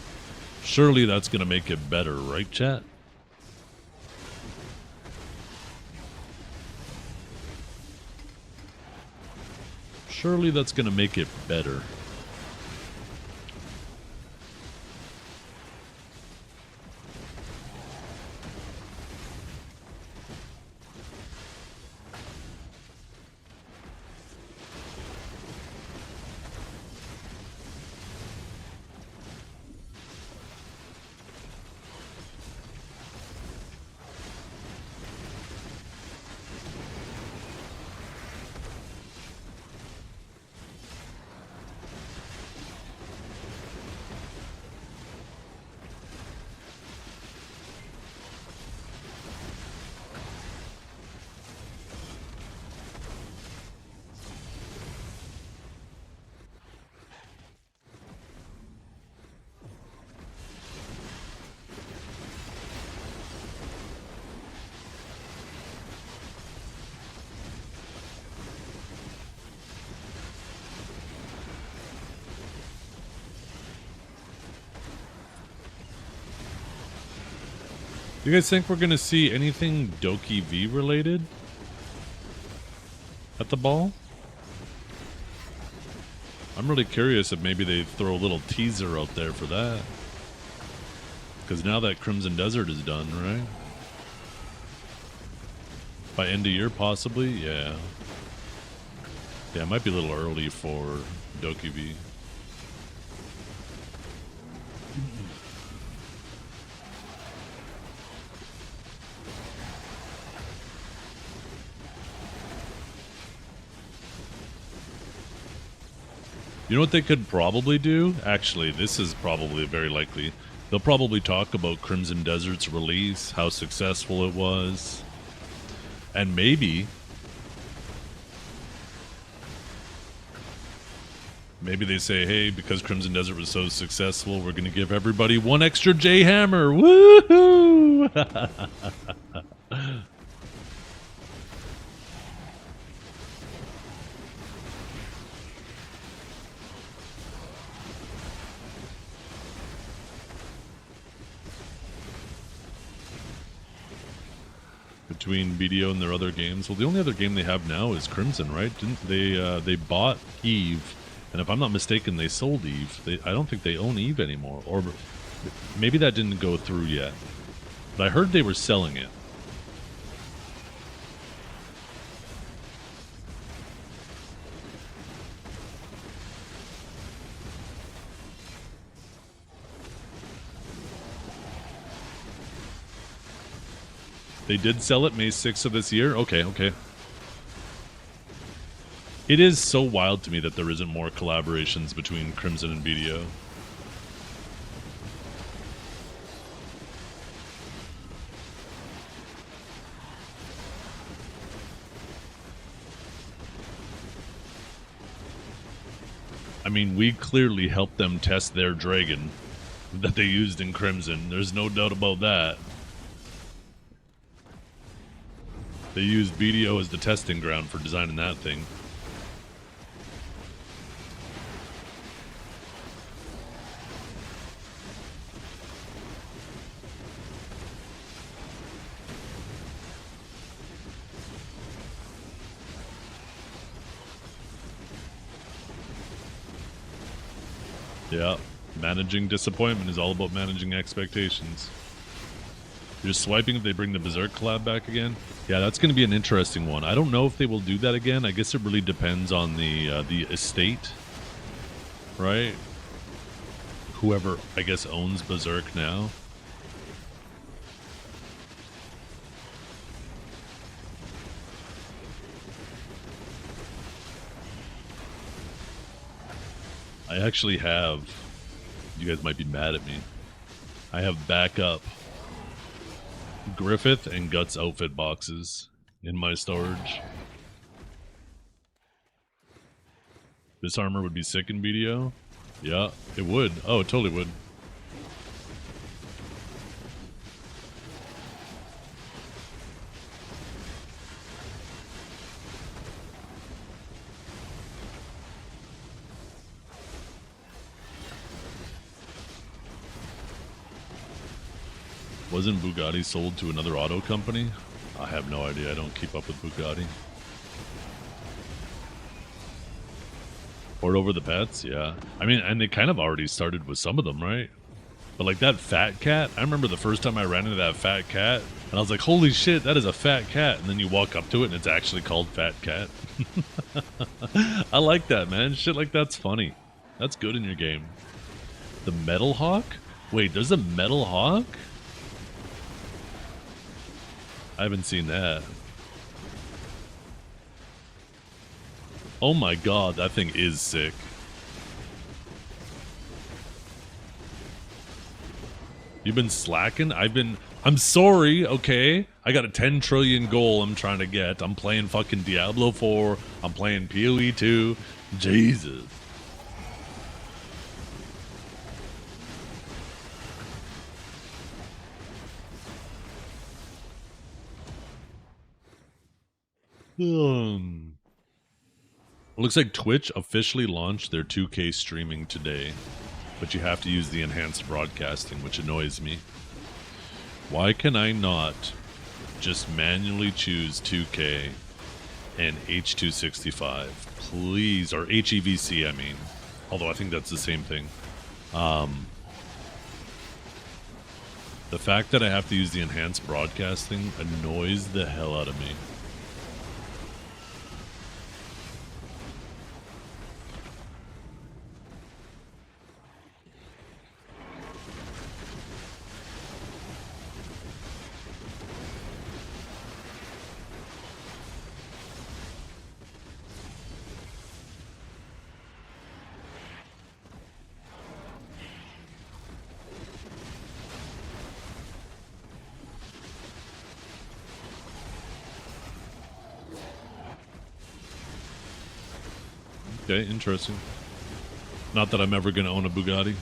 Surely that's going to make it better, right, chat? Surely that's going to make it better. Do you guys think we're going to see anything Doki V related at the ball? I'm really curious if maybe they throw a little teaser out there for that. Because now that Crimson Desert is done, right? By end of year, possibly? Yeah. Yeah, it might be a little early for Doki V. You know what they could probably do? Actually, this is probably very likely. They'll probably talk about Crimson Desert's release, how successful it was, and maybe they say, hey, because Crimson Desert was so successful, we're going to give everybody one extra J-Hammer. Woohoo! Between BDO and their other games, well, the only other game they have now is Crimson, right? Didn't they bought Eve, and if I'm not mistaken, they sold Eve. I don't think they own Eve anymore, or maybe that didn't go through yet. But I heard they were selling it. They did sell it May 6th of this year? Okay. It is so wild to me that there isn't more collaborations between Crimson and BDO. I mean, we clearly helped them test their dragon that they used in Crimson. There's no doubt about that. They used BDO as the testing ground for designing that thing. Yeah, managing disappointment is all about managing expectations. You're just swiping if they bring the Berserk collab back again. Yeah, that's going to be an interesting one. I don't know if they will do that again. I guess it really depends on the estate, right? Whoever, I guess, owns Berserk now. I actually have, you guys might be mad at me, I have backup Griffith and Guts outfit boxes in my storage. This armor would be sick in BDO? Yeah, it would. Oh, it totally would. Wasn't Bugatti sold to another auto company? I have no idea. I don't keep up with Bugatti. Poured over the pets? Yeah. I mean, and they kind of already started with some of them, right? But like that fat cat, I remember the first time I ran into that fat cat, and I was like, holy shit, that is a fat cat. And then you walk up to it, and it's actually called Fat Cat. I like that, man. Shit like that's funny. That's good in your game. The Metal Hawk? Wait, there's a Metal Hawk? I haven't seen that. Oh my god, that thing is sick. You've been slacking? I'm sorry, okay? I got a 10 trillion goal I'm trying to get. I'm playing fucking Diablo 4. I'm playing PoE 2. Jesus. Looks like Twitch officially launched their 2K streaming today, but you have to use the enhanced broadcasting, which annoys me. Why can I not just manually choose 2K and H265, please, or HEVC, I mean, although I think that's the same thing. The fact that I have to use the enhanced broadcasting annoys the hell out of me. Okay, interesting. Not that I'm ever going to own a Bugatti.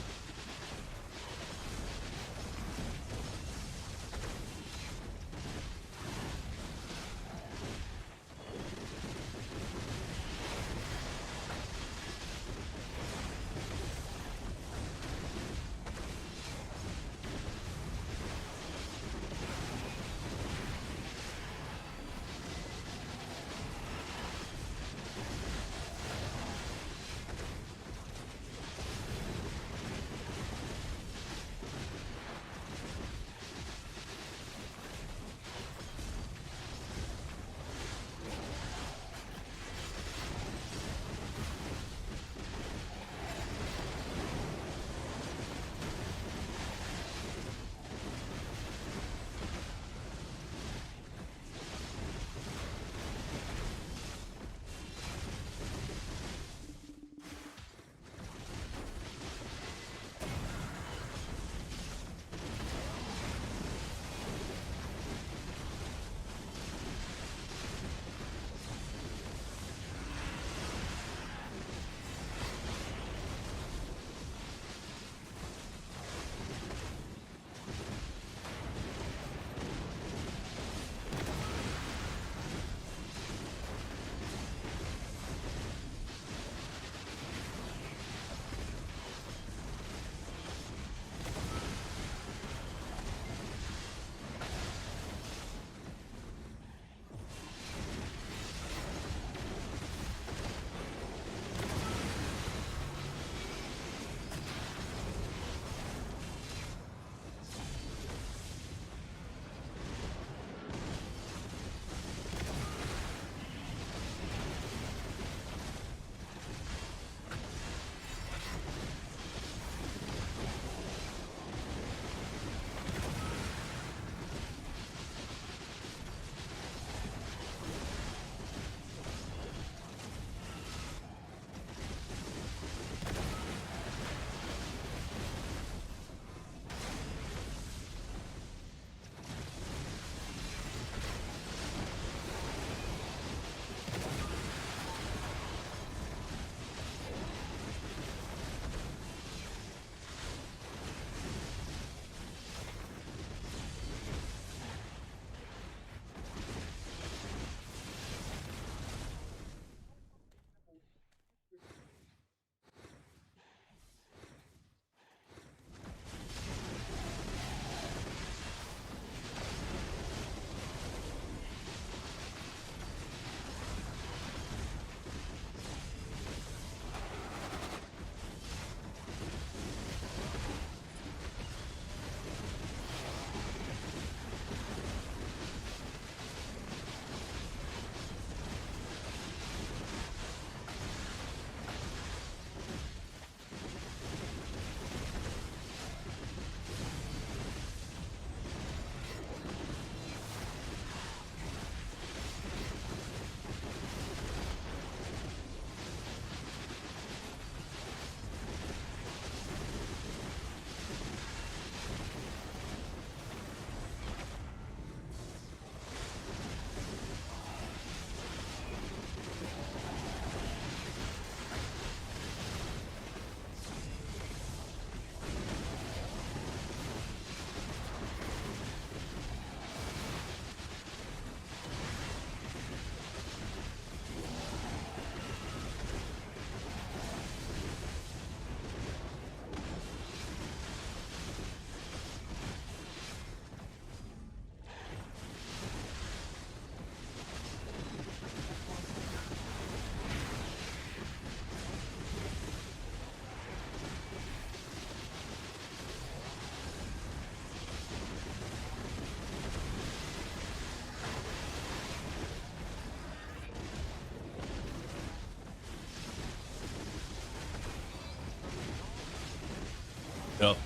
Yep.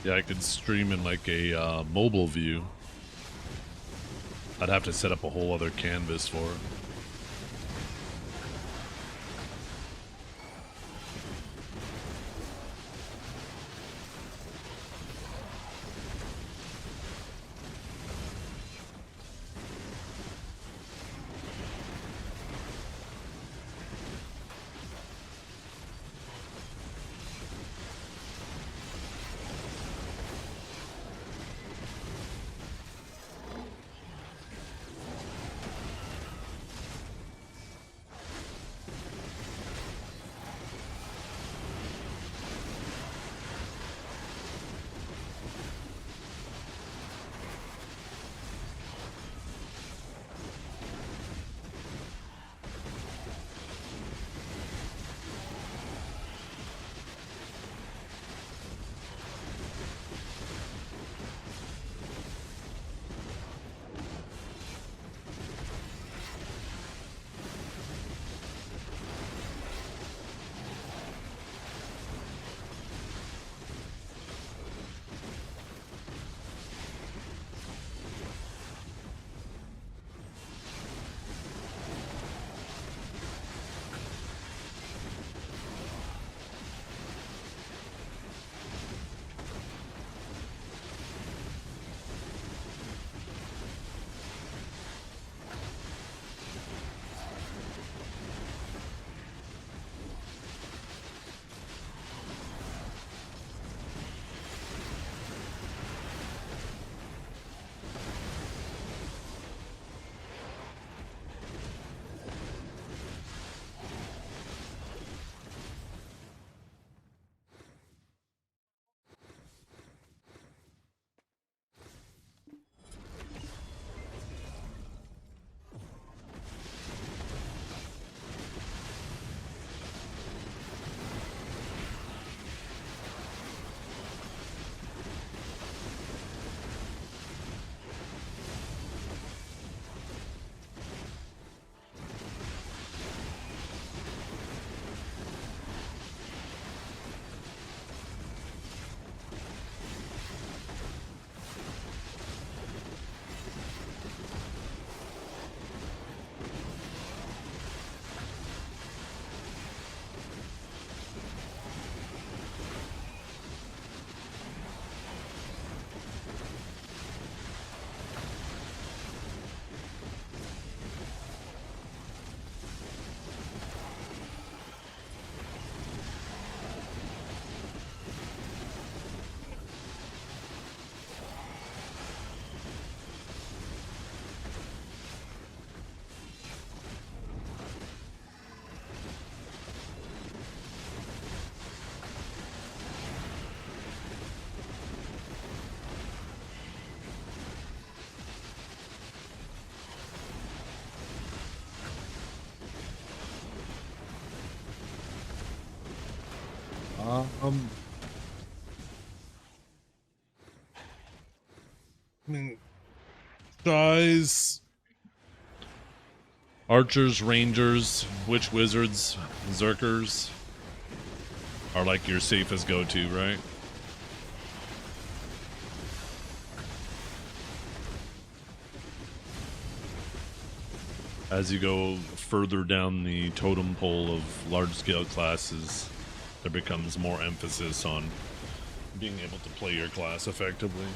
Yeah, I could stream in like a mobile view. I'd have to set up a whole other canvas for it. I mean, size. Archers, rangers, witch wizards, zerkers are like your safest go-to, right? As you go further down the totem pole of large-scale classes, there becomes more emphasis on being able to play your class effectively.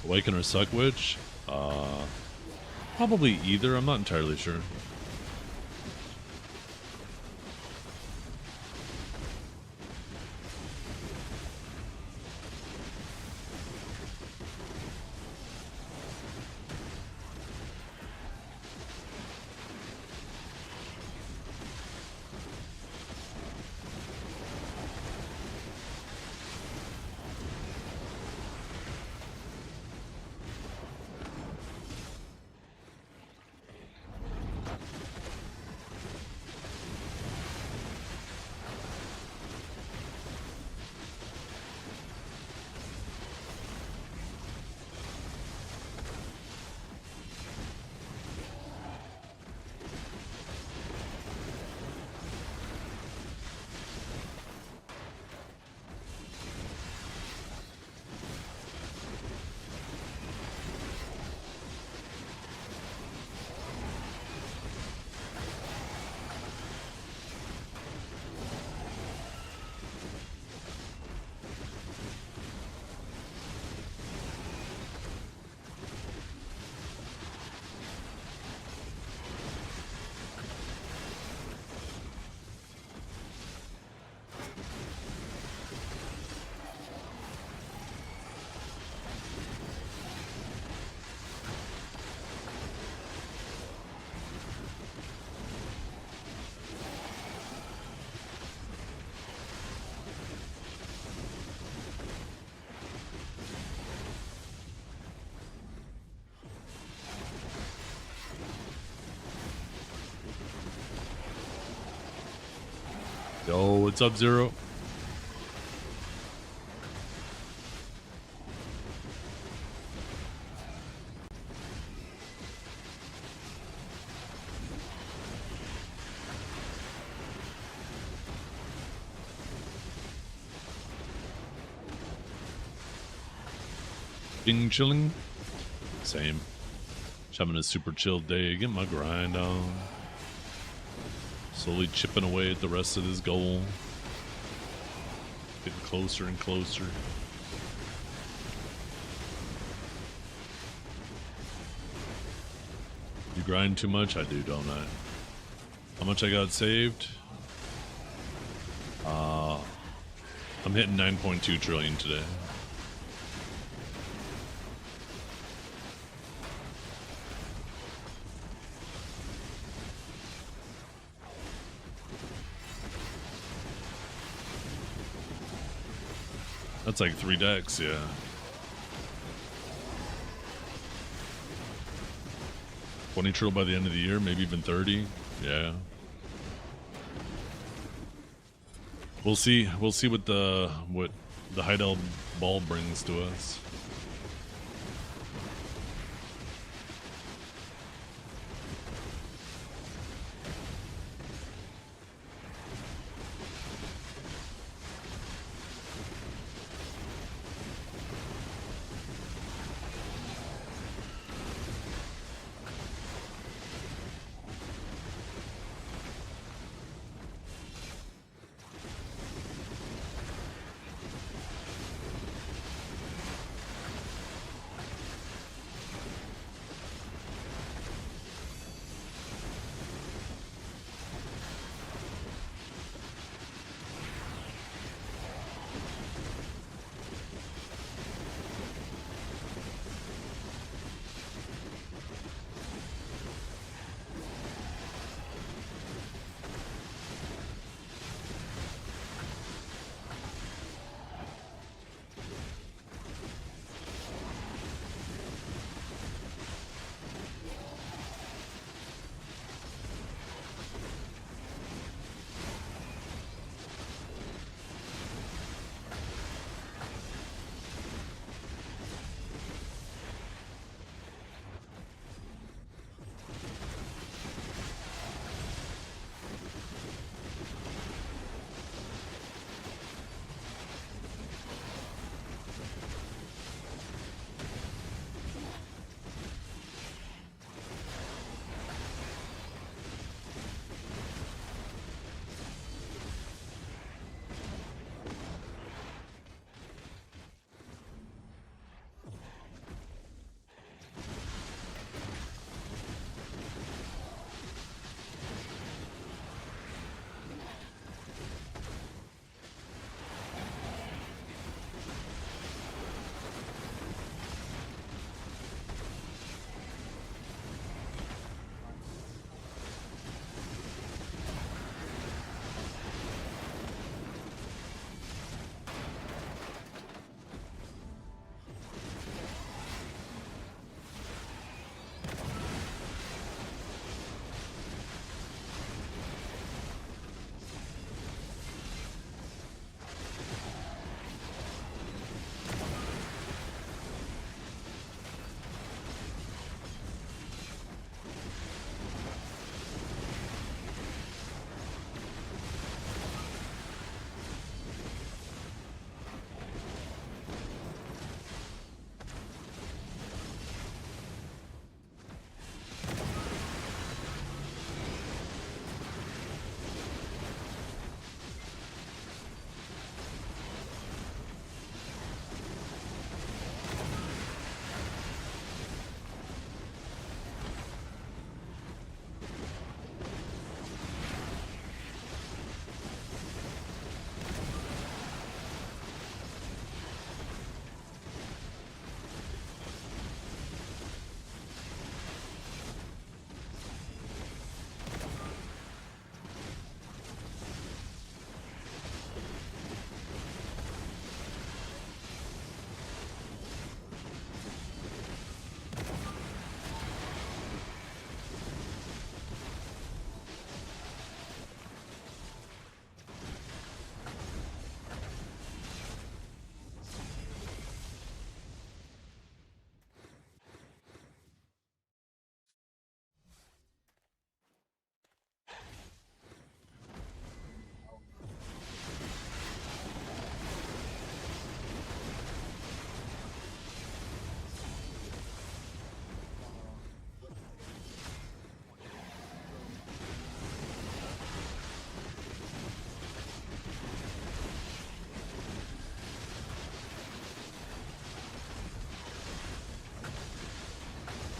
Awaken or Suck Witch? Probably either, I'm not entirely sure. Yo, what's up, Zero? Bing chilling? Same. Just having a super chill day, getting my grind on. Slowly chipping away at the rest of this goal. Getting closer and closer. You grind too much? I do, don't I? How much I got saved? I'm hitting 9.2 trillion today. That's like 3 decks, yeah. $20 trillion by the end of the year, maybe even 30. Yeah. We'll see. We'll see what the Heidel ball brings to us.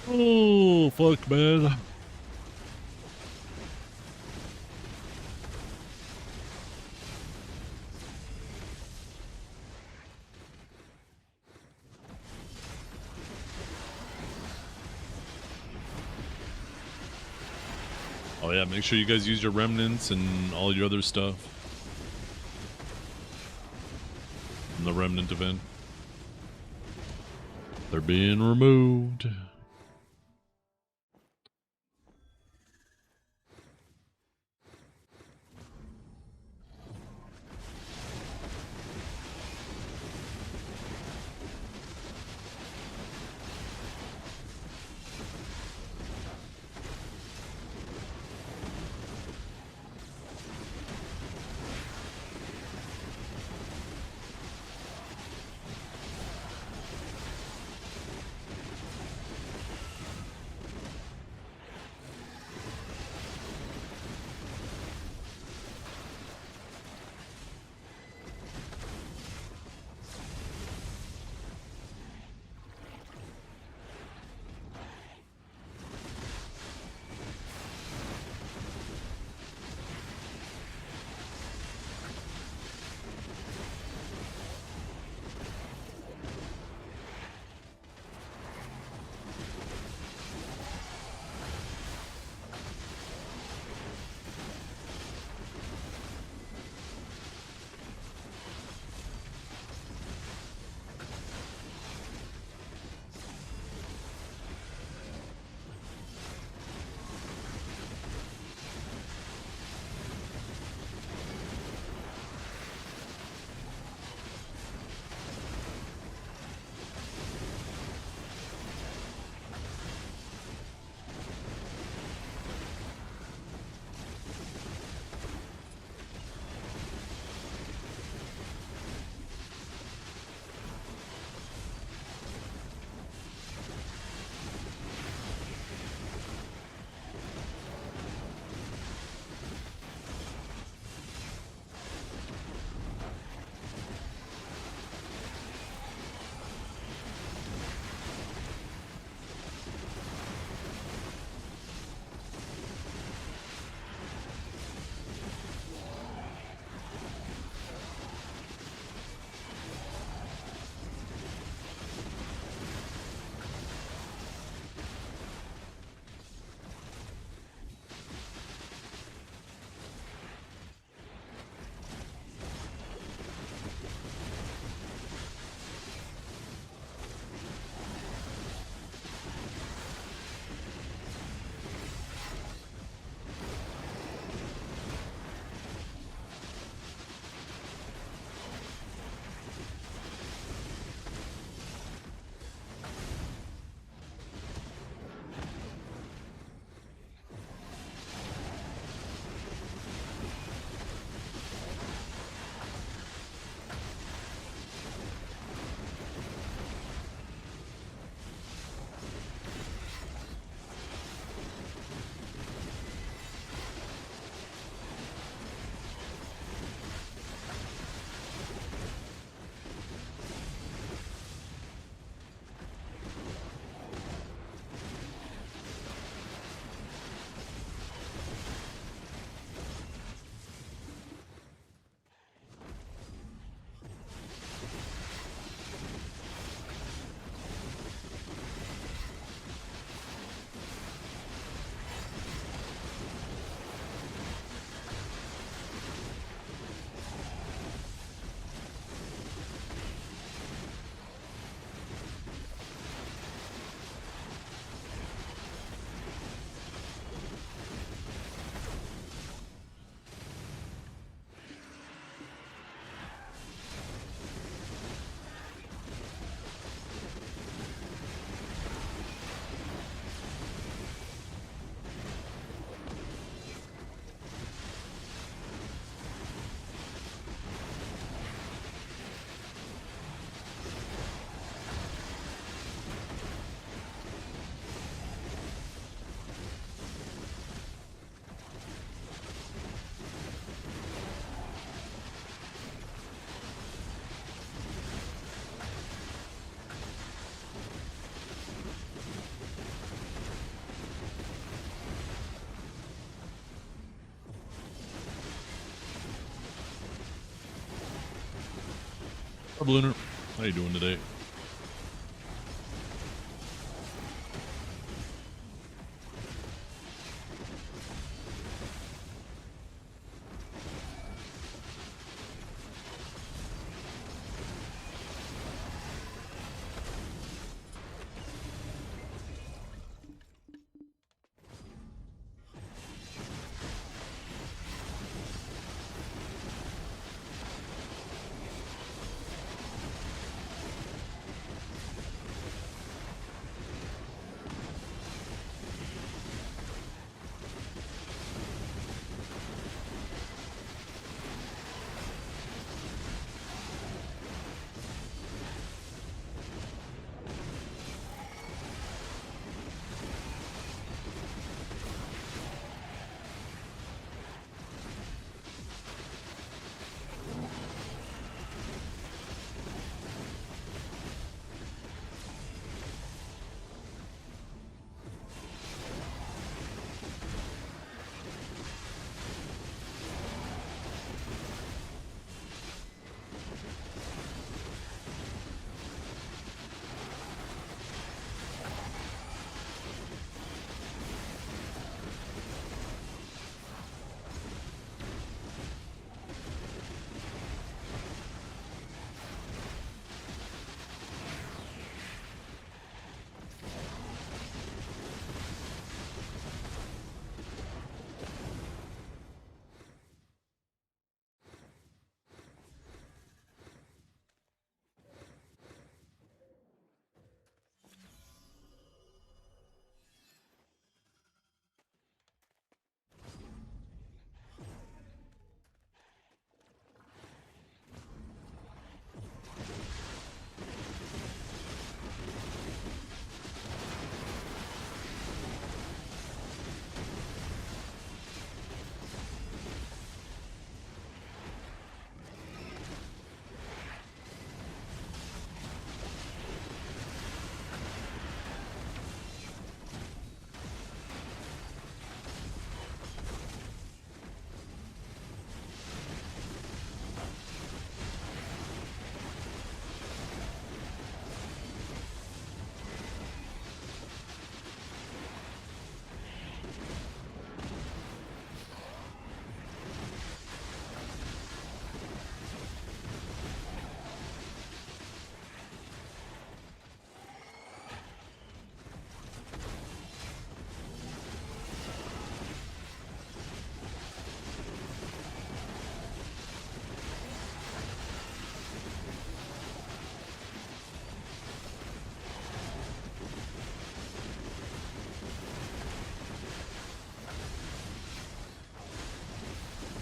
Oh, fuck, man. Oh yeah, make sure you guys use your remnants and all your other stuff in the remnant event. They're being removed. Blooner, how you doing today?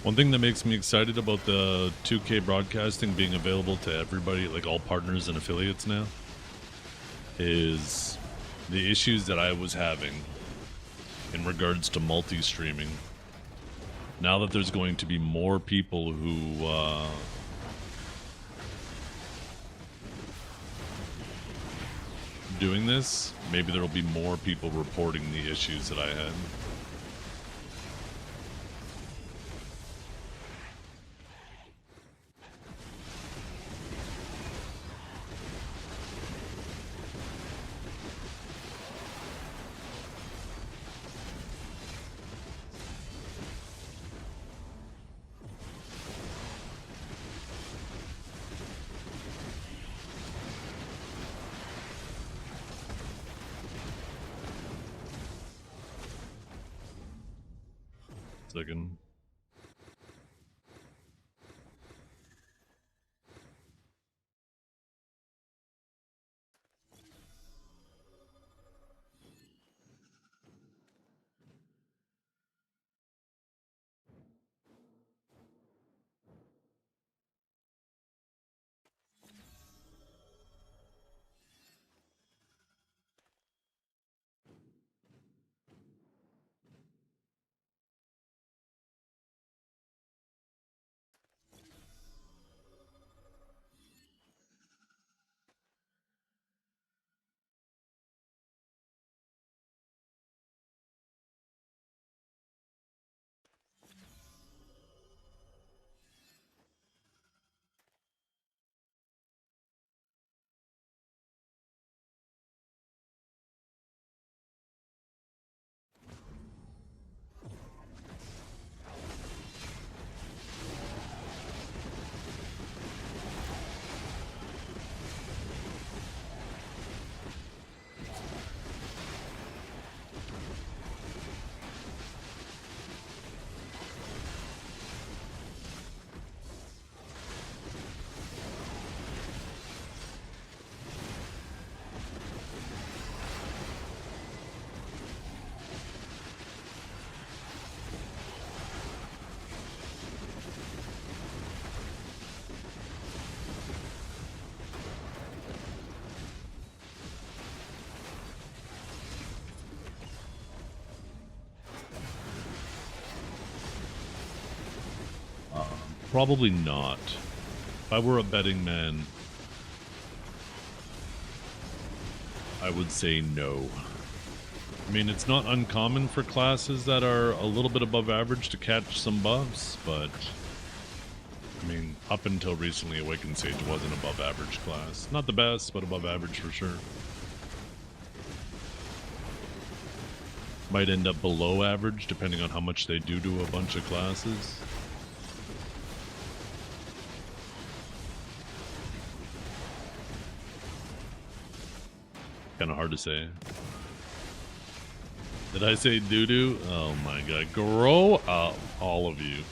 One thing that makes me excited about the 2K broadcasting being available to everybody, like all partners and affiliates now, is the issues that I was having in regards to multi-streaming. Now that there's going to be more people who doing this, maybe there'll be more people reporting the issues that I had. Second. Probably not. If I were a betting man, I would say no. I mean, it's not uncommon for classes that are a little bit above average to catch some buffs, but I mean, up until recently, Awakened Sage was an above average class. Not the best, but above average for sure. Might end up below average depending on how much they do to a bunch of classes. Kind of hard to say. Did I say doo-doo? Oh my god. Grow up, all of you.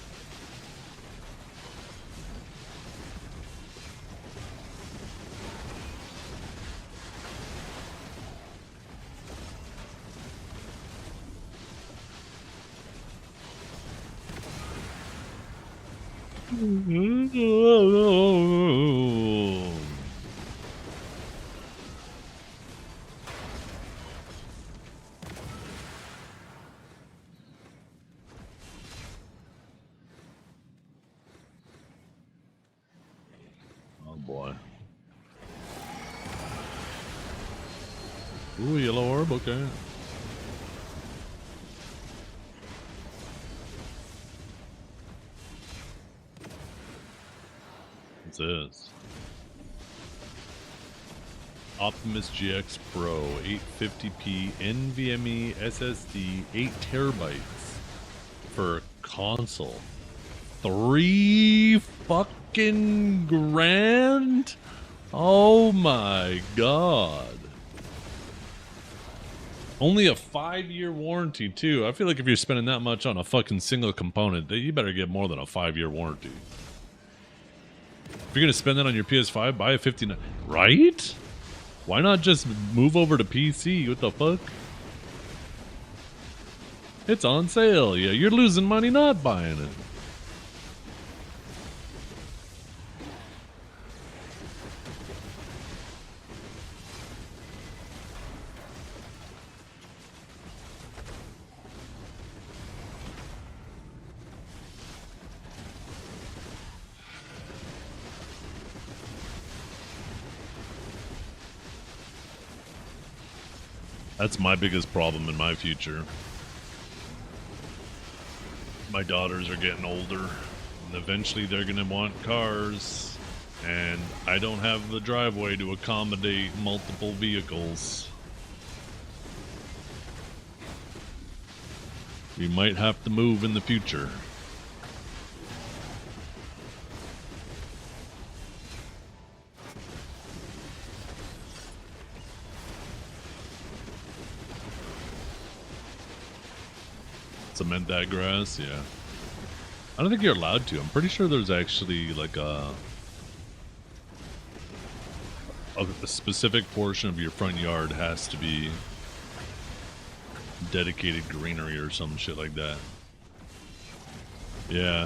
Oh boy. Ooh, yellow orb, okay. What's this? Optimus GX Pro, 850p NVMe SSD, 8 terabytes for console. 3 fucking grand? Oh my god. Only a 5-year warranty too. I feel like if you're spending that much on a fucking single component, you better get more than a 5-year warranty. If you're gonna spend that on your PS5, buy a 59, right? Why not just move over to PC? What the fuck? It's on sale. Yeah, you're losing money not buying it. That's my biggest problem in my future. My daughters are getting older, and eventually they're gonna want cars, and I don't have the driveway to accommodate multiple vehicles. We might have to move in the future. Cement that grass, yeah. I don't think you're allowed to. I'm pretty sure there's actually like a specific portion of your front yard has to be dedicated greenery or some shit like that. Yeah,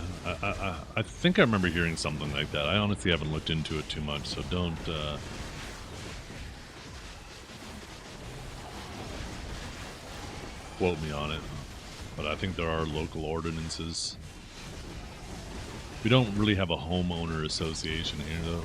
I think I remember hearing something like that. I honestly haven't looked into it too much, so don't quote me on it. But I think there are local ordinances. We don't really have a homeowner association here, though.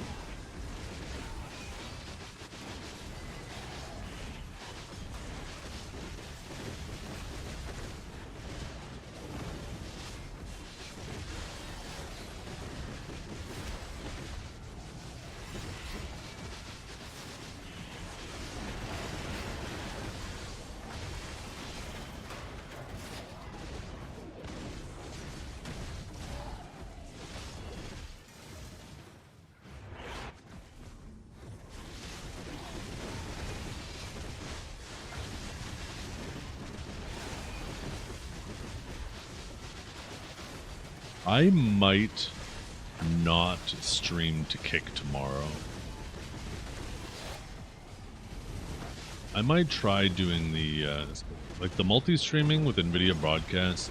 I might not stream to Kick tomorrow. I might try doing the like the multi-streaming with NVIDIA Broadcast.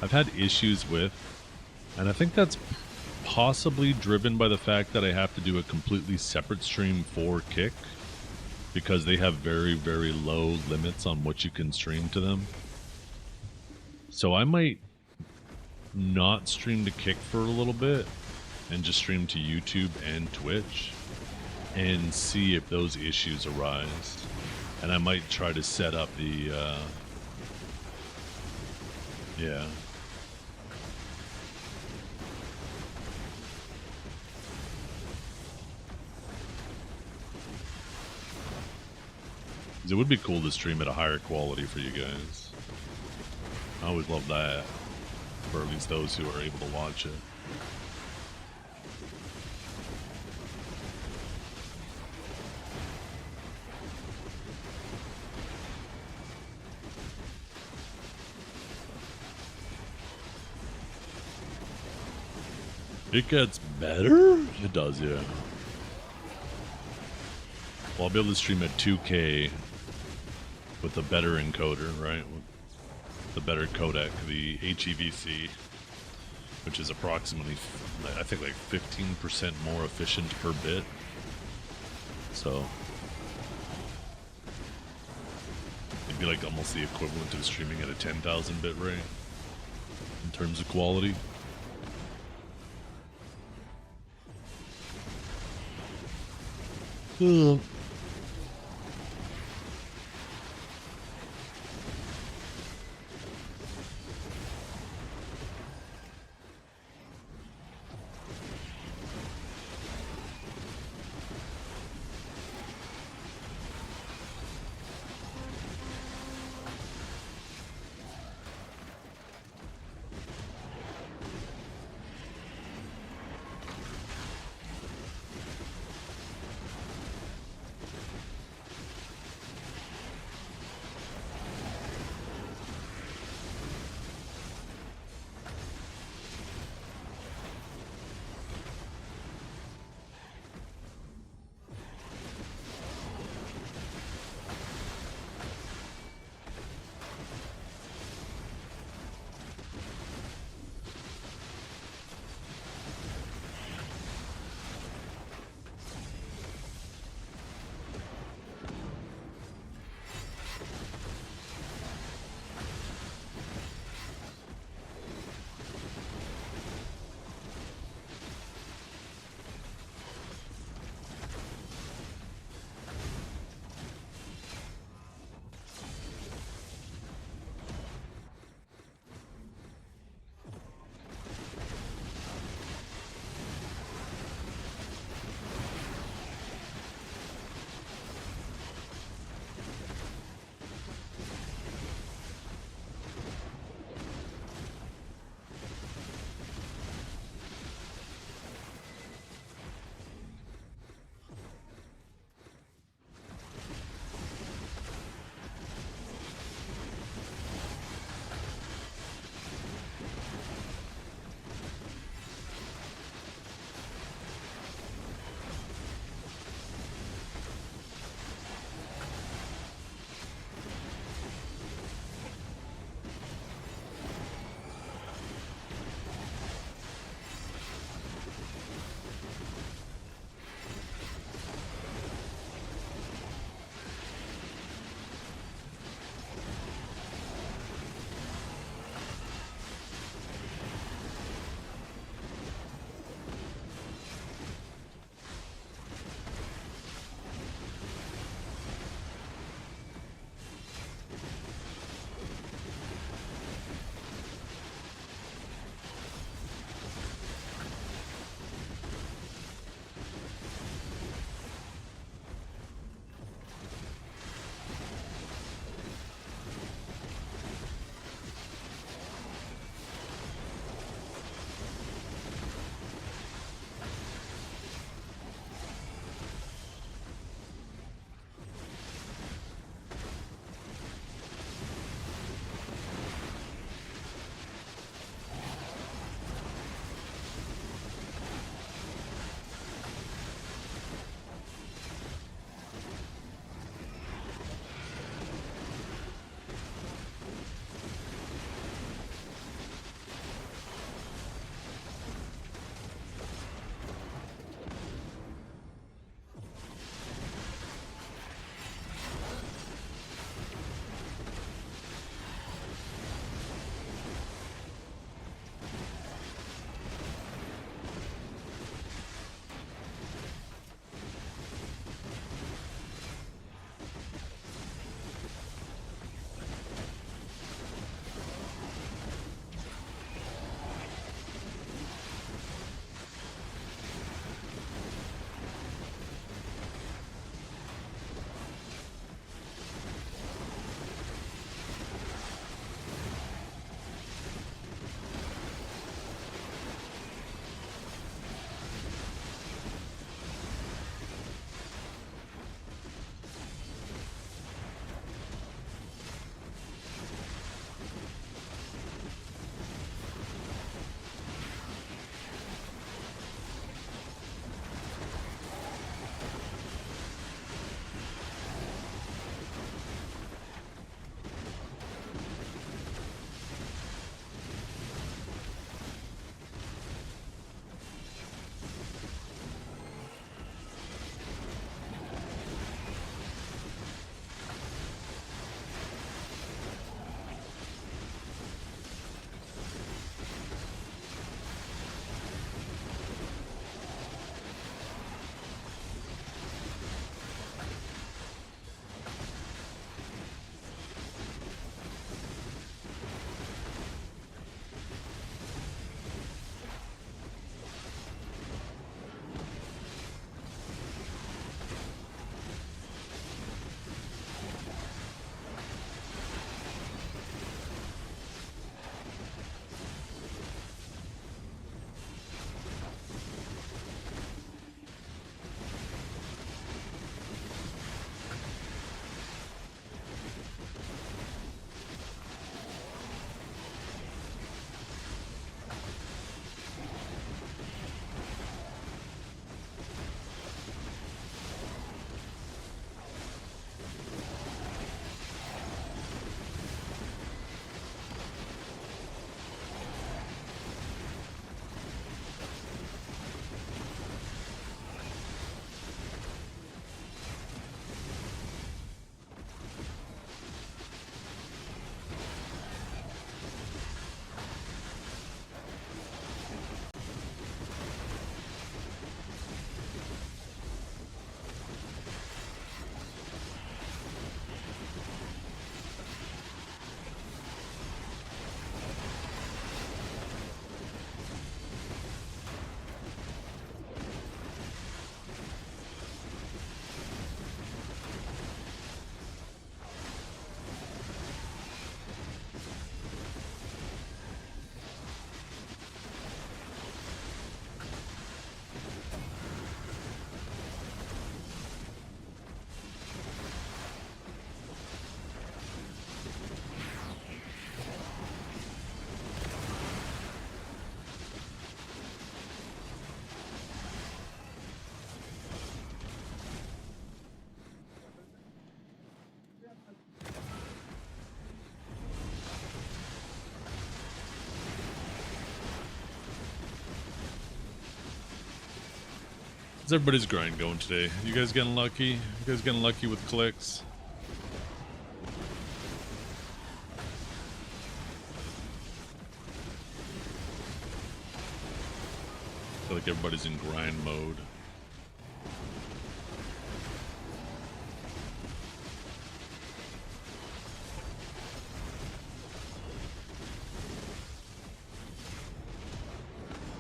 I've had issues with, and I think that's possibly driven by the fact that I have to do a completely separate stream for Kick because they have very, very low limits on what you can stream to them. So I might not stream to Kick for a little bit and just stream to YouTube and Twitch and see if those issues arise. And I might try to set up the, yeah. It would be cool to stream at a higher quality for you guys. I always love that, for at least those who are able to watch it. It gets better? It does, yeah. Well, I'll be able to stream at 2K with a better encoder, right? With the better codec, the HEVC, which is approximately, I think, like 15% more efficient per bit. So it'd be like almost the equivalent of streaming at a 10,000 bit rate in terms of quality. How's everybody's grind going today? You guys getting lucky? You guys getting lucky with clicks? I feel like everybody's in grind mode.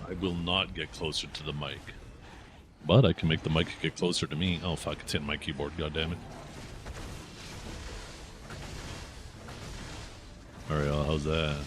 I will not get closer to the mic. But I can make the mic get closer to me. Oh fuck, it's hitting my keyboard, goddammit. Alright, how's that?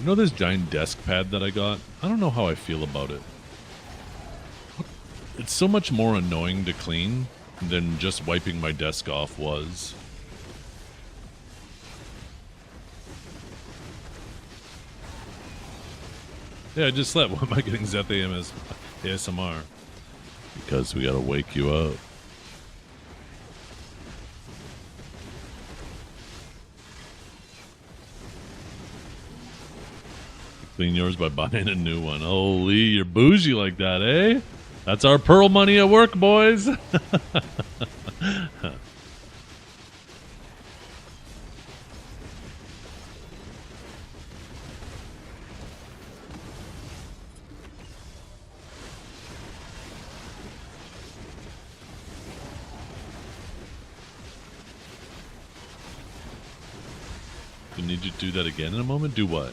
You know this giant desk pad that I got? I don't know how I feel about it. It's so much more annoying to clean than just wiping my desk off was. Yeah, I just slept. Why am I getting Zeth ASMR? Because we gotta wake you up. Clean yours by buying a new one. Holy, you're bougie like that, eh? That's our pearl money at work, boys. You need to do that again in a moment? Do what?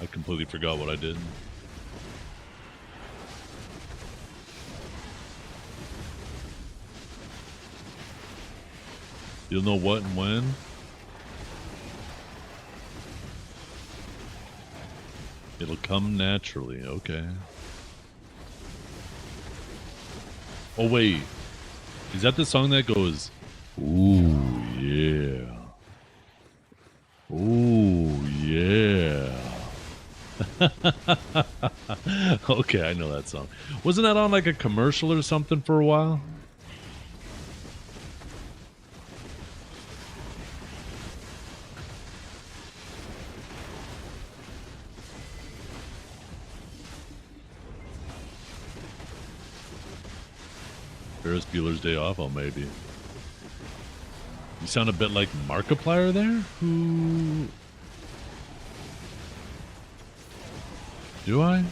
I completely forgot what I did. You'll know what and when? It'll come naturally, okay. Oh wait, is that the song that goes, ooh yeah, ooh yeah? Okay, I know that song. Wasn't that on like a commercial or something for a while? Ferris Bueller's Day Off? Oh, maybe. You sound a bit like Markiplier there? Who... Do I?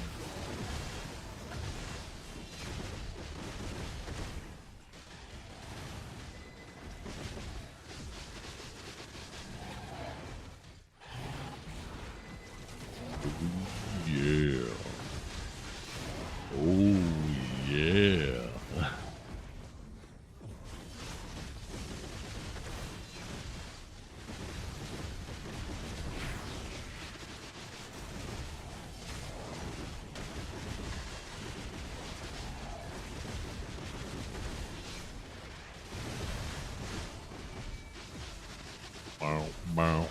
Yeah. Oh, yeah. Bow, bow.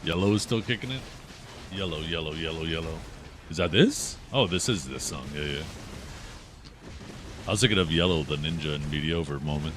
Yellow is still kicking it. Yellow, yellow, yellow, yellow. Is that this? Oh, this is this song. Yeah, yeah. I was thinking of Yellow, the ninja in Meteor for a moment.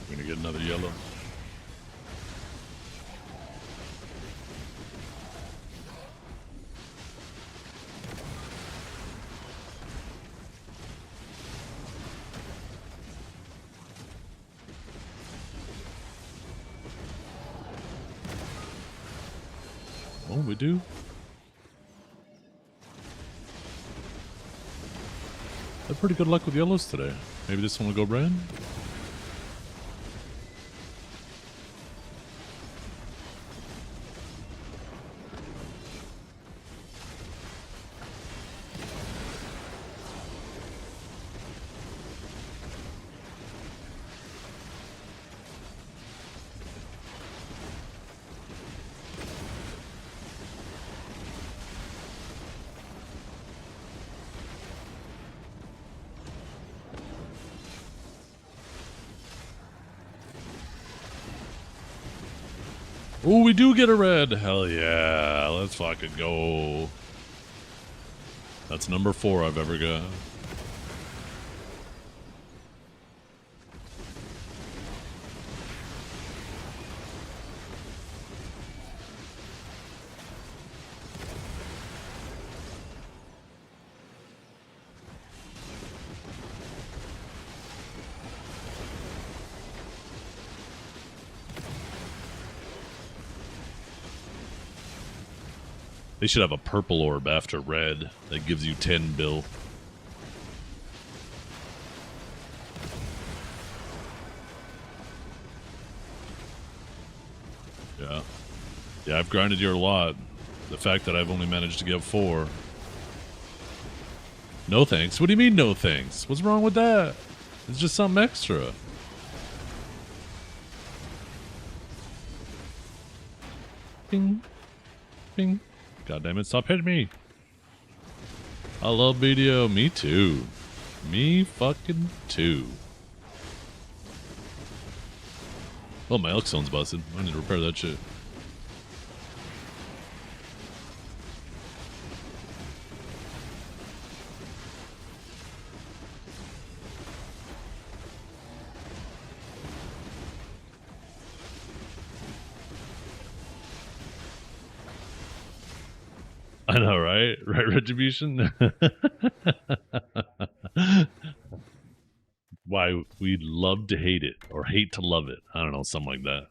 We're gonna get another yellow. Oh, we do. Had pretty good luck with yellows today. Maybe this one will go red. Oh, we do get a red. Hell yeah. Let's fucking go. That's number 4 I've ever got. They should have a purple orb after red that gives you 10 bill. Yeah. Yeah, I've grinded your lot. The fact that I've only managed to get 4. No thanks. What do you mean no thanks? What's wrong with that? It's just something extra. Bing. Bing. God damn it, stop hitting me. I love BDO. Me too. Me fucking too. Oh, my elk zone's busted. I need to repair that shit. I know, right? Right, Retribution? Why, we'd love to hate it, or hate to love it. I don't know, something like that.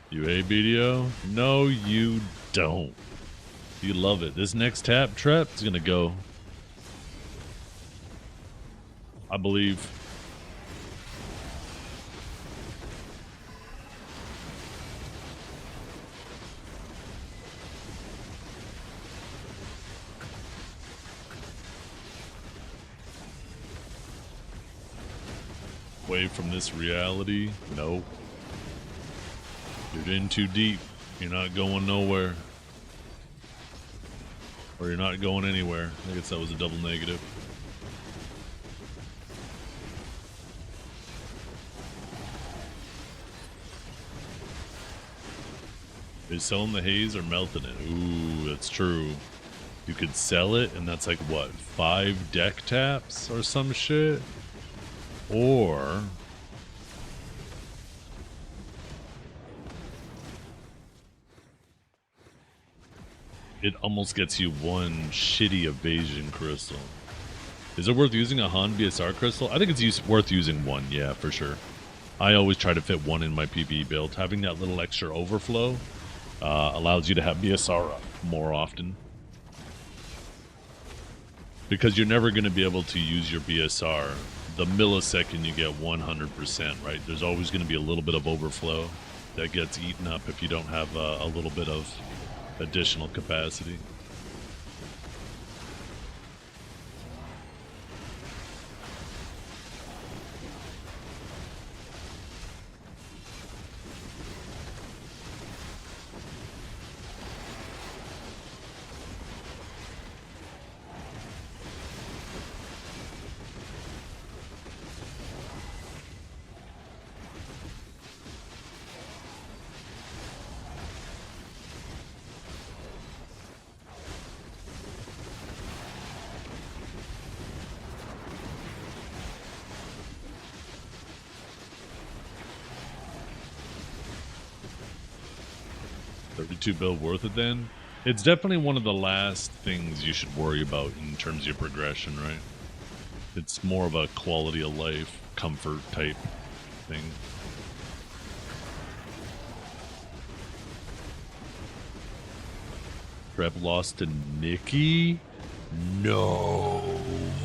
You hate BDO? No, you don't. You love it. This next trap is gonna go. I believe. Away from this reality? No. You're in too deep. You're not going nowhere. Or you're not going anywhere. I guess that was a double negative. Is selling the haze or melting it? Ooh, that's true. You could sell it, and that's like, what, 5 deck taps or some shit? Or... it almost gets you 1 shitty evasion crystal. Is it worth using a Han BSR crystal? I think it's worth using 1, yeah, for sure. I always try to fit 1 in my PvE build. Having that little extra overflow allows you to have BSR up more often. Because you're never going to be able to use your BSR the millisecond you get 100%, right? There's always going to be a little bit of overflow that gets eaten up if you don't have a little bit of additional capacity. $32 bill worth it then? It's definitely one of the last things you should worry about in terms of your progression, right? It's more of a quality of life, comfort type thing. Trep lost to Nikki? No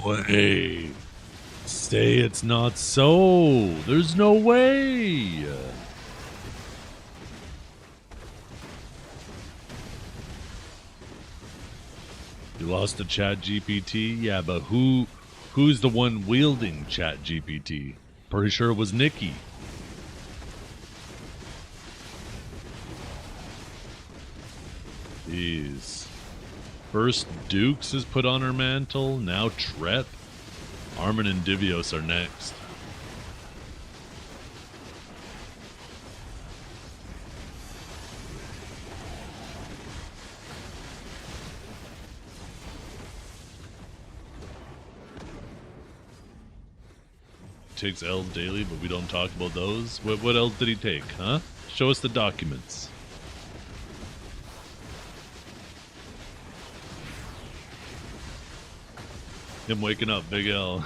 way. Say it's not so. There's no way. You lost to ChatGPT? Yeah, but who's the one wielding ChatGPT? Pretty sure it was Nikki. Jeez. First Dukes is put on her mantle, now Trep. Armin and Divios are next. Takes L's daily, but we don't talk about those. What else did he take, huh? Show us the documents. Him waking up, big L.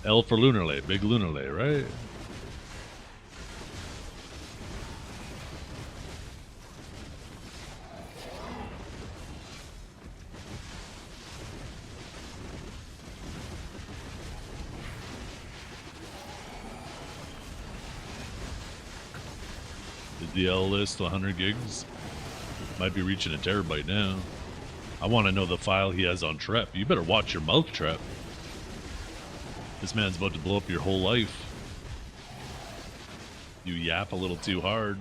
L for Lunarlay, big Lunarlay, right? Is the L list 100 gigs? Might be reaching a terabyte now. I want to know the file he has on Trep. You better watch your mouth, Trep. This man's about to blow up your whole life. You yap a little too hard.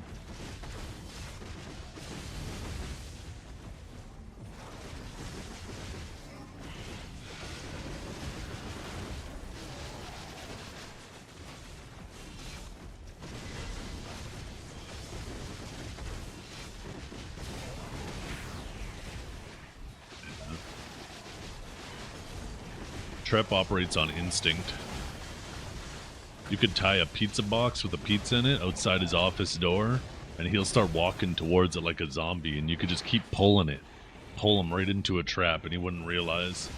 Trep operates on instinct. You could tie a pizza box with a pizza in it outside his office door, and he'll start walking towards it like a zombie, and you could just keep pulling it. Pull him right into a trap, and he wouldn't realize.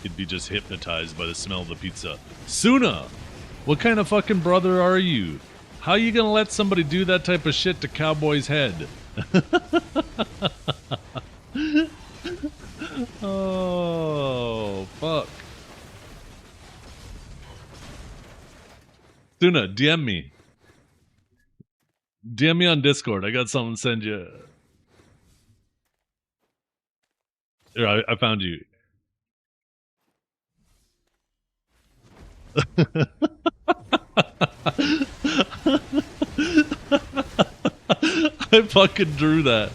He'd be just hypnotized by the smell of the pizza. Suna! What kind of fucking brother are you? How you gonna let somebody do that type of shit to Cowboy's head? Oh, fuck. Suna, DM me. DM me on Discord. I got something to send you. Here, I found you. I fucking drew that.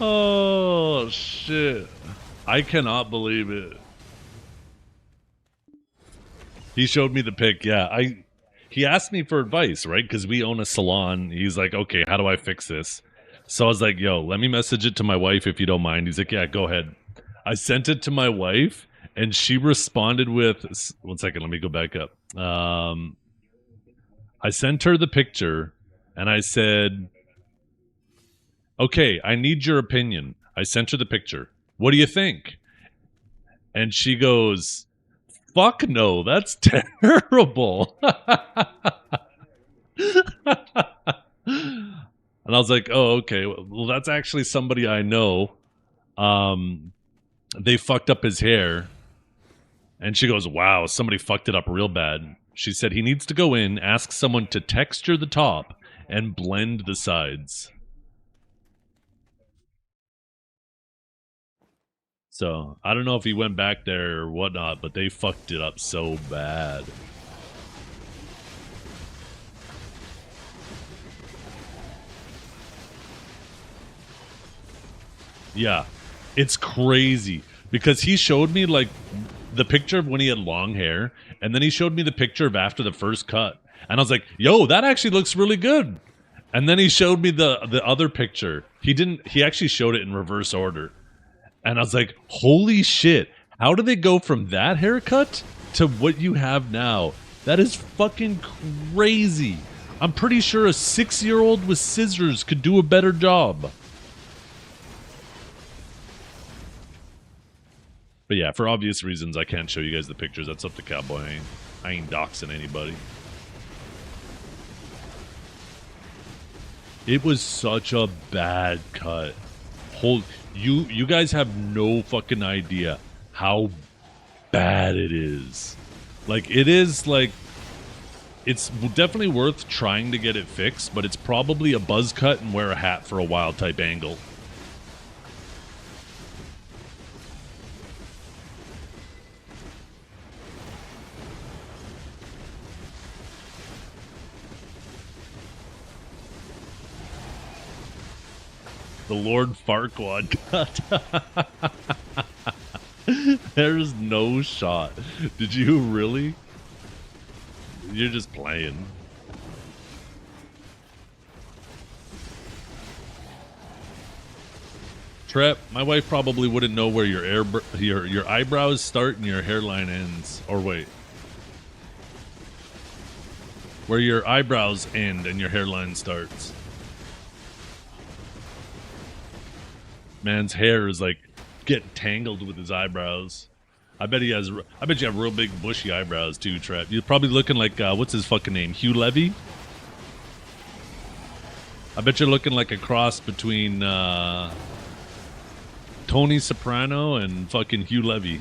Oh, shit. I cannot believe it. He showed me the pic, yeah. He asked me for advice, right? Because we own a salon. He's like, okay, how do I fix this? So I was like, yo, let me message it to my wife if you don't mind. He's like, yeah, go ahead. I sent it to my wife, and she responded with, 1 second, let me go back up. I sent her the picture, and I said, okay, I need your opinion. I sent her the picture. What do you think? And she goes, fuck no, that's terrible. And I was like, oh, okay. Well, that's actually somebody I know. They fucked up his hair. And she goes, wow, somebody fucked it up real bad. She said he needs to go in, ask someone to texture the top, and blend the sides. So, I don't know if he went back there or whatnot, but they fucked it up so bad. Yeah, it's crazy because he showed me like the picture of when he had long hair, and then he showed me the picture of after the first cut, and I was like, "Yo, that actually looks really good." And then he showed me the other picture. He didn't. He actually showed it in reverse order, and I was like, "Holy shit! How do they go from that haircut to what you have now? That is fucking crazy." I'm pretty sure a 6-year-old with scissors could do a better job. But yeah, for obvious reasons, I can't show you guys the pictures. That's up to Cowboy. I ain't doxing anybody. It was such a bad cut. You guys have no fucking idea how bad it is. Like, it is like, it's definitely worth trying to get it fixed, but it's probably a buzz cut and wear a hat for a while type angle. The Lord Farquaad cut. There's no shot. Did you really? You're just playing. Trep, my wife probably wouldn't know where your eyebrows start and your hairline ends. Or wait. Where your eyebrows end and your hairline starts. Man's hair is like getting tangled with his eyebrows. I bet you have real big bushy eyebrows too, Trap. You're probably looking like what's his fucking name? Hugh Levy? I bet you're looking like a cross between Tony Soprano and fucking Hugh Levy.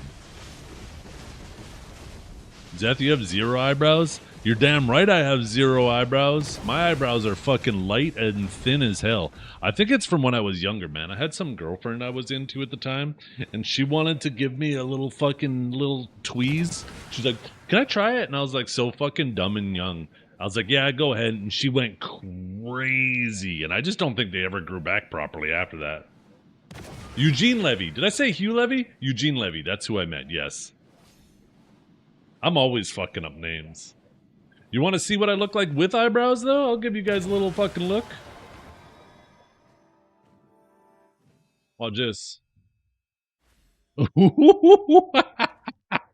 Zeth, you have 0 eyebrows? You're damn right I have 0 eyebrows. My eyebrows are fucking light and thin as hell. I think it's from when I was younger, man. I had some girlfriend I was into at the time, and she wanted to give me a little tweeze. She's like, "Can I try it?" And I was like, so fucking dumb and young. I was like, "Yeah, go ahead." And she went crazy, and I just don't think they ever grew back properly after that. Eugene Levy. Did I say Hugh Levy? Eugene Levy. That's who I meant, yes. I'm always fucking up names. You want to see what I look like with eyebrows, though? I'll give you guys a little fucking look. Watch this.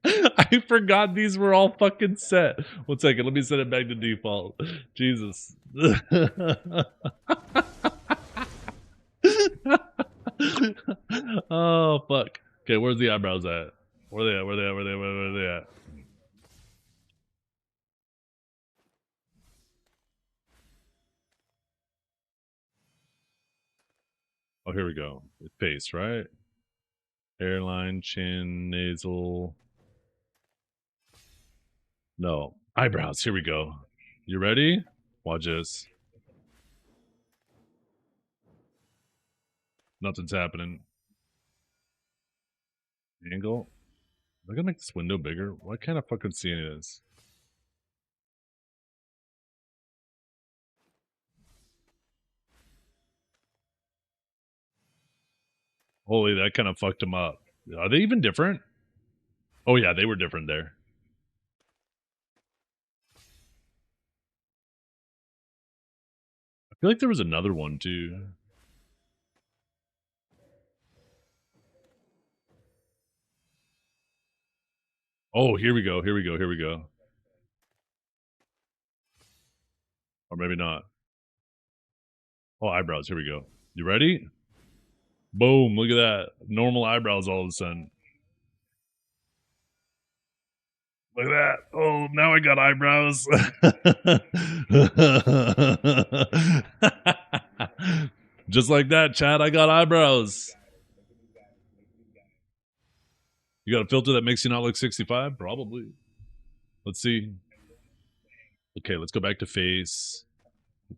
I forgot these were all fucking set. 1 second, let me set it back to default. Jesus. Oh, fuck. Okay, where's the eyebrows at? Where are they at? Where are they at? Oh, here we go. Face, right? Hairline, chin, nasal. No. Eyebrows. Here we go. You ready? Watch this. Nothing's happening. Angle. Am I gonna make this window bigger? Why can't I fucking see any of this? Holy, that kind of fucked him up. Are they even different? Oh yeah, they were different there. I feel like there was another one too. Oh, here we go. Here we go. Here we go. Or maybe not. Oh, eyebrows. Here we go. You ready? Boom. Look at that. Normal eyebrows all of a sudden. Look at that. Oh, now I got eyebrows. Just like that, Chad. I got eyebrows. You got a filter that makes you not look 65? Probably. Let's see. Okay, let's go back to face.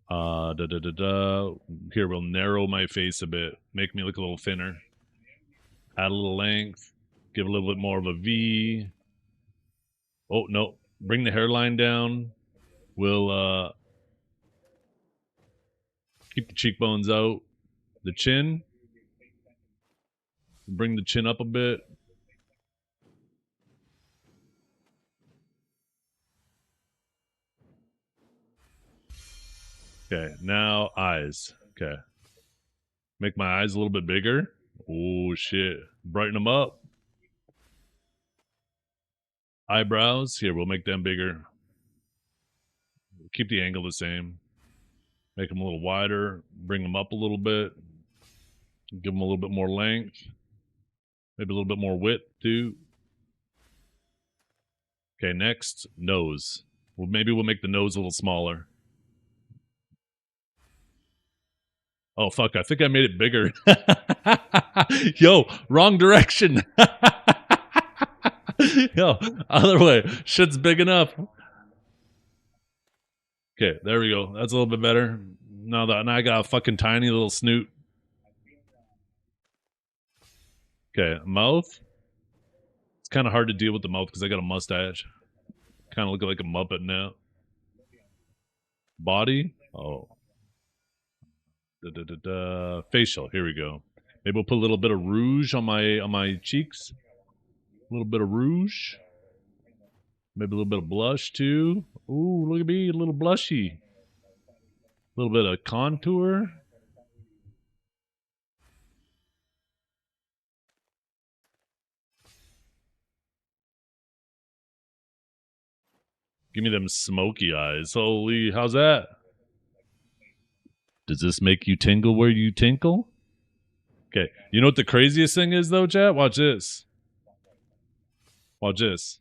Here, we'll narrow my face a bit. Make me look a little thinner. Add a little length. Give a little bit more of a V. Oh, no. Bring the hairline down. We'll keep the cheekbones out. The chin. Bring the chin up a bit. Okay, now eyes. Okay. Make my eyes a little bit bigger. Oh, shit. Brighten them up. Eyebrows. Here, we'll make them bigger. Keep the angle the same. Make them a little wider. Bring them up a little bit. Give them a little bit more length. Maybe a little bit more width, too. Okay, next, nose. Well, maybe we'll make the nose a little smaller. Oh, fuck, I think I made it bigger. Yo, wrong direction. Yo, other way. Shit's big enough. Okay, there we go. That's a little bit better. Now I got a fucking tiny little snoot. Okay, mouth. It's kind of hard to deal with the mouth because I got a mustache. Kind of look like a Muppet now. Body. Oh. Facial. Here we go. Maybe we'll put a little bit of rouge on my cheeks. A little bit of rouge. Maybe a little bit of blush too. Ooh, look at me, a little blushy. A little bit of contour. Give me them smoky eyes. Holy, how's that? Does this make you tingle where you tinkle? Okay, you know what the craziest thing is though, chat? Watch this. Watch this.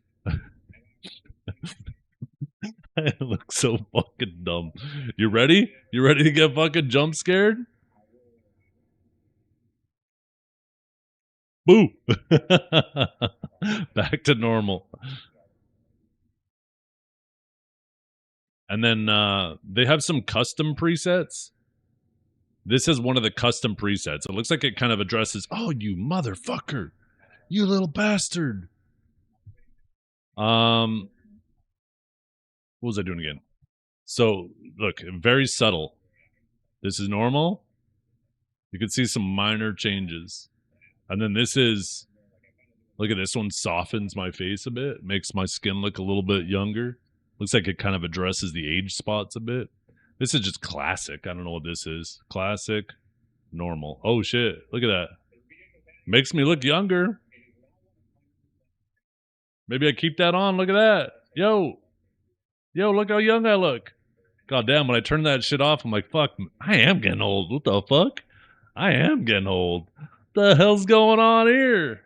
I look so fucking dumb. You ready? You ready to get fucking jump scared? Boo! Back to normal. And then they have some custom presets. This is one of the custom presets. It looks like it kind of addresses, oh, you motherfucker. You little bastard. What was I doing again? So, look, very subtle. This is normal. You can see some minor changes. And then this is, look at this one, softens my face a bit, makes my skin look a little bit younger. Looks like it kind of addresses the age spots a bit. This is just classic. I don't know what this is. Classic, normal. Oh, shit. Look at that. Makes me look younger. Maybe I keep that on. Look at that. Yo, look how young I look. God damn, when I turn that shit off, I'm like, fuck, I am getting old. What the fuck? I am getting old. What the hell's going on here?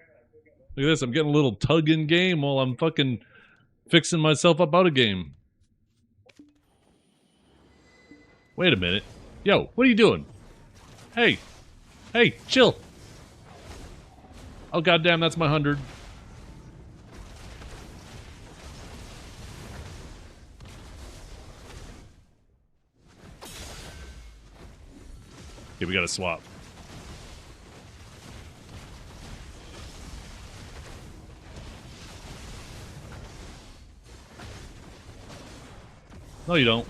Look at this. I'm getting a little tug in game while I'm fucking fixing myself up out of game. Wait a minute. Yo, what are you doing? Hey, chill. Oh, goddamn, that's my 100. Okay, we gotta swap. No, you don't.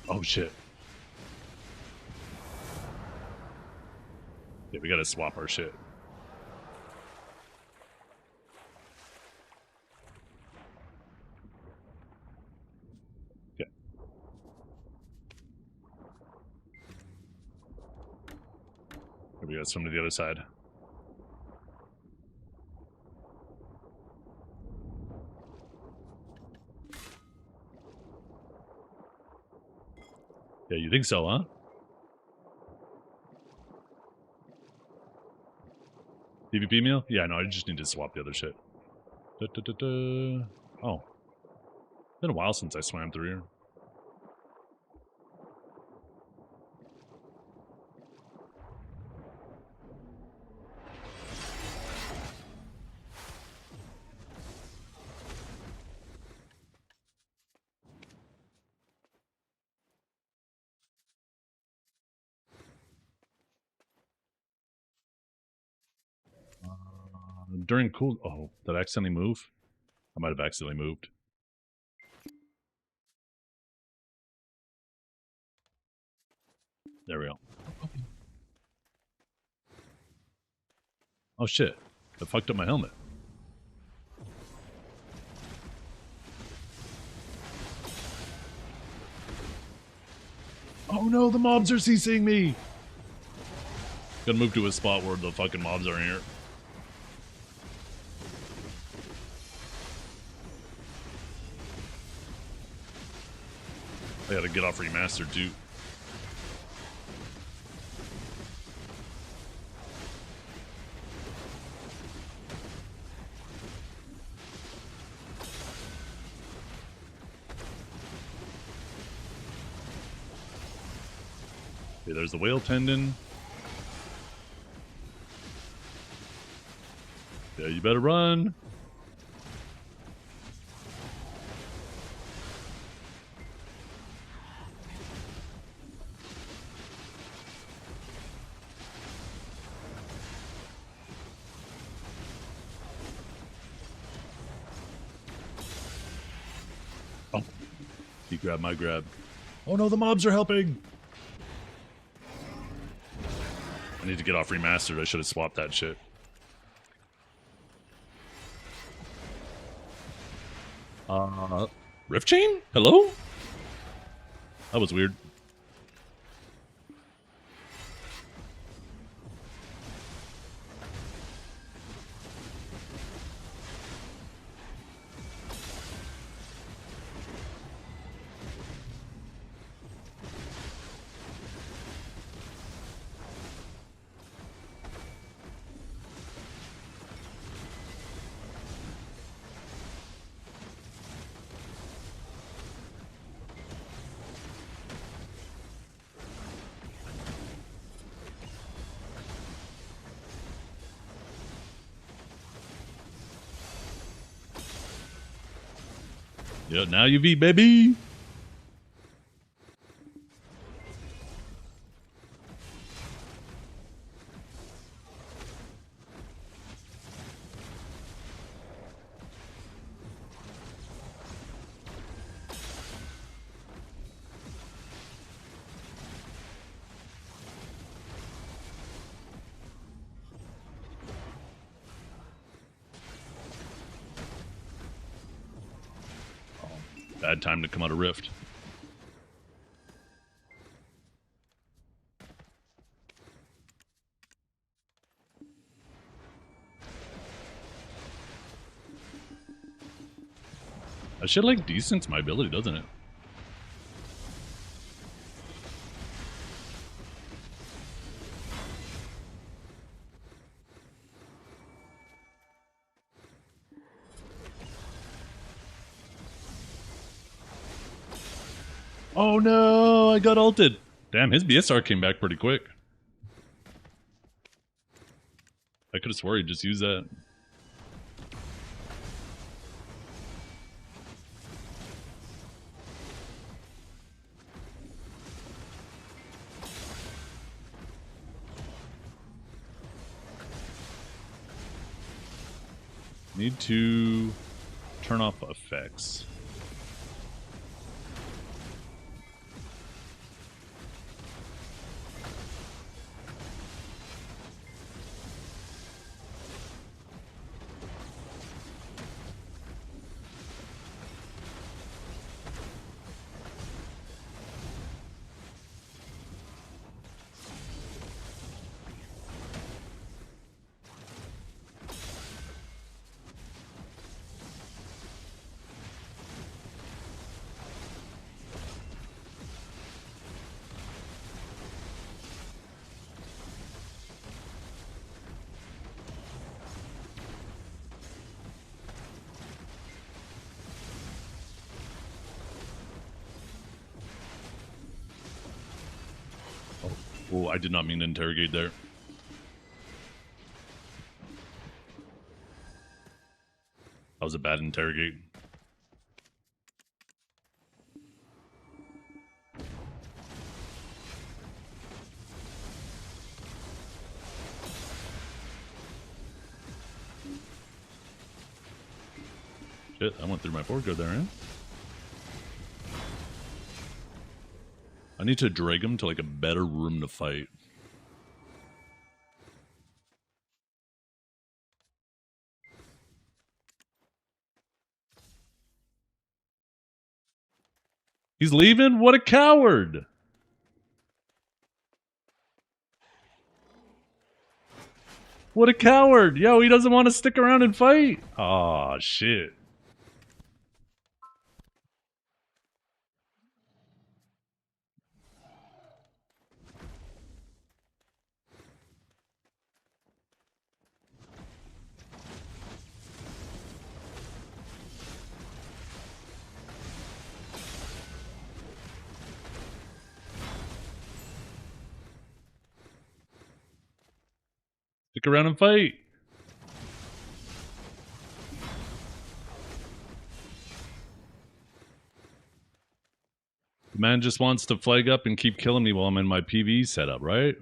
Oh, shit. Yeah, we gotta swap our shit. Okay. Here we go, swim to the other side. Yeah, you think so, huh? PvP meal? Yeah, no, I just need to swap the other shit. Oh. Been a while since I swam through here. during cool. Oh, did I accidentally move? I might have accidentally moved. There we go. Oh shit! I fucked up my helmet. Oh no, the mobs are CCing me! Gotta move to a spot where the fucking mobs are here. I gotta get off remastered too. Okay, there's the whale tendon. Yeah, you better run. Oh, he grabbed my grab. Oh no, the mobs are helping. I need to get off remastered. I should have swapped that shit. Rift chain? Hello? That was weird. Yeah, now you beat, baby. Bad time to come out of Rift. That shit like decents my ability, doesn't it? Oh no, I got ulted. Damn, his BSR came back pretty quick. I could have swore he just used that. Need to turn off effects. Oh, I did not mean to interrogate there. That was a bad interrogate. shit, I went through my foreguard there, eh? I need to drag him to like a better room to fight. He's leaving? What a coward! What a coward! Yo, he doesn't want to stick around and fight! Aw, shit. Stick around and fight! The man just wants to flag up and keep killing me while I'm in my PvE setup, right?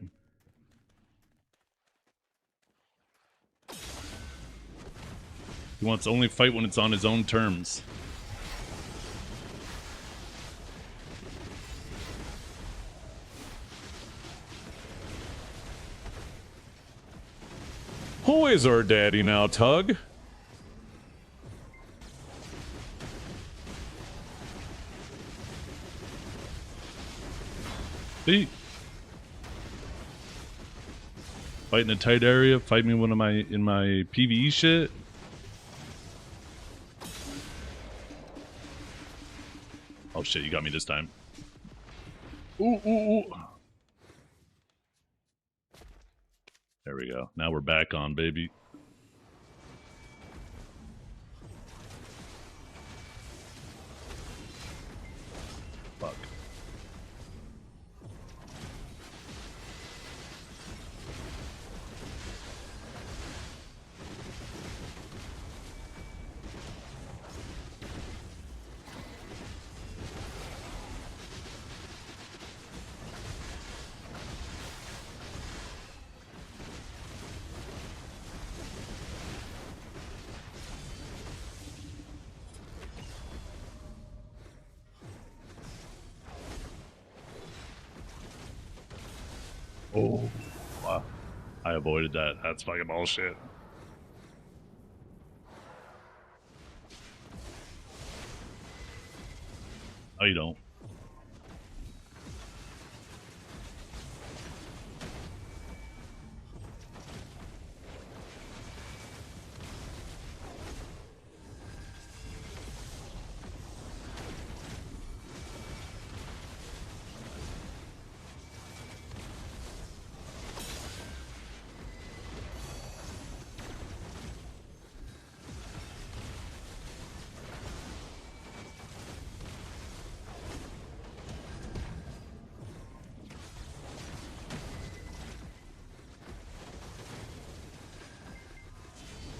He wants to only fight when it's on his own terms. Who is our daddy now, Tug? See? Fight in a tight area, fight me when I'm in my PvE shit. Oh shit, you got me this time. Ooh, ooh, ooh. There we go. Now we're back on, baby. Fuck. Oh, wow. I avoided that. That's fucking bullshit. No, you don't.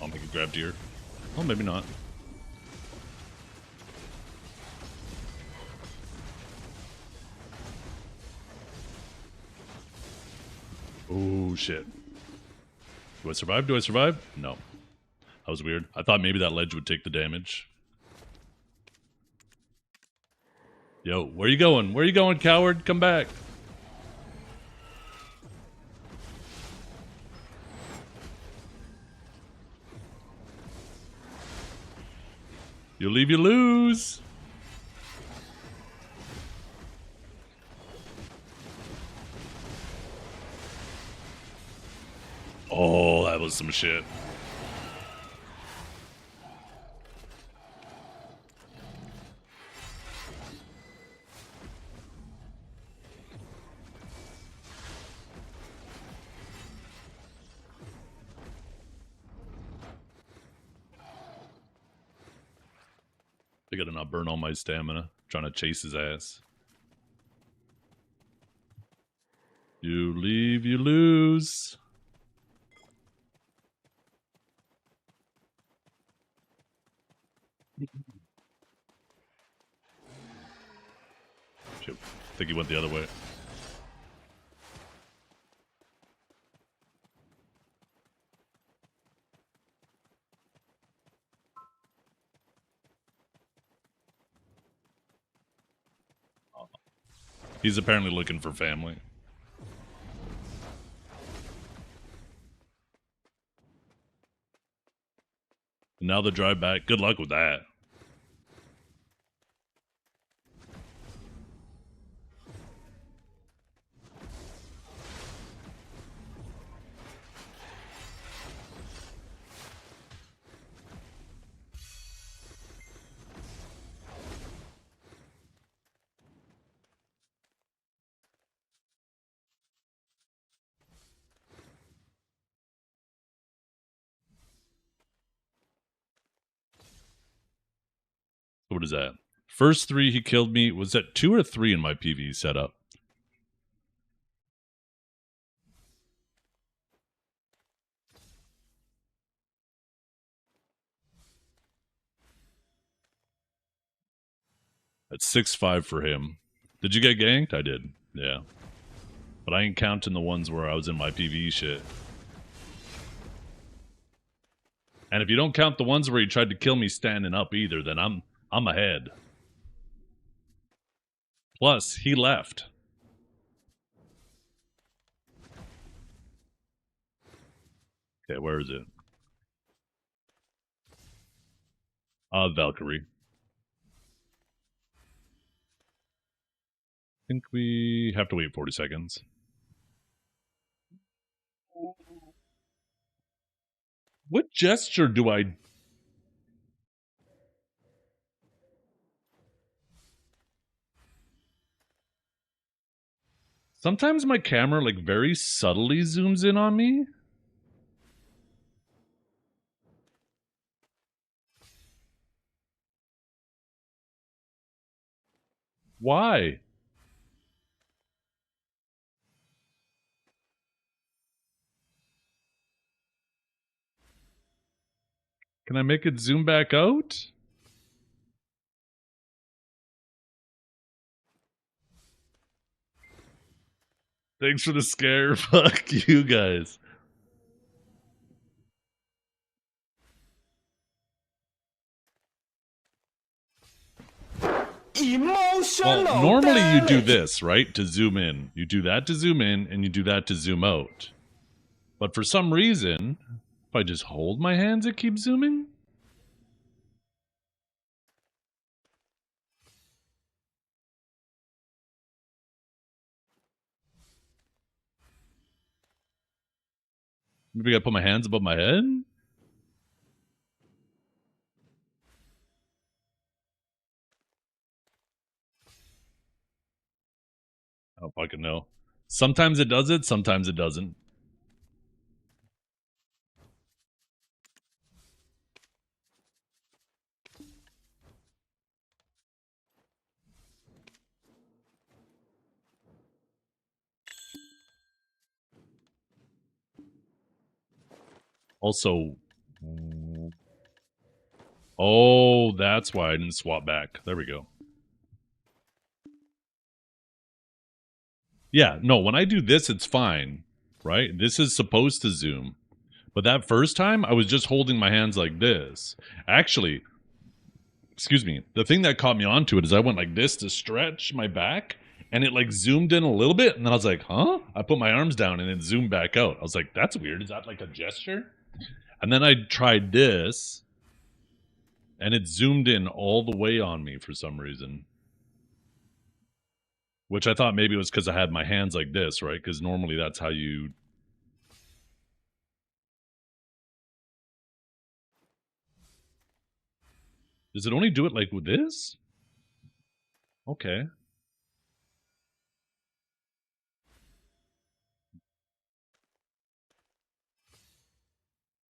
I'll make a grab deer. Oh, maybe not. Oh, shit. Do I survive? Do I survive? No. That was weird. I thought maybe that ledge would take the damage. Yo, where you going? Where you going, coward? Come back. You leave, you lose. Oh, that was some shit. I gotta not burn all my stamina trying to chase his ass. You leave, you lose. Shit. I think he went the other way. He's apparently looking for family. And now the drive back. Good luck with that. What is that? First 3 he killed me. Was that 2 or 3 in my PV setup? That's 6-5 for him. Did you get ganked? I did. Yeah. But I ain't counting the ones where I was in my PV shit. And if you don't count the ones where he tried to kill me standing up either, then I'm ahead. Plus, he left. Okay, where is it? Valkyrie. I think we have to wait 40 seconds. What gesture do I... Sometimes my camera, like, very subtly zooms in on me. Why? Can I make it zoom back out? Thanks for the scare. Fuck you guys. Emotional. Well, normally you do this, right? To zoom in. You do that to zoom in, and you do that to zoom out. But for some reason, if I just hold my hands, it keeps zooming? Maybe I gotta put my hands above my head? I don't fucking know. Sometimes it does it, sometimes it doesn't. Also... Oh, that's why I didn't swap back. There we go. Yeah, no, when I do this, it's fine, right? This is supposed to zoom. But that first time, I was just holding my hands like this. Actually, excuse me, the thing that caught me onto it is I went like this to stretch my back, and it like zoomed in a little bit, and then I was like, huh? I put my arms down, and it zoomed back out. I was like, that's weird. Is that like a gesture? And then I tried this, and it zoomed in all the way on me for some reason. Which I thought maybe it was because I had my hands like this, right? Because normally that's how you... Does it only do it like with this? Okay.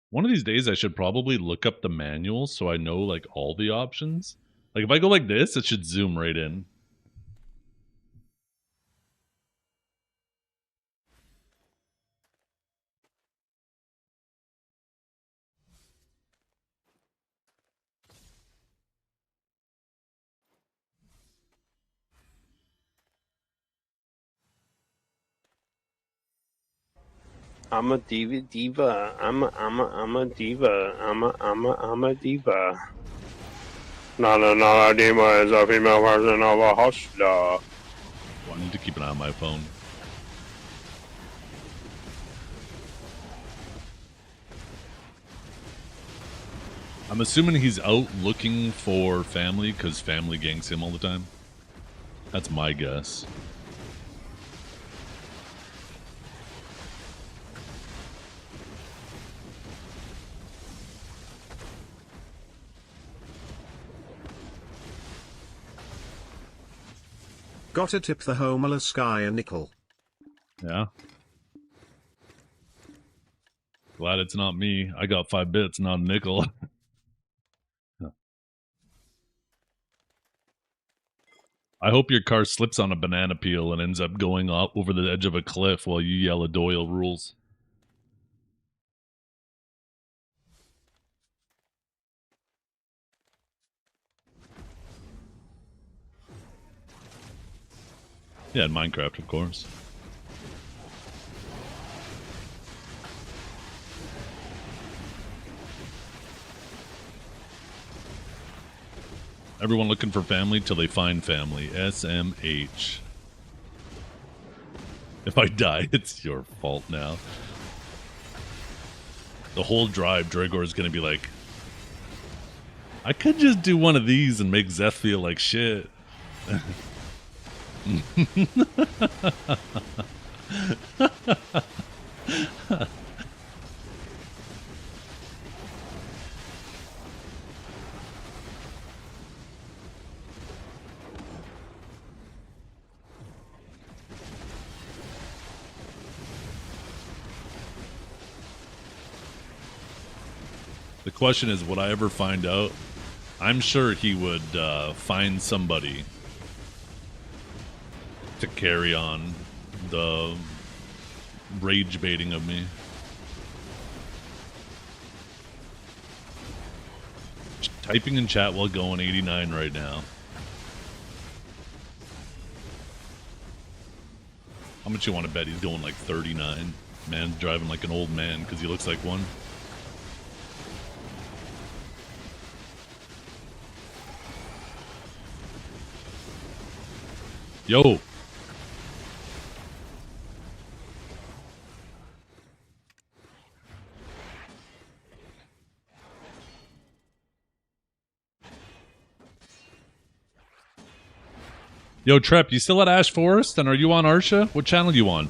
One of these days I should probably look up the manual so I know like all the options. Like if I go like this, it should zoom right in. I'm a diva. I'm a diva. I'm a diva. Not a diva is a female version of a hustler. I need to keep an eye on my phone. I'm assuming he's out looking for family because family ganks him all the time. That's my guess. Gotta tip the homeless guy a nickel. Yeah. Glad it's not me. I got 5 bits, not a nickel. I hope your car slips on a banana peel and ends up going up over the edge of a cliff while you yell a Doyle rules. Yeah, in Minecraft, of course. Everyone looking for family till they find family. SMH. If I die, it's your fault now. The whole drive, Dragor is going to be like, I could just do one of these and make Zeth feel like shit. The question is, would I ever find out? I'm sure he would find somebody to carry on the rage baiting of me. Typing in chat while going 89 right now. How much you want to bet he's going like 39? Man's driving like an old man because he looks like one. Yo. Yo, Trep, you still at Ash Forest? And are you on Arsha? What channel you on?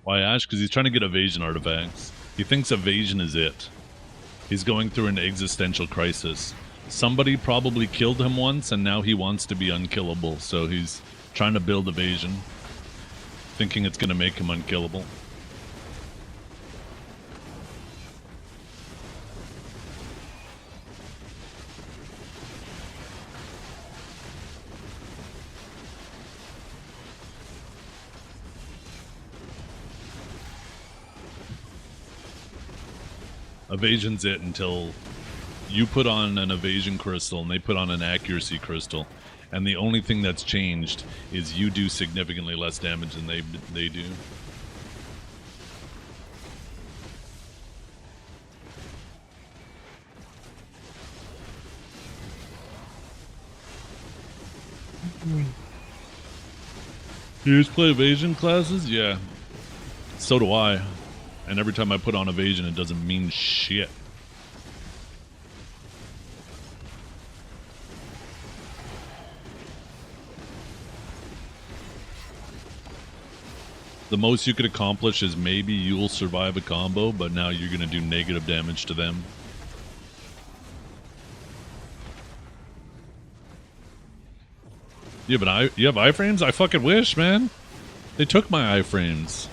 Why, Ash? Because he's trying to get evasion artifacts. He thinks evasion is it. He's going through an existential crisis. Somebody probably killed him once, and now he wants to be unkillable, so he's trying to build evasion, thinking it's going to make him unkillable. Evasion's it until you put on an evasion crystal and they put on an accuracy crystal, and the only thing that's changed is you do significantly less damage than they do. You just play evasion classes? Yeah. So do I. And every time I put on evasion, it doesn't mean shit. The most you could accomplish is maybe you'll survive a combo, but now you're going to do negative damage to them. You have iframes? I fucking wish, man. They took my iframes.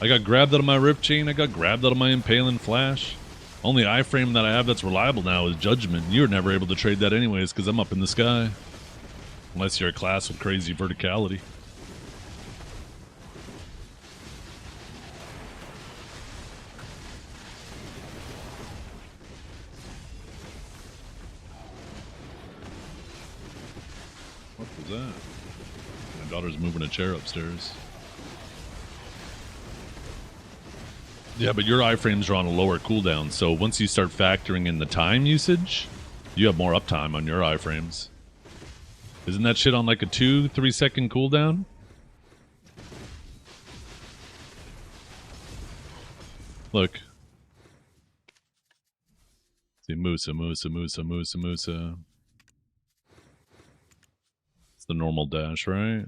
I got grabbed out of my rip chain. I got grabbed out of my impaling flash. Only iframe that I have that's reliable now is Judgment. You're never able to trade that anyways because I'm up in the sky. Unless you're a class with crazy verticality. What was that? My daughter's moving a chair upstairs. Yeah, but your iframes are on a lower cooldown, so once you start factoring in the time usage, you have more uptime on your iframes. Isn't that shit on like a 2-3 second cooldown? Look. See, Musa. It's the normal dash, right?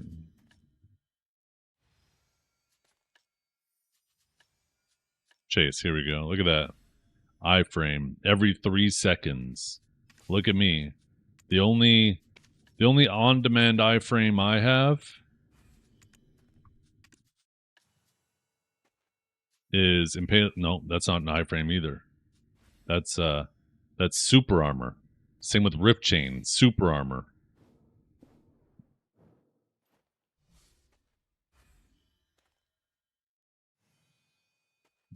Chase, here we go. Look at that. Iframe. Every 3 seconds. Look at me. The only on-demand iframe I have is impale. No, that's not an iframe either. That's super armor. Same with Rift Chain, super armor.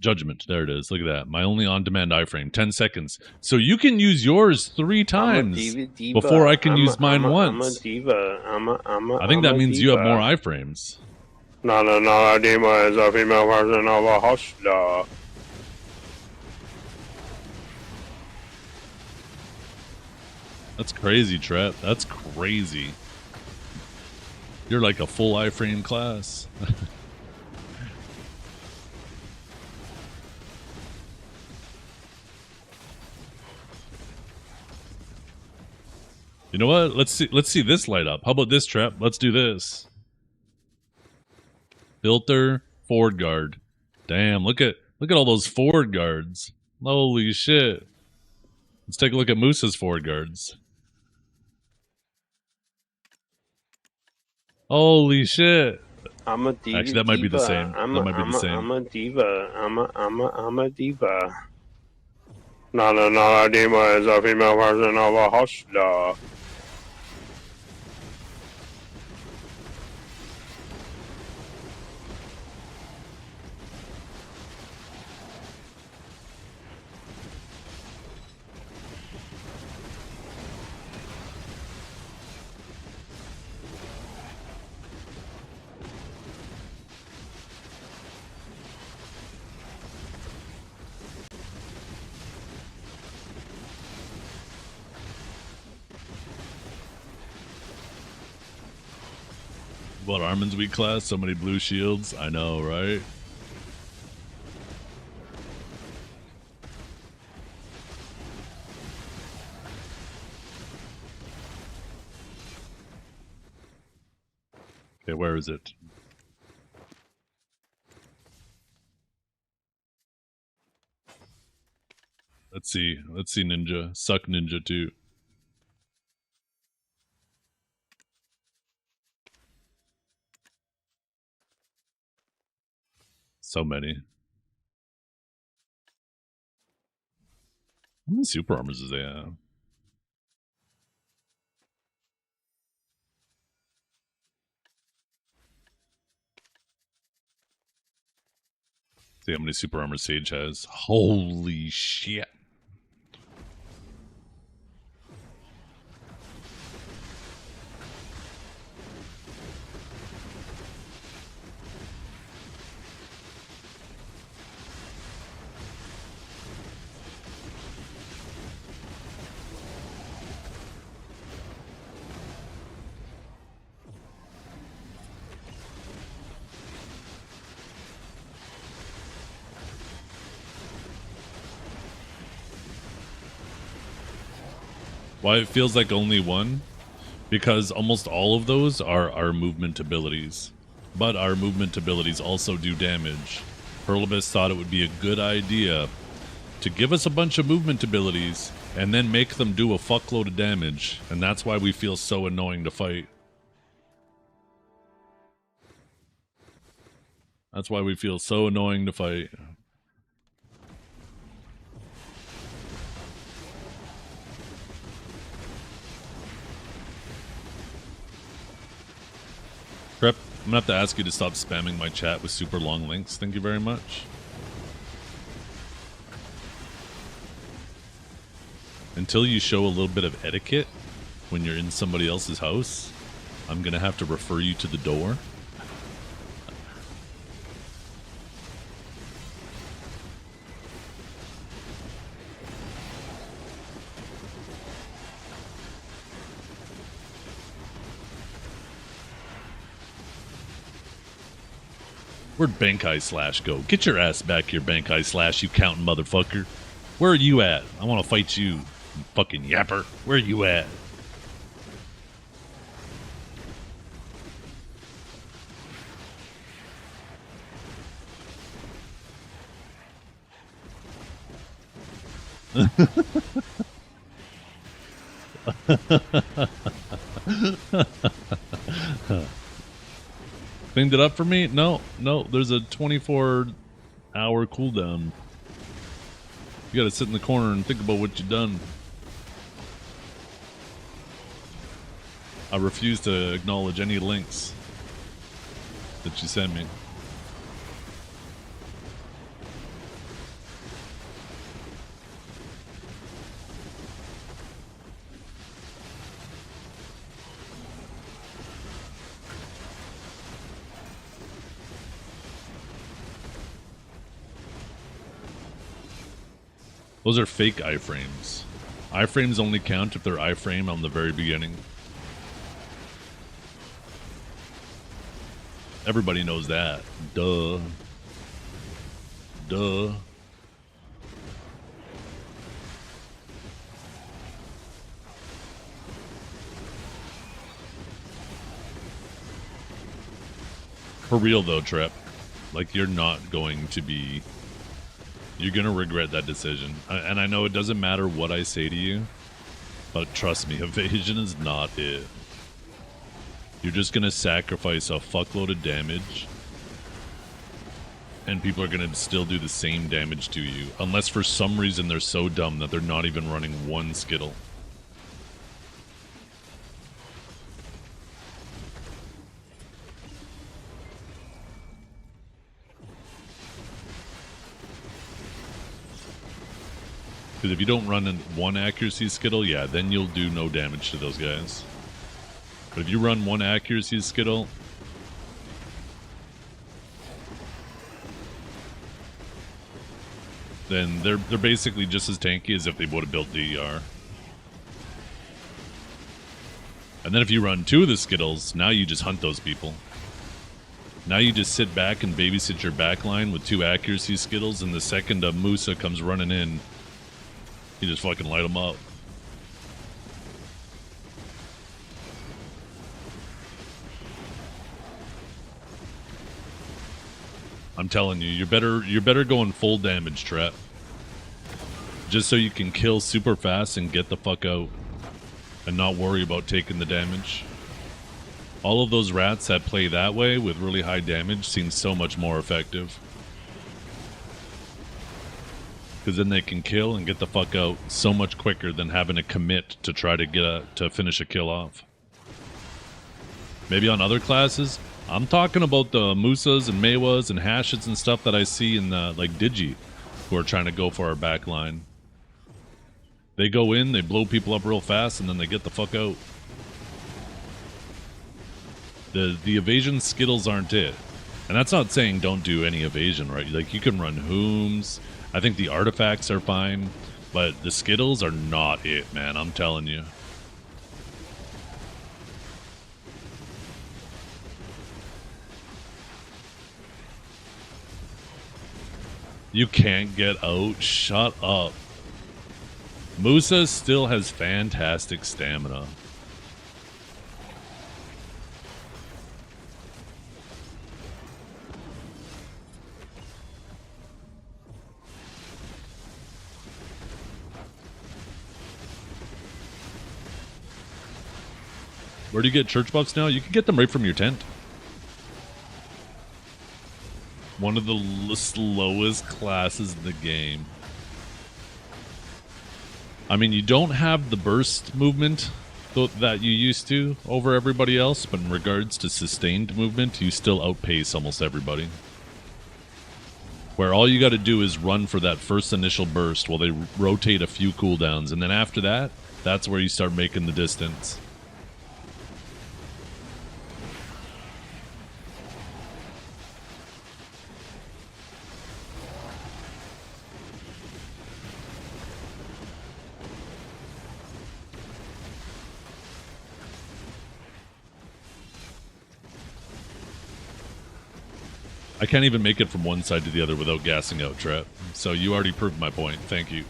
Judgment, there it is. Look at that. My only on-demand iframe, 10 seconds. So you can use yours 3 times before I can use mine once. I'm a diva. I think that means you have more iframes. No, a diva is a female version of a hostler. That's crazy, Trap. That's crazy. You're like a full iframe class. You know what? Let's see this light up. How about this, Trap? Let's do this. Filter, forward guard. Damn, look at all those forward guards. Holy shit. Let's take a look at Moose's forward guards. Holy shit. I'm a diva. Actually, that might be the same. I'm a diva. I'm a diva. No, a diva is a female version of a hostler. What, Armin's weak class? So many blue shields? I know, right? Okay, where is it? Let's see Ninja. Suck Ninja too. So many. How many super armors does they have? See how many super armor Sage has. Holy shit. Why it feels like only one? Because almost all of those are our movement abilities. But our movement abilities also do damage. Hurlbus thought it would be a good idea to give us a bunch of movement abilities and then make them do a fuckload of damage. And that's why we feel so annoying to fight. That's why we feel so annoying to fight. Prep, I'm gonna have to ask you to stop spamming my chat with super long links. Thank you very much. Until you show a little bit of etiquette when you're in somebody else's house, I'm gonna have to refer you to the door. Where'd Bankai Slash go? Get your ass back here, Bankai Slash, you counting motherfucker. Where are you at? I want to fight you, you fucking yapper. Where are you at? Cleaned it up for me? No, there's a 24-hour cooldown. You gotta sit in the corner and think about what you've done. I refuse to acknowledge any links that you send me. Those are fake iframes. Iframes only count if they're iframe on the very beginning. Everybody knows that. Duh. Duh. For real though, Trip. Like, you're not going to be... You're going to regret that decision. And I know it doesn't matter what I say to you, but trust me, evasion is not it. You're just going to sacrifice a fuckload of damage, and people are going to still do the same damage to you, unless for some reason they're so dumb that they're not even running one Skittle. Because if you don't run one accuracy Skittle, yeah, then you'll do no damage to those guys. But if you run one accuracy Skittle, then they're basically just as tanky as if they would have built DER. And then if you run two of the Skittles, now you just hunt those people. Now you just sit back and babysit your backline with two accuracy Skittles, and the second a Musa comes running in, you just fucking light them up. I'm telling you, you're better going full damage trap. Just so you can kill super fast and get the fuck out. And not worry about taking the damage. All of those rats that play that way with really high damage seem so much more effective. Because then they can kill and get the fuck out so much quicker than having to commit to try to to finish a kill off. Maybe on other classes, I'm talking about the Musas and Mewas and Hashets and stuff that I see in the, like, Digi, who are trying to go for our back line. They go in, they blow people up real fast, and then they get the fuck out. The evasion Skittles aren't it. And that's not saying don't do any evasion, right? Like, you can run Hooms. I think the artifacts are fine, but the Skittles are not it, man. I'm telling you. You can't get out? Shut up. Musa still has fantastic stamina. Where do you get church buffs now? You can get them right from your tent. One of the slowest classes in the game. I mean, you don't have the burst movement that you used to over everybody else, but in regards to sustained movement, you still outpace almost everybody. Where all you got to do is run for that first initial burst while they rotate a few cooldowns, and then after that, that's where you start making the distance. I can't even make it from one side to the other without gassing out, Trap. So you already proved my point. Thank you.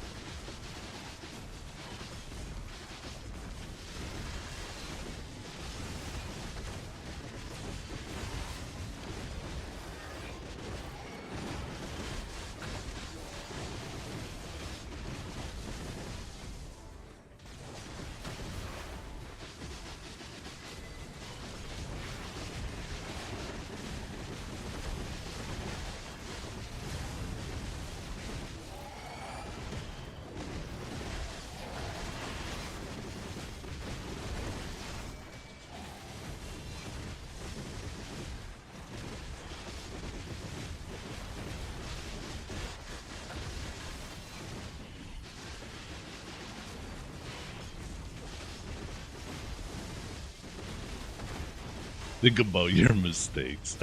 Think about your mistakes.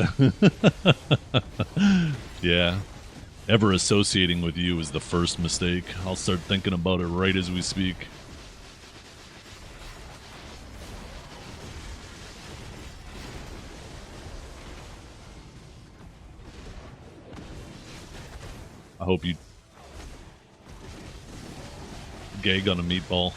Yeah. Ever associating with you is the first mistake. I'll start thinking about it right as we speak. I hope you gag on a meatball.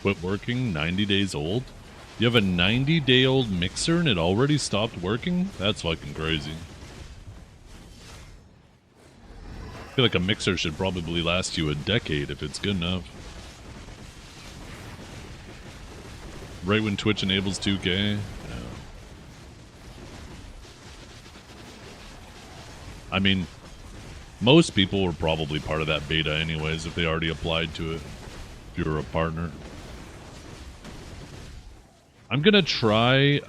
Quit working, 90 days old? You have a 90-day-old mixer and it already stopped working? That's fucking crazy. I feel like a mixer should probably last you a decade if it's good enough. Right when Twitch enables 2K? Yeah. I mean, most people were probably part of that beta anyways if they already applied to it, if you were a partner. I'm gonna try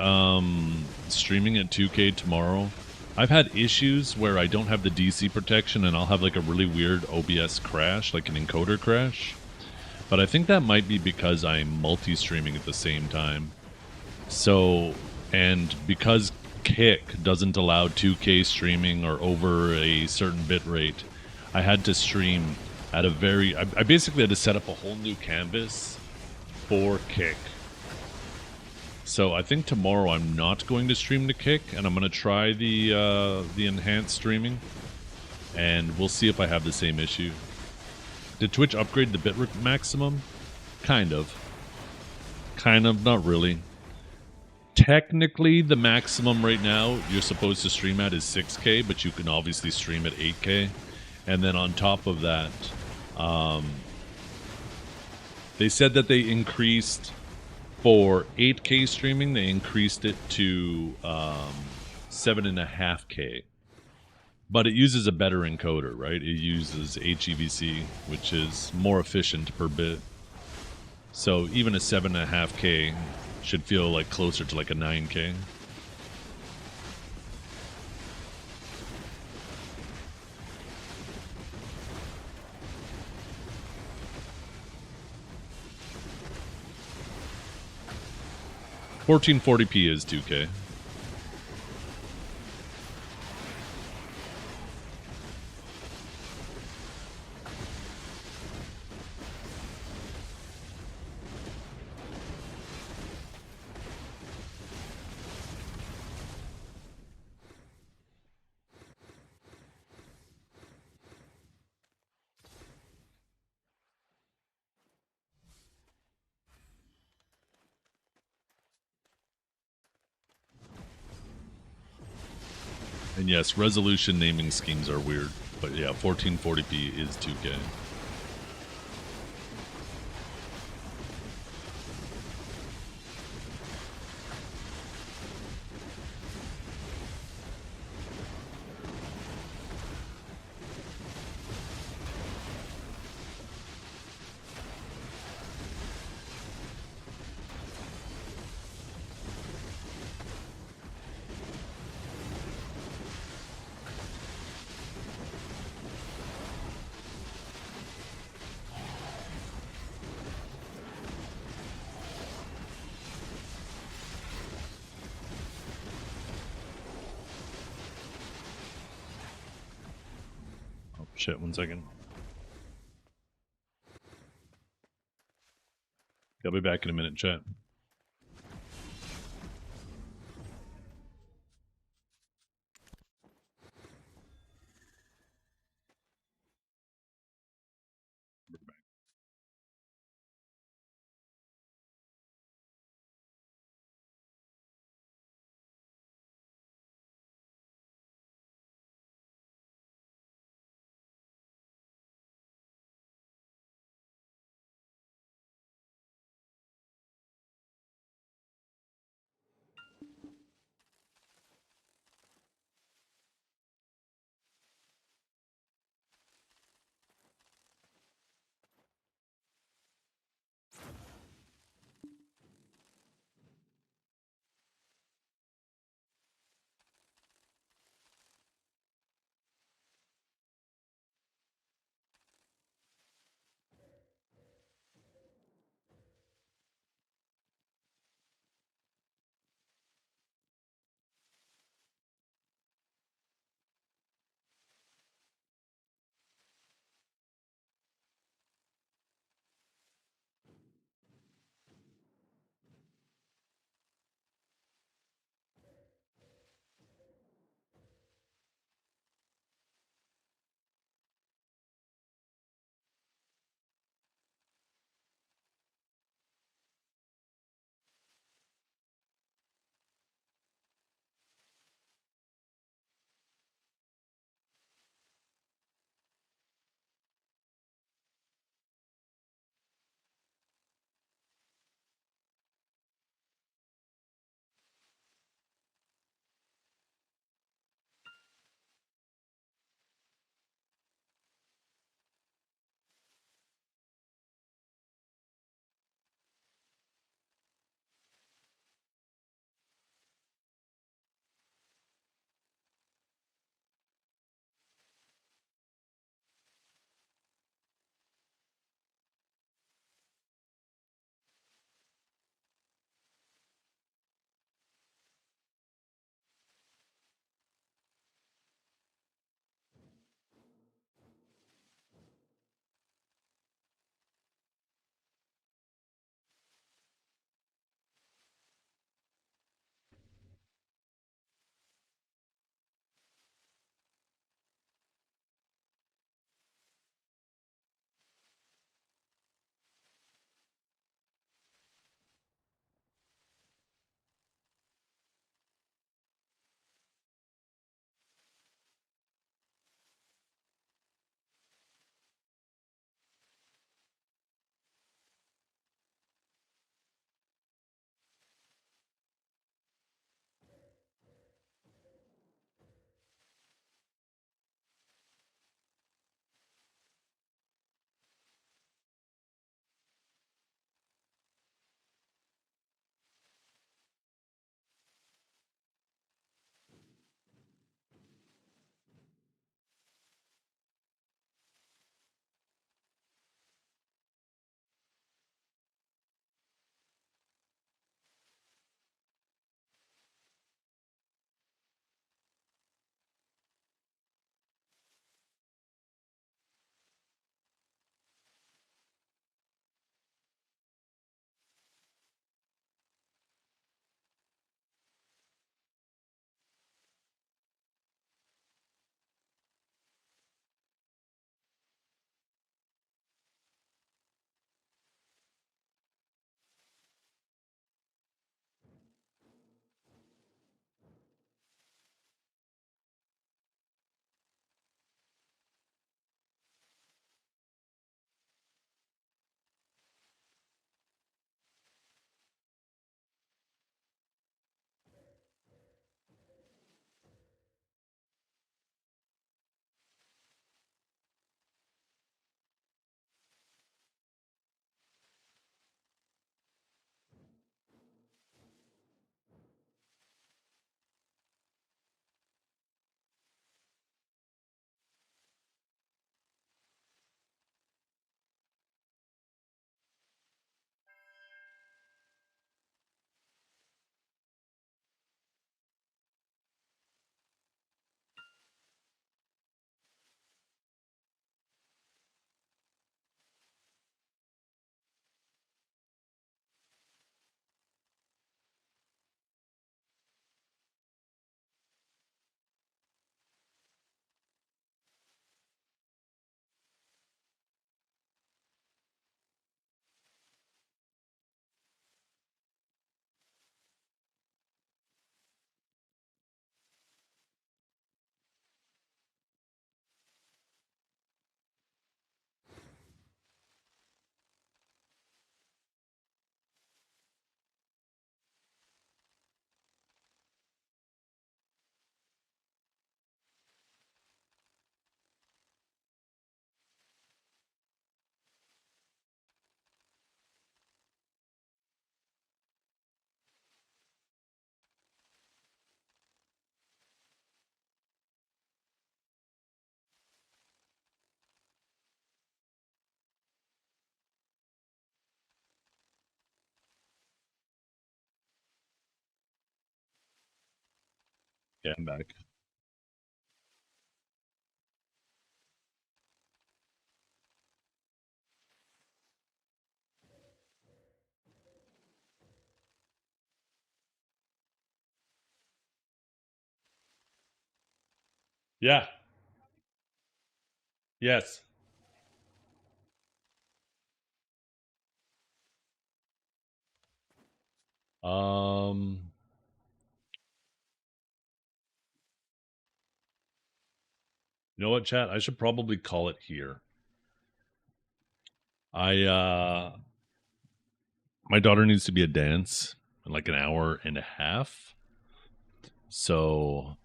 streaming at 2K tomorrow. I've had issues where I don't have the DC protection and I'll have like a really weird OBS crash, like an encoder crash. But I think that might be because I'm multi-streaming at the same time. So, and because Kick doesn't allow 2K streaming or over a certain bit rate, I had to stream at a very... I basically had to set up a whole new canvas for Kick. So I think tomorrow I'm not going to stream the Kick, and I'm going to try the enhanced streaming, and we'll see if I have the same issue. Did Twitch upgrade the bitrate maximum? Kind of. Kind of, not really. Technically, the maximum right now you're supposed to stream at is 6K, but you can obviously stream at 8K. And then on top of that, they said that they increased... For 8K streaming, they increased it to 7.5K. But it uses a better encoder, right? It uses HEVC, which is more efficient per bit. So even a 7.5K should feel like closer to like a 9K. $1440p is 2K. And yes, resolution naming schemes are weird, but yeah, 1440p is 2K. Oh shit, 1 second. I'll be back in a minute, chat. Yeah, I'm back. Yeah. Yes. Um. You know what, chat? I should probably call it here. My daughter needs to be at dance in like an hour and a half. So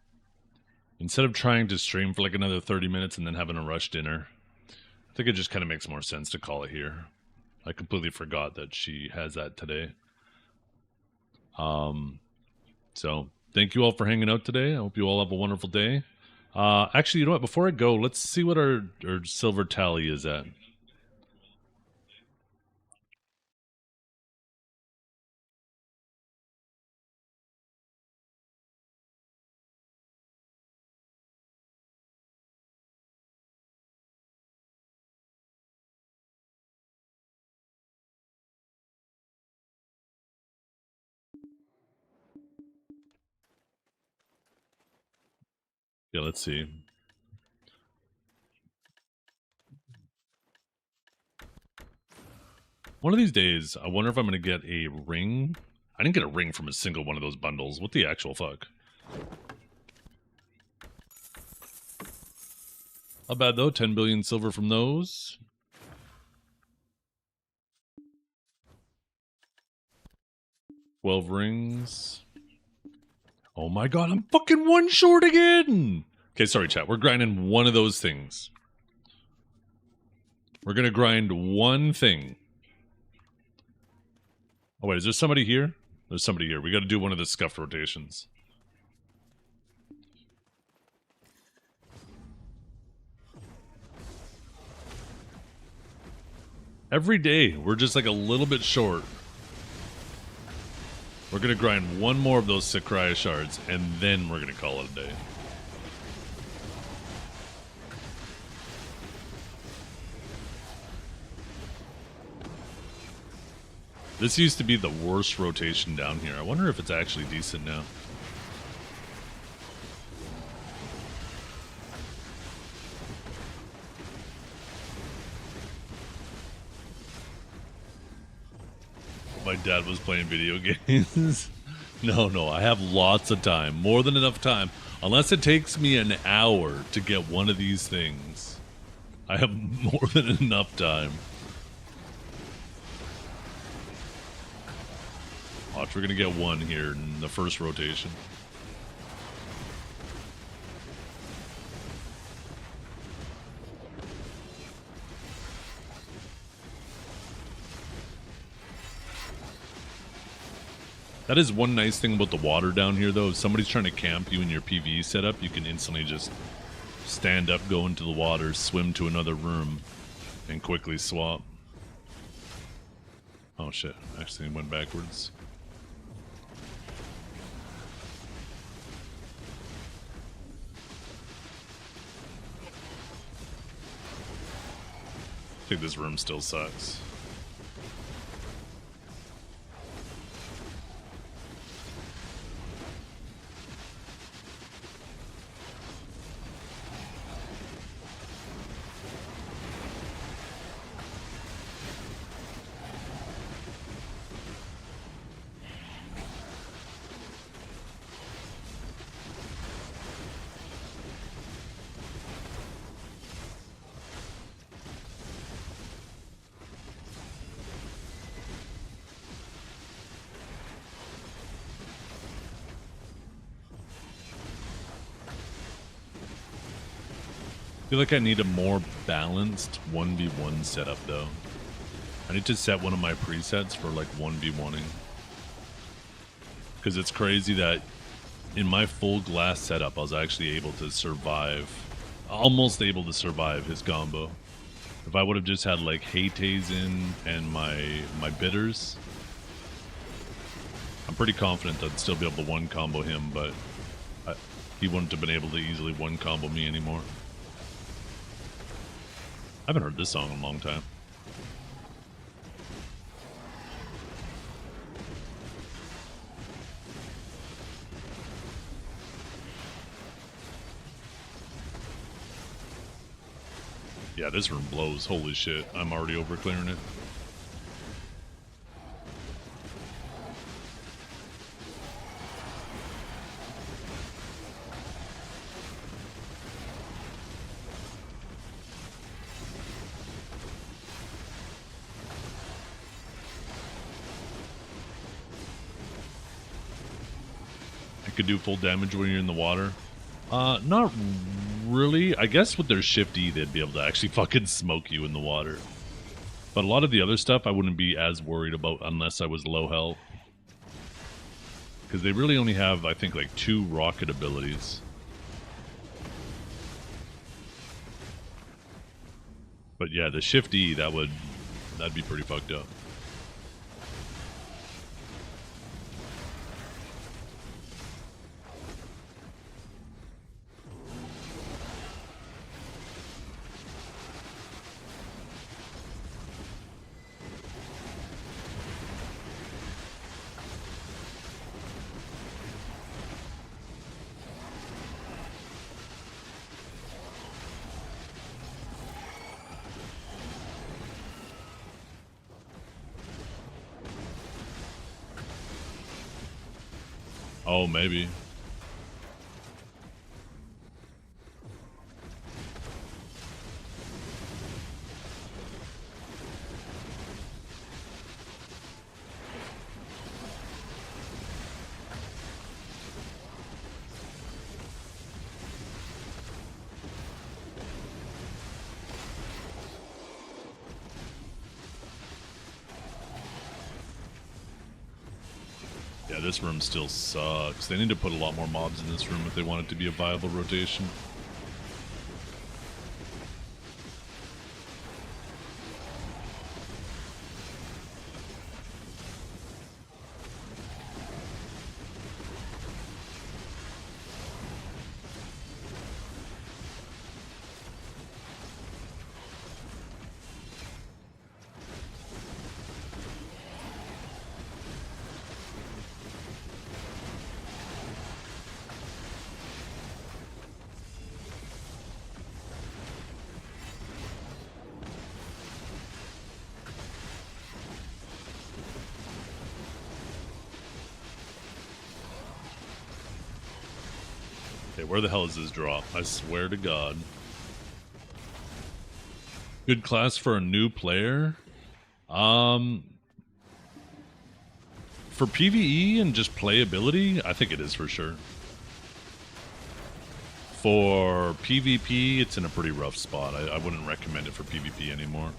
instead of trying to stream for like another 30 minutes and then having a rush dinner, I think it just kind of makes more sense to call it here. I completely forgot that she has that today. So thank you all for hanging out today. I hope you all have a wonderful day. Actually, you know what? Before I go, let's see what our silver tally is at. Yeah, let's see. One of these days, I wonder if I'm going to get a ring. I didn't get a ring from a single one of those bundles. What the actual fuck? Not bad, though. 10 billion silver from those. $12 rings. Oh my god, I'm fucking one short again! Okay, sorry, chat. We're grinding one of those things. We're going to grind one thing. Oh, wait, is there somebody here? There's somebody here. We got to do one of the scuffed rotations. Every day, we're just like a little bit short. We're going to grind one more of those Sakraya shards, and then we're going to call it a day. This used to be the worst rotation down here. I wonder if it's actually decent now. My dad was playing video games. No, I have lots of time. More than enough time. Unless it takes me an hour to get one of these things. I have more than enough time. Watch, we're going to get one here in the first rotation. That is one nice thing about the water down here, though. If somebody's trying to camp you in your PvE setup, you can instantly just stand up, go into the water, swim to another room, and quickly swap. Oh shit, actually went backwards. I think this room still sucks. I feel like I need a more balanced 1v1 setup, though. I need to set one of my presets for, like, 1v1ing. Because it's crazy that in my full glass setup, I was actually able to survive, almost able to survive his combo. If I would have just had, like, Heidel in and my bitters, I'm pretty confident I'd still be able to one-combo him, but he wouldn't have been able to easily one combo me anymore. I haven't heard this song in a long time. Yeah, this room blows. Holy shit. I'm already over clearing it. It could do full damage when you're in the water. Not really. I guess with their Shift E, they'd be able to actually fucking smoke you in the water. But a lot of the other stuff I wouldn't be as worried about unless I was low health. Because they really only have, I think, like 2 rocket abilities. But yeah, the Shift E, that'd be pretty fucked up. Oh, maybe. Yeah, this room still sucks. They need to put a lot more mobs in this room if they want it to be a viable rotation. Okay, where the hell is this drop? I swear to God. Good class for a new player? For PvE and just playability, I think it is for sure. For PvP, it's in a pretty rough spot. I wouldn't recommend it for PvP anymore.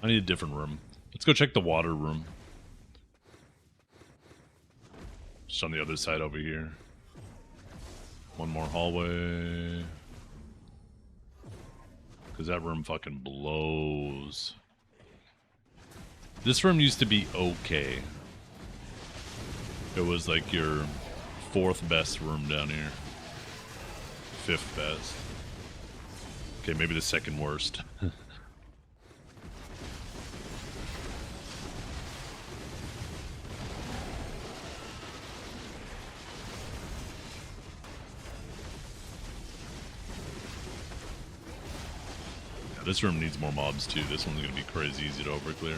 I need a different room. Let's go check the water room. Just on the other side over here. One more hallway. Because that room fucking blows. This room used to be okay. It was like your 4th best room down here. 5th best. Okay, maybe the 2nd worst. This room needs more mobs too. This one's gonna be crazy easy to overclear.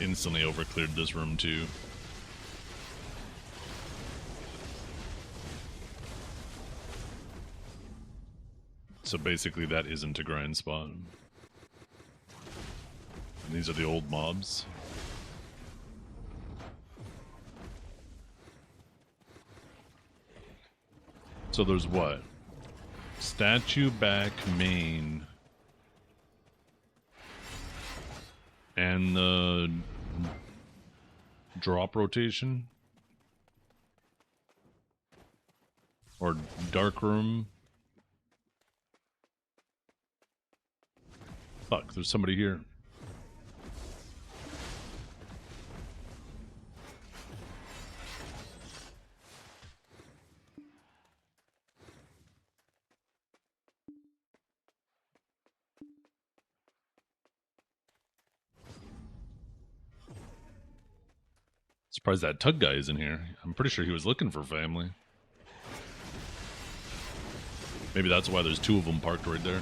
instantly overcleared this room too. So basically that isn't a grind spot. And these are the old mobs. So there's what? Statue back main. And the drop rotation? Or dark room? Fuck, there's somebody here. Surprised that Tug guy isn't here. I'm pretty sure he was looking for family. Maybe that's why there's two of them parked right there.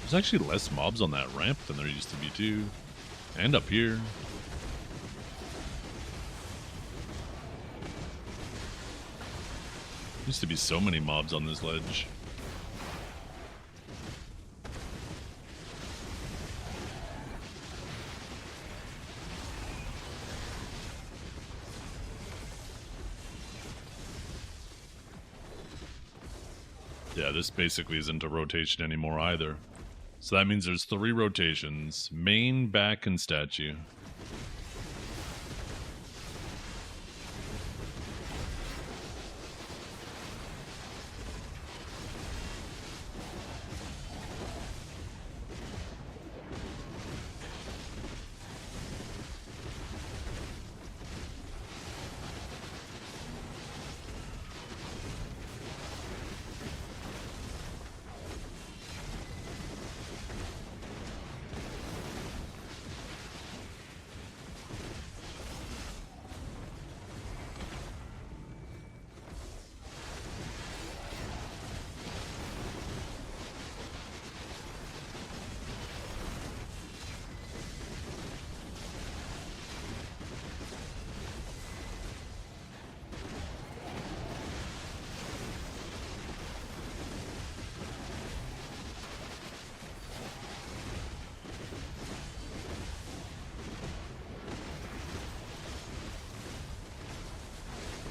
There's actually less mobs on that ramp than there used to be too. And up here. Used to be so many mobs on this ledge. Yeah, this basically isn't a rotation anymore either. So that means there's 3 rotations. Main, back, and statue.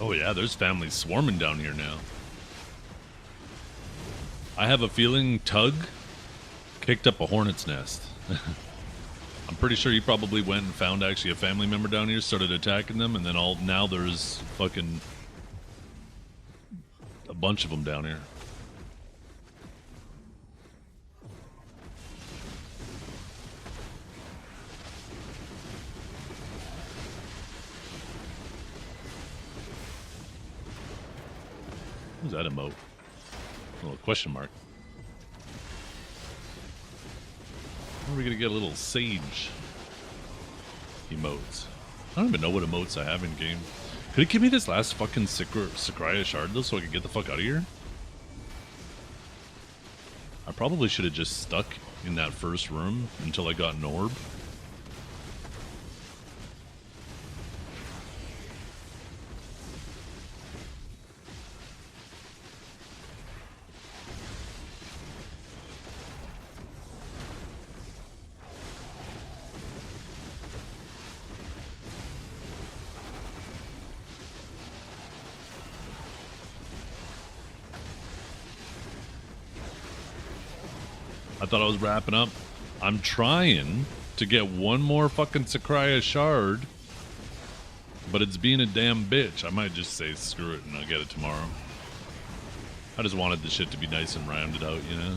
Oh yeah, there's families swarming down here now. I have a feeling Tug kicked up a hornet's nest. I'm pretty sure he probably went and found actually a family member down here, started attacking them, and then now there's fucking a bunch of them down here. Who's that emote? A little question mark. When are we gonna get a little sage emotes? I don't even know what emotes I have in game. Could it give me this last fucking Sakraya shard though so I could get the fuck out of here? I probably should have just stuck in that first room until I got an orb. I thought I was wrapping up. I'm trying to get one more fucking Sakraya shard, but it's being a damn bitch. I might just say screw it and I'll get it tomorrow. I just wanted the shit to be nice and rounded out, you know?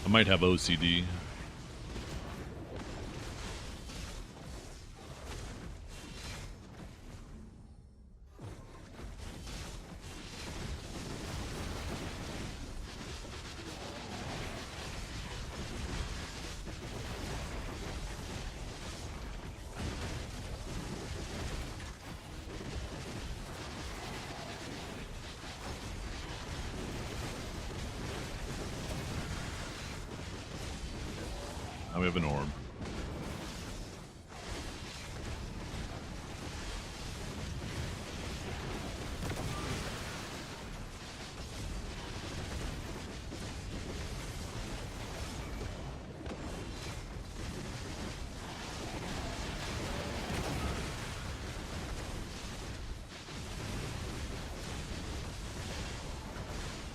I might have OCD. Now we have an orb.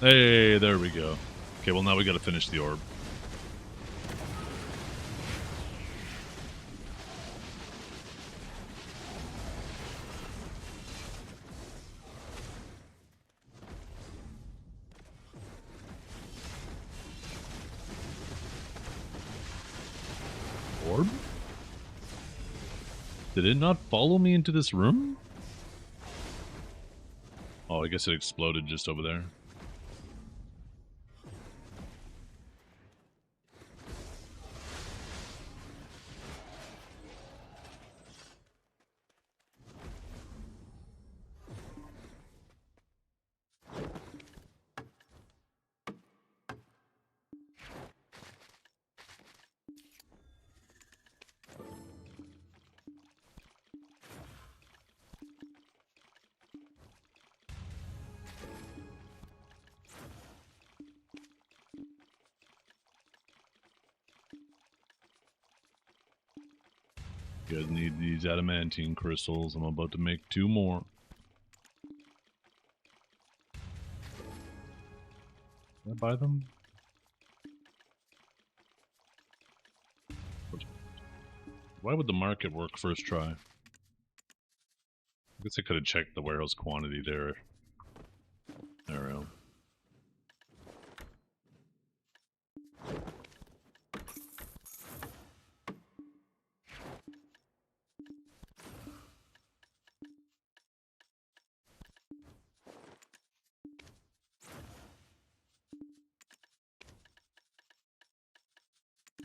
Hey, there we go. Okay, well now we gotta finish the orb. Orb? Did it not follow me into this room? Oh, I guess it exploded just over there. You guys need these adamantine crystals. I'm about to make 2 more. Can I buy them? Why would the market work first try? I guess I could have checked the warehouse quantity there. There we go.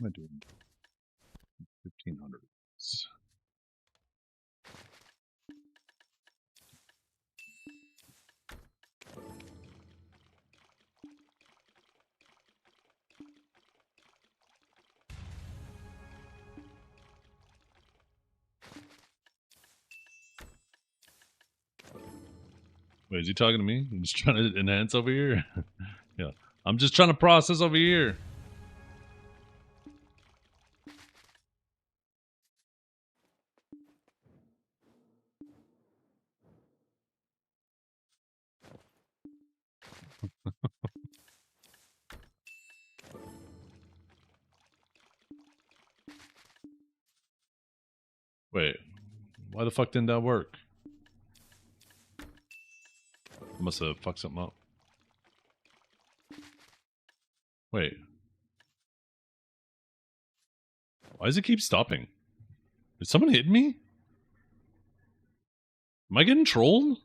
What am I doing? 1500. Wait, is he talking to me? I'm just trying to enhance over here. Yeah, I'm just trying to process over here. Wait, why the fuck didn't that work? I must have fucked something up. Wait. Why does it keep stopping? Did someone hit me? Am I getting trolled?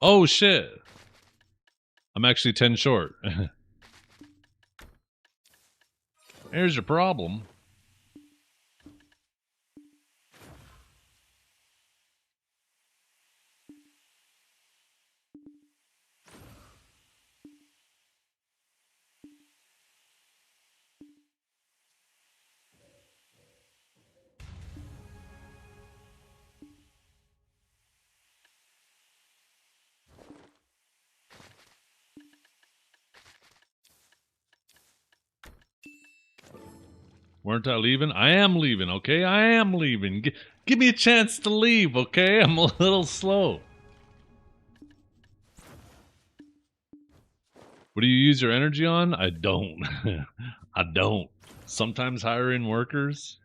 Oh shit. I'm actually 10 short. Here's your problem. Weren't I leaving? I am leaving, okay? I am leaving. Give me a chance to leave, okay? I'm a little slow. What do you use your energy on? I don't. I don't. Sometimes hiring workers.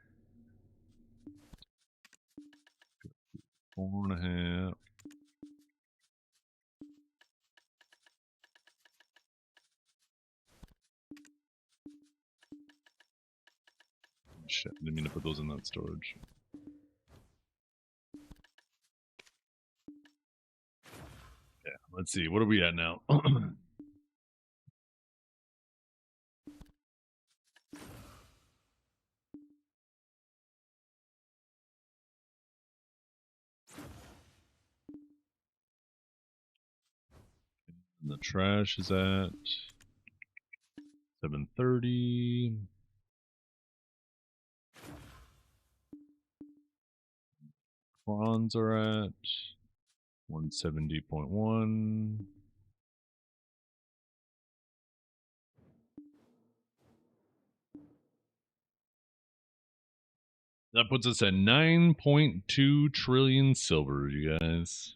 4.5. Shit, I didn't mean to put those in that storage. Yeah, let's see. What are we at now? And the trash is at 730. Prawns are at 170.1. That puts us at 9.2 trillion silver, you guys.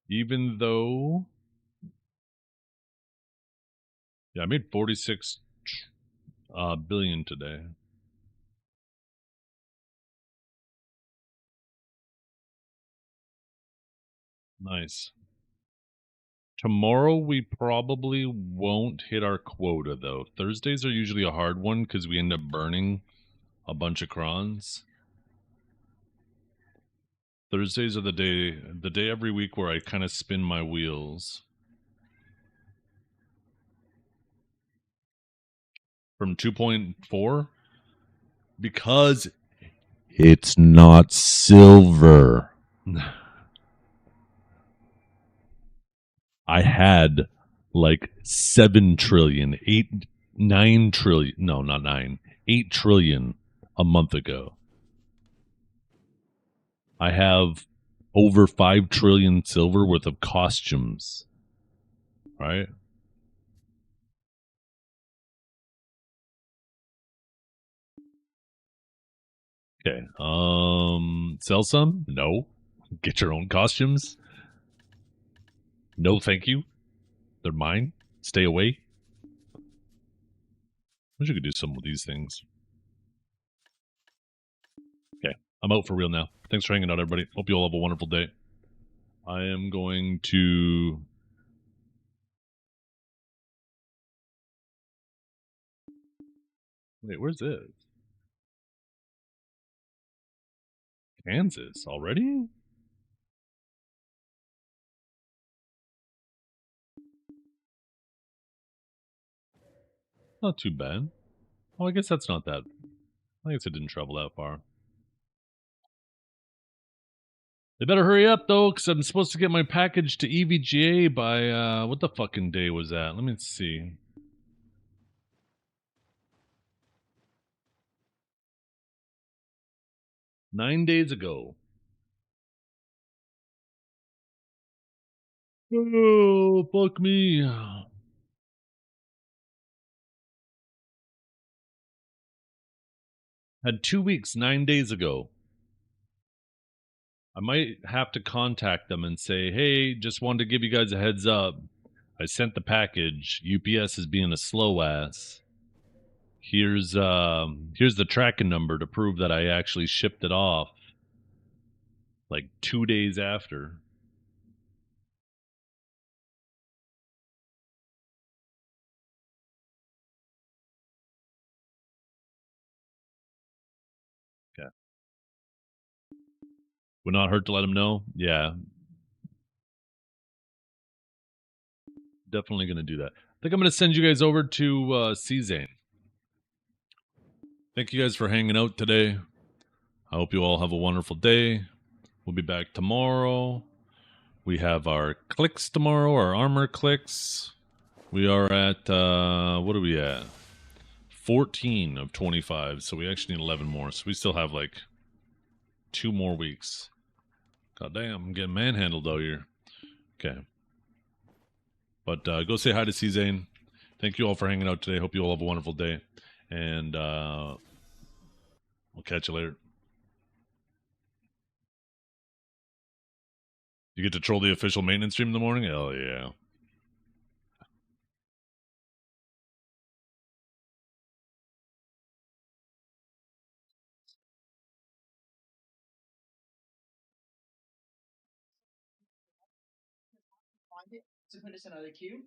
Even though, yeah, I made 46 billion today. Nice. Tomorrow we probably won't hit our quota though. Thursdays are usually a hard one because we end up burning a bunch of crons. Thursdays are the day every week where I kind of spin my wheels. From 2.4 because it's not silver. I had like 7 trillion, 9 trillion, no, not 9, 8 trillion a month ago. I have over 5 trillion silver worth of costumes. Right? Okay. Sell some? No. Get your own costumes? No, thank you. They're mine. Stay away. I wish I could do some of these things. Okay. I'm out for real now. Thanks for hanging out, everybody. Hope you all have a wonderful day. I am going to... Wait, where's this? Kansas already? Not too bad. Oh, I guess that's not that. I guess it didn't travel that far. They better hurry up, though, because I'm supposed to get my package to EVGA by, what the fucking day was that? Let me see. Nine days ago. Oh, fuck me. Had 2 weeks, 9 days ago. I might have to contact them and say, hey, just wanted to give you guys a heads up. I sent the package. UPS is being a slow ass. Here's the tracking number to prove that I actually shipped it off. Like 2 days after. Okay. Would not hurt to let them know. Yeah. Definitely going to do that. I think I'm going to send you guys over to C-Zane. Thank you guys for hanging out today. I hope you all have a wonderful day. We'll be back tomorrow. We have our clicks tomorrow, our armor clicks. We are at, what are we at? 14 of 25, so we actually need 11 more. So we still have like 2 more weeks. God damn, I'm getting manhandled out here. Okay. But go say hi to C-Zane. Thank you all for hanging out today. Hope you all have a wonderful day. And we'll catch you later. You get to troll the official maintenance stream in the morning? Hell yeah. To put us in another queue.